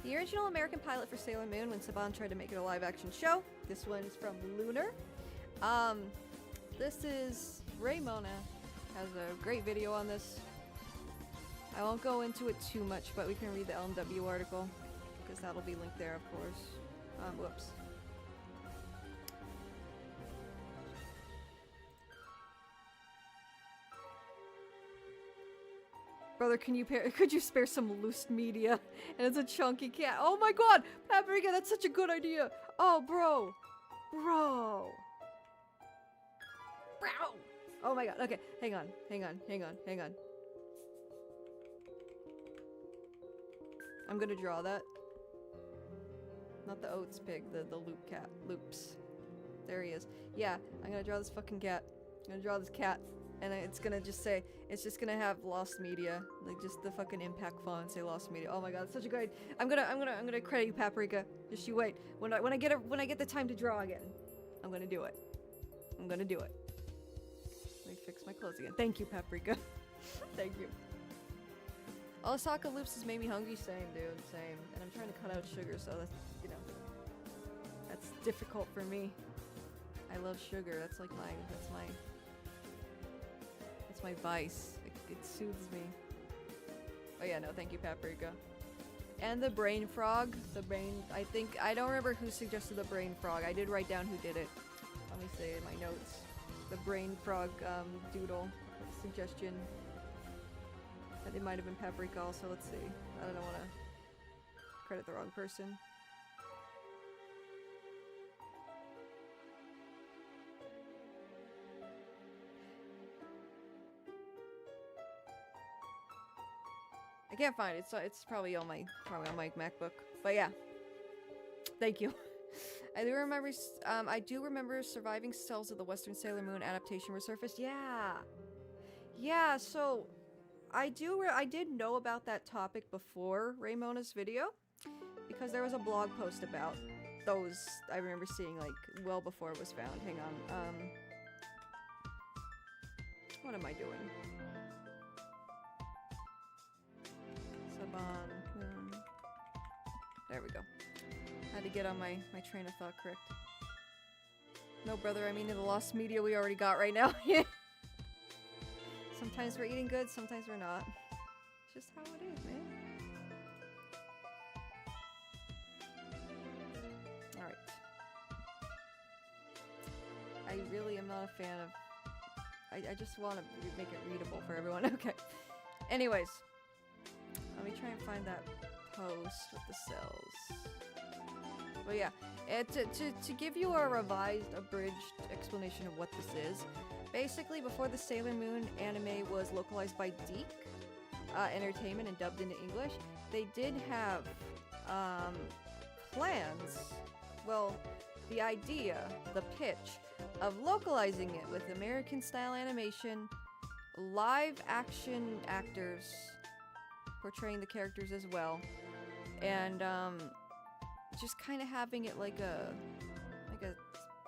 The original American pilot for Sailor Moon when Saban tried to make it a live-action show. This one's from Lunar. This is Raymona. Has a great video on this. I won't go into it too much, but we can read the LMW article, because that'll be linked there, of course. Whoops. Brother, could you spare some loose media? And it's a chunky cat. Oh my god! Paprika, that's such a good idea! Oh, bro! Bro! Oh my god, okay, hang on. I'm gonna draw that. Not the oats pig, the loop cat. Loops. There he is. Yeah, I'm gonna draw this fucking cat. I'm gonna draw this cat. And it's gonna just say, it's just gonna have Lost Media. Like, just the fucking impact font say Lost Media. Oh my god, it's such a good. I'm gonna credit you, Paprika. Just you wait. When I get the time to draw again, I'm gonna do it. Let me fix my clothes again. Thank you, Paprika. Thank you. Osaka Loops has made me hungry. Same, dude. Same. And I'm trying to cut out sugar, so that's, you know, that's difficult for me. I love sugar. That's like my vice. It soothes me. Oh yeah, no, thank you, Paprika. And the brain frog. I don't remember who suggested the brain frog. I did write down who did it. Let me say in my notes. The brain frog doodle suggestion. It might have been Paprika also. Let's see. I don't want to credit the wrong person. I can't find it, so it's probably on my MacBook. But yeah, thank you. I do remember surviving cells of the Western Sailor Moon adaptation resurfaced. Yeah. So I did know about that topic before Raymona's video because there was a blog post about those I remember seeing like well before it was found. Hang on. What am I doing? Saban. There we go. Had to get on my train of thought correct. No, brother, I mean in the lost media we already got right now. Sometimes we're eating good, sometimes we're not. It's just how it is, man. Alright. I really am not a fan of... I just want to make it readable for everyone. Okay. Anyways. Let me try and find that post with the cells. But yeah, to give you a revised, abridged explanation of what this is, basically before the Sailor Moon anime was localized by Deke Entertainment and dubbed into English, they did have plans, well, the idea, the pitch, of localizing it with American-style animation, live-action actors portraying the characters as well, and just kind of having it like a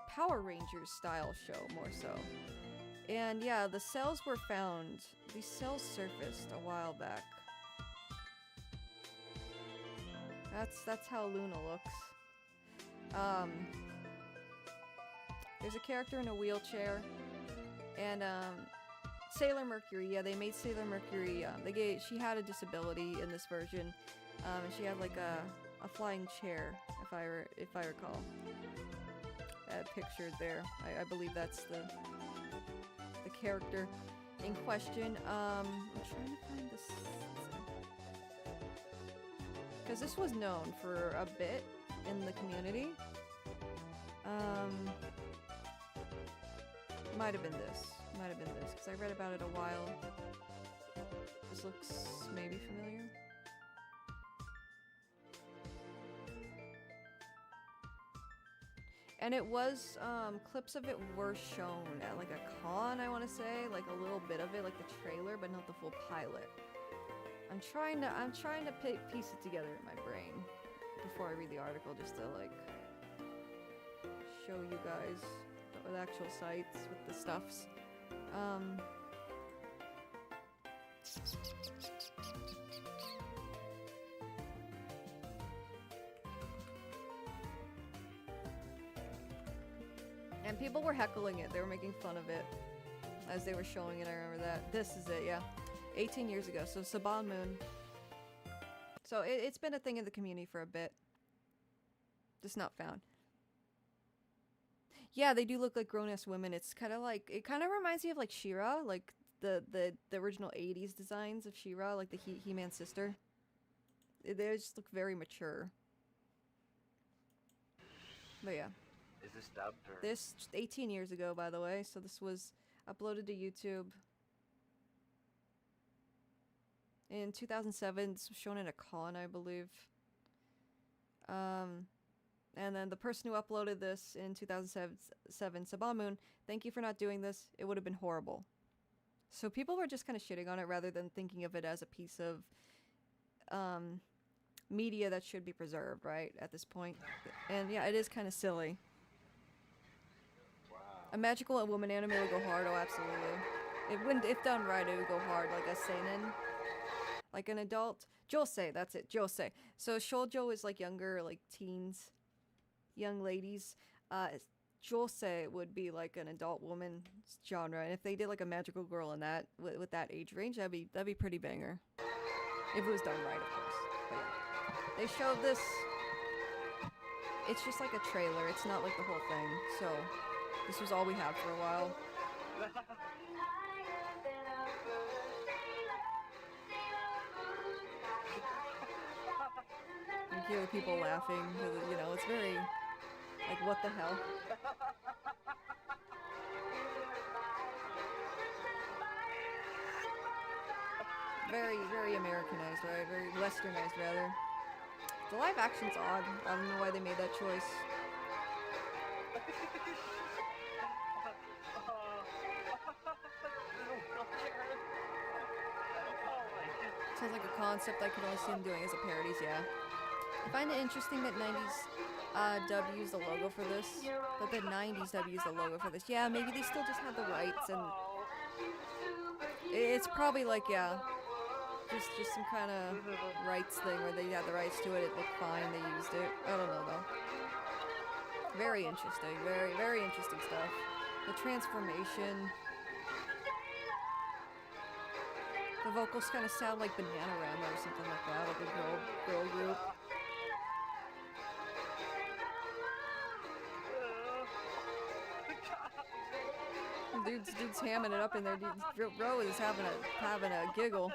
Power Rangers style show more so. And yeah, the cells were found. These cells surfaced a while back. That's how Luna looks. There's a character in a wheelchair, and Sailor Mercury. Yeah, they made Sailor Mercury. She had a disability in this version, and she had like a flying chair, if I recall. Pictured there. I believe that's the character in question. I'm trying to find this, because this was known for a bit in the community. Might have been this. Because I read about it a while. This looks maybe familiar. And it was, clips of it were shown at like a con, I want to say, like a little bit of it, like the trailer, but not the full pilot. I'm trying to piece it together in my brain before I read the article, just to like show you guys with actual sites with the stuffs. And people were heckling it. They were making fun of it as they were showing it. I remember that. This is it, yeah. 18 years ago. So Saban Moon. So it's been a thing in the community for a bit. Just not found. Yeah, they do look like grown-ass women. It's kind of like... It kind of reminds me of like She-Ra. Like the original 80s designs of She-Ra. Like the He-Man sister. They just look very mature. But yeah. Is this dubbed or? This 18 years ago, by the way. So this was uploaded to YouTube in 2007. This was shown at a con, I believe. And then the person who uploaded this in 2007, Saban Moon, thank you for not doing this. It would have been horrible. So people were just kind of shitting on it rather than thinking of it as a piece of media that should be preserved, right, at this point. And yeah, it is kind of silly. A magical woman anime would go hard, oh absolutely. It wouldn't, if done right, it would go hard, like a seinen. Like an adult. Josei, that's it, Josei. So shoujo is like younger, like teens, young ladies. Josei would be like an adult woman genre. And if they did like a magical girl in that, with that age range, that'd be pretty banger. If it was done right, of course. But yeah. They showed this, it's just like a trailer, it's not like the whole thing, so... This was all we had for a while. You hear the people laughing, you know, it's very, like, what the hell? Very, very Americanized, right? Very westernized, rather. The live action's odd. I don't know why they made that choice. Sounds like a concept I could only see them doing as a parodies, yeah. I find it interesting that 90s dub used the logo for this, but the 90s dub used the logo for this. Yeah, maybe they still just had the rights, and it's probably like, yeah, just some kind of rights thing where they had the rights to it. It looked fine. They used it. I don't know though. Very interesting. Very, very interesting stuff. The transformation. The vocals kind of sound like Bananarama or something like that, like a girl group. Dude's hamming it up in there. Bro is having a giggle.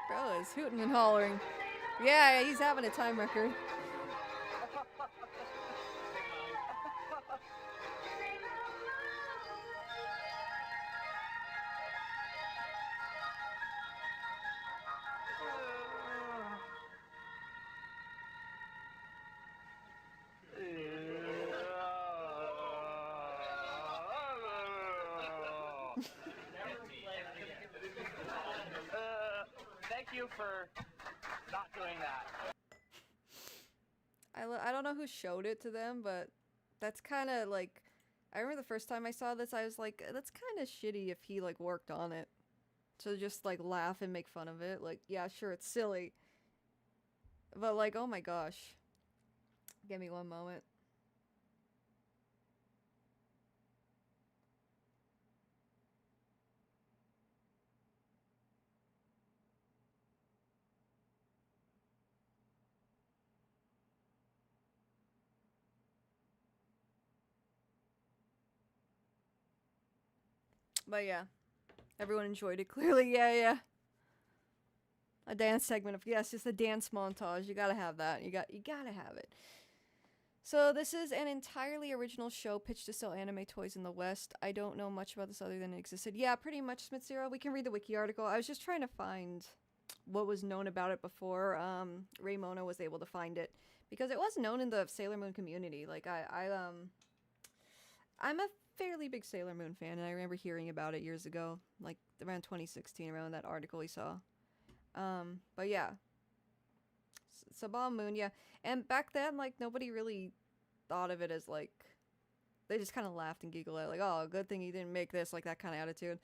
Bro is hooting and hollering. Yeah, he's having a time record. Thank you for not doing that. I don't know who showed it to them, but that's kind of like, I remember the first time I saw this, I was like, that's kind of shitty if he like worked on it. To just like laugh and make fun of it. Like, yeah, sure, it's silly. But like, oh my gosh. Give me one moment. But yeah, everyone enjoyed it clearly. Yeah. A dance segment of, yes, just a dance montage. You gotta have that. You gotta have it. So this is an entirely original show pitched to sell anime toys in the West. I don't know much about this other than it existed. Yeah, pretty much, Smith Zero. We can read the wiki article. I was just trying to find what was known about it before Raymona was able to find it, because it was known in the Sailor Moon community. Like I'm a fairly big Sailor Moon fan, and I remember hearing about it years ago, like around 2016, around that article we saw. But yeah, Saban Moon, yeah. And back then, like, nobody really thought of it as, like, they just kind of laughed and giggled at it, like, oh, good thing he didn't make this, like, that kind of attitude.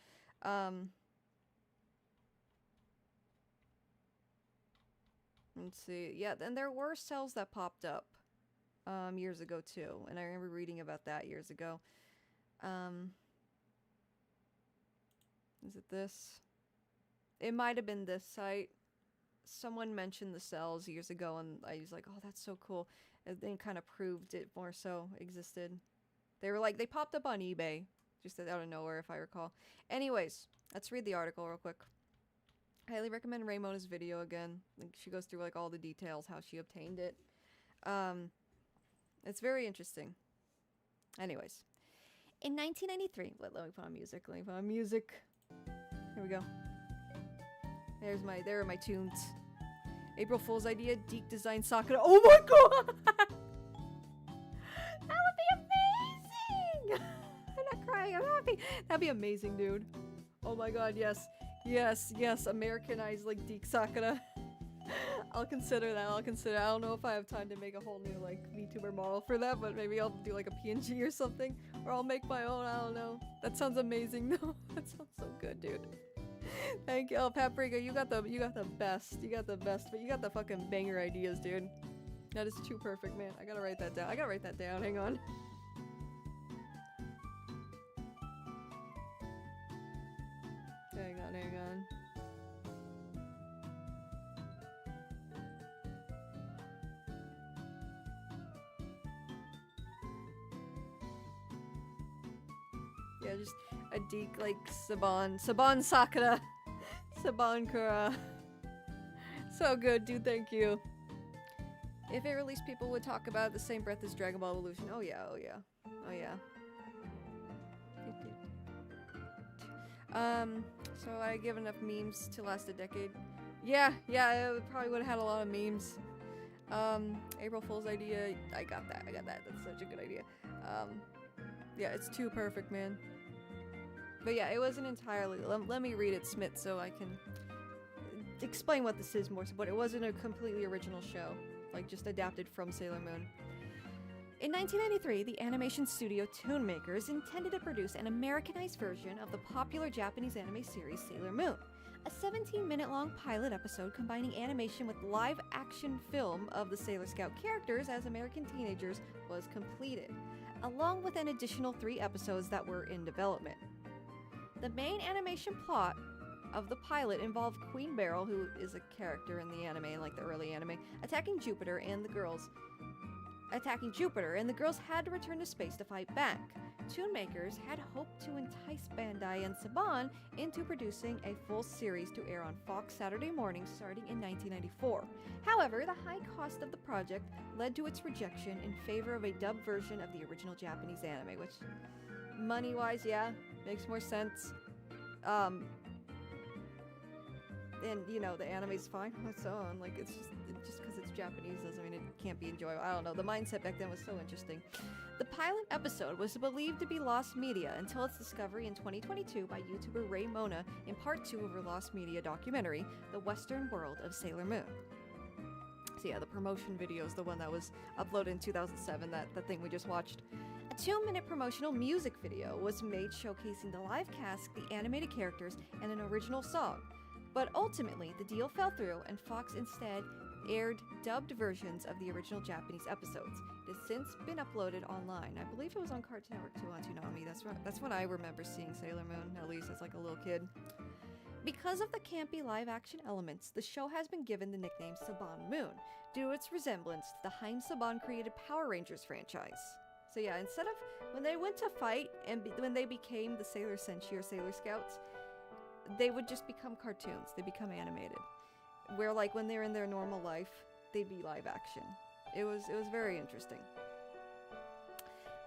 Let's see, yeah, then there were cells that popped up, years ago, too, and I remember reading about that years ago. Is it this? It might have been this site. Someone mentioned the cells years ago, and I was like, oh, that's so cool. And then kind of proved it more so existed. They were like, they popped up on eBay, just out of nowhere, if I recall. Anyways, let's read the article real quick. I highly recommend Raymona's video again. Like, she goes through like all the details, how she obtained it. It's very interesting. Anyways, in 1993, let me put on music. Here we go. There are my tunes. April Fool's idea, Deke design Sakura. Oh my god! That would be amazing! I'm not crying, I'm happy. That'd be amazing, dude. Oh my god, yes. Yes, Americanized like Deke Sakura. I'll consider that, I don't know if I have time to make a whole new like VTuber model for that, but maybe I'll do like a PNG or something. Or I'll make my own, I don't know. That sounds amazing though. That sounds so good, dude. Thank you. Oh, Paprika, you got the best. You got the best, but you got the fucking banger ideas, dude. That is too perfect, man. I gotta write that down. Hang on. Hang on. Yeah, just a Deke like Saban Sakura. Saban Kura. So good, dude, thank you. If it released, people would talk about it the same breath as Dragon Ball Evolution. Oh yeah. So I give enough memes to last a decade. Yeah, it probably would have had a lot of memes. April Fool's idea, I got that, that's such a good idea. Yeah, it's too perfect, man. But yeah, it wasn't entirely, let me read it, Smith, so I can explain what this is more, but it wasn't a completely original show, like just adapted from Sailor Moon. In 1993, the animation studio Toon Makers intended to produce an Americanized version of the popular Japanese anime series Sailor Moon. A 17-minute-long pilot episode combining animation with live-action film of the Sailor Scout characters as American teenagers was completed, along with an additional 3 episodes that were in development. The main animation plot of the pilot involved Queen Beryl, who is a character in the anime, like the early anime, attacking Jupiter, and the girls had to return to space to fight back. Toon Makers had hoped to entice Bandai and Saban into producing a full series to air on Fox Saturday mornings starting in 1994. However, the high cost of the project led to its rejection in favor of a dubbed version of the original Japanese anime, which, money-wise, yeah, makes more sense. And, you know, the anime's fine on its own. Like, it's just because it's Japanese doesn't mean it can't be enjoyable. I don't know. The mindset back then was so interesting. The pilot episode was believed to be lost media until its discovery in 2022 by YouTuber Ray Mona in part 2 of her lost media documentary, The Western World of Sailor Moon. So yeah, the promotion video is the one that was uploaded in 2007, the thing we just watched. A 2-minute promotional music video was made showcasing the live cast, the animated characters, and an original song. But ultimately, the deal fell through, and Fox instead aired dubbed versions of the original Japanese episodes. It has since been uploaded online. I believe it was on Cartoon Network 2 on Toonami. That's when I remember seeing Sailor Moon, at least as like a little kid. Because of the campy live-action elements, the show has been given the nickname Saban Moon, due to its resemblance to the Haim Saban created Power Rangers franchise. So yeah, instead of when they went to fight and when they became the Sailor Senshi or Sailor Scouts, they would just become cartoons. They become animated. Where like when they're in their normal life, they'd be live action. It was very interesting.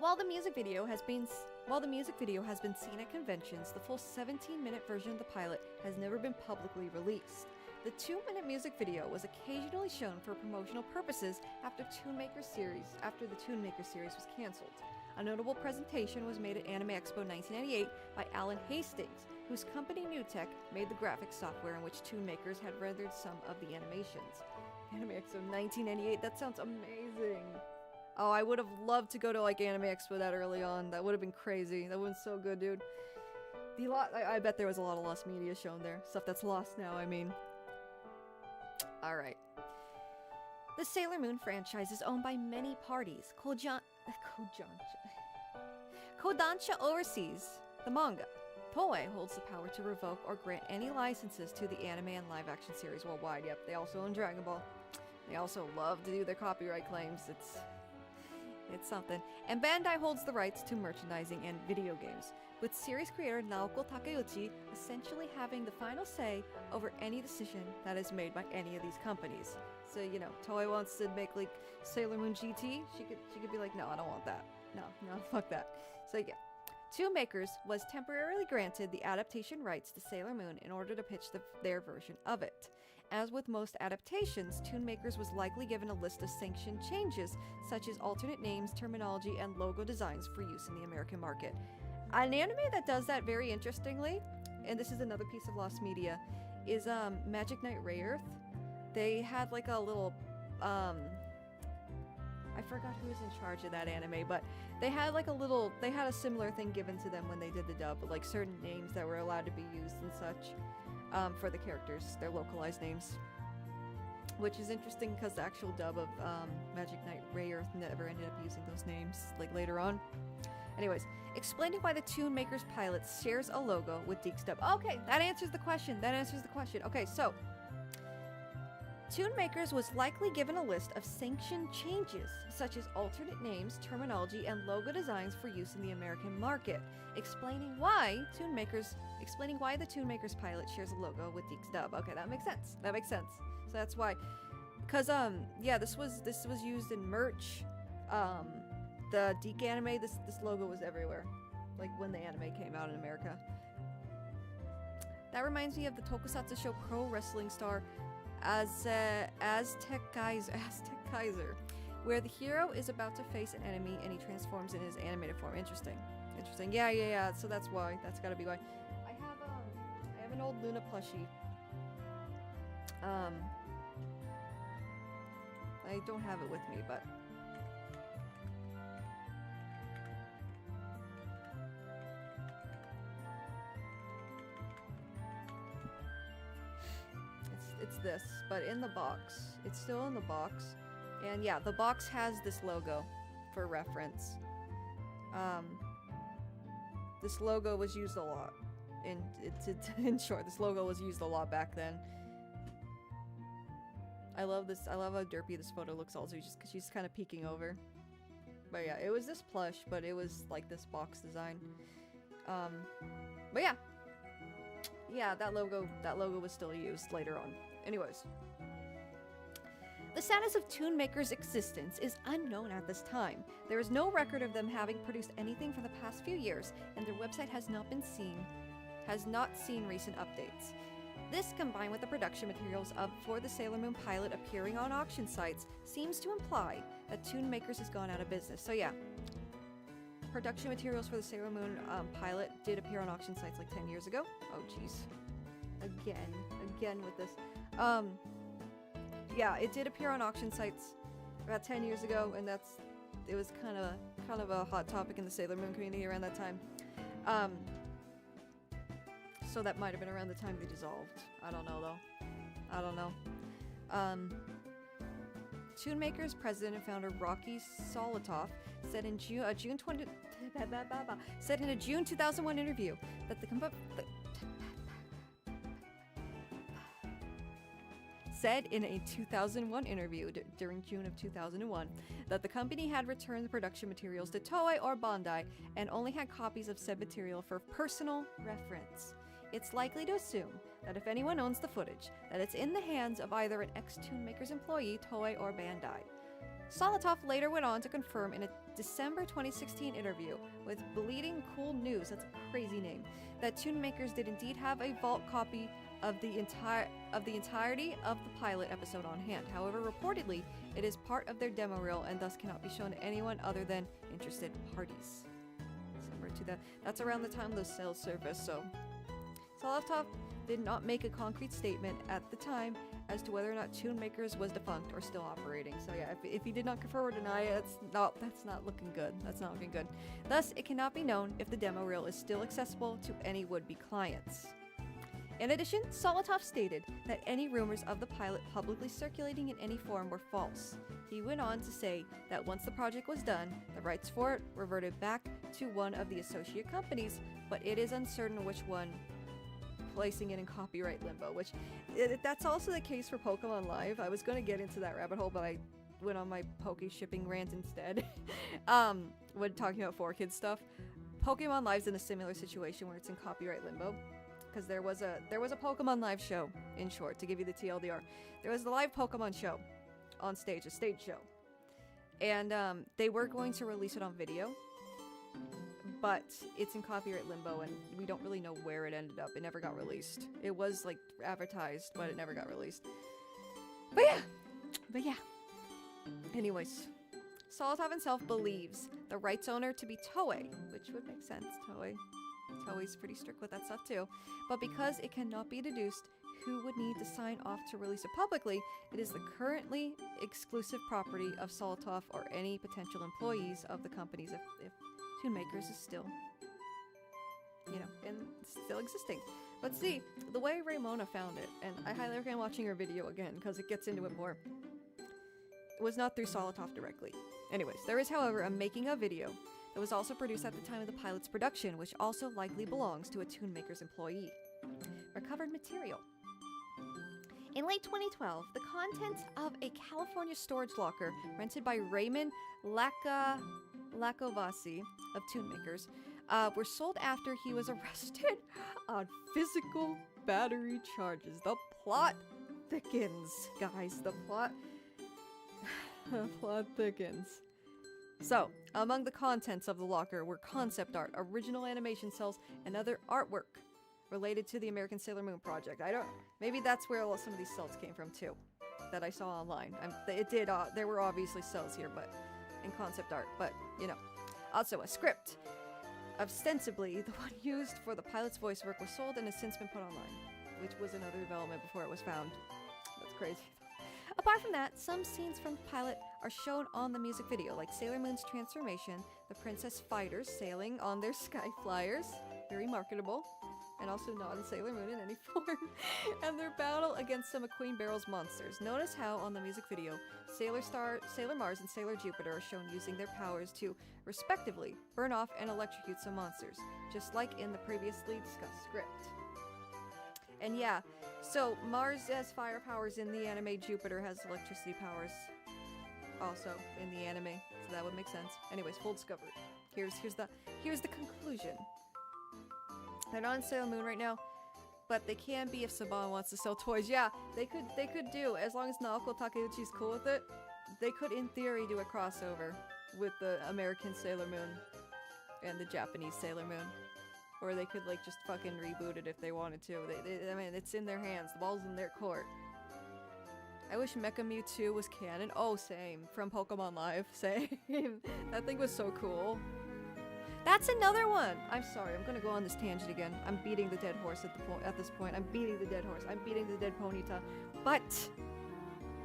While the music video has been seen at conventions, the full 17-minute version of the pilot has never been publicly released. The 2-minute music video was occasionally shown for promotional purposes after the Toon Maker series was canceled. A notable presentation was made at Anime Expo 1998 by Alan Hastings, whose company NewTek made the graphics software in which Toon Makers had rendered some of the animations. Anime Expo 1998, that sounds amazing. Oh, I would have loved to go to like Anime Expo that early on. That would have been crazy. That would have been so good, dude. I bet there was a lot of lost media shown there. Stuff that's lost now, I mean. Alright. The Sailor Moon franchise is owned by many parties. Kodansha oversees the manga. Toei holds the power to revoke or grant any licenses to the anime and live-action series worldwide. Yep, they also own Dragon Ball. They also love to do their copyright claims. It's something. And Bandai holds the rights to merchandising and video games, with series creator Naoko Takeuchi essentially having the final say over any decision that is made by any of these companies. So, you know, Toei wants to make like Sailor Moon GT, she could be like, no, I don't want that. No, fuck that. So yeah. Toon Makers was temporarily granted the adaptation rights to Sailor Moon in order to pitch their version of it. As with most adaptations, Toon Makers was likely given a list of sanctioned changes, such as alternate names, terminology, and logo designs for use in the American market. An anime that does that very interestingly, and this is another piece of lost media, is Magic Knight Rayearth. They had like a little, I forgot who was in charge of that anime, but they had like they had a similar thing given to them when they did the dub, like certain names that were allowed to be used and such. For the characters, their localized names. Which is interesting because the actual dub of Magic Knight Rayearth never ended up using those names, like later on. Anyways, explaining why the Toon Makers pilot shares a logo with Deke's dub. Okay, that answers the question. Okay, so Toon Makers was likely given a list of sanctioned changes, such as alternate names, terminology, and logo designs for use in the American market, explaining why the Toon Makers pilot shares a logo with Deke's dub. Okay, that makes sense. So that's why, because yeah, this was used in merch. The Deke anime, this logo was everywhere, like when the anime came out in America. That reminds me of the tokusatsu show Pro Wrestling Star Aztec Kaiser. Kaiser, where the hero is about to face an enemy and he transforms in his animated form. Interesting. Interesting. Yeah. So that's why. That's gotta be why. I have an old Luna plushie. I don't have it with me, but it's this, but in the box. It's still in the box. And yeah, the box has this logo for reference. This logo was used a lot. In short, this logo was used a lot back then. I love this. I love how derpy this photo looks also, just because she's kind of peeking over. But yeah, it was this plush, but it was like this box design. But yeah. Yeah, that logo was still used later on. Anyways. The status of Toon Maker's existence is unknown at this time. There is no record of them having produced anything for the past few years, and their website has not seen recent updates. This, combined with the production materials for the Sailor Moon pilot appearing on auction sites, seems to imply that Toon Makers has gone out of business. So yeah, production materials for the Sailor Moon pilot did appear on auction sites like 10 years ago. Oh jeez. Again with this. Yeah, it did appear on auction sites about 10 years ago, and it was kind of a hot topic in the Sailor Moon community around that time. So that might have been around the time they dissolved. I don't know though. I don't know. Toon Maker's president and founder Rocky Solotov said in a June 2001 interview that said in a 2001 interview during June of 2001 that the company had returned the production materials to Toei or Bandai and only had copies of said material for personal reference. It's likely to assume that if anyone owns the footage, that it's in the hands of either an ex-Toon Maker's employee, Toei, or Bandai. Solotov later went on to confirm in a December 2016 interview with Bleeding Cool News, that's a crazy name, that Toon Makers did indeed have a vault copy of the entirety of the pilot episode on hand. However, reportedly, it is part of their demo reel and thus cannot be shown to anyone other than interested parties. That's around the time those sales surfaced, so Solotov did not make a concrete statement at the time as to whether or not Toon Makers was defunct or still operating. So yeah, if he did not confirm or deny it, that's not looking good. That's not looking good. Thus, it cannot be known if the demo reel is still accessible to any would-be clients. In addition, Solotov stated that any rumors of the pilot publicly circulating in any form were false. He went on to say that once the project was done, the rights for it reverted back to one of the associate companies, but it is uncertain which one, placing it in copyright limbo, which that's also the case for Pokemon Live. I was going to get into that rabbit hole, but I went on my Poke shipping rant instead. When talking about 4Kids stuff, Pokemon Live's in a similar situation where it's in copyright limbo, because there was a Pokemon Live show. In short, to give you the TLDR, there was the live Pokemon show on stage, a stage show, and they were going to release it on video, but it's in copyright limbo, and we don't really know where it ended up. It never got released. It was like advertised, but it never got released. But yeah. Anyways, Solotov himself believes the rights owner to be Toei, which would make sense. Toei's pretty strict with that stuff too. But because it cannot be deduced who would need to sign off to release it publicly, it is the currently exclusive property of Solotov or any potential employees of the companies if Toon Makers is still, and still existing. But see, the way Raymona found it, and I highly recommend watching her video again because it gets into it more, it was not through Solotov directly. Anyways, there is, however, a making of video that was also produced at the time of the pilot's production, which also likely belongs to a Toon Maker's employee. Recovered material. In late 2012, the contents of a California storage locker rented by Raymond Lacovasi of Toon Makers were sold after he was arrested on physical battery charges. The plot thickens, guys. The plot thickens. So, among the contents of the locker were concept art, original animation cells, and other artwork related to the American Sailor Moon project. Maybe that's where some of these cells came from too. that I saw online. There were obviously cells here, but in concept art, but you know. Also, a script, ostensibly the one used for the pilot's voice work, was sold and has since been put online, which was another development before it was found. That's crazy. Apart from that, some scenes from the pilot are shown on the music video, like Sailor Moon's transformation, the princess fighters sailing on their sky flyers, very marketable, and also not in Sailor Moon in any form, and their battle against some of Queen Barrel's monsters. Notice how on the music video, Sailor Mars, and Sailor Jupiter are shown using their powers to, respectively, burn off and electrocute some monsters, just like in the previously discussed script. And yeah, so Mars has fire powers in the anime, Jupiter has electricity powers also in the anime, so that would make sense. Anyways, full discovery. Here's the conclusion. They're not in Sailor Moon right now, but they can be if Saban wants to sell toys. Yeah, they could do, as long as Naoko Takeuchi's cool with it, they could in theory do a crossover with the American Sailor Moon and the Japanese Sailor Moon. Or they could like just fucking reboot it if they wanted to. I mean, it's in their hands. The ball's in their court. I wish Mecha Mewtwo was canon. Oh, same. From Pokemon Live. Same. That thing was so cool. That's another one! I'm sorry, I'm gonna go on this tangent again. I'm beating the dead horse at this point. I'm beating the dead horse. I'm beating the dead Ponyta. But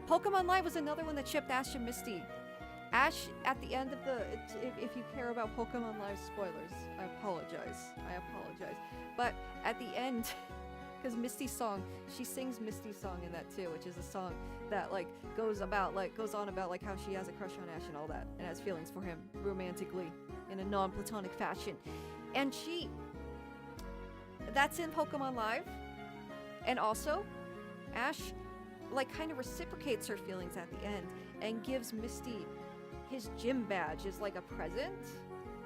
Pokemon Live was another one that shipped Ash and Misty. Ash, at the end of the... If you care about Pokemon Live spoilers, I apologize. But at the end... Because Misty's song, she sings Misty's song in that too, which is a song that like goes on about like how she has a crush on Ash and all that, and has feelings for him romantically in a non-platonic fashion. And that's in Pokemon Live. And also, Ash like kind of reciprocates her feelings at the end and gives Misty his gym badge as like a present,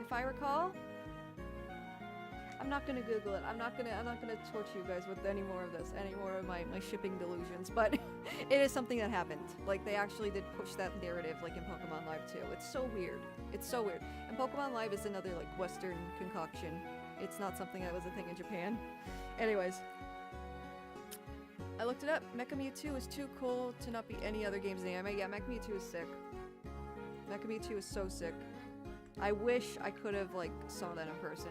if I recall. I'm not gonna Google it. I'm not gonna torture you guys with any more of this, any more of my shipping delusions, but it is something that happened. Like, they actually did push that narrative, like, in Pokemon Live, too. It's so weird. It's so weird. And Pokemon Live is another, like, Western concoction. It's not something that was a thing in Japan. Anyways. I looked it up. Mecha Mewtwo is too cool to not be any other games in the anime. Yeah, Mecha Mewtwo is sick. Mecha Mewtwo is so sick. I wish I could have, like, saw that in person.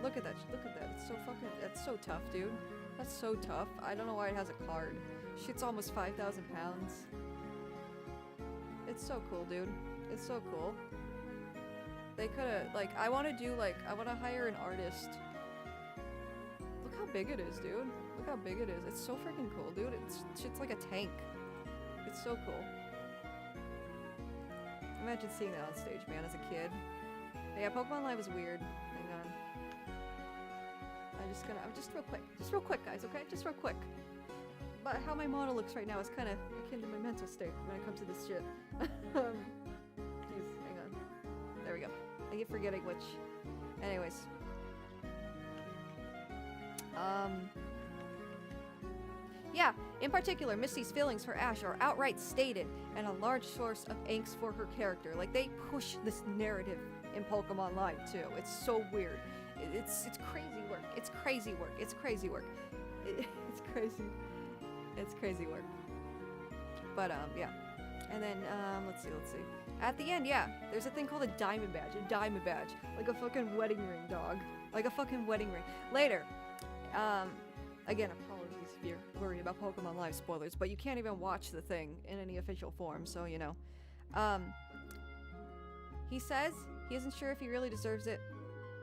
Look at that. Look at that. It's so fucking... That's so tough, dude. That's so tough. I don't know why it has a card. Shit's almost 5,000 pounds. It's so cool, dude. It's so cool. They could've... Like, I want to hire an artist. Look how big it is, dude. Look how big it is. It's so freaking cool, dude. Shit's like a tank. It's so cool. Imagine seeing that on stage, man, as a kid. But yeah, Pokemon Live is weird. Hang on. Just real quick, guys, okay? Just real quick. But how my model looks right now is kind of akin to my mental state when it comes to this shit. Jeez, hang on. There we go. I keep forgetting which. Anyways. Yeah, in particular, Misty's feelings for Ash are outright stated and a large source of angst for her character. Like, they push this narrative in Pokemon Live, too. It's so weird. It's crazy work. It's crazy work. It's crazy work. It's crazy. It's crazy work. But, yeah. And then, let's see. At the end, yeah, there's a thing called a diamond badge. A diamond badge. Like a fucking wedding ring, dog. Like a fucking wedding ring. Later, again, apologies if you're worried about Pokemon Live spoilers, but you can't even watch the thing in any official form, so, you know. He says he isn't sure if he really deserves it.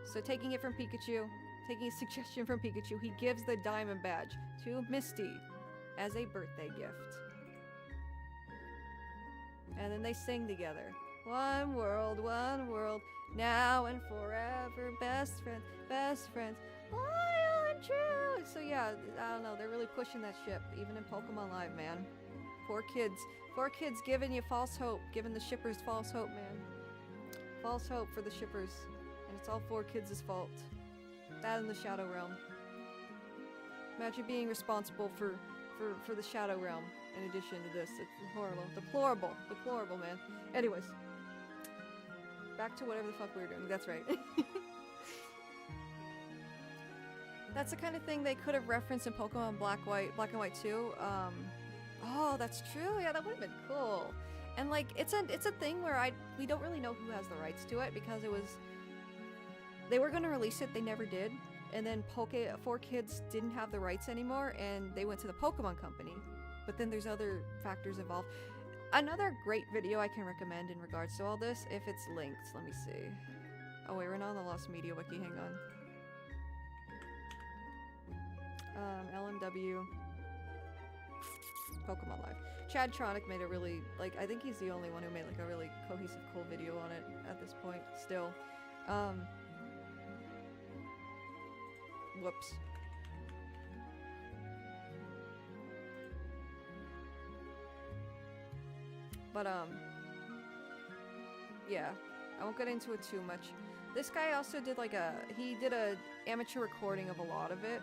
So taking it from Pikachu, taking a suggestion from Pikachu, he gives the diamond badge to Misty as a birthday gift. And then they sing together. One world, now and forever, best friends, loyal and true. So yeah, I don't know, they're really pushing that ship, even in Pokemon Live, man. Poor kids giving you false hope, giving the shippers false hope, man. False hope for the shippers. And it's all 4 kids' fault. That in the Shadow Realm. Imagine being responsible for the Shadow Realm in addition to this. It's horrible. Deplorable, man. Anyways. Back to whatever the fuck we were doing. That's right. That's the kind of thing they could have referenced in Pokemon Black and White 2. Oh, that's true. Yeah, that would have been cool. And like, it's a thing where we don't really know who has the rights to it because they were gonna release it, they never did. And then 4Kids didn't have the rights anymore, and they went to the Pokemon Company. But then there's other factors involved. Another great video I can recommend in regards to all this, if it's linked, let me see. Oh wait, we're not on the Lost Media Wiki, hang on. LMW Pokemon Live. Chad Tronic made a really, like, I think he's the only one who made like a really cohesive, cool video on it at this point, still. Whoops. But, yeah. I won't get into it too much. This guy also did like he did a amateur recording of a lot of it.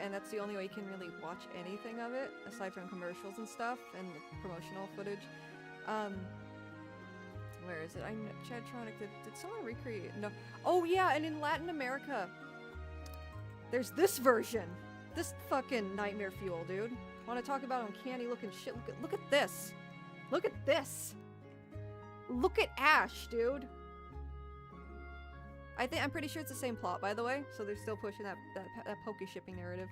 And that's the only way you can really watch anything of it, aside from commercials and stuff, and promotional footage. Where is it? Chad Tronic, did someone recreate? No. Oh yeah, and in Latin America, there's this version. This fucking nightmare fuel, dude. Want to talk about uncanny looking shit? Look at this. Look at this. Look at Ash, dude. I'm pretty sure it's the same plot, by the way. So they're still pushing that poke shipping narrative.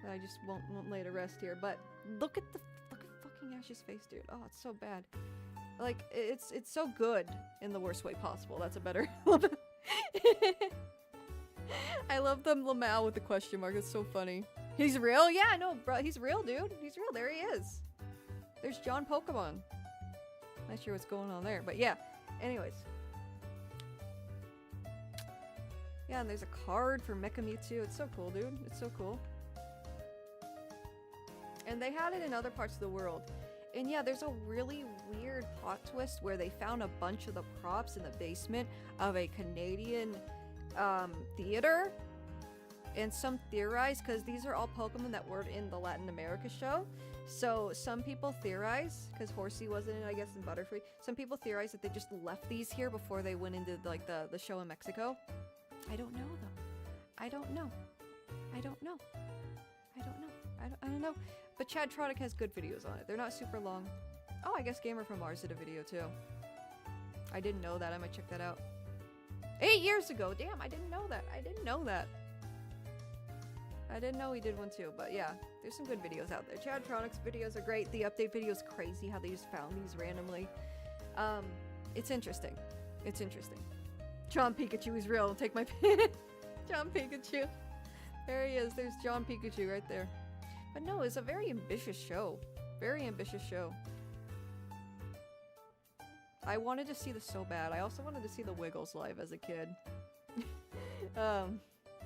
That I just won't lay to rest here. But look at fucking Ash's face, dude. Oh, it's so bad. Like it's so good in the worst way possible. That's a better. I love the Lamau with the question mark. It's so funny. He's real? Yeah, no, bro. He's real, dude. He's real. There he is. There's John Pokemon. Not sure what's going on there, but yeah. Anyways. Yeah, and there's a card for Mecha Mewtwo. It's so cool, dude. It's so cool. And they had it in other parts of the world. And yeah, there's a really weird plot twist where they found a bunch of the props in the basement of a Canadian theater. And some theorize, because these are all Pokemon that were in the Latin America show. So some people theorize, because Horsey wasn't in, I guess, in Butterfree. Some people theorize that they just left these here before they went into like the show in Mexico. I don't know though. I don't know. I don't know. I don't know. But Chad Tronic has good videos on it. They're not super long. Oh, I guess Gamer from Mars did a video too. I didn't know that. I might check that out. 8 years ago. Damn, I didn't know that. I didn't know he did one too, but yeah, there's some good videos out there. Chad Tronic's videos are great. The update video is crazy how they just found these randomly. It's interesting. It's interesting. John Pikachu is real. Take my pin. John Pikachu. There he is. There's John Pikachu right there. But no, it's a very ambitious show. Very ambitious show. I wanted to see this so bad. I also wanted to see the Wiggles live as a kid.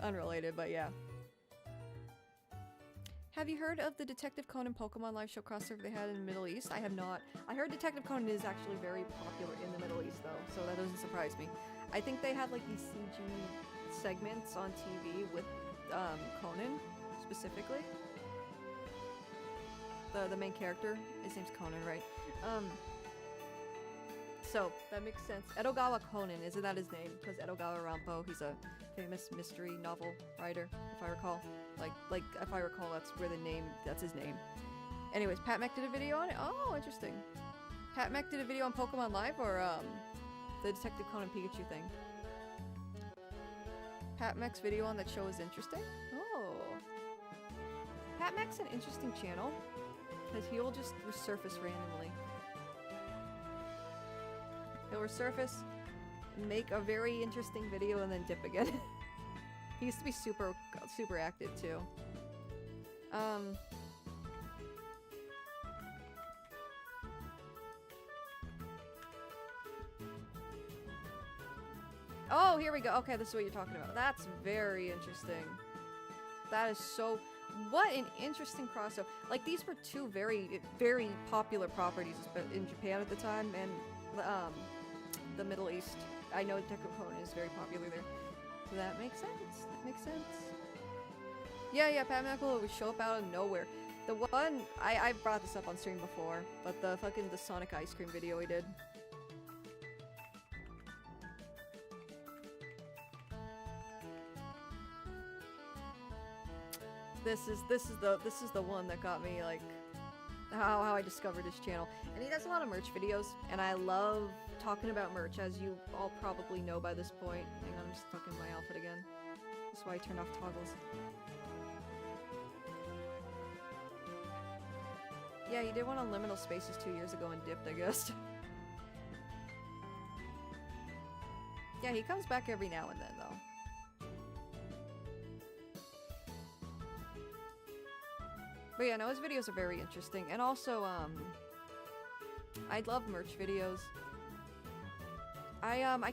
Unrelated, but yeah. Have you heard of the Detective Conan Pokemon live show crossover they had in the Middle East? I have not. I heard Detective Conan is actually very popular in the Middle East though, so that doesn't surprise me. I think they had like these CG segments on TV with Conan specifically. The main character, his name's Conan, right? So that makes sense. Edogawa Conan, isn't that his name? Because Edogawa Rampo, he's a famous mystery novel writer, if I recall. Like if I recall, that's his name. Anyways, Pat Mech did a video on it. Oh, interesting. Pat Mech did a video on Pokemon Live or the Detective Conan Pikachu thing. Pat Mech's video on that show is interesting. Oh. Pat Mech's an interesting channel because he will just resurface randomly. He'll resurface, make a very interesting video, and then dip again. He used to be super active too. Oh, here we go. Okay, this is what you're talking about. That's very interesting. That is so... What an interesting crossover. Like, these were two very, very popular properties in Japan at the time, and the Middle East. I know Detective Conan is very popular there. So that makes sense. That makes sense. Yeah, Pat Mech will show up out of nowhere. The one... I brought this up on stream before, but the Sonic ice cream video he did. This is the one that got me, like, how I discovered his channel. And he does a lot of merch videos, and I love talking about merch, as you all probably know by this point. Hang on, I'm just stuck in my outfit again. That's why I turned off toggles. Yeah, he did one on Liminal Spaces 2 years ago and dipped, I guess. Yeah, he comes back every now and then, though. But yeah, no, his videos are very interesting. And also, I love merch videos. I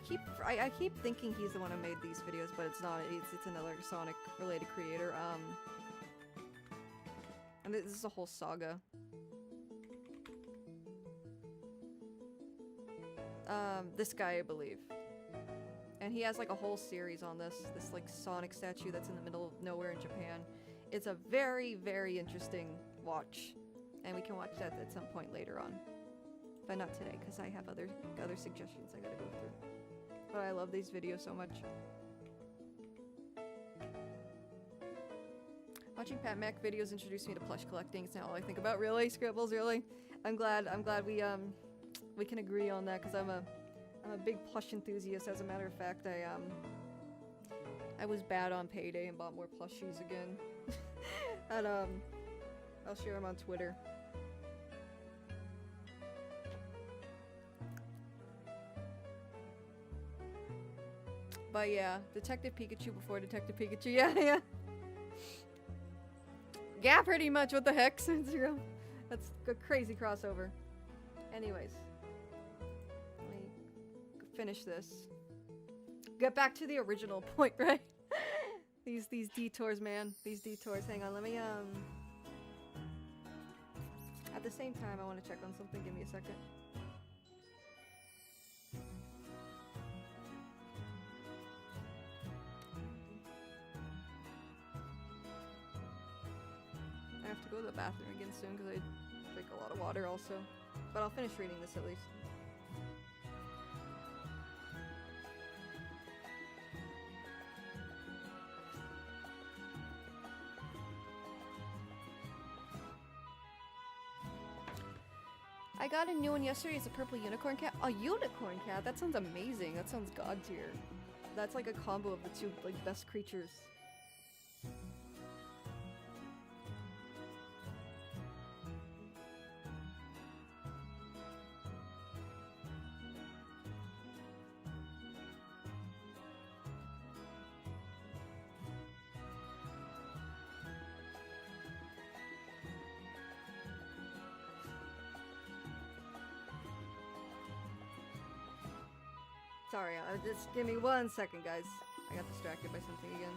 keep thinking he's the one who made these videos, but it's not. It's another Sonic-related creator. And this is a whole saga. This guy, I believe. And he has like a whole series on this like Sonic statue that's in the middle of nowhere in Japan. It's a very, very interesting watch. And we can watch that at some point later on. But not today, because I have other suggestions I gotta go through. But I love these videos so much. Watching Pat Mac videos introduced me to plush collecting. It's not all I think about, really. Scribbles, really. I'm glad we can agree on that, because I'm a big plush enthusiast. As a matter of fact, I was bad on payday and bought more plushies again. And I'll share them on Twitter. But yeah, Detective Pikachu before Detective Pikachu. Yeah. Yeah, pretty much. What the heck? That's a crazy crossover. Anyways. Let me finish this. Get back to the original point, right? These detours, man. These detours. Hang on, let me, at the same time, I want to check on something. Give me a second. I have to go to the bathroom again soon because I drink a lot of water also. But I'll finish reading this at least. I got a new one yesterday. It's a purple unicorn cat. A unicorn cat? That sounds amazing. That sounds god tier. That's like a combo of the two like best creatures. Sorry, just give me 1 second, guys. I got distracted by something again.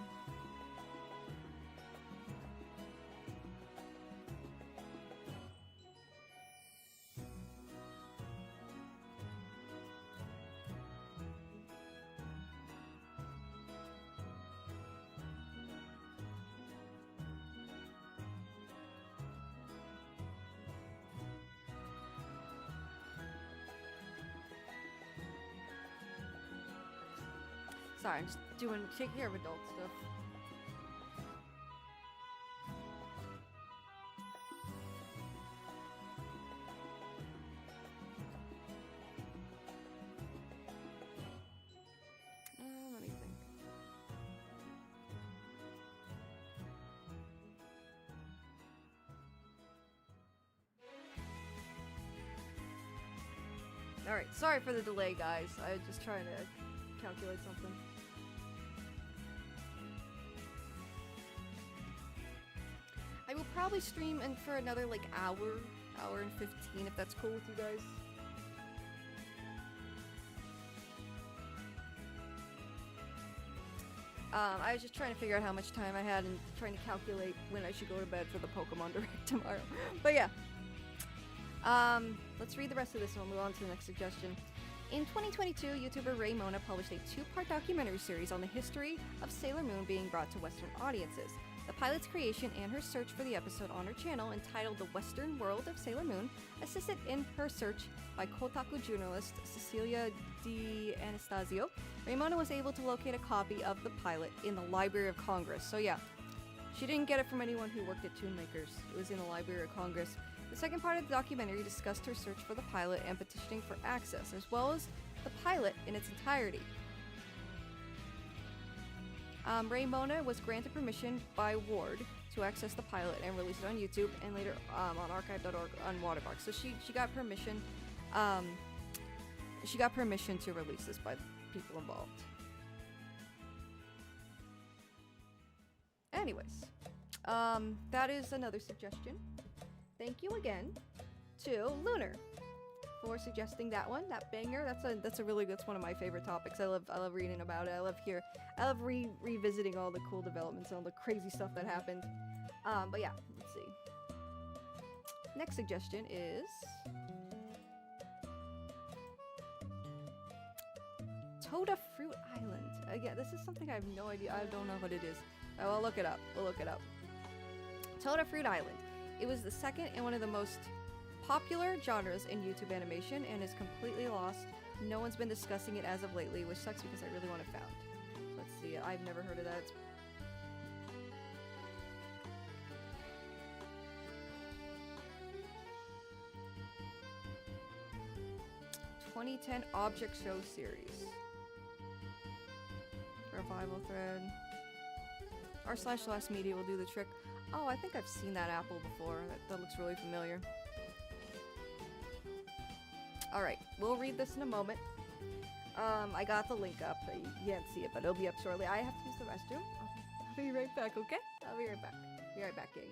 Sorry, I'm just taking care of adult stuff. Let me think. Alright, sorry for the delay, guys. I was just trying to calculate something. I will probably stream for another like hour and 15 if that's cool with you guys. I was just trying to figure out how much time I had and trying to calculate when I should go to bed for the Pokemon Direct tomorrow. But yeah. Let's read the rest of this and we'll move on to the next suggestion. In 2022, YouTuber Ray Mona published a 2-part documentary series on the history of Sailor Moon being brought to Western audiences. The pilot's creation and her search for the episode on her channel, entitled The Western World of Sailor Moon, assisted in her search by Kotaku journalist Cecilia Di Anastasio. Raymona was able to locate a copy of the pilot in the Library of Congress. So yeah, She didn't get it from anyone who worked at Toon Makers. It was in the Library of Congress. The second part of the documentary discussed her search for the pilot and petitioning for access, as well as the pilot in its entirety. Raymona was granted permission by Ward to access the pilot and release it on YouTube and later on archive.org on Watermark. So she got permission. She got permission to release this by the people involved. Anyways, that is another suggestion. Thank you again to Lunar for suggesting that one, that banger. That's one of my favorite topics. I love reading about it. I love revisiting all the cool developments and all the crazy stuff that happened. But yeah, let's see. Next suggestion is Toda Fruit Island. Again, this is something I have no idea. I don't know what it is. We'll look it up. Toda Fruit Island. It was the second and one of the most popular genres in YouTube animation and is completely lost. No one's been discussing it as of lately, which sucks because I really want it found. Let's see. I've never heard of that. 2010 Object Show series. Revival thread. r/last media will do the trick. Oh, I think I've seen that apple before. That looks really familiar. Alright, we'll read this in a moment. I got the link up. You can't see it, but it'll be up shortly. I have to use the restroom. I'll be right back, okay? I'll be right back. Be right back, gang.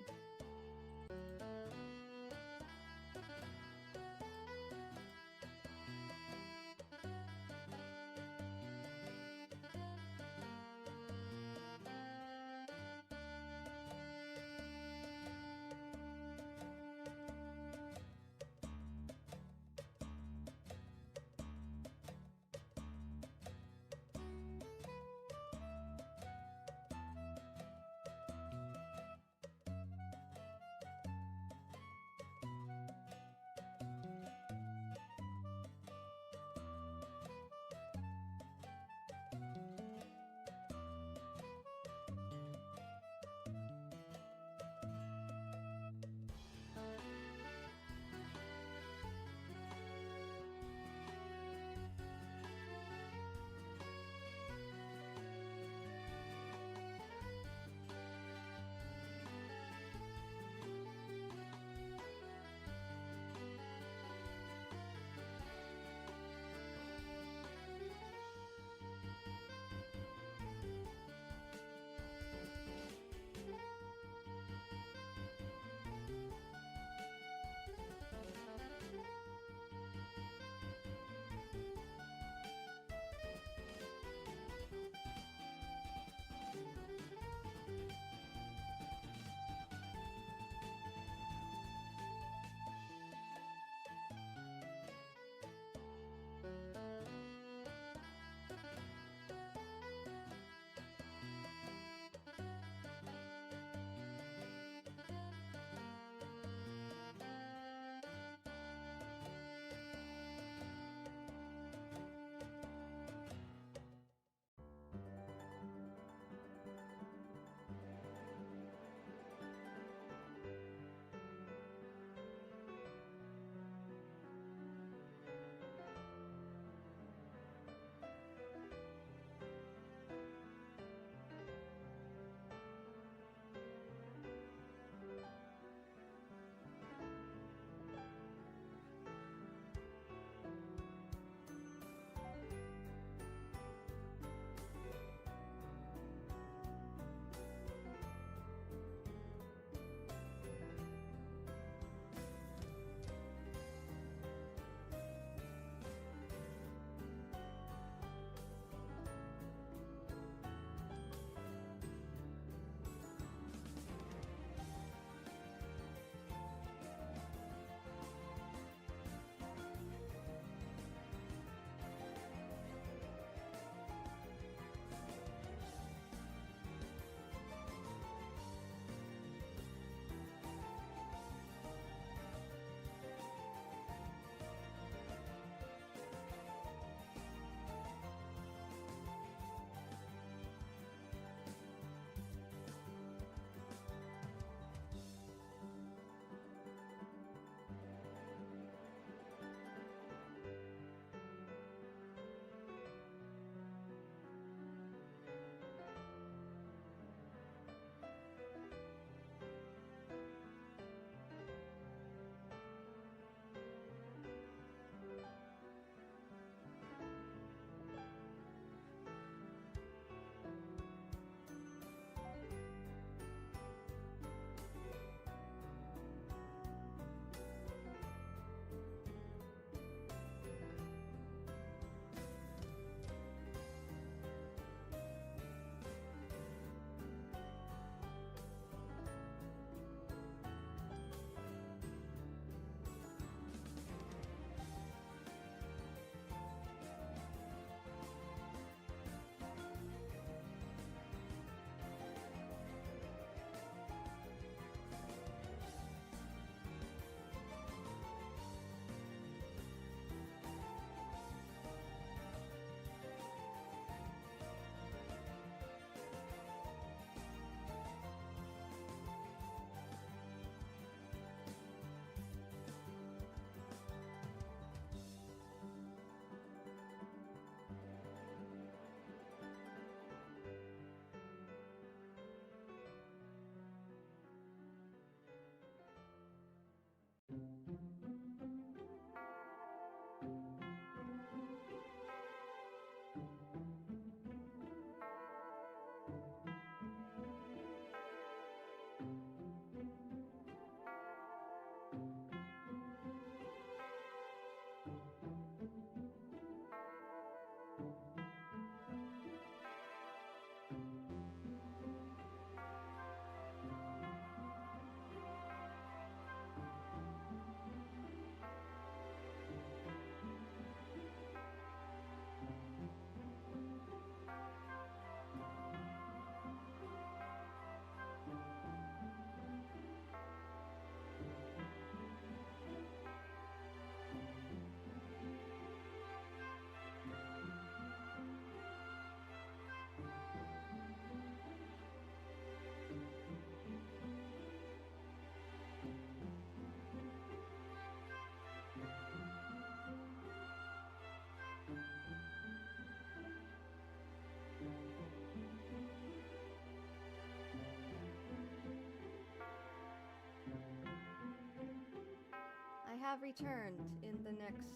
have returned in the next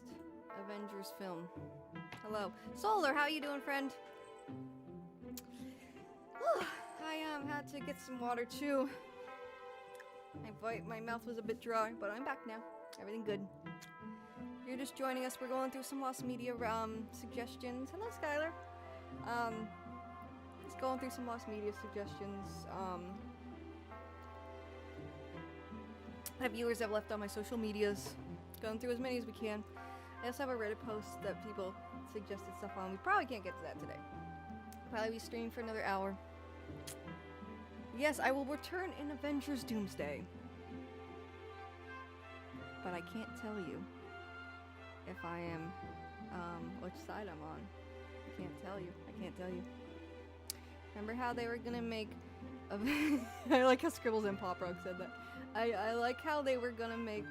Avengers film. Hello. Solar, how you doing, friend? I had to get some water too. My mouth was a bit dry, but I'm back now. Everything good. If you're just joining us, we're going through some lost media suggestions. Hello, Skylar. Just going through some lost media suggestions. That viewers have left on my social medias. Going through as many as we can. I also have a Reddit post that people suggested stuff on. We probably can't get to that today. Probably be streaming for another hour. Yes, I will return in Avengers Doomsday. But I can't tell you if I am, which side I'm on. I can't tell you. I can't tell you. Remember how they were gonna make I like how Scribbles and Pop Rock said that. I like how they were gonna make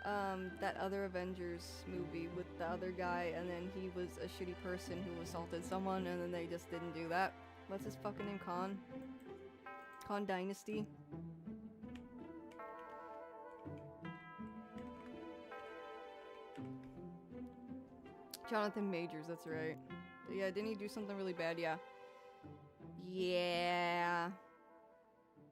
that other Avengers movie with the other guy, and then he was a shitty person who assaulted someone, and then they just didn't do that. What's his fucking name? Khan Dynasty. Jonathan Majors, that's right. Yeah, didn't he do something really bad? Yeah. Yeah.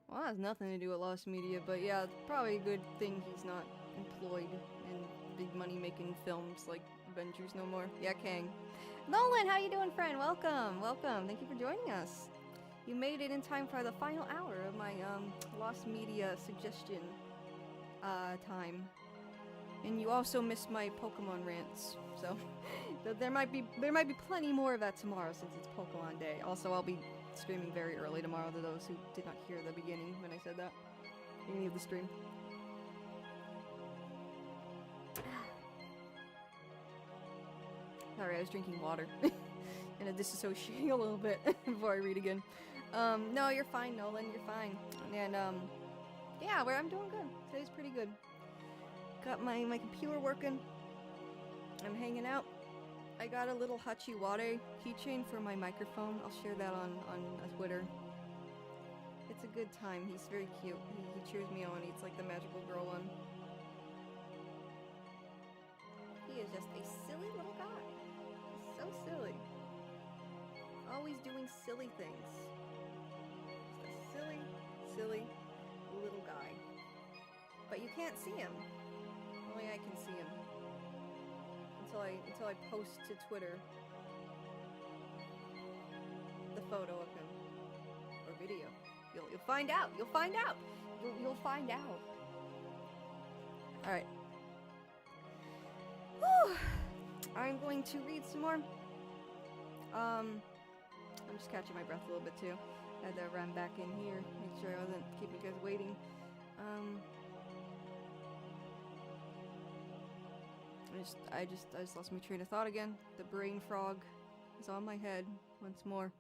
Well, that has nothing to do with Lost Media, but yeah, it's probably a good thing he's not employed in big money-making films like Avengers no more. Yeah, Kang. Nolan, how you doing, friend? Welcome, welcome. Thank you for joining us. You made it in time for the final hour of my Lost Media suggestion time. And you also missed my Pokemon rants, so there might be plenty more of that tomorrow since it's Pokemon Day. Also, I'll be streaming very early tomorrow to those who did not hear the beginning when I said that. Beginning of the stream. Sorry, I was drinking water and disassociating a little bit before I read again. No, you're fine, Nolan. You're fine. And yeah, I'm doing good. Today's pretty good. Got my computer working. I'm hanging out. I got a little Hachiware keychain for my microphone. I'll share that on Twitter. It's a good time. He's very cute. He cheers me on. He's like the magical girl one. He is just a silly little guy. He's so silly. Always doing silly things. Just a silly little guy. But you can't see him. Only I can see him. Until I post to Twitter the photo of him. Or video. You'll find out. You'll find out. You'll find out. Alright. Whew. I'm going to read some more. I'm just catching my breath a little bit too. I had to run back in here, make sure I wasn't keeping you guys waiting. I just lost my train of thought again. The brain frog is on my head once more.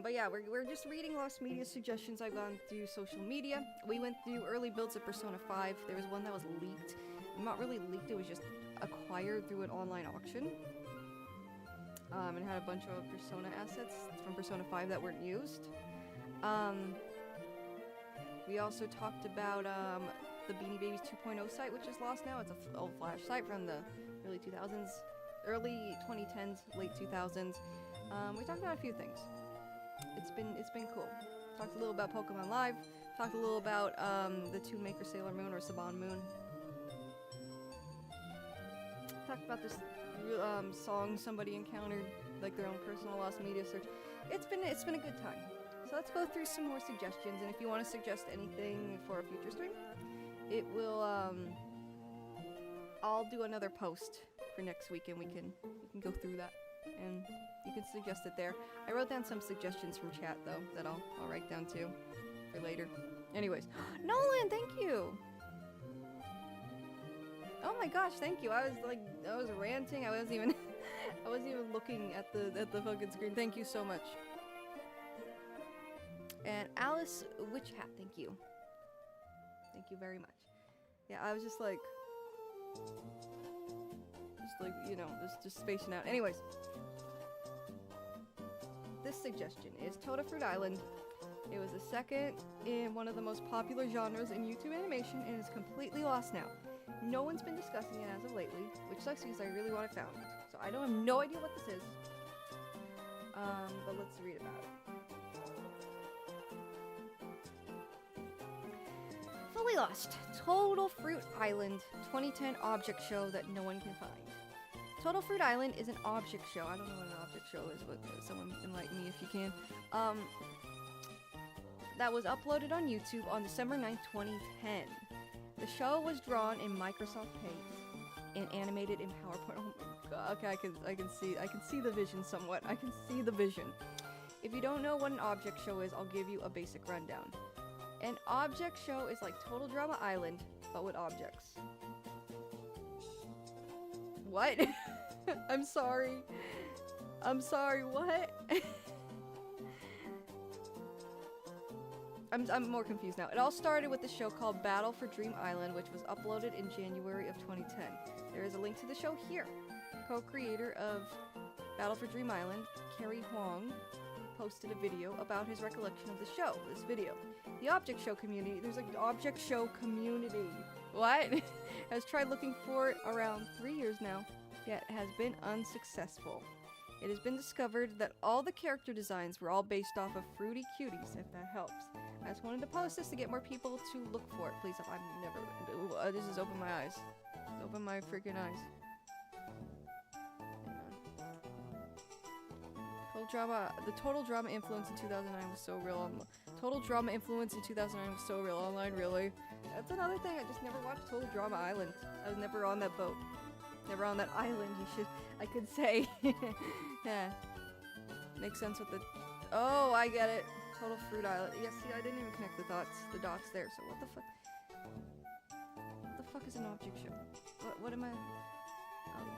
But yeah, we're just reading Lost Media suggestions. I've gone through social media. We went through early builds of Persona 5. There was one that was leaked. Not really leaked, it was just acquired through an online auction. And had a bunch of Persona assets from Persona 5 that weren't used. We also talked about the Beanie Babies 2.0 site, which is lost now. It's an old Flash site from the early 2000s, early 2010s, late 2000s. We talked about a few things. It's been cool. Talked a little about Pokemon Live. Talked a little about the Toon Maker Sailor Moon or Saban Moon. Talked about this song somebody encountered, like their own personal Lost Media search. It's been a good time. So let's go through some more suggestions, and if you want to suggest anything for a future stream, it will I'll do another post for next week, and we can go through that, and you can suggest it there. I wrote down some suggestions from chat though that I'll write down too for later. Anyways, Nolan, thank you. Oh my gosh, thank you. I was ranting. I wasn't even looking at the fucking screen. Thank you so much. And Alice Witch Hat, thank you. Thank you very much. Yeah, I was just like, you know, just spacing out. Anyways, this suggestion is Toad Fruit Island. It was the second in one of the most popular genres in YouTube animation and is completely lost now. No one's been discussing it as of lately, which sucks because I really want it found. So I don't have no idea what this is. But let's read about it. Fully Lost. Total Fruit Island 2010 object show that no one can find. Total Fruit Island is an object show. I don't know what an object show is, but someone enlighten me if you can. That was uploaded on YouTube on December 9th, 2010. The show was drawn in Microsoft Paint and animated in PowerPoint. Oh my god. Okay, I can see the vision somewhat. I can see the vision. If you don't know what an object show is, I'll give you a basic rundown. An object show is like Total Drama Island, but with objects. What? I'm sorry. What? I'm more confused now. It all started with the show called Battle for Dream Island, which was uploaded in January of 2010. There is a link to the show here. Co-creator of Battle for Dream Island, Kerry Huang, posted a video about his recollection of the show. This video. The object show community, there's an object show community. What? Has tried looking for it around 3 years now, yet has been unsuccessful. It has been discovered that all the character designs were all based off of Fruity Cuties, if that helps. I just wanted to post this to get more people to look for it. Please, I've never... this has opened my eyes. Open my freaking eyes. The total drama influence in 2009 was so real. Total drama influence in 2009 was so real online, really. That's another thing. I just never watched Total Drama Island. I was never on that boat. Never on that island. I could say. Yeah. Makes sense with the. Oh, I get it. Total Fruit Island. Yeah, see, I didn't even connect the dots there. So what the fuck? What the fuck is an object show? What am I? Oh,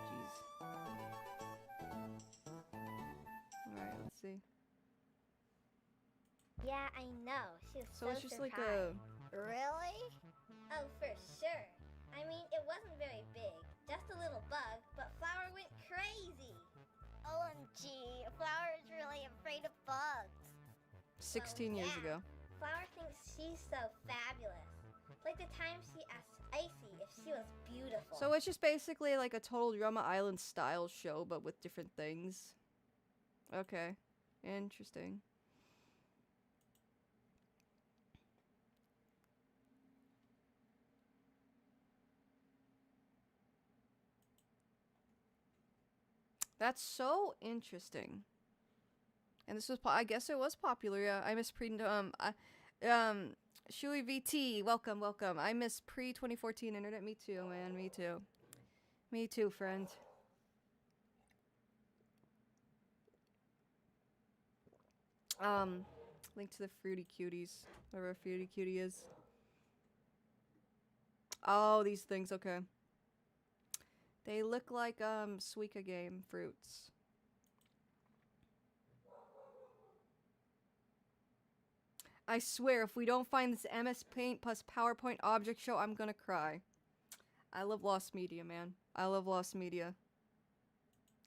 jeez. Alright, let's see. Yeah, I know. She was so it's just surprised. like a... Really? Oh, for sure. I mean, it wasn't very big. Just a little bug, but Flower went crazy. OMG, Flower is really afraid of bugs. 16 years ago. Flower thinks she's so fabulous. Like the time she asked Icy if she was beautiful. So it's just basically like a Total Drama Island style show, but with different things. Okay. Interesting. That's so interesting. And this was, I guess it was popular. Yeah, I miss Shui VT, welcome. I miss pre-2014 internet. Me too, man. Me too, friend. Link to the Fruity Cuties. Whatever a Fruity Cutie is. Oh, these things, okay. They look like, Suika game fruits. I swear, if we don't find this MS Paint plus PowerPoint object show, I'm gonna cry. I love lost media, man. I love lost media.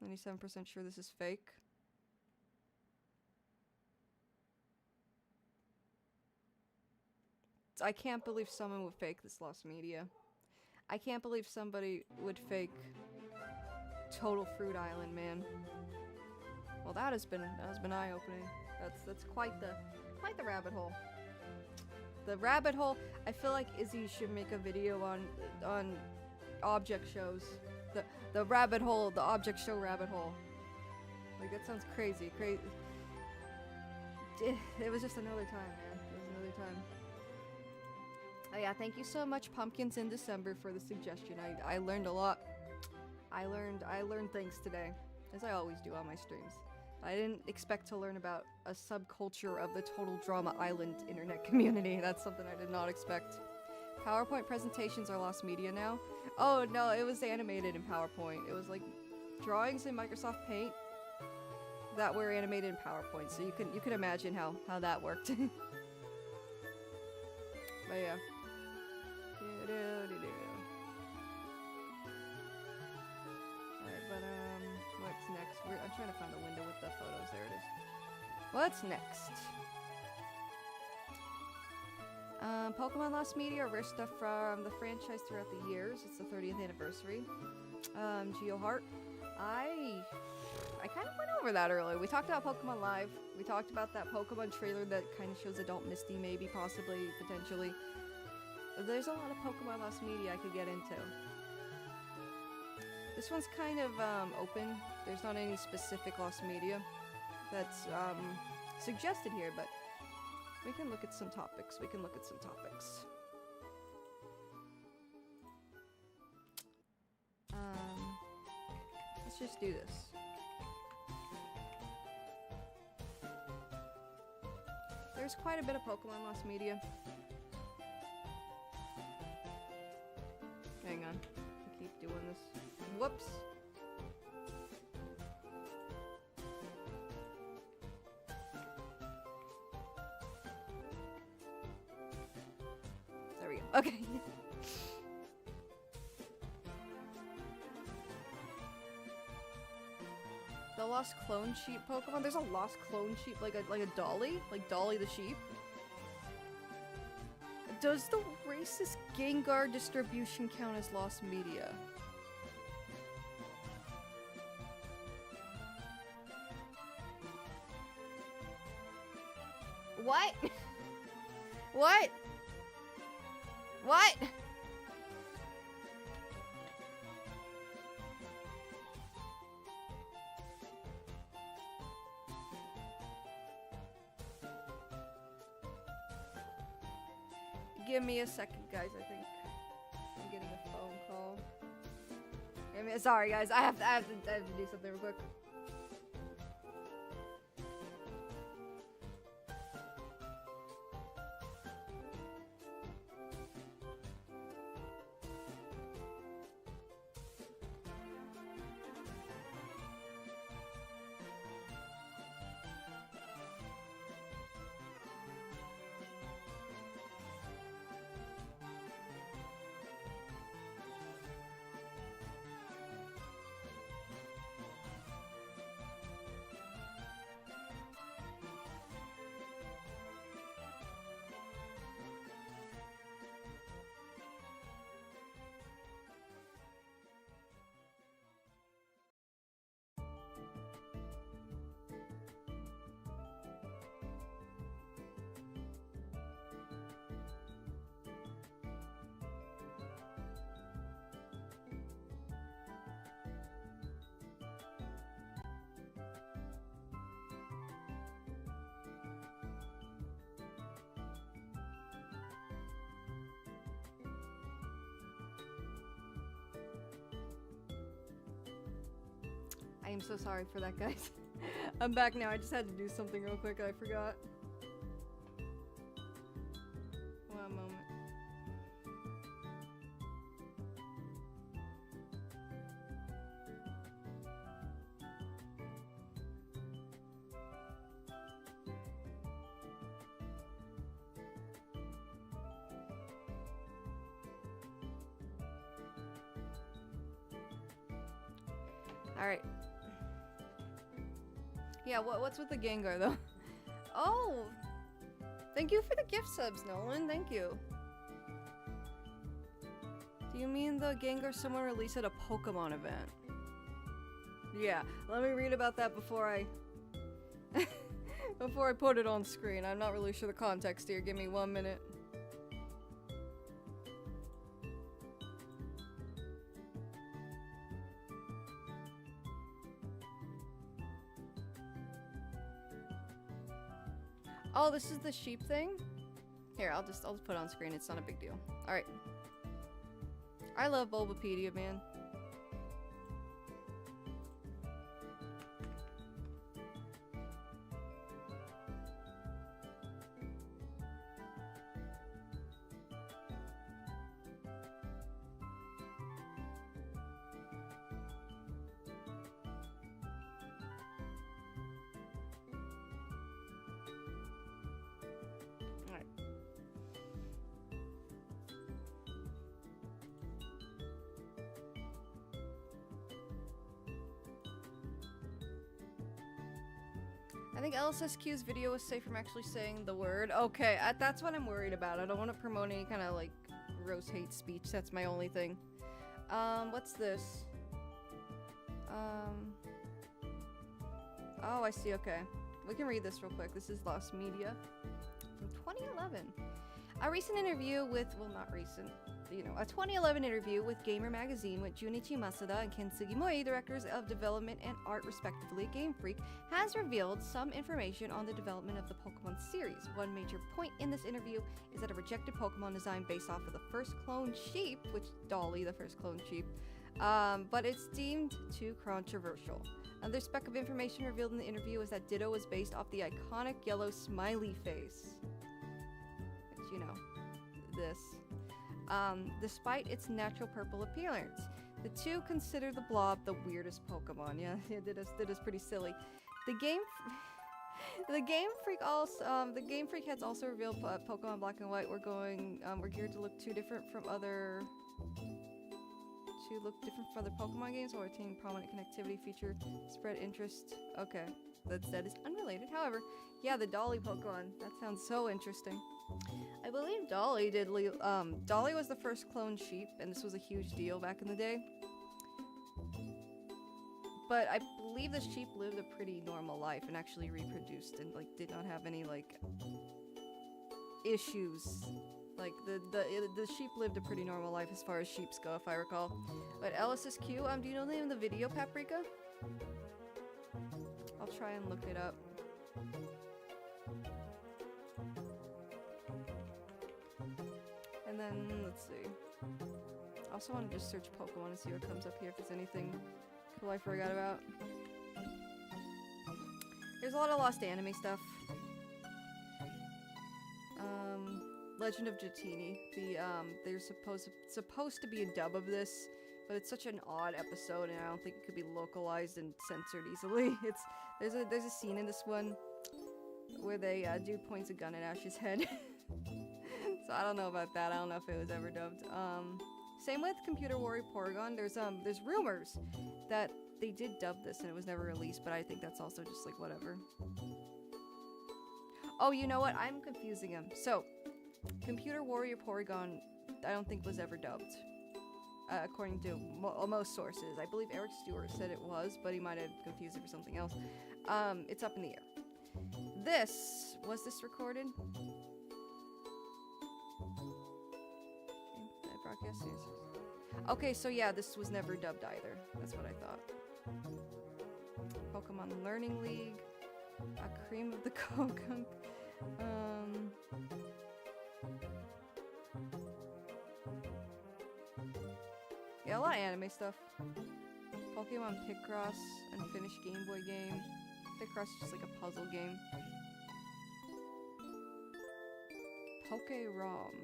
97% sure this is fake. I can't believe someone would fake this lost media. I can't believe somebody would fake Total Fruit Island, man. Well, that has been eye-opening. That's quite the rabbit hole. The rabbit hole. I feel like Izzy should make a video on object shows. The rabbit hole, the object show rabbit hole. Like that sounds crazy. It was just another time, man. It was another time. Oh yeah, thank you so much, Pumpkins in December, for the suggestion. I learned a lot. I learned things today, as I always do on my streams. I didn't expect to learn about a subculture of the Total Drama Island internet community. That's something I did not expect. PowerPoint presentations are lost media now. Oh no, it was animated in PowerPoint. It was like drawings in Microsoft Paint that were animated in PowerPoint. So you can imagine how that worked. But yeah. Alright, but what's next? I'm trying to find the window with the photos. There it is. What's next? Pokemon Lost Media, rare stuff from the franchise throughout the years. It's the 30th anniversary. Geoheart. I kind of went over that earlier. We talked about Pokemon Live. We talked about that Pokemon trailer that kind of shows Adult Misty, maybe, possibly, potentially. There's a lot of Pokemon Lost Media I could get into. This one's kind of open. There's not any specific Lost Media that's suggested here, but we can look at some topics. Let's just do this. There's quite a bit of Pokemon Lost Media. Hang on. I keep doing this. Whoops. There we go. Okay. The lost clone sheep Pokemon? There's a lost clone sheep, like a Dolly? Like Dolly the sheep? Does the racist Gengar distribution count as lost media? What? What? What? Give me a second, guys. I think I'm getting a phone call. Sorry, guys. I have to do something real quick. I am so sorry for that, guys. I'm back now. I just had to do something real quick. I forgot. One moment. All right. Yeah, what's with the Gengar, though? Oh! Thank you for the gift subs, Nolan. Thank you. Do you mean the Gengar someone released at a Pokemon event? Yeah, let me read about that before I... before I put it on screen. I'm not really sure the context here. Give me 1 minute. Oh, this is the sheep thing? Here, I'll just put it on screen. It's not a big deal. Alright. I love Bulbapedia, man. I think LSSQ's video was safe from actually saying the word. Okay, that's what I'm worried about. I don't want to promote any kind of like gross hate speech. That's my only thing. What's this? Oh, I see. Okay, we can read this real quick. This is Lost Media from 2011. A recent interview with, well, not recent, you know, a 2011 interview with Gamer Magazine with Junichi Masuda and Ken Sugimori, directors of development and art respectively at Game Freak, has revealed some information on the development of the Pokemon series. One major point in this interview is that a rejected Pokemon design based off of the first clone sheep, which Dolly, the first clone sheep, but it's deemed too controversial. Another speck of information revealed in the interview is that Ditto was based off the iconic yellow smiley face. Which, you know, this. Despite its natural purple appearance. The two consider the Blob the weirdest Pokemon. Yeah, Ditto's pretty silly. The Game Freak heads also revealed Pokemon Black and White were geared to look different from other Pokemon games while retaining prominent connectivity feature, spread interest. Okay, that is unrelated. However, yeah, the Dolly Pokemon, that sounds so interesting. I believe Dolly Dolly was the first clone sheep, and this was a huge deal back in the day. But I believe the sheep lived a pretty normal life and actually reproduced and like did not have any like issues. Like the sheep lived a pretty normal life as far as sheeps go, if I recall. But LSSQ, do you know the name of the video, Paprika? I'll try and look it up. And then, let's see. I also want to just search Pokemon and see what comes up here, if there's anything cool I forgot about. There's a lot of lost anime stuff. Legend of Dratini. There's supposed to be a dub of this, but it's such an odd episode, and I don't think it could be localized and censored easily. There's a scene in this one where they dude points a gun at Ash's head. So I don't know about that. I don't know if it was ever dubbed. Same with Computer Warrior Porygon. There's rumors that they did dub this and it was never released, but I think that's also just like whatever. Oh, you know what? I'm confusing them. So, Computer Warrior Porygon, I don't think was ever dubbed. According to most sources. I believe Eric Stewart said it was, but he might have confused it for something else. It's up in the air. Was this recorded? Broadcast news. Okay, so yeah, this was never dubbed either. That's what I thought. Pokemon Learning League. A Cream of the Kokunk. Yeah, a lot of anime stuff. Pokemon Picross, unfinished Game Boy game. Picross is just like a puzzle game. Poke-Rom.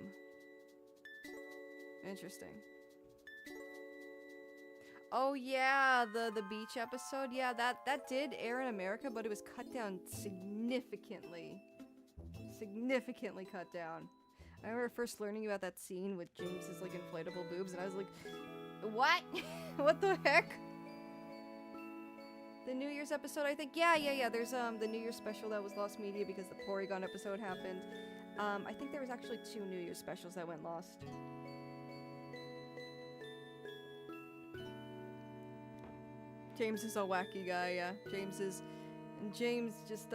Interesting. Oh yeah, the beach episode. Yeah, that did air in America, but it was cut down significantly. Significantly cut down. I remember first learning about that scene with James's like inflatable boobs, and I was like, what? What the heck? The New Year's episode, I think. Yeah. There's the New Year's special that was lost media because the Porygon episode happened. I think there was actually 2 New Year's specials that went lost. James is a wacky guy, yeah. James just,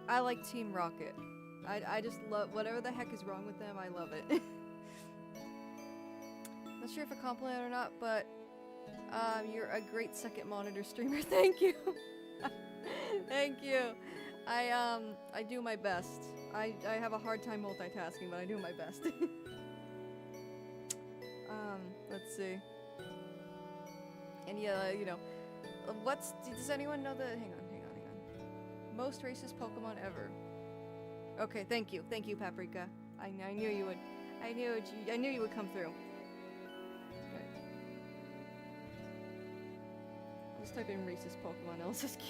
I like Team Rocket. I just love, whatever the heck is wrong with them, I love it. Not sure if a compliment or not, but, you're a great second monitor streamer, thank you. Thank you. I do my best. I have a hard time multitasking, but I do my best. Let's see. And yeah, you know, does anyone know hang on. Most racist Pokemon ever. Okay, thank you, Paprika. I knew you would. I knew you would come through. Okay. Let's type in racist Pokemon. LSSQ.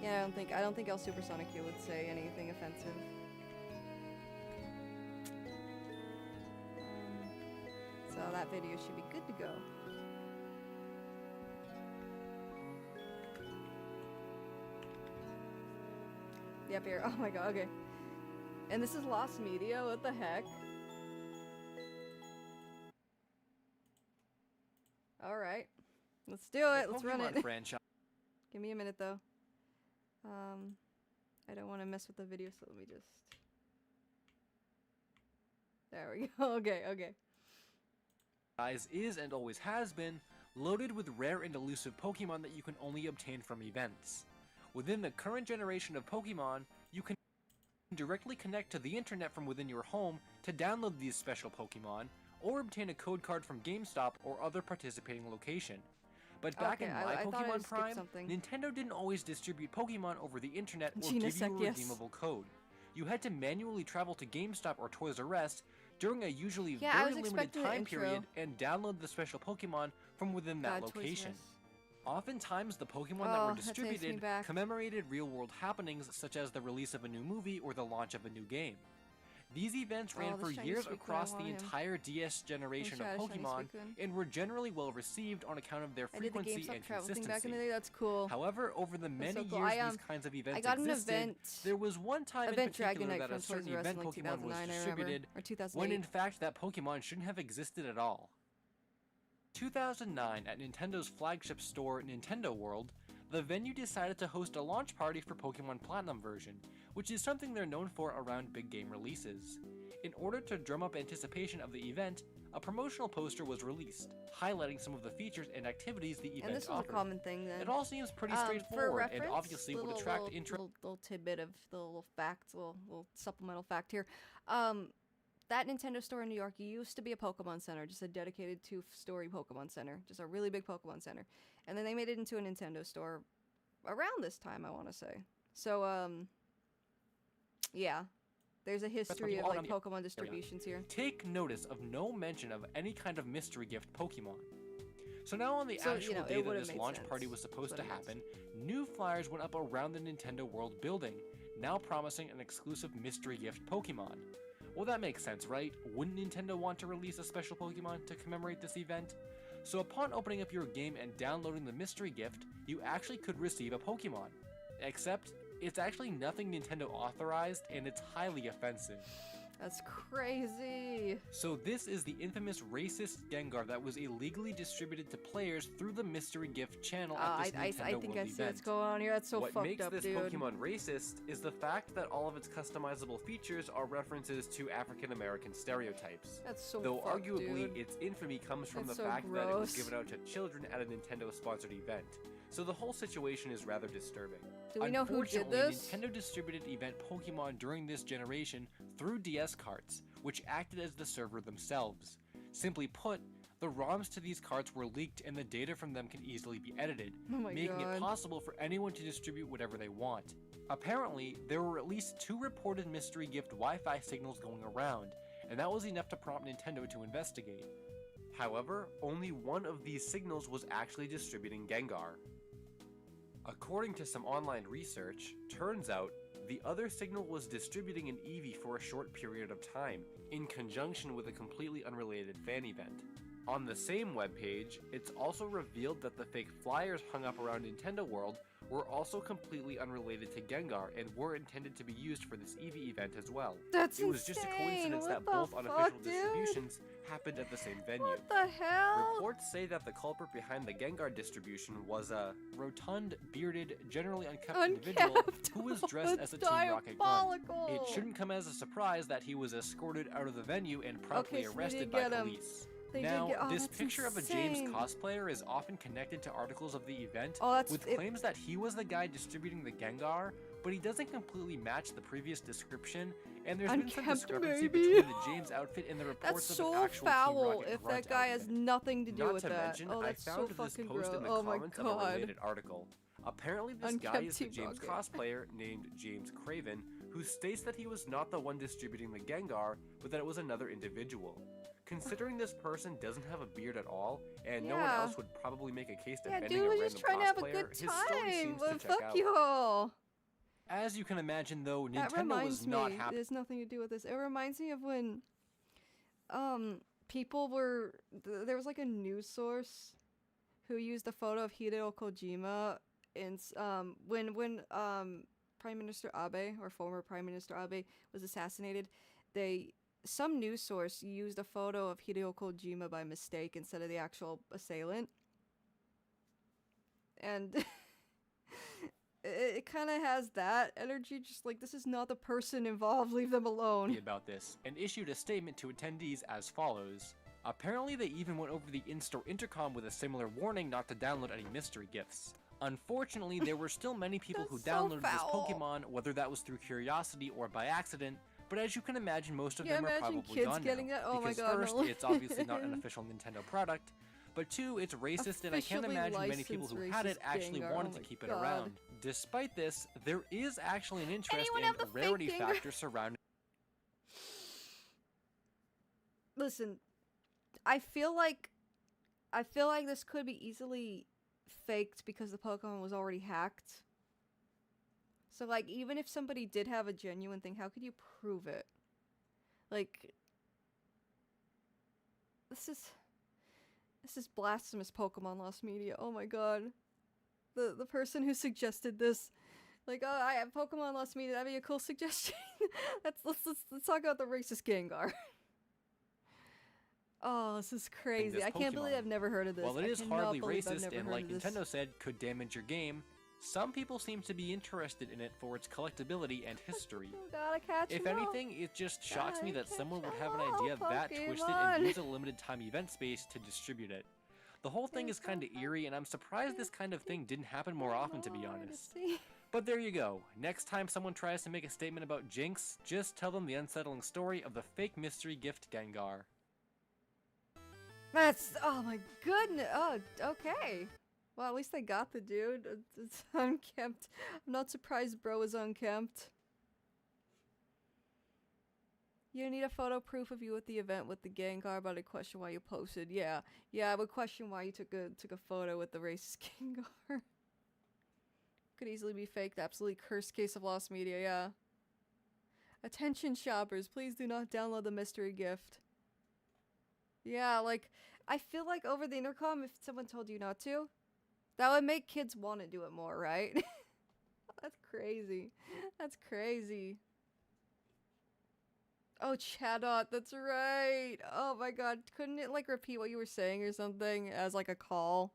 Yeah, I don't think El Supersonic here would say anything offensive. Now that video should be good to go. Yep, here. Oh my god, okay. And this is Lost Media, what the heck? Alright. Let's do it, let's run it. Franchise. Give me a minute though. I don't want to mess with the video, so let me just... There we go, okay, okay. Is and always has been loaded with rare and elusive Pokemon that you can only obtain from events. Within the current generation of Pokemon, you can directly connect to the internet from within your home to download these special Pokemon, or obtain a code card from GameStop or other participating location. But back in My Pokemon Prime, Nintendo didn't always distribute Pokemon over the internet or give you a redeemable code. You had to manually travel to GameStop or Toys R Us during a usually very limited time period and download the special Pokemon from within that location. Oftentimes, the Pokemon that were distributed commemorated real-world happenings such as the release of a new movie or the launch of a new game. These events ran for years across the entire DS generation of Pokemon and were generally well received on account of their frequency and consistency. Back in the day, that's cool. However, over the many years these kinds of events existed, there was one time in particular that a certain event Pokemon was distributed when in fact that Pokemon shouldn't have existed at all. 2009, at Nintendo's flagship store, Nintendo World, the venue decided to host a launch party for Pokemon Platinum version, which is something they're known for around big game releases. In order to drum up anticipation of the event, a promotional poster was released, highlighting some of the features and activities the event offered. And this was a common thing then. It all seems pretty straightforward and obviously would attract interest. Little tidbit of the little facts, little supplemental fact here. That Nintendo store in New York used to be a Pokemon Center, just a dedicated two-story Pokemon Center, just a really big Pokemon Center. And then they made it into a Nintendo store around this time, I want to say. So, yeah. There's a history of, like, Pokemon distributions here. Take notice of no mention of any kind of mystery gift Pokemon. So now on the actual day that this launch party was supposed to happen, new flyers went up around the Nintendo World building, now promising an exclusive mystery gift Pokemon. Well, that makes sense, right? Wouldn't Nintendo want to release a special Pokemon to commemorate this event? So upon opening up your game and downloading the mystery gift, you actually could receive a Pokemon. Except, it's actually nothing Nintendo authorized, and it's highly offensive. That's crazy. So this is the infamous racist Gengar that was illegally distributed to players through the mystery gift channel at this Nintendo World event. I think I see what's going on here. That's so fucked up, dude. What makes this Pokemon racist is the fact that all of its customizable features are references to African American stereotypes. That's so Though fucked, arguably dude. its infamy comes from the so fact gross. that it was given out to children at a Nintendo-sponsored event. So the whole situation is rather disturbing. Do we know who did this? Nintendo distributed event Pokemon during this generation through DS carts, which acted as the server themselves. Simply put, the ROMs to these carts were leaked and the data from them can easily be edited, making it possible for anyone to distribute whatever they want. Apparently, there were at least 2 reported mystery gift Wi-Fi signals going around, and that was enough to prompt Nintendo to investigate. However, only one of these signals was actually distributing Gengar. According to some online research, turns out the other signal was distributing an Eevee for a short period of time, in conjunction with a completely unrelated fan event. On the same webpage, it's also revealed that the fake flyers hung up around Nintendo World were also completely unrelated to Gengar and were intended to be used for this Eevee event as well. That's It was just a coincidence that both unofficial distributions happened at the same venue. What the hell? Reports say that the culprit behind the Gengar distribution was a rotund, bearded, generally unkempt individual who was dressed as a Team Rocket grunt. It shouldn't come as a surprise that he was escorted out of the venue and promptly arrested by police. Now, this picture of a James cosplayer is often connected to articles of the event with claims that he was the guy distributing the Gengar, but he doesn't completely match the previous description, and there's been some discrepancy between the James outfit and the reports of an actual Team Rocket if grunt that guy outfit. has nothing to do with that. Not to mention, I found this post in the comments of a related article. Apparently this guy is the James cosplayer named James Craven, who states that he was not the one distributing the Gengar, but that it was another individual. Considering this person doesn't have a beard at all, and no one else would probably make a case defending a random cosplayer, his story seems to check out. You. As you can imagine, though, That Nintendo was not happy. There's nothing to do with this. It reminds me of when, people were there was like a news source who used a photo of Hideo Kojima in when Prime Minister Abe, or former Prime Minister Abe, was assassinated. Some news source used a photo of Hideo Kojima by mistake instead of the actual assailant. And it kind of has that energy, just like, this is not the person involved, leave them alone. About this, and issued a statement to attendees as follows. Apparently they even went over the in-store intercom with a similar warning not to download any mystery gifts. Unfortunately, there were still many people who downloaded this Pokemon, whether that was through curiosity or by accident, but as you can imagine, most of them are probably gone now. Oh because my God, first, it's obviously not an official Nintendo product, but two, it's racist, and I can't imagine many people who had it actually wanted to keep it around. Despite this, there is actually an interest in a rarity factor surrounding. Listen, I feel like this could be easily faked because the Pokemon was already hacked. So, like, even if somebody did have a genuine thing, how could you prove it? Like, this is blasphemous, Pokemon Lost Media. Oh my God. The person who suggested this, like, oh, I have Pokemon Lost Media, that'd be a cool suggestion. Let's talk about the racist Gengar. Oh, this is crazy. I can't believe I've never heard of this. While it is hardly racist and, like Nintendo said, could damage your game, some people seem to be interested in it for its collectability and history. If anything, it just shocks me that someone would have an idea that twisted and use a limited time event space to distribute it. The whole thing is kinda eerie, and I'm surprised this kind of thing didn't happen more often, to be honest. But there you go. Next time someone tries to make a statement about Jinx, just tell them the unsettling story of the fake mystery gift Gengar. That's, oh my goodness. Oh, okay. Well, at least they got the dude. It's unkempt. I'm not surprised bro is unkempt. You need a photo proof of you at the event with the Gengar, but I question why you posted. Yeah, I would question why you took a photo with the racist Gengar. Could easily be faked. Absolutely cursed case of lost media, yeah. Attention shoppers, please do not download the mystery gift. Yeah, like, I feel like over the intercom, if someone told you not to, that would make kids want to do it more, right? That's crazy. That's crazy. Oh, Chadot, that's right. Oh my God, couldn't it, like, repeat what you were saying or something as, like, a call?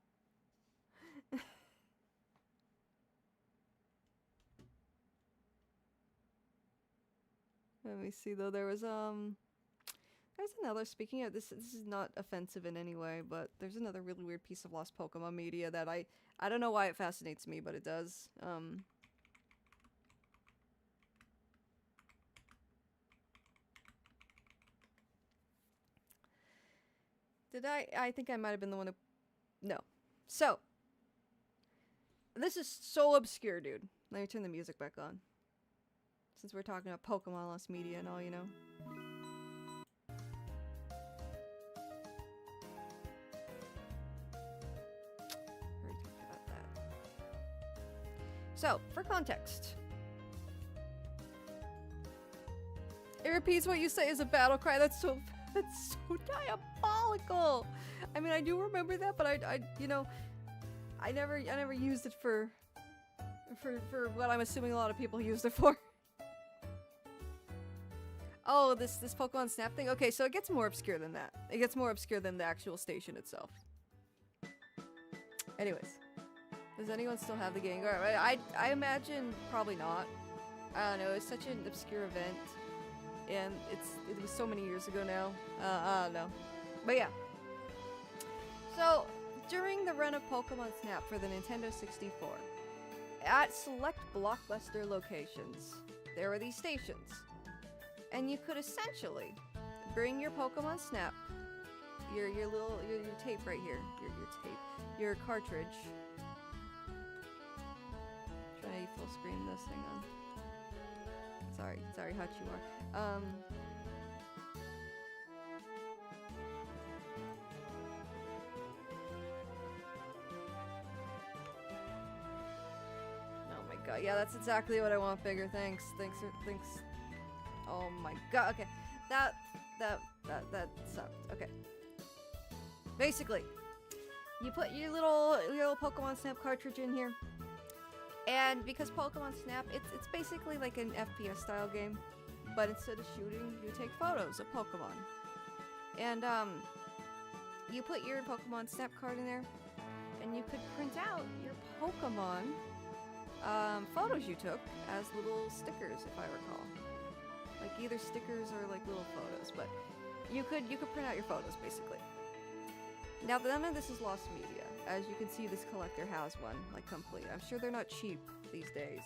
Let me see, though, there's another, speaking of this is not offensive in any way, but there's another really weird piece of lost Pokemon media that I don't know why it fascinates me, but it does. I think I might have been the one who, no. So, this is so obscure, dude. Let me turn the music back on. Since we're talking about Pokemon Lost Media and all, you know. Already talked about that. So, for context. It repeats what you say is a battle cry. That's so diabolical. I mean, I do remember that, but I you know, I never used it for what I'm assuming a lot of people used it for. Oh, this Pokemon Snap thing? Okay, so it gets more obscure than that. It gets more obscure than the actual station itself. Anyways. Does anyone still have the Gengar? I imagine probably not. I don't know, it's such an obscure event. And it was so many years ago now. I don't know. But yeah. So, during the run of Pokemon Snap for the Nintendo 64, at select Blockbuster locations, there were these stations. And you could essentially bring your Pokemon Snap, your tape right here, your cartridge. Try to full screen this, hang on. Sorry, Hachimar. Oh my god, yeah, that's exactly what I want, Bigger. Thanks. Oh my god, okay. that sucked. Okay. Basically, you put your little Pokemon Snap cartridge in here, and because Pokemon Snap, it's basically like an FPS style game, but instead of shooting, you take photos of Pokemon, and you put your Pokemon Snap card in there, and you could print out your Pokemon photos you took as little stickers, if I recall. Like either stickers or like little photos, but you could print out your photos basically. Now none of this is lost media. As you can see, this collector has one, like complete. I'm sure they're not cheap these days.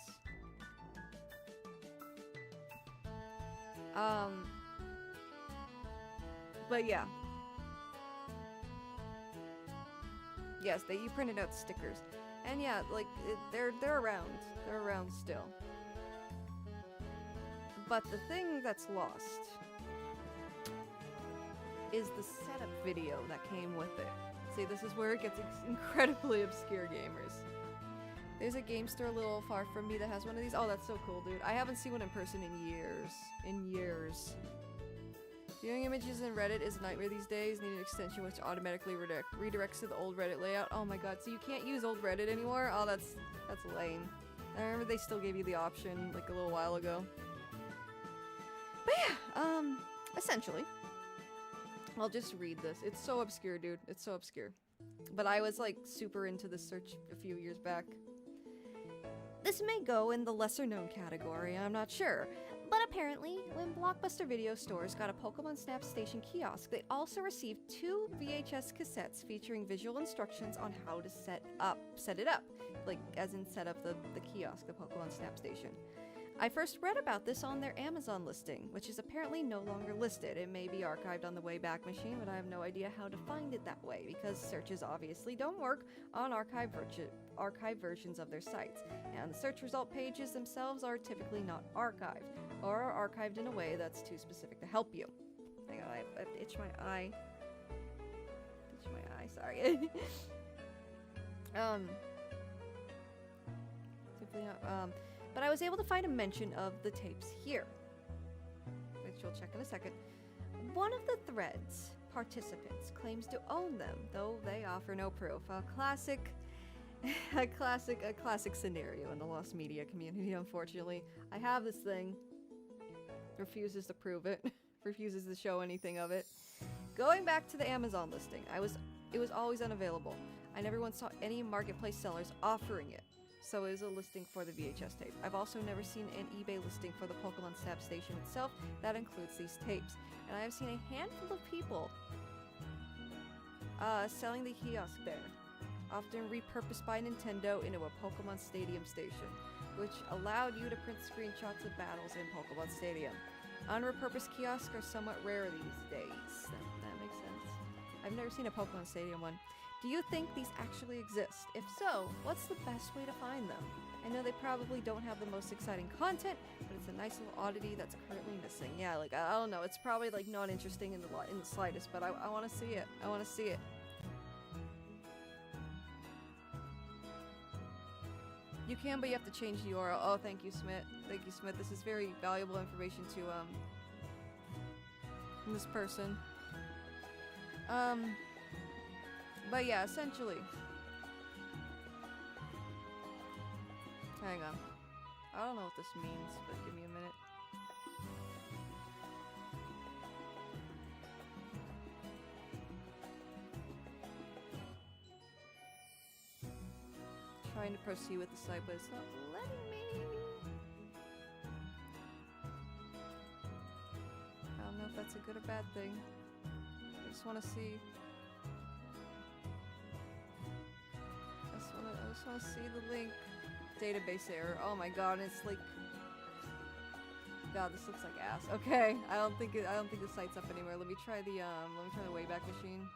But yeah. Yes, you printed out stickers. And yeah, like, they're around. They're around still. But the thing that's lost is the setup video that came with it. See, this is where it gets incredibly obscure, gamers. There's a game store a little far from me that has one of these. Oh, that's so cool, dude. I haven't seen one in person in years. Viewing images in Reddit is a nightmare these days. Need an extension which automatically redirects to the old Reddit layout. Oh my god, so you can't use old Reddit anymore? Oh, that's lame. I remember they still gave you the option like a little while ago. But yeah, essentially, I'll just read this. It's so obscure, dude. It's so obscure. But I was like super into this search a few years back. This may go in the lesser known category, I'm not sure. But apparently, when Blockbuster video stores got a Pokemon Snap Station kiosk, they also received 2 VHS cassettes featuring visual instructions on how to set it up. Like, as in set up the kiosk, the Pokemon Snap Station. I first read about this on their Amazon listing, which is apparently no longer listed. It may be archived on the Wayback Machine, but I have no idea how to find it that way, because searches obviously don't work on archived versions of their sites, and the search result pages themselves are typically not archived, or are archived in a way that's too specific to help you. Hang on, I have to itch my eye. Sorry. Simply not, but I was able to find a mention of the tapes here, which we'll check in a second. One of the thread's participants claims to own them, though they offer no proof. A classic scenario in the lost media community, unfortunately. I have this thing, refuses to prove it, refuses to show anything of it. Going back to the Amazon listing, it was always unavailable. I never once saw any marketplace sellers offering it. So it is a listing for the VHS tape. I've also never seen an eBay listing for the Pokemon Snap Station itself that includes these tapes. And I have seen a handful of people selling the kiosk there, often repurposed by Nintendo into a Pokemon Stadium station, which allowed you to print screenshots of battles in Pokemon Stadium. Unrepurposed kiosks are somewhat rare these days. That makes sense. I've never seen a Pokemon Stadium one. Do you think these actually exist? If so, what's the best way to find them? I know they probably don't have the most exciting content, but it's a nice little oddity that's currently missing. Yeah, like, I don't know, it's probably like not interesting in the slightest, but I want to see it. I want to see it. You can, but you have to change the URL. Oh, thank you, Smith. Thank you, Smith. This is very valuable information to, this person. But yeah, essentially. Hang on. I don't know what this means, but give me a minute. Trying to proceed with the site, but it's not letting me. I don't know if that's a good or bad thing. I just want to see. I just want to see the link. Database error. Oh my god, it's like. God, this looks like ass. Okay, I don't think the site's up anymore. Let me try the Wayback Machine.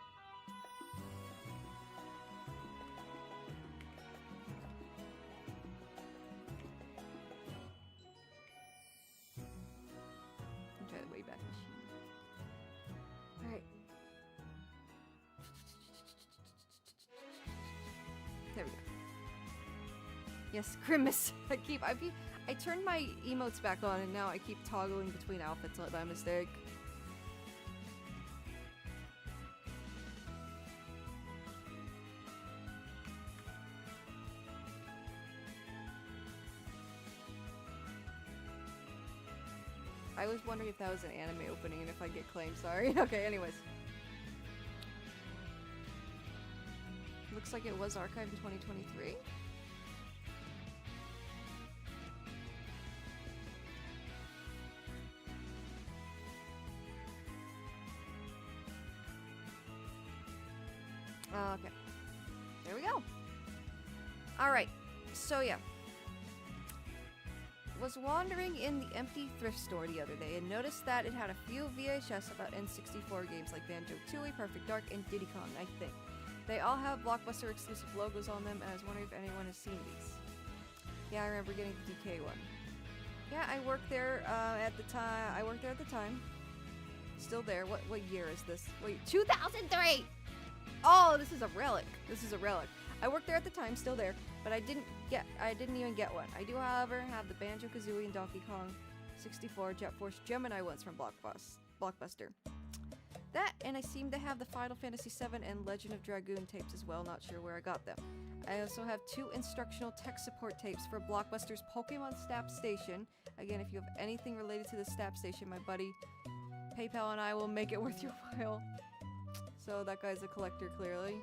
Let me try the Wayback Machine. All right. There we go. Yes, Grimace. I turned my emotes back on and now I keep toggling between outfits by mistake. I was wondering if that was an anime opening and if I get claimed. Sorry. Okay, anyways. Looks like it was archived in 2023. Okay. There we go. Alright. So, yeah. Was wandering in the empty thrift store the other day and noticed that it had a few VHS about N64 games like Banjo-Tooie, Perfect Dark, and Diddy Kong, I think. They all have Blockbuster exclusive logos on them, and I was wondering if anyone has seen these. Yeah, I remember getting the DK one. Yeah, I worked there at the time. Still there. What year is this? Wait, 2003! Oh, this is a relic. I worked there at the time, still there, but I didn't even get one. I do, however, have the Banjo-Kazooie and Donkey Kong 64 Jet Force Gemini ones from Blockbuster. That, and I seem to have the Final Fantasy VII and Legend of Dragoon tapes as well, not sure where I got them. I also have 2 instructional tech support tapes for Blockbuster's Pokemon Snap Station. Again, if you have anything related to the Snap Station, my buddy PayPal and I will make it worth your while. So that guy's a collector, clearly.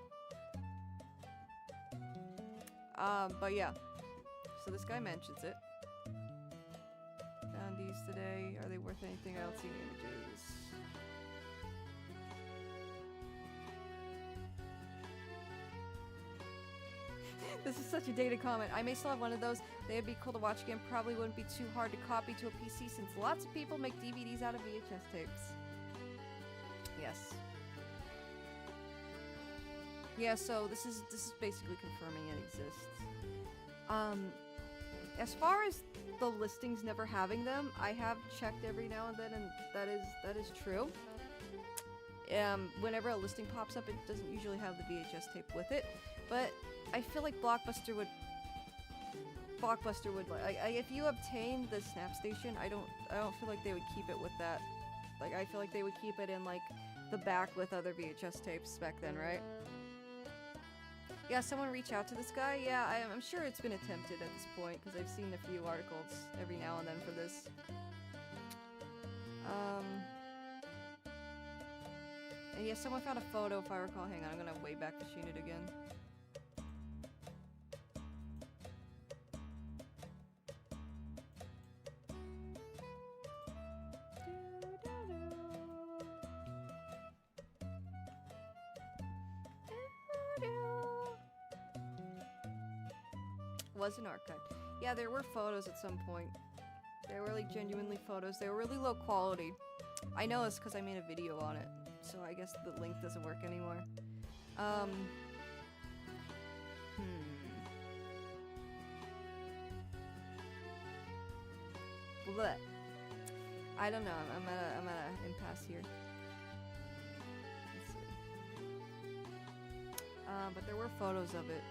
But yeah. So this guy mentions it. Found these today. Are they worth anything? I don't see any images. This is such a dated comment. I may still have one of those. They'd be cool to watch again. Probably wouldn't be too hard to copy to a PC since lots of people make DVDs out of VHS tapes. Yes. Yeah, so this is basically confirming it exists. As far as the listings never having them, I have checked every now and then, and that is true. Whenever a listing pops up, it doesn't usually have the VHS tape with it, but I feel like Blockbuster would like if you obtain the Snap Station, I don't feel like they would keep it with that. Like, I feel like they would keep it in like the back with other VHS tapes back then, right? Yeah, someone reach out to this guy. Yeah, I'm sure it's been attempted at this point because I've seen a few articles every now and then for this. And yeah, someone found a photo, if I recall. Hang on, I'm gonna way back machine it again. Was an archive. Yeah, there were photos at some point. They were like genuinely photos. They were really low quality. I know this because I made a video on it, so I guess the link doesn't work anymore. Blech. I don't know. I'm at an impasse here. Let's see. But there were photos of it.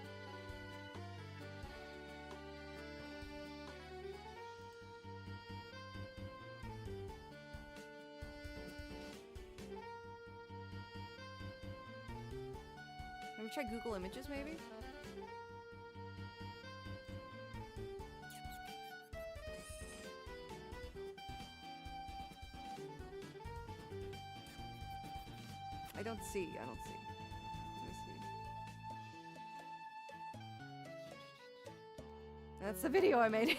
Let me try Google Images, maybe? I don't see. Let me see. That's the video I made.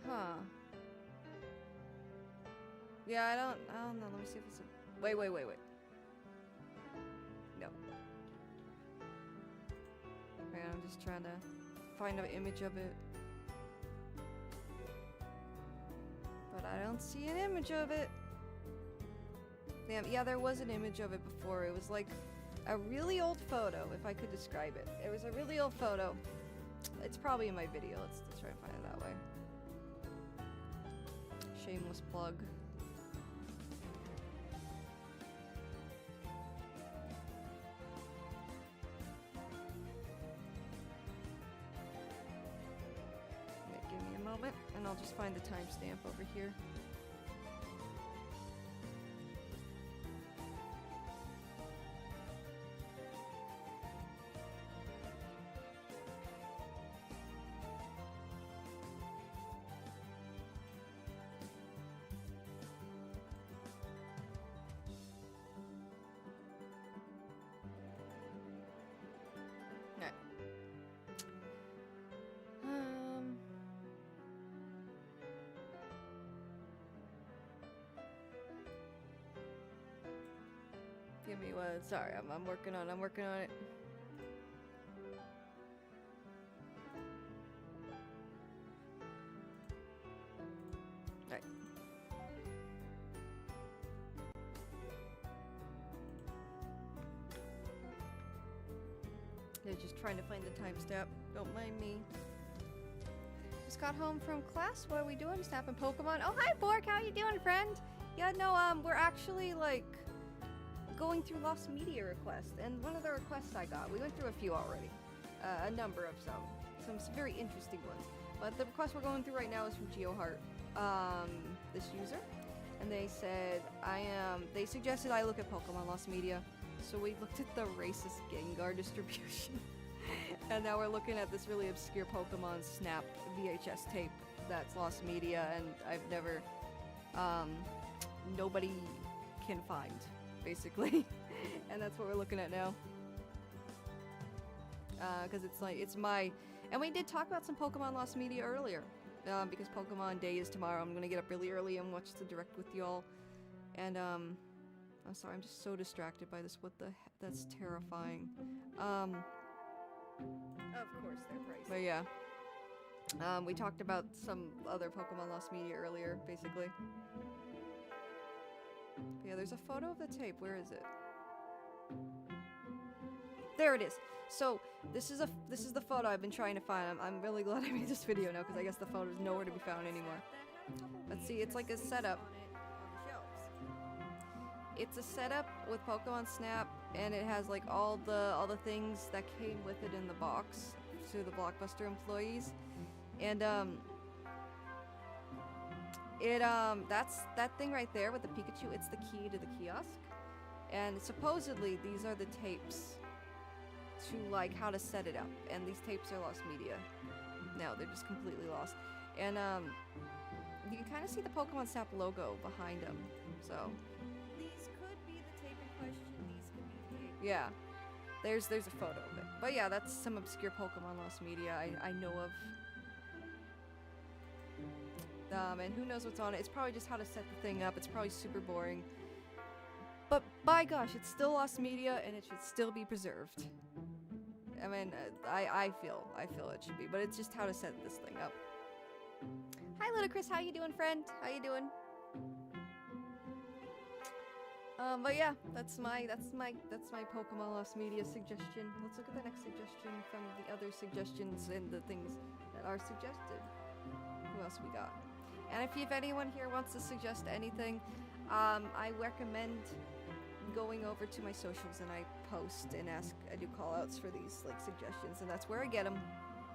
Huh. Yeah, I don't know. Let me see if it's a... Wait. No. Okay, I'm just trying to find an image of it. But I don't see an image of it. Damn, yeah, there was an image of it before. It was like a really old photo, if I could describe it. It was a really old photo. It's probably in my video. Let's try and find it that way. shameless plug. Yeah, give me a moment, and I'll just find the timestamp over here. Alright. Give me one. Sorry, I'm working on it. Right. They're just trying to find the timestamp. Don't mind me. Just got home from class. What are we doing? Snapping Pokemon. Oh, hi, Bork. How you doing, friend? Yeah, no, we're actually, like, going through Lost Media requests, and one of the requests I got, we went through a few already, a number of some very interesting ones, but the request we're going through right now is from GeoHeart, this user, and they said, they suggested I look at Pokemon Lost Media, so we looked at the racist Gengar distribution, and now we're looking at this really obscure Pokemon Snap VHS tape that's Lost Media, and I've never, nobody can find, basically. And that's what we're looking at now. Because it's my... And we did talk about some Pokemon Lost Media earlier. Because Pokemon Day is tomorrow. I'm gonna get up really early and watch the direct with y'all. And, I'm sorry, I'm just so distracted by this. What the heck? That's terrifying. Of course they're pricey. But yeah. We talked about some other Pokemon Lost Media earlier, basically. Yeah, there's a photo of the tape. Where is it? There it is. So this is the photo I've been trying to find. I'm really glad I made this video now because I guess the photo's nowhere to be found anymore. Let's see. It's like a setup. It's a setup with Pokemon Snap, and it has like all the things that came with it in the box to the Blockbuster employees, and that's that thing right there with the Pikachu. It's the key to the kiosk, and supposedly these are the tapes to like how to set it up. And these tapes are Lost Media. No, they're just completely lost. And you can kind of see the Pokemon Snap logo behind them. So these could be the tape in question. These could be the tape. Yeah, there's a photo of it. But yeah, that's some obscure Pokemon Lost Media I know of. And who knows what's on it. It's probably just how to set the thing up. It's probably super boring. But by gosh, it's still Lost Media, and it should still be preserved. I mean, I feel it should be, but it's just how to set this thing up. Hi, Ludicrous. How you doing, friend? How you doing? But yeah, that's my Pokemon Lost Media suggestion. Let's look at the next suggestion from the other suggestions and the things that are suggested. Who else we got? And if anyone here wants to suggest anything, I recommend going over to my socials and I post and I do call outs for these like suggestions, and that's where I get them.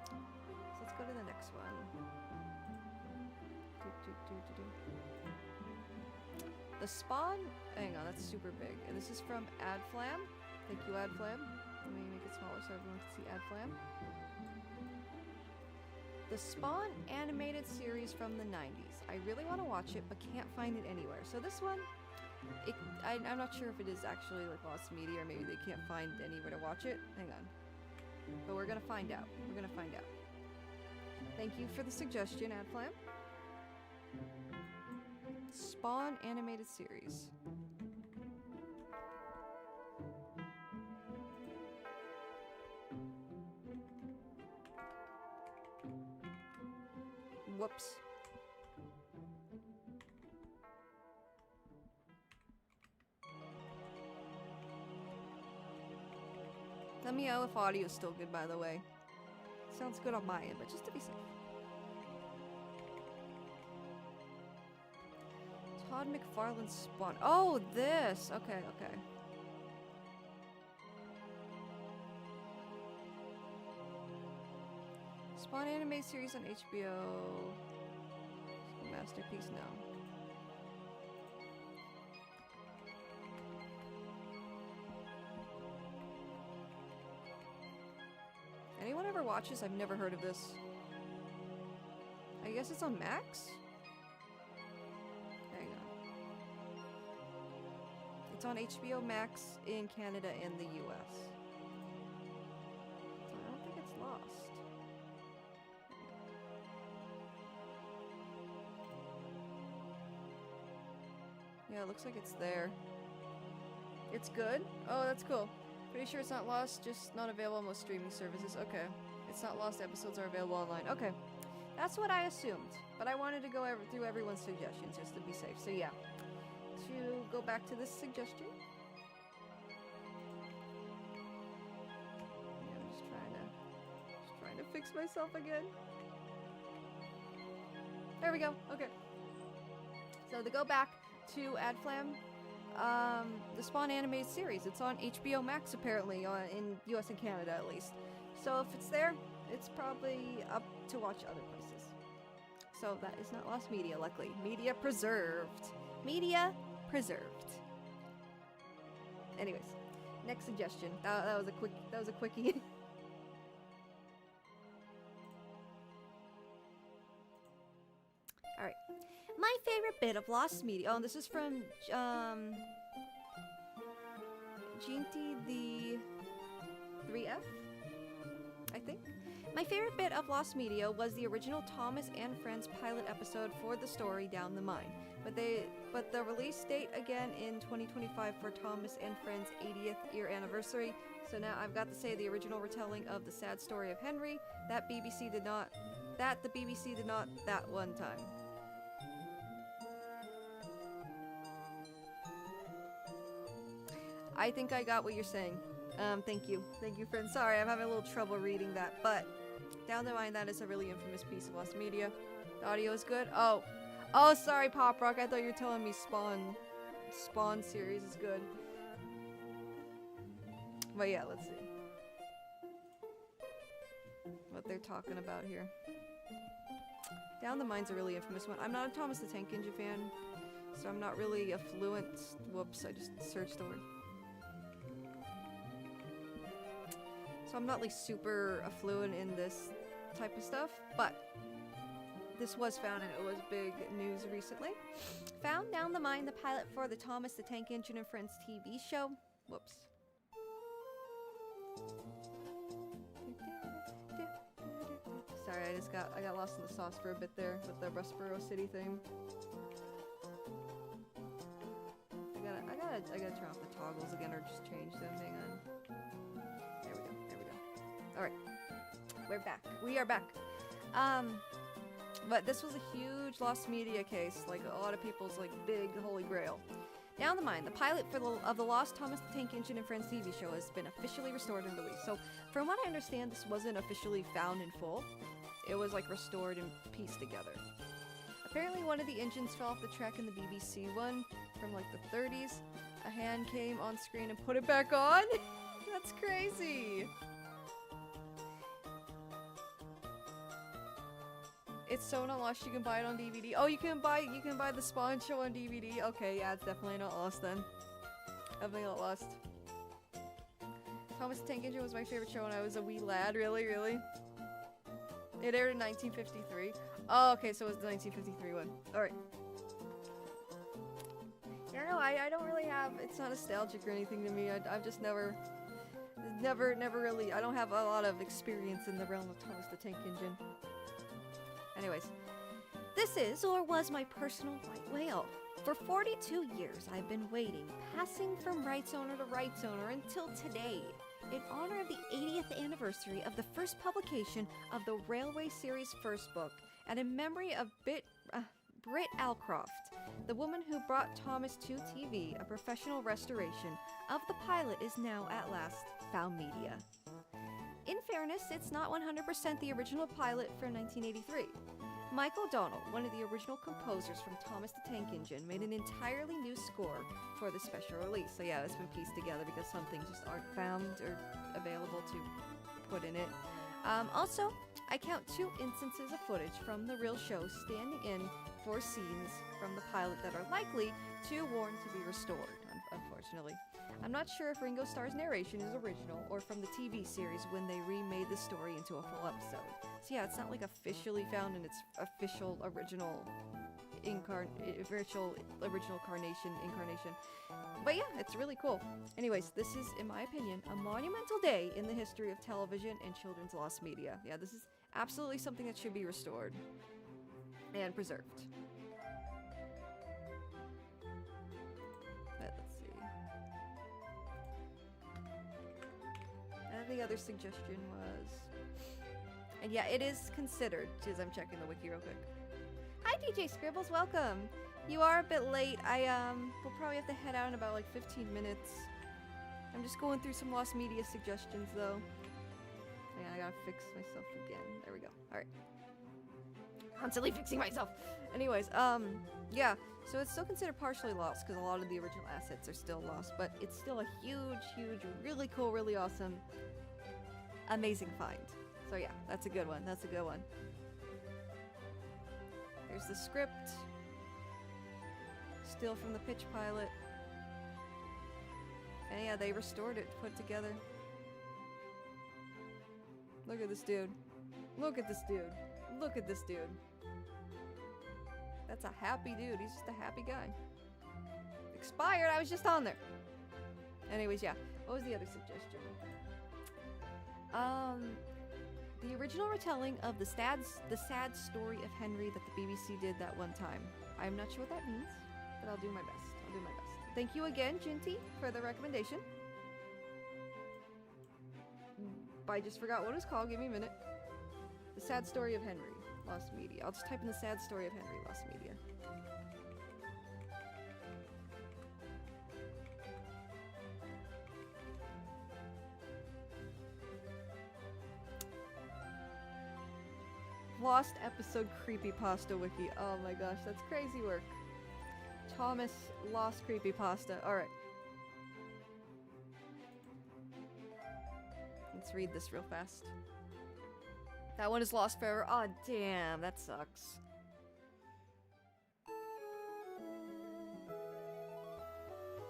So let's go to the next one. The Spawn, hang on, that's super big. And this is from AdFlam. Thank you, AdFlam. Let me make it smaller so everyone can see AdFlam. The Spawn animated series from the 90s. I really want to watch it, but can't find it anywhere. So this one, I'm not sure if it is actually like Lost Media, or maybe they can't find anywhere to watch it. Hang on. But we're gonna find out. Thank you for the suggestion, AdFlam. Spawn animated series. Whoops. Let me know if audio is still good, by the way. Sounds good on my end, but just to be safe. Todd McFarlane's Spawn. Oh, this! Okay, okay. Spawn anime series on HBO. Masterpiece now. Anyone ever watches? I've never heard of this. I guess it's on Max? Hang on. It's on HBO Max in Canada and the US. So I don't think it's lost. Yeah, it looks like it's there. It's good? Oh, that's cool. Pretty sure it's not lost, just not available on most streaming services. Okay. It's not lost, episodes are available online. Okay. That's what I assumed. But I wanted to go through everyone's suggestions just to be safe. So yeah. To go back to this suggestion. Yeah, I'm just trying to fix myself again. There we go. Okay. So to go back to AdFlam, the Spawn animated series. It's on HBO Max apparently, in US and Canada at least. So if it's there, it's probably up to watch other places. So that is not lost media, luckily. Media preserved. Media preserved. Anyways, next suggestion. That was a quickie. All right. My favorite bit of lost media. Oh, this is from Ginty the 3F, I think. My favorite bit of lost media was the original Thomas and Friends pilot episode for the story Down the Mine. But the release date again in 2025 for Thomas and Friends' 80th year anniversary. So now I've got to say the original retelling of the sad story of Henry that the BBC did not that one time. I think I got what you're saying. Thank you. Thank you, friend. Sorry, I'm having a little trouble reading that, but Down the Line, that is a really infamous piece of lost media. The audio is good. Oh, sorry, Pop Rock. I thought you were telling me Spawn series is good. But yeah, let's see what they're talking about here. Down the Mine's a really infamous one. I'm not a Thomas the Tank Engine fan, so I'm not really a fluent. Whoops, I just searched the word. So I'm not like super affluent in this type of stuff, but this was found and it was big news recently. Found Down the Mine, the pilot for the Thomas the Tank Engine and Friends TV show. Whoops. Sorry, I got lost in the sauce for a bit there with the Rustboro City thing. I gotta turn off the toggles again or just change them. Hang on. There we go. Alright. We're back. We are back. But this was a huge lost media case, like a lot of people's like big holy grail. Down the Mine, the pilot of the lost Thomas the Tank Engine and Friends TV show has been officially restored and released. So, from what I understand, this wasn't officially found in full. It was like restored and pieced together. Apparently one of the engines fell off the track in the BBC one from like the 30s. A hand came on screen and put it back on? That's crazy! It's so not lost, you can buy it on DVD. Oh, you can buy the Spawn show on DVD? Okay, yeah, it's definitely not lost then. Definitely not lost. Thomas the Tank Engine was my favorite show when I was a wee lad, really? It aired in 1953. Oh, okay, so it was the 1953 one. Alright. Yeah, no, I don't really have, it's not nostalgic or anything to me. I've just never really, I don't have a lot of experience in the realm of Thomas the Tank Engine. Anyways, this is, or was, my personal white whale. For 42 years, I've been waiting, passing from rights owner to rights owner until today. In honor of the 80th anniversary of the first publication of the Railway series first book, and in memory of Britt Alcroft, the woman who brought Thomas to TV, a professional restoration of the pilot is now at last found media. In fairness, it's not 100% the original pilot from 1983. Mike O'Donnell, one of the original composers from Thomas the Tank Engine, made an entirely new score for the special release. So yeah, it's been pieced together because some things just aren't found or available to put in it. Also, I count 2 instances of footage from the real show standing in for scenes from the pilot that are likely too worn to be restored, unfortunately. I'm not sure if Ringo Starr's narration is original or from the TV series when they remade the story into a full episode. So yeah, it's not like officially found in its official original incarnation. But yeah, it's really cool. Anyways, this is, in my opinion, a monumental day in the history of television and children's lost media. Yeah, this is absolutely something that should be restored and preserved. Let's see. And the other suggestion was... And yeah, it is considered, because I'm checking the wiki real quick. Hi DJ Scribbles, welcome! You are a bit late. We'll probably have to head out in about like 15 minutes. I'm just going through some lost media suggestions though. Hang on, I gotta fix myself again. There we go. Alright. Constantly fixing myself! Anyways, yeah. So it's still considered partially lost because a lot of the original assets are still lost, but it's still a huge, really cool, really awesome, amazing find. So yeah, that's a good one. That's a good one. Here's the script. Still from the pitch pilot. And yeah, they restored it, put it together. Look at this dude. Look at this dude. Look at this dude. That's a happy dude. He's just a happy guy. Expired. I was just on there. Anyways, yeah. What was the other suggestion? The original retelling of the sad story of Henry that the BBC did that one time. I'm not sure what that means, but I'll do my best. I'll do my best. Thank you again, Jinty, for the recommendation. I just forgot what it's called. Give me a minute. The Sad Story of Henry, Lost Media. I'll just type in the Sad Story of Henry, Lost Media. Lost episode creepypasta wiki. Oh my gosh, that's crazy work. Thomas Lost creepypasta. Alright. Let's read this real fast. That one is lost forever. Oh damn, that sucks.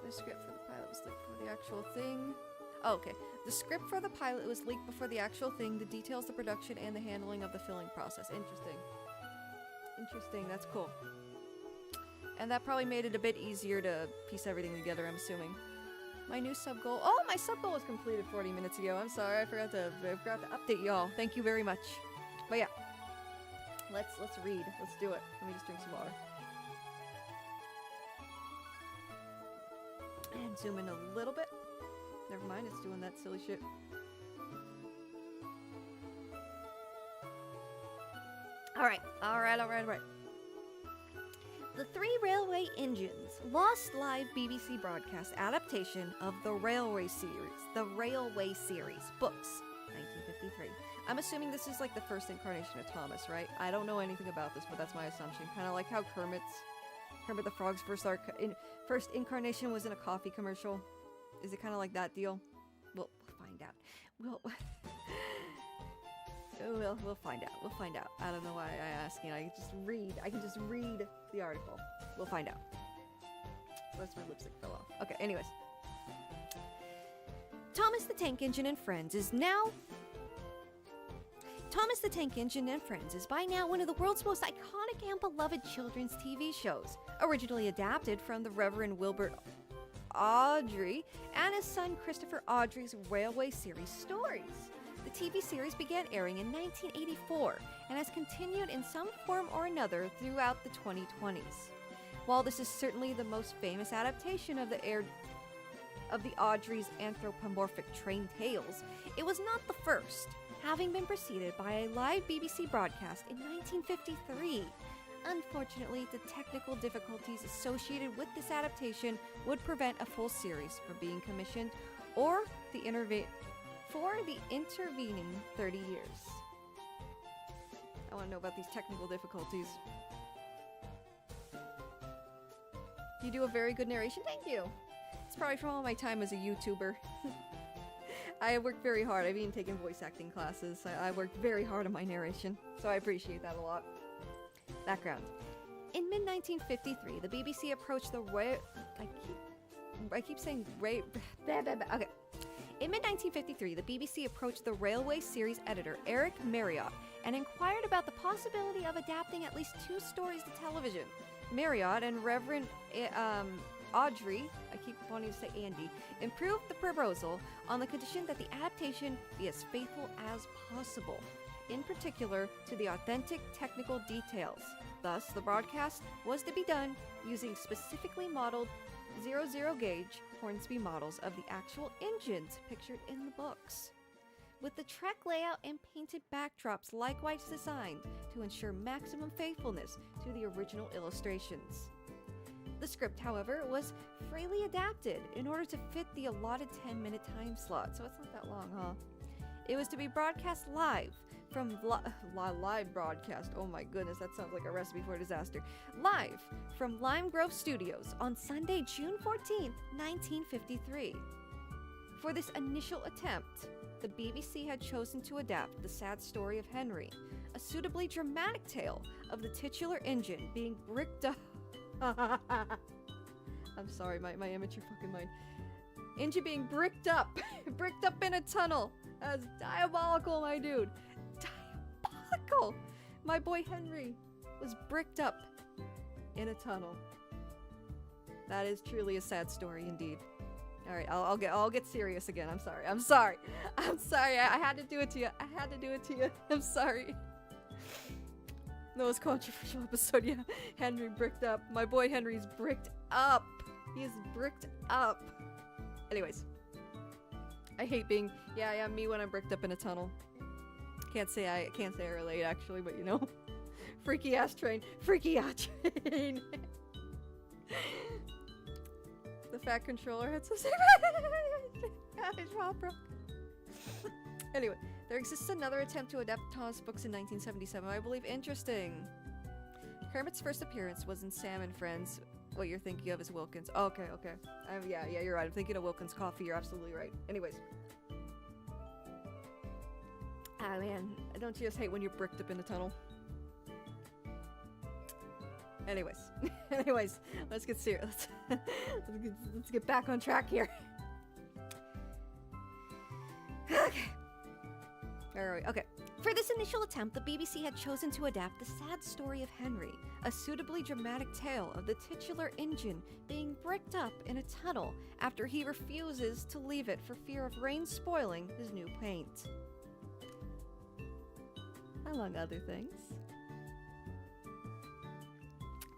The script for the pilot was leaked before the actual thing. Oh, okay. The script for the pilot was leaked before the actual thing. The details, the production, and the handling of the filming process. Interesting. Interesting, that's cool. And that probably made it a bit easier to piece everything together, I'm assuming. My new sub goal. Oh, my sub goal was completed 40 minutes ago. I'm sorry, I forgot to update y'all. Thank you very much. But yeah. Let's read. Let's do it. Let me just drink some water. And zoom in a little bit. Never mind, it's doing that silly shit. Alright. The Three Railway Engines, lost live BBC broadcast adaptation of the Railway series, books, 1953. I'm assuming this is like the first incarnation of Thomas, right? I don't know anything about this, but that's my assumption. Kind of like how Kermit the Frog's first incarnation was in a coffee commercial. Is it kind of like that deal? We'll find out. We'll find out. We'll find out. I don't know why I'm asking. I can just read the article. We'll find out. Unless my lipstick fell off. Okay, anyways. Thomas the Tank Engine and Friends is by now one of the world's most iconic and beloved children's TV shows. Originally adapted from the Reverend Wilbert Awdry and his son Christopher Awdry's Railway series stories. The TV series began airing in 1984 and has continued in some form or another throughout the 2020s. While this is certainly the most famous adaptation of the Awdry's anthropomorphic train tales, it was not the first, having been preceded by a live BBC broadcast in 1953. Unfortunately, the technical difficulties associated with this adaptation would prevent a full series from being commissioned or the intervening 30 years. want to know about these technical difficulties. You do a very good narration. Thank you. It's probably from all my time as a YouTuber. I worked very hard. I've even taken voice acting classes. I worked very hard on my narration, so I appreciate that a lot. Background. In mid-1953, the BBC approached the I keep saying okay. In mid-1953, the BBC approached the Railway series editor, Eric Marriott, and inquired about the possibility of adapting at least 2 stories to television. Marriott and Reverend Audrey, I keep wanting to say Andy, improved the proposal on the condition that the adaptation be as faithful as possible, in particular to the authentic technical details. Thus, the broadcast was to be done using specifically modeled 00 gauge Hornsby models of the actual engines pictured in the books, with the Trek layout and painted backdrops likewise designed to ensure maximum faithfulness to the original illustrations. The script, however, was freely adapted in order to fit the allotted 10-minute time slot, so it's not that long, huh? It was to be broadcast live from live broadcast. Oh my goodness, that sounds like a recipe for a disaster. Live from Lime Grove Studios on Sunday, June 14th, 1953. For this initial attempt, the BBC had chosen to adapt The Sad Story of Henry, a suitably dramatic tale of the titular engine being bricked up. I'm sorry, my immature fucking mind. Engine being bricked up in a tunnel. That's diabolical, my dude. Diabolical. My boy Henry was bricked up in a tunnel. That is truly a sad story indeed. All right, I'll get serious again. I'm sorry. I had to do it to you. I'm sorry. The most controversial episode, yeah. Henry bricked up. My boy Henry's bricked up. He is bricked up. Anyways. I hate being, yeah, me when I'm bricked up in a tunnel. Can't say I relate actually, but you know. Freaky ass train. The fat controller had some Anyway, there exists another attempt to adapt Thomas' books in 1977, I believe. Interesting. Kermit's first appearance was in Sam and Friends. What you're thinking of is Wilkins. Oh, okay. Yeah, you're right. I'm thinking of Wilkins Coffee. You're absolutely right. Anyways. Ah, man. Don't you just hate when you're bricked up in a tunnel? Anyways, let's get serious. Let's get back on track here. Okay. Alright, okay. For this initial attempt, the BBC had chosen to adapt The Sad Story of Henry, a suitably dramatic tale of the titular engine being bricked up in a tunnel after he refuses to leave it for fear of rain spoiling his new paint. Among other things.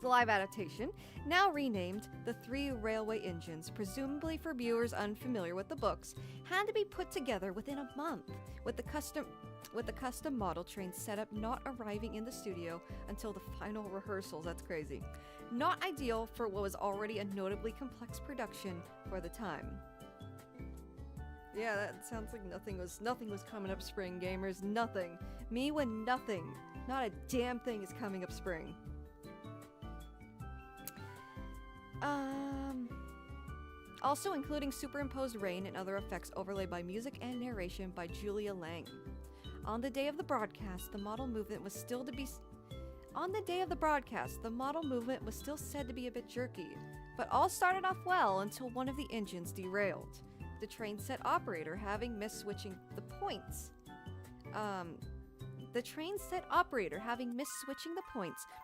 The live adaptation, now renamed The Three Railway Engines, presumably for viewers unfamiliar with the books, had to be put together within a month, with the custom model train setup not arriving in the studio until the final rehearsals. That's crazy. Not ideal for what was already a notably complex production for the time. Yeah, that sounds like nothing was coming up spring, gamers. Nothing. Me when nothing. Not a damn thing is coming up spring. Also including superimposed rain and other effects overlaid by music and narration by Julia Lang. On the day of the broadcast, the model movement was still said to be a bit jerky, but all started off well until one of the engines derailed. The train set operator having missed switching the points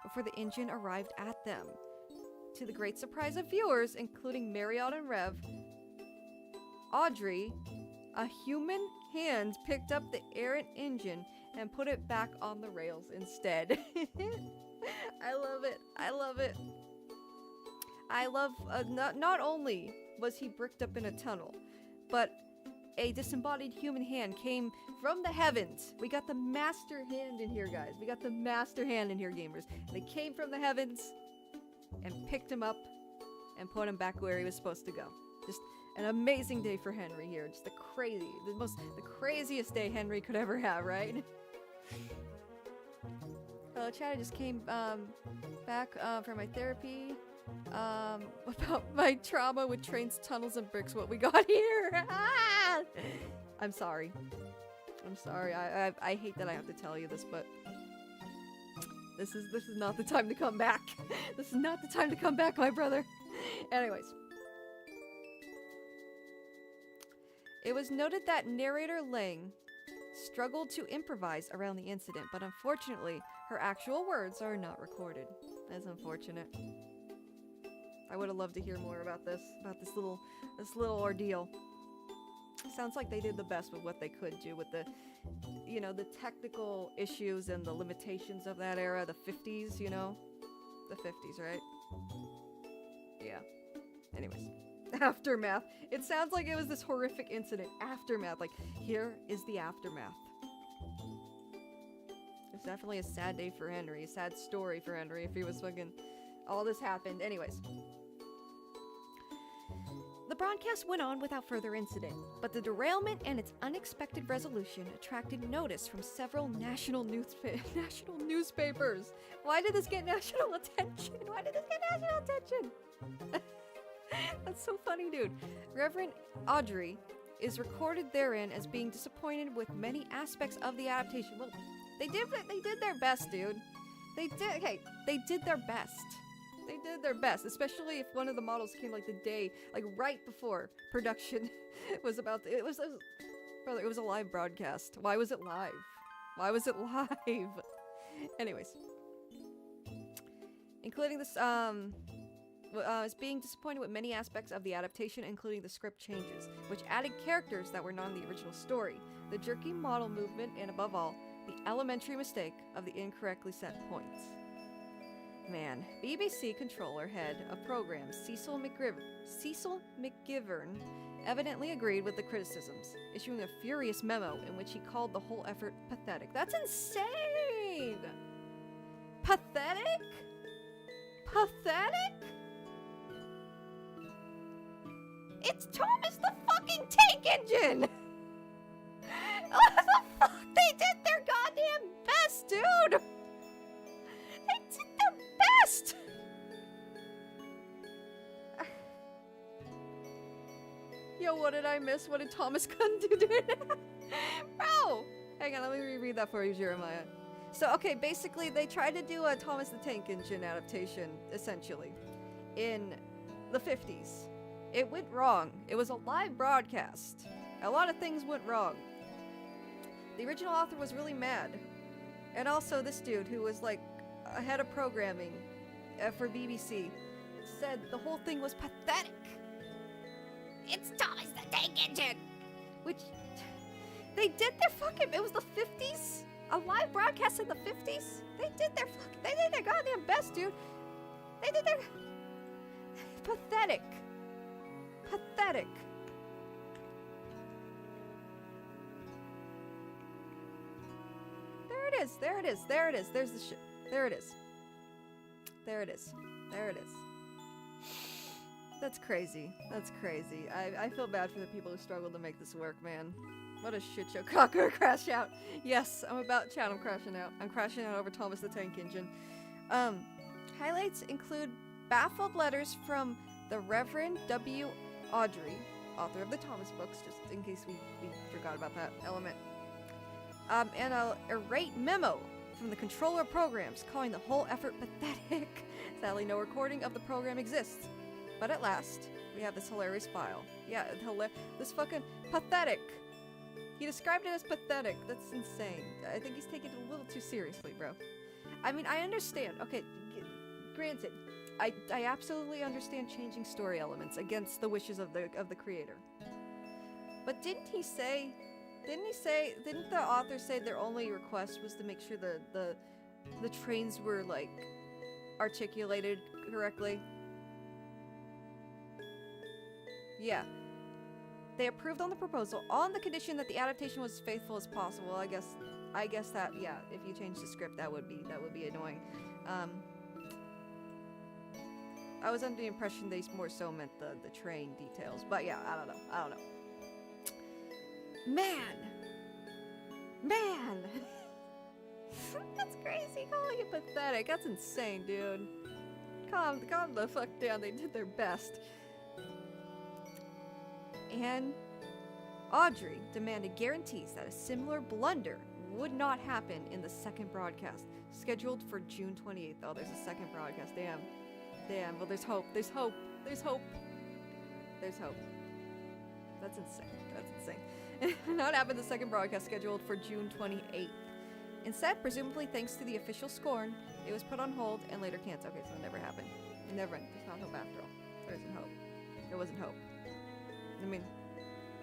before the engine arrived at them. To the great surprise of viewers, including Marriott and Rev, Audrey, a human hand picked up the errant engine and put it back on the rails instead. I love it. Not only was he bricked up in a tunnel, but a disembodied human hand came from the heavens. We got the master hand in here, guys. We got the master hand in here, gamers. They came from the heavens and picked him up and put him back where he was supposed to go. Just an amazing day for Henry here. Just the craziest day Henry could ever have, right? Hello, chat. I just came back from my therapy about my trauma with trains, tunnels, and bricks. What we got here. Ah! I'm sorry. I'm sorry. I hate that I have to tell you this, but this is not the time to come back. This is not the time to come back, my brother. Anyways. It was noted that narrator Lang struggled to improvise around the incident, but unfortunately, her actual words are not recorded. That's unfortunate. I would have loved to hear more about this little ordeal. Sounds like they did the best with what they could do with the, you know, the technical issues and the limitations of that era, the 50s, you know? The 50s, right? Yeah. Anyways. Aftermath. It sounds like it was this horrific incident. Aftermath. Like, here is the aftermath. It's definitely a sad day for Henry. A sad story for Henry if he was fucking... all this happened. Anyways. The broadcast went on without further incident, but the derailment and its unexpected resolution attracted notice from several national newspapers. Why did this get national attention? Why did this get national attention? That's so funny, dude. Reverend Audrey is recorded therein as being disappointed with many aspects of the adaptation. Well, they did their best, dude. They did their best. They did their best, especially if one of the models came like the day, like right before production was about to, it was a live broadcast. Why was it live? Why was it live? Anyways. Including this, is being disappointed with many aspects of the adaptation, including the script changes, which added characters that were not in the original story, the jerky model movement, and above all, the elementary mistake of the incorrectly set points. Man, BBC controller head of programs Cecil McGivern evidently agreed with the criticisms, issuing a furious memo in which he called the whole effort pathetic. That's insane! Pathetic? Pathetic? It's Thomas the fucking Tank Engine! What the fuck? They did their goddamn best, dude! They did their best! Yo, what did I miss? What did Thomas Gunn do, dude? Bro! Hang on, let me reread that for you, Jeremiah. So, okay, basically, they tried to do a Thomas the Tank Engine adaptation, essentially, in the 50s. It went wrong. It was a live broadcast. A lot of things went wrong. The original author was really mad. And also this dude, who was like a head of programming for BBC, said the whole thing was pathetic. It's Thomas the Tank Engine! Which, they did their fucking, it was the 50s? A live broadcast in the 50s? They did their goddamn best, dude. They did their, pathetic. Pathetic. There it is. There it is. There it is. There's the shit. There it is. There it is. There it is. That's crazy. That's crazy. I feel bad for the people who struggled to make this work, man. What a shit show. Cocker, crash out. Yes, I'm crashing out. I'm crashing out over Thomas the Tank Engine. Highlights include baffled letters from the Reverend W. Audrey, author of the Thomas books, just in case we forgot about that element. And a irate memo from the controller of programs calling the whole effort pathetic. Sadly, no recording of the program exists. But at last, we have this hilarious file. Yeah, this fucking pathetic. He described it as pathetic. That's insane. I think he's taking it a little too seriously, bro. I mean, I understand. Okay, granted, I absolutely understand changing story elements against the wishes of the creator. But didn't the author say their only request was to make sure the trains were like articulated correctly? Yeah. They approved on the proposal on the condition that the adaptation was as faithful as possible. I guess that, yeah, if you change the script, that would be annoying. I was under the impression they more so meant the train details, but yeah, I don't know. Man! That's crazy. Calling it pathetic. That's insane, dude. Calm the fuck down. They did their best. And Audrey demanded guarantees that a similar blunder would not happen in the second broadcast, scheduled for June 28th. Oh, there's a second broadcast. Damn. Well, there's hope. There's hope. There's hope. There's hope. That's insane. That's insane. Not happen the second broadcast scheduled for June 28th. Instead, presumably thanks to the official scorn, it was put on hold and later canceled. Okay, so it never happened. It never went. There's not hope after all. There isn't hope. There wasn't hope. I mean,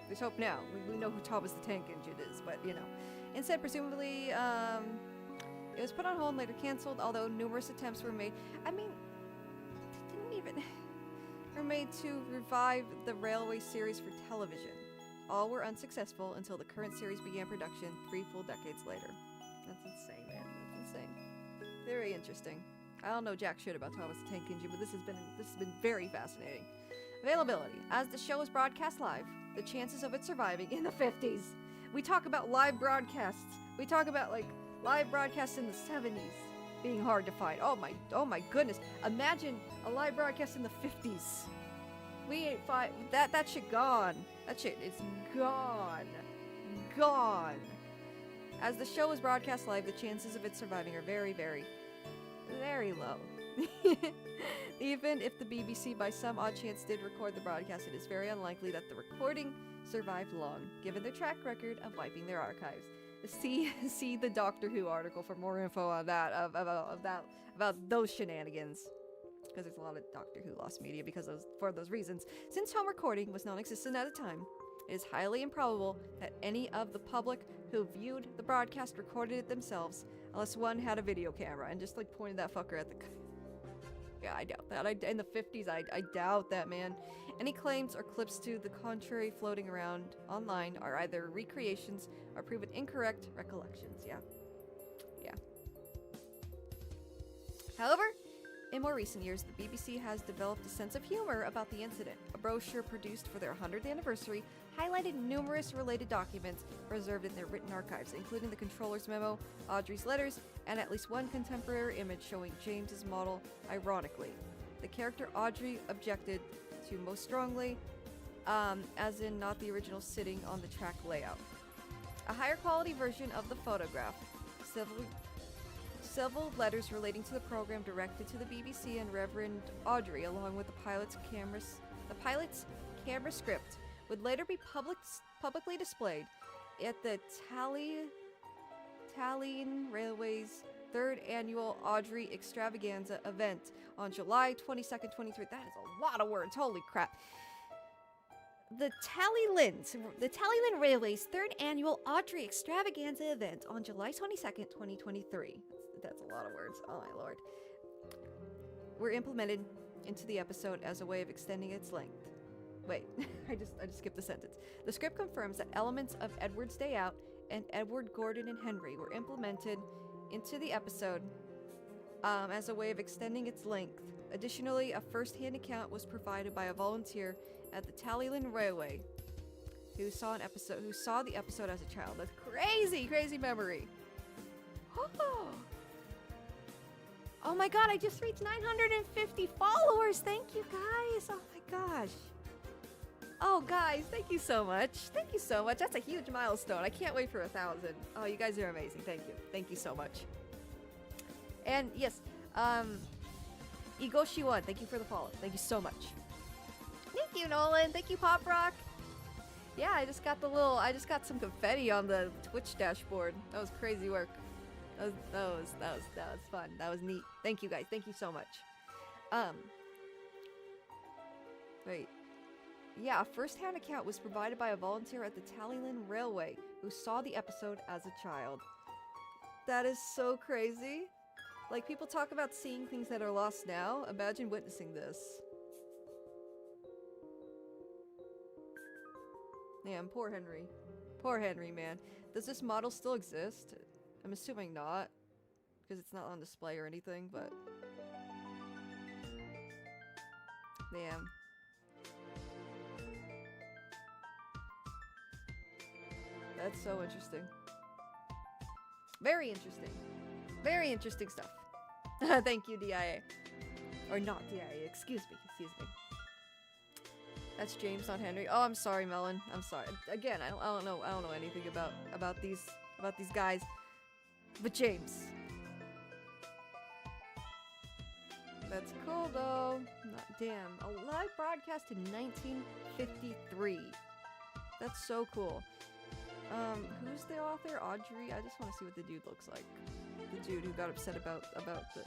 there's hope now. We know who Thomas the Tank Engine is, but you know. Instead, presumably, it was put on hold and later canceled, although numerous attempts were made. I mean, they didn't even were made to revive the Railway series for television. All were unsuccessful until the current series began production 3 full decades later. That's insane, man. That's insane. Very interesting. I don't know jack shit about Thomas the Tank Engine, but this has been very fascinating. Availability. As the show is broadcast live, the chances of it surviving in the 50s. We talk about live broadcasts. We talk about like live broadcasts in the 70s being hard to find. Oh my goodness. Imagine a live broadcast in the 50s. We ain't that shit gone. That shit is gone. Gone. As the show is broadcast live, the chances of it surviving are very, very, very low. Even if the BBC by some odd chance did record the broadcast, it is very unlikely that the recording survived long, given their track record of wiping their archives. See the Doctor Who article for more info on that, about those shenanigans. Because there's a lot of Doctor Who lost media for those reasons. Since home recording was non-existent at the time, it is highly improbable that any of the public who viewed the broadcast recorded it themselves, unless one had a video camera and just like pointed that fucker at the... Yeah, I doubt that. In the 50s, I doubt that, man. Any claims or clips to the contrary floating around online are either recreations or proven incorrect recollections. Yeah. However, in more recent years, the BBC has developed a sense of humor about the incident. A brochure produced for their 100th anniversary highlighted numerous related documents preserved in their written archives, including the controller's memo, Audrey's letters, and at least one contemporary image showing James's model ironically. The character Audrey objected to most strongly, as in not the original sitting on the track layout. A higher quality version of the photograph, several letters relating to the program directed to the BBC and Reverend Audrey, along with the pilot's camera script, would later be publicly displayed at the Tallinn Railway's 3rd annual Audrey Extravaganza event on July 22nd, 23rd. That is a lot of words. Holy crap. The Tallinn Railway's 3rd annual Audrey Extravaganza event on July 22nd, 2023. That's a lot of words. Oh my lord. Were implemented into the episode as a way of extending its length. Wait, I just skipped the sentence. The script confirms that elements of Edward's Day Out and Edward, Gordon, and Henry were implemented into the episode as a way of extending its length. Additionally, a first-hand account was provided by a volunteer at the Tallinn Railway who saw the episode as a child. That's crazy memory. Oh my god, I just reached 950 followers. Thank you guys. Oh my gosh. Oh guys, thank you so much. Thank you so much. That's a huge milestone. I can't wait for 1,000. Oh, you guys are amazing. Thank you. Thank you so much. And yes, Igoshi1, thank you for the follow. Thank you so much. Thank you, Nolan. Thank you, Pop Rock. Yeah, I just got some confetti on the Twitch dashboard. That was crazy work. That was fun. That was neat. Thank you guys. Thank you so much. Wait. Yeah, a first-hand account was provided by a volunteer at the Tallinn Railway who saw the episode as a child. That is so crazy. Like, people talk about seeing things that are lost now. Imagine witnessing this. Damn, poor Henry. Poor Henry, man. Does this model still exist? I'm assuming not, because it's not on display or anything, but... Damn. That's so interesting. Very interesting. Very interesting stuff. Thank you, DIA. Or not DIA, excuse me. That's James, not Henry. Oh, I'm sorry, Melon. I'm sorry. Again, I don't know anything about these guys. But James. That's cool though. Damn, a live broadcast in 1953. That's so cool. Who's the author? Audrey? I just want to see what the dude looks like. The dude who got upset about the...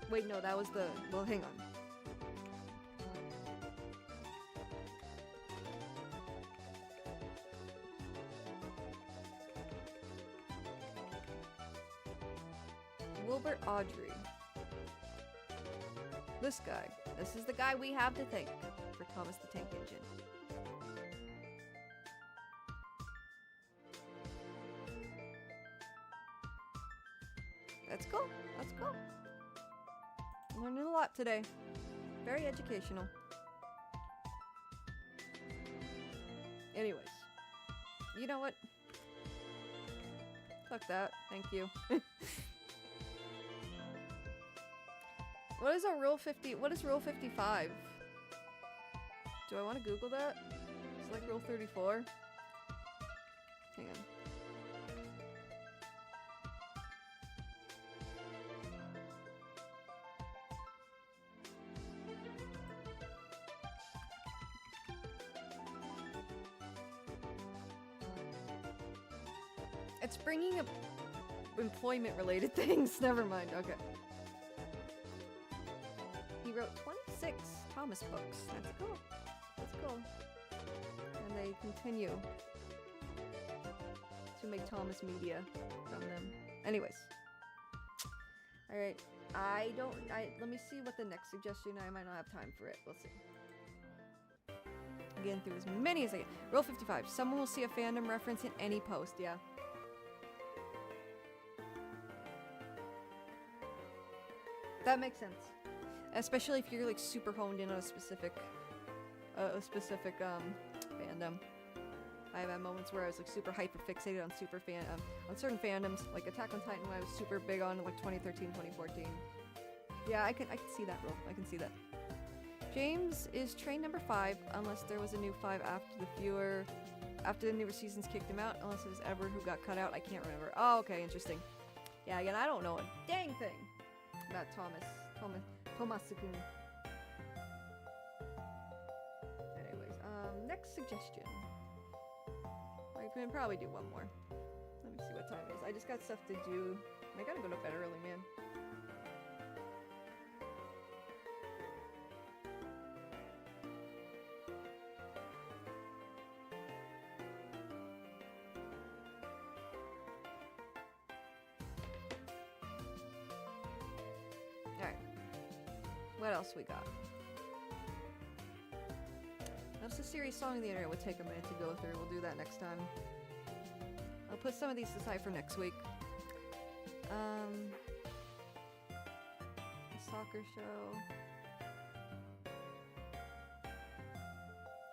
Wait, no, that was the... Well, hang on. Wilbert Audrey. This guy. This is the guy we have to thank for Thomas the Tank Engine. That's cool. That's cool. I'm learning a lot today. Very educational. Anyways. You know what? Fuck that. Thank you. What is a Rule 50? What is Rule 55? Do I want to Google that? It's like Rule 34. Hang on. It's bringing up employment-related things. Never mind. Okay. He wrote 26 Thomas books. That's cool. That's cool. And they continue to make Thomas media from them. Anyways. Alright. Let me see what the next suggestion. I might not have time for it. We'll see. Again, through as many as I can. Rule 55. Someone will see a fandom reference in any post. Yeah. That makes sense. Especially if you're like super honed in on a specific fandom. I've had moments where I was like super hyper fixated on on certain fandoms, like Attack on Titan, when I was super big on like 2013, 2014. Yeah, I can see that, bro. I can see that. James is train number 5, unless there was a new 5 after the newer seasons kicked him out, unless it was ever who got cut out. I can't remember. Oh, okay, interesting. Yeah, again, I don't know a dang thing about Thomas-kun. Anyways, next suggestion. I can probably do one more. Let me see what time it is. I just got stuff to do. I gotta go to bed early, man. Alright. What else we got? That's a serious song the internet would take a minute to go through. We'll do that next time. I'll put some of these aside for next week. The soccer show.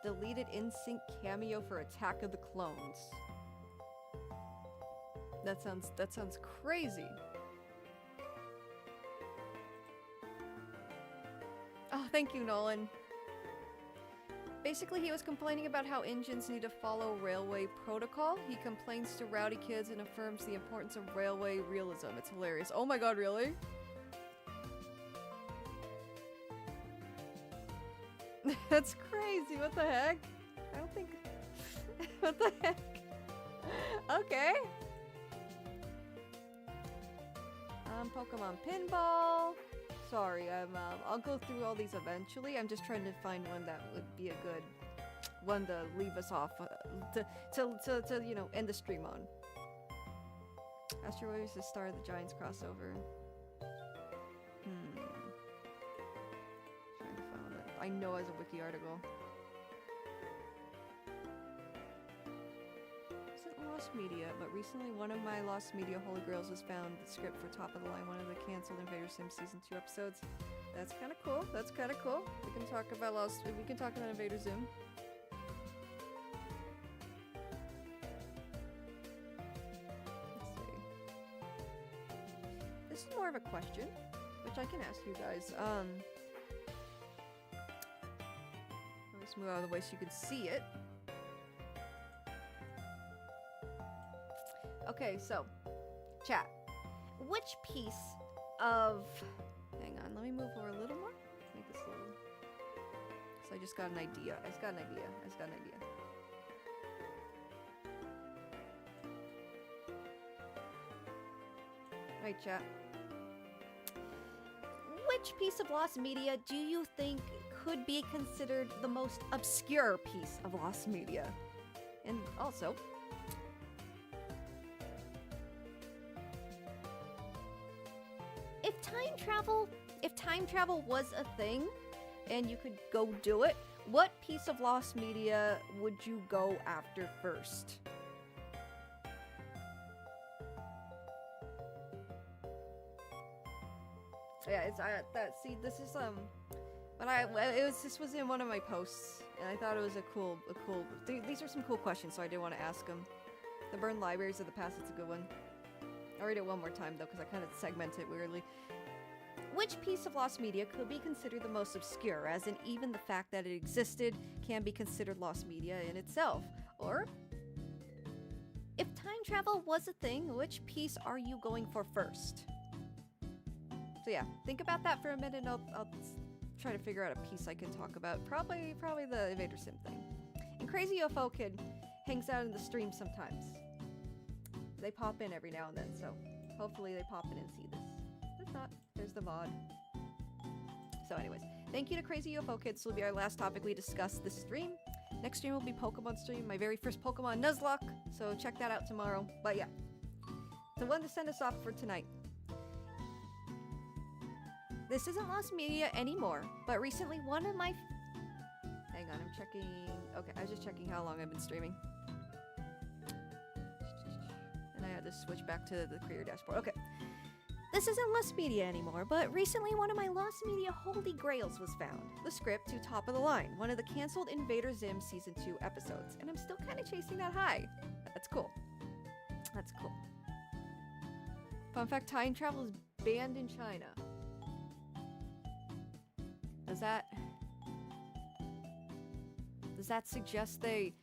Deleted NSYNC cameo for Attack of the Clones. That sounds crazy. Oh, thank you, Nolan. Basically, he was complaining about how engines need to follow railway protocol. He complains to rowdy kids and affirms the importance of railway realism. It's hilarious. Oh my god, really? That's crazy. What the heck? I don't think... What the heck? Okay. Pokemon Pinball. Sorry, I'll go through all these eventually. I'm just trying to find one that would be a good one to leave us off, to you know, end the stream on. Astro Boy is the star of the Giants crossover. Trying to find it. I know as a wiki article. Lost Media, but recently one of my Lost Media Holy Grails was found. The script for Top of the Line, one of the canceled Invader Sim Season 2 episodes. That's kind of cool. That's kind of cool. We can talk about Invader Zim. Let's see. this is more of a question, which I can ask you guys. Let's move out of the way so you can see it. Okay, so, chat. Which piece of... Hang on, let me move over a little more. Make this a little... So I just got an idea. I just got an idea. Right, chat. Which piece of lost media do you think could be considered the most obscure piece of lost media? And also... If time travel was a thing, and you could go do it, what piece of lost media would you go after first? Yeah, it's see, this is this was in one of my posts, and I thought it was a cool. These are some cool questions, so I did want to ask them. The burned libraries of the past. It's a good one. I'll read it one more time though, because I kind of segment it weirdly. Which piece of lost media could be considered the most obscure, as in even the fact that it existed can be considered lost media in itself? Or, if time travel was a thing, which piece are you going for first? So yeah, think about that for a minute, and I'll try to figure out a piece I can talk about. Probably the Invader Sim thing. And Crazy UFO Kid hangs out in the stream sometimes. They pop in every now and then, so hopefully they pop in and see this. If not, there's the VOD. So anyways, thank you to Crazy UFO Kid. This will be our last topic we discuss this stream. Next stream will be Pokemon stream, my very first Pokemon Nuzlocke, so check that out tomorrow. But yeah, the one to send us off for tonight. This isn't lost media anymore, but recently one of my... Hang on, I'm checking... Okay, I was just checking how long I've been streaming. And I had to switch back to the creator dashboard. Okay. This isn't lost media anymore, but recently one of my lost media holy grails was found. The script to Top of the Line, one of the cancelled Invader Zim Season 2 episodes. And I'm still kind of chasing that high. That's cool. That's cool. Fun fact, time travel is banned in China. Does that suggest they...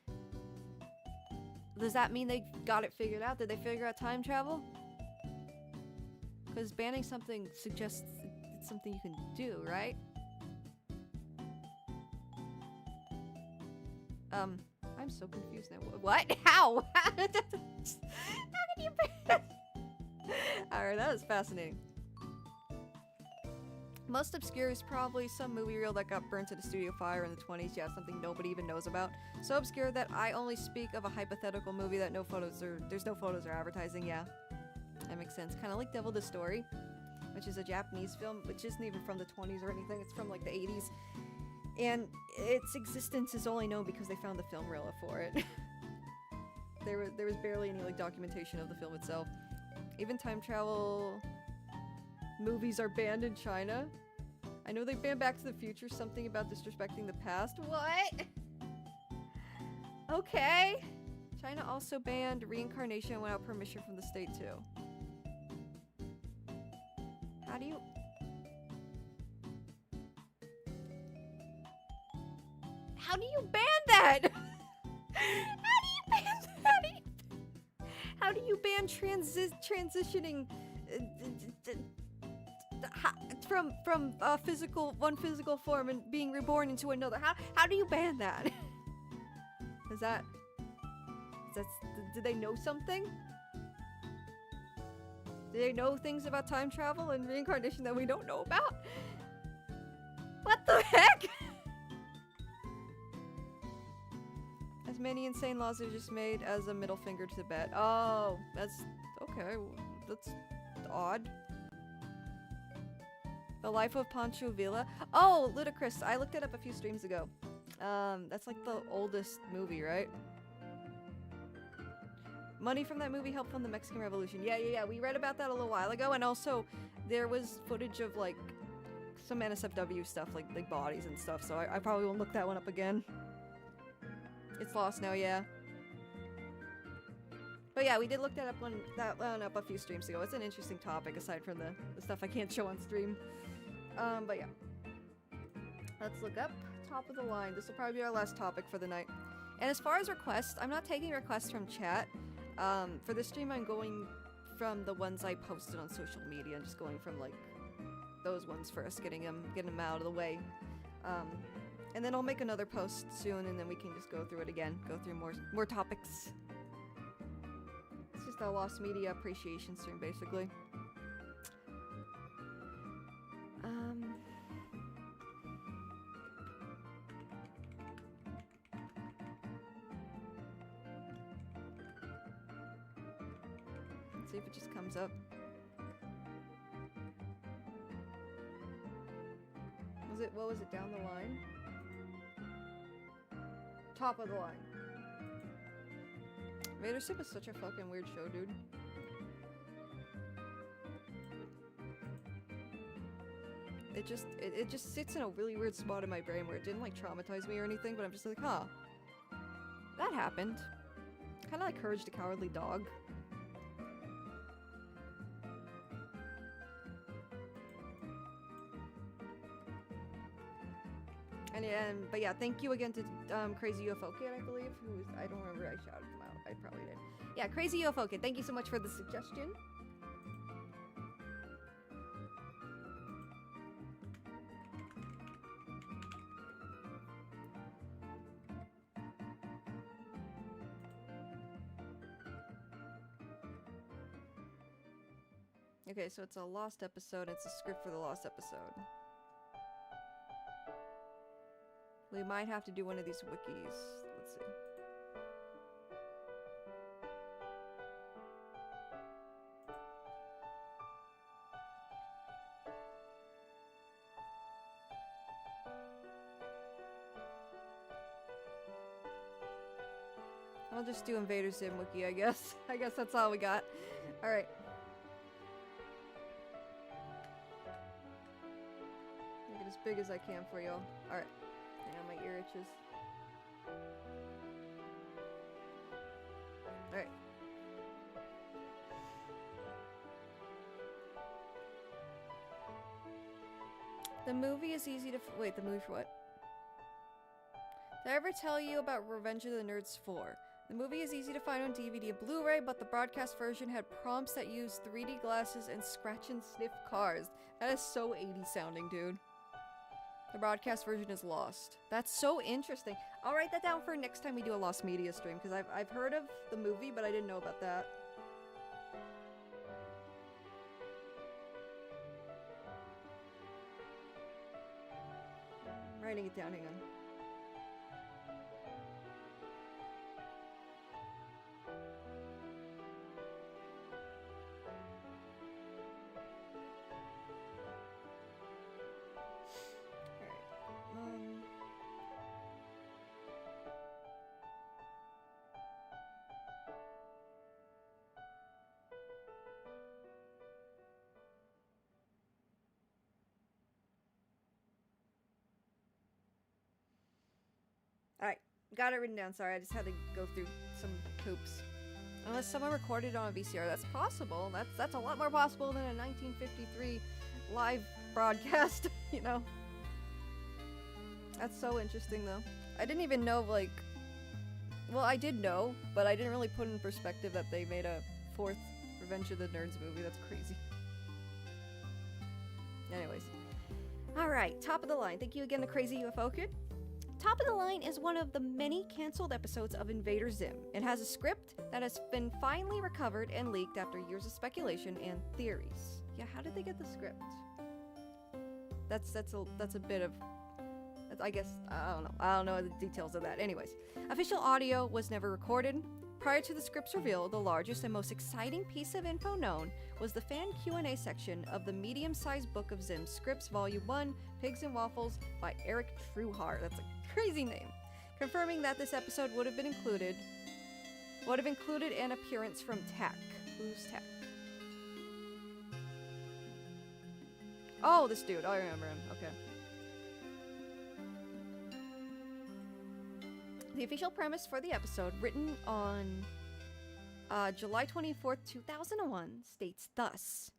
Does that mean they got it figured out? Did they figure out time travel? Because banning something suggests it's something you can do, right? I'm so confused now. What? How? How can you ban? Alright, that was fascinating. Most obscure is probably some movie reel that got burnt in a studio fire in the 20s. Yeah, something nobody even knows about. So obscure that I only speak of a hypothetical movie that there's no photos or advertising. Yeah, that makes sense. Kind of like Devil the Story, which is a Japanese film, which isn't even from the 20s or anything. It's from like the 80s. And its existence is only known because they found the film reel for it. There was barely any like documentation of the film itself. Even time travel movies are banned in China. I know they banned Back to the Future, something about disrespecting the past. What? Okay. China also banned reincarnation without permission from the state too. How do you... How do you ban that? How do you ban that? How do you ban transitioning from one physical form and being reborn into another? How do you ban that? Did they know something? Do they know things about time travel and reincarnation that we don't know about? What the heck? As many insane laws are just made as a middle finger to Tibet. Oh, that's okay. That's odd. The Life of Pancho Villa. Oh, ludicrous. I looked it up a few streams ago. That's like the oldest movie, right? Money from that movie helped fund the Mexican Revolution. Yeah. We read about that a little while ago, and also there was footage of like some NSFW stuff, like bodies and stuff. So I probably won't look that one up again. It's lost now, yeah. But yeah, we did look that one up a few streams ago. It's an interesting topic aside from the stuff I can't show on stream. But yeah. Let's look up top of the line. This will probably be our last topic for the night. And as far as requests, I'm not taking requests from chat. For this stream, I'm going from the ones I posted on social media. I'm just going from like those ones first, getting them out of the way. And then I'll make another post soon, and then we can just go through it again. Go through more topics. It's just a lost media appreciation stream, basically. Let's see if it just comes up. What was it, down the line? Top of the line. Vader Sip is such a fucking weird show, dude. It just sits in a really weird spot in my brain where it didn't like traumatize me or anything, but I'm just like, huh. That happened. Kinda like Courage the Cowardly Dog. But yeah, thank you again to Crazy UFO Kid, I believe, I don't remember, I shouted him out, I probably did. Yeah, Crazy UFO Kid, thank you so much for the suggestion. Okay, so it's a lost episode, it's a script for the lost episode. We might have to do one of these wikis. Let's see. I'll just do Invader Sim wiki, I guess. I guess that's all we got. Alright. Make it as big as I can for y'all. Alright. My ear itches. Alright. The movie is easy to wait, the movie for what? Did I ever tell you about Revenge of the Nerds 4? The movie is easy to find on DVD and Blu-ray, but the broadcast version had prompts that used 3D glasses and scratch and sniff cars. That is so 80s sounding, dude. The broadcast version is lost. That's so interesting. I'll write that down for next time we do a lost media stream, because I've heard of the movie, but I didn't know about that. I'm writing it down, hang on. Alright, got it written down. Sorry, I just had to go through some hoops. Unless someone recorded it on a VCR, that's possible. That's a lot more possible than a 1953 live broadcast, you know? That's so interesting, though. I didn't even know, like... Well, I did know, but I didn't really put in perspective that they made a 4th Revenge of the Nerds movie. That's crazy. Anyways. Alright, top of the line. Thank you again to Crazy UFO Kid. Top of the Line is one of the many cancelled episodes of Invader Zim. It has a script that has been finally recovered and leaked after years of speculation and theories. Yeah, how did they get the script? That's a bit of... I guess, I don't know the details of that. Anyways, official audio was never recorded. Prior to the script's reveal, the largest and most exciting piece of info known was the fan Q&A section of the medium-sized book of Zim Scripts Volume 1, Pigs and Waffles by Eric Trueheart. That's a crazy name. Confirming that this episode would have included an appearance from Tack. Who's Tack? Oh, this dude. I remember him. Okay. The official premise for the episode, written on July 24th, 2001 states thus.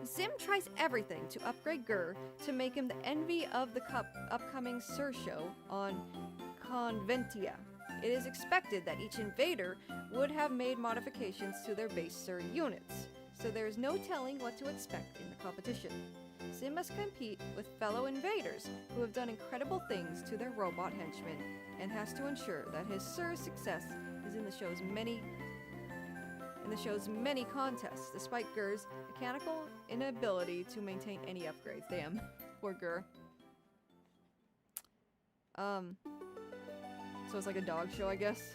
Zim tries everything to upgrade Gur to make him the envy of the upcoming Sur show on Conventia. It is expected that each invader would have made modifications to their base Sur units, so there is no telling what to expect in the competition. Zim must compete with fellow invaders who have done incredible things to their robot henchmen, and has to ensure that his Sur's success is in the show's many contests, despite Gur's mechanical inability to maintain any upgrades. Damn, poor Gur. So it's like a dog show, I guess.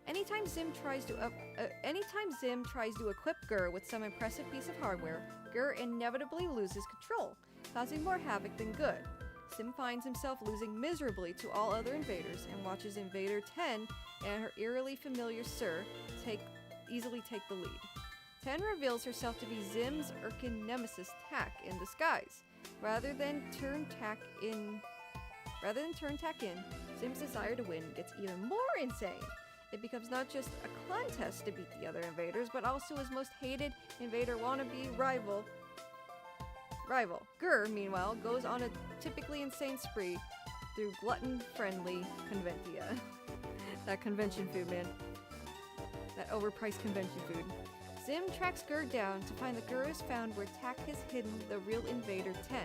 Anytime Zim tries to equip Gur with some impressive piece of hardware, Gur inevitably loses control, causing more havoc than good. Zim finds himself losing miserably to all other invaders and watches Invader 10 and her eerily familiar Sur easily take the lead. 10 reveals herself to be Zim's Irkin nemesis Tak in disguise. Rather than turn Tak in, Zim's desire to win gets even more insane. It becomes not just a contest to beat the other invaders, but also his most hated invader wannabe rival. Gur, meanwhile, goes on a typically insane spree through glutton-friendly Conventia. That convention food, man. That overpriced convention food. Zim tracks Gur down to find that Gur is found where Tak has hidden the real Invader 10.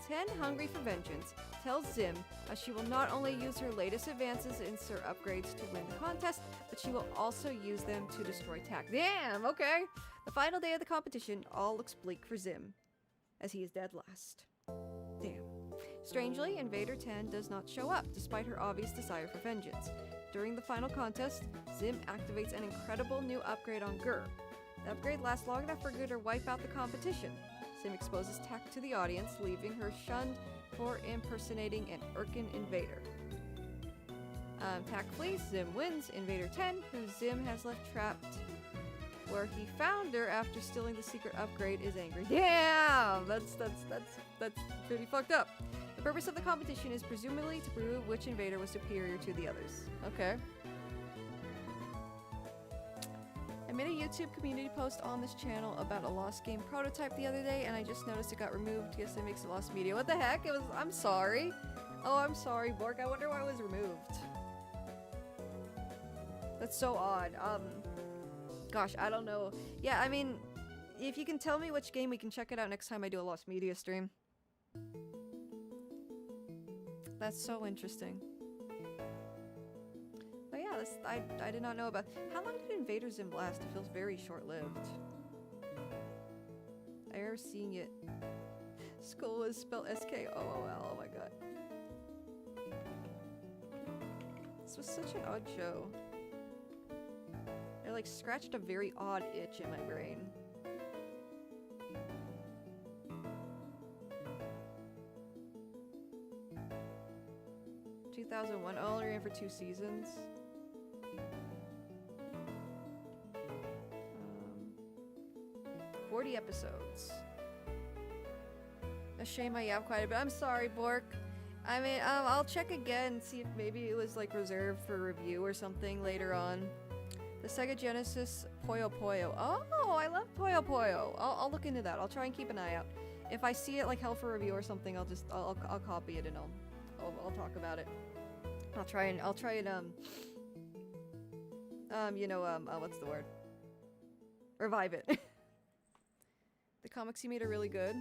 10, hungry for vengeance, tells Zim how she will not only use her latest advances in Sur upgrades to win the contest, but she will also use them to destroy Tak. Damn, okay! The final day of the competition all looks bleak for Zim, as he is dead last. Damn. Strangely, Invader 10 does not show up, despite her obvious desire for vengeance. During the final contest, Zim activates an incredible new upgrade on Gur. The upgrade lasts long enough for Gur to wipe out the competition. Zim exposes Tak to the audience, leaving her shunned for impersonating an Irkin invader. Tak flees, Zim wins. Invader 10, who Zim has left trapped where he found her after stealing the secret upgrade, is angry. Damn! That's pretty fucked up. The purpose of the competition is presumably to prove which invader was superior to the others. Okay. I made a YouTube community post on this channel about a lost game prototype the other day, and I just noticed it got removed. Guess it makes it lost media. What the heck? I'm sorry. Oh, I'm sorry, Bork. I wonder why it was removed. That's so odd. Gosh, I don't know. Yeah, I mean, if you can tell me which game, we can check it out next time I do a lost media stream. That's so interesting. But yeah, I did not know about. How long did Invader Zim last? It feels very short-lived. I remember seeing it. Skull is spelled S-K-O-O-L. Oh my god. This was such an odd show. It like scratched a very odd itch in my brain. (2001). Oh, only ran for 2 seasons. 40 episodes. A shame I yapped quite a bit. I'm sorry, Bork. I mean, I'll check again and see if maybe it was like reserved for review or something later on. The Sega Genesis Puyo Puyo. Oh, I love Puyo Puyo. I'll look into that. I'll try and keep an eye out. If I see it like held for review or something, I'll copy it and I'll talk about it. I'll try and what's the word? Revive it. The comics he made are really good.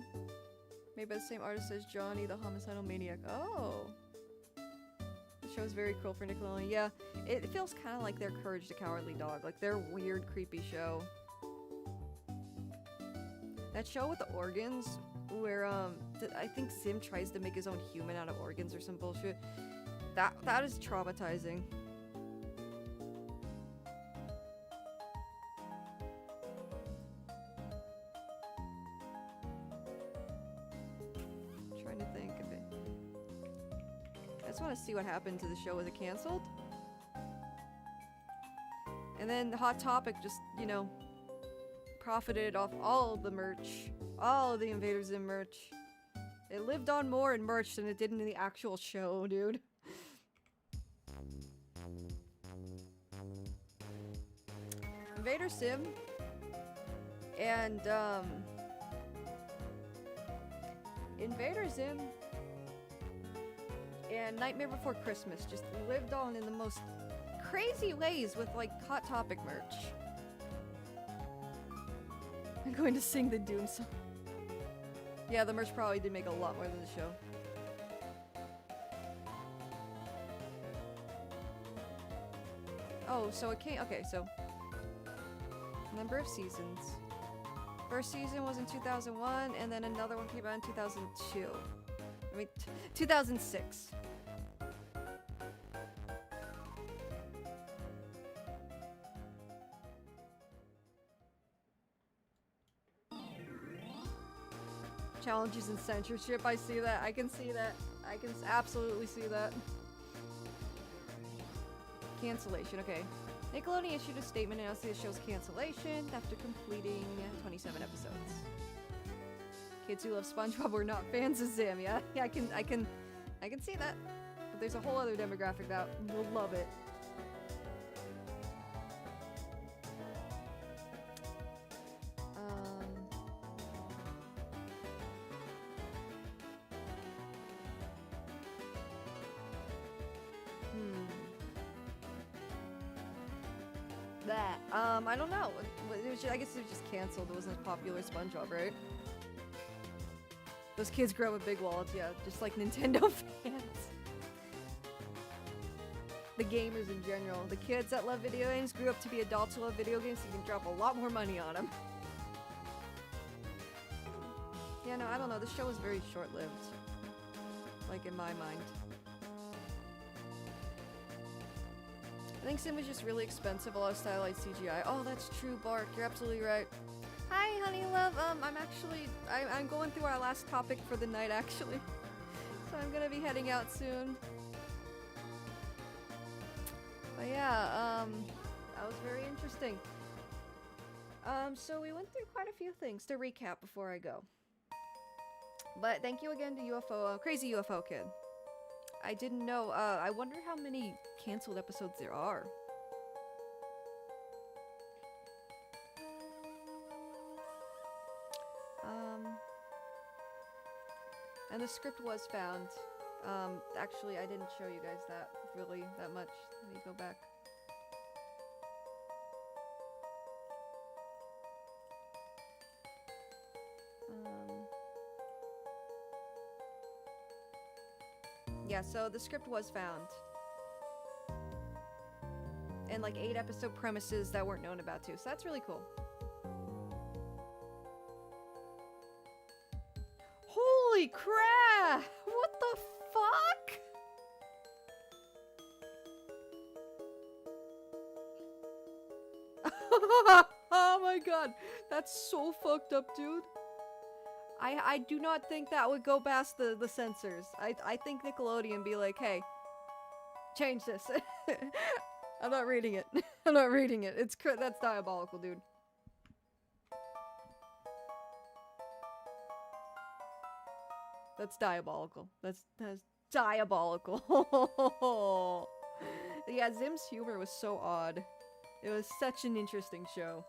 Made by the same artist as Johnny the Homicidal Maniac. Oh. The show is very cool for Nickelodeon. Yeah, it feels kind of like their Courage the Cowardly Dog. Like their weird, creepy show. That show with the organs, where I think Sim tries to make his own human out of organs or some bullshit. That is traumatizing. I'm trying to think of it. I just want to see what happened to the show. Was it canceled? And then the Hot Topic just, you know, profited off all of the merch. All of the Invader Zim merch. It lived on more in merch than it did in the actual show, dude. Invader Sim and Invader Sim and Nightmare Before Christmas just lived on in the most crazy ways with like Hot Topic merch. I'm going to sing the Doom song. Yeah, the merch probably did make a lot more than the show. Oh, so it came. Okay, so number of seasons. First season was in 2001, and then another one came out in 2002. I mean, 2006. Challenges and censorship. I see that. I can see that. I can absolutely see that. Cancellation. Okay. Nickelodeon issued a statement announcing the show's cancellation after completing 27 episodes. Kids who love SpongeBob were not fans of Zim. Yeah, I can see that. But there's a whole other demographic that will love it. I don't know. It was just, I guess it was just canceled. It wasn't as popular as SpongeBob, right? Those kids grow up with big wallets, yeah, just like Nintendo fans. The gamers in general. The kids that love video games grew up to be adults who love video games, so you can drop a lot more money on them. Yeah, no, I don't know. The show was very short-lived. Like, in my mind. I think Sim was just really expensive, a lot of stylized CGI. Oh, that's true, Bark. You're absolutely right. Hi, honey love. I'm going through our last topic for the night, actually. So I'm gonna be heading out soon. But yeah, that was very interesting. So we went through quite a few things to recap before I go. But thank you again to UFO, Crazy UFO Kid. I didn't know, I wonder how many canceled episodes there are. And the script was found. Actually, I didn't show you guys that really that much. Let me go back. Yeah, so the script was found. And like 8 episode premises that weren't known about too, so that's really cool. Holy crap! What the fuck? Oh my god, that's so fucked up, dude. I do not think that would go past the censors. I think Nickelodeon be like, hey, change this. I'm not reading it. I'm not reading it. That's diabolical, dude. That's diabolical. That's diabolical. Yeah, Zim's humor was so odd. It was such an interesting show.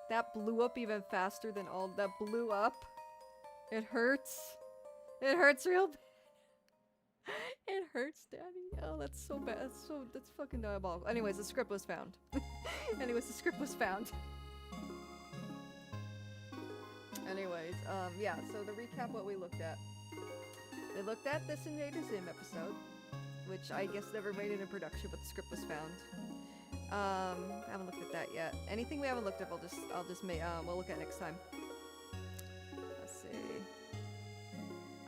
That blew up even faster than all that blew up. It hurts. It hurts real bad. It hurts, Daddy. Oh, that's so bad. That's fucking diabolical. Anyways, the script was found. Anyways, yeah, so to recap what we looked at. We looked at this Invader Zim episode, which I guess never made it in production, but the script was found. I haven't looked at that yet. Anything we haven't looked at, we'll look at next time. Let's see.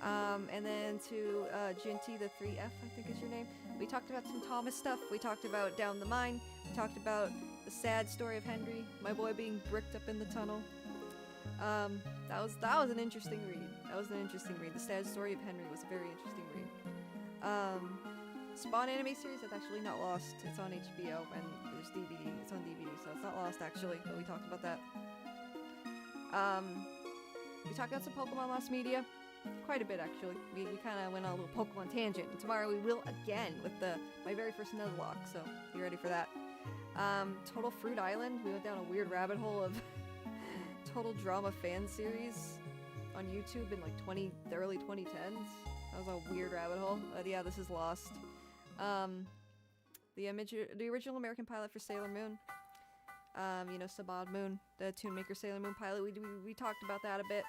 And then to Jinty, the 3F, I think is your name. We talked about some Thomas stuff. We talked about Down the Mine. We talked about the sad story of Henry, my boy being bricked up in the tunnel. That was an interesting read. The sad story of Henry was a very interesting read. Spawn anime series that's actually not lost. It's on HBO and there's DVD. It's on DVD, so it's not lost actually, but we talked about that. We talked about some Pokemon Lost Media. Quite a bit actually. We kind of went on a little Pokemon tangent. And tomorrow we will again with my very first Nuzlocke, so be ready for that. Total Fruit Island. We went down a weird rabbit hole of Total Drama fan series on YouTube in like the early 2010s. That was a weird rabbit hole. Yeah, this is Lost. The original American pilot for Sailor Moon. You know, Sabad Moon, the Toon Maker Sailor Moon pilot. We talked about that a bit.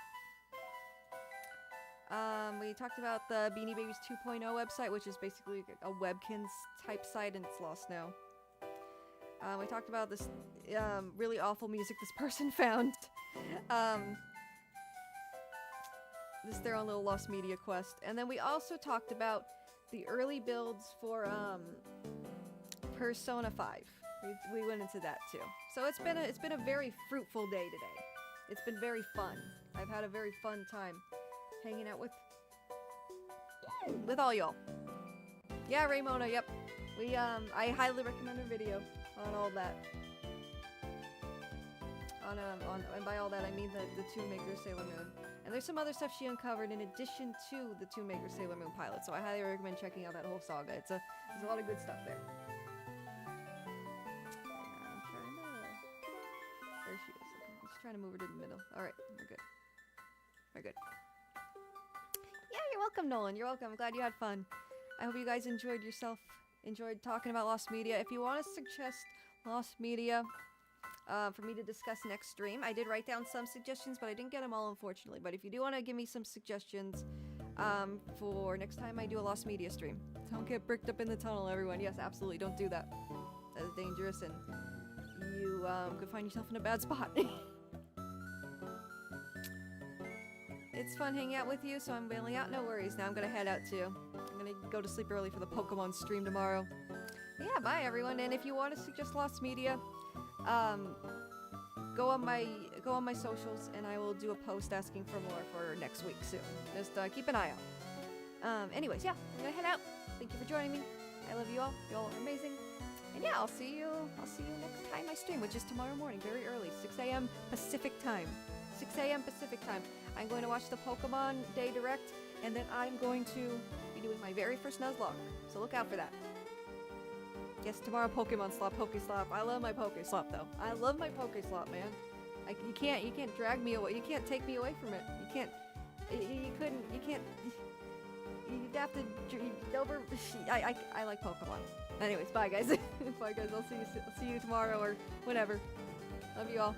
We talked about the Beanie Babies 2.0 website, which is basically a Webkins type site, and it's lost now. We talked about this really awful music this person found. This is their own little lost media quest. And then we also talked about the early builds for Persona 5. We went into that too. So it's been a very fruitful day today. It's been very fun. I've had a very fun time hanging out with all y'all. Yeah, Raymona, yep. I highly recommend her video on all that. And by all that I mean the Toon Maker Sailor Moon. And there's some other stuff she uncovered in addition to the Toon Maker Sailor Moon pilot. So I highly recommend checking out that whole saga. There's a lot of good stuff there. There she is. Okay. I'm just trying to move her to the middle. Alright, we're good. We're good. Yeah, you're welcome, Nolan. You're welcome. I'm glad you had fun. I hope you guys enjoyed talking about Lost Media. If you want to suggest Lost Media for me to discuss next stream, I did write down some suggestions, but I didn't get them all, unfortunately. But if you do want to give me some suggestions for next time I do a Lost Media stream, don't get bricked up in the tunnel, everyone. Yes, absolutely. Don't do that. That is dangerous, and you could find yourself in a bad spot. It's fun hanging out with you, so I'm bailing out. No worries. Now I'm gonna head out too. I'm gonna go to sleep early for the Pokemon stream tomorrow. Yeah, bye everyone. And if you want to suggest Lost Media, go on my socials, and I will do a post asking for more for next week soon. Just keep an eye out. Anyways, yeah, I'm gonna head out. Thank you for joining me. I love you all. You all are amazing. And yeah, I'll see you next time I stream, which is tomorrow morning, very early, 6 a.m. Pacific time. 6 a.m. Pacific time. I'm going to watch the Pokemon Day Direct, and then I'm going to be doing my very first Nuzlocke. So look out for that. Yes, tomorrow Pokemon Slop, Pokeslop. I love my Pokeslop though. I love my Pokeslop, man. You can't drag me away. You can't take me away from it. You'd have to over. I like Pokemon. Anyways, bye guys. Bye guys. I'll see you tomorrow or whenever. Love you all.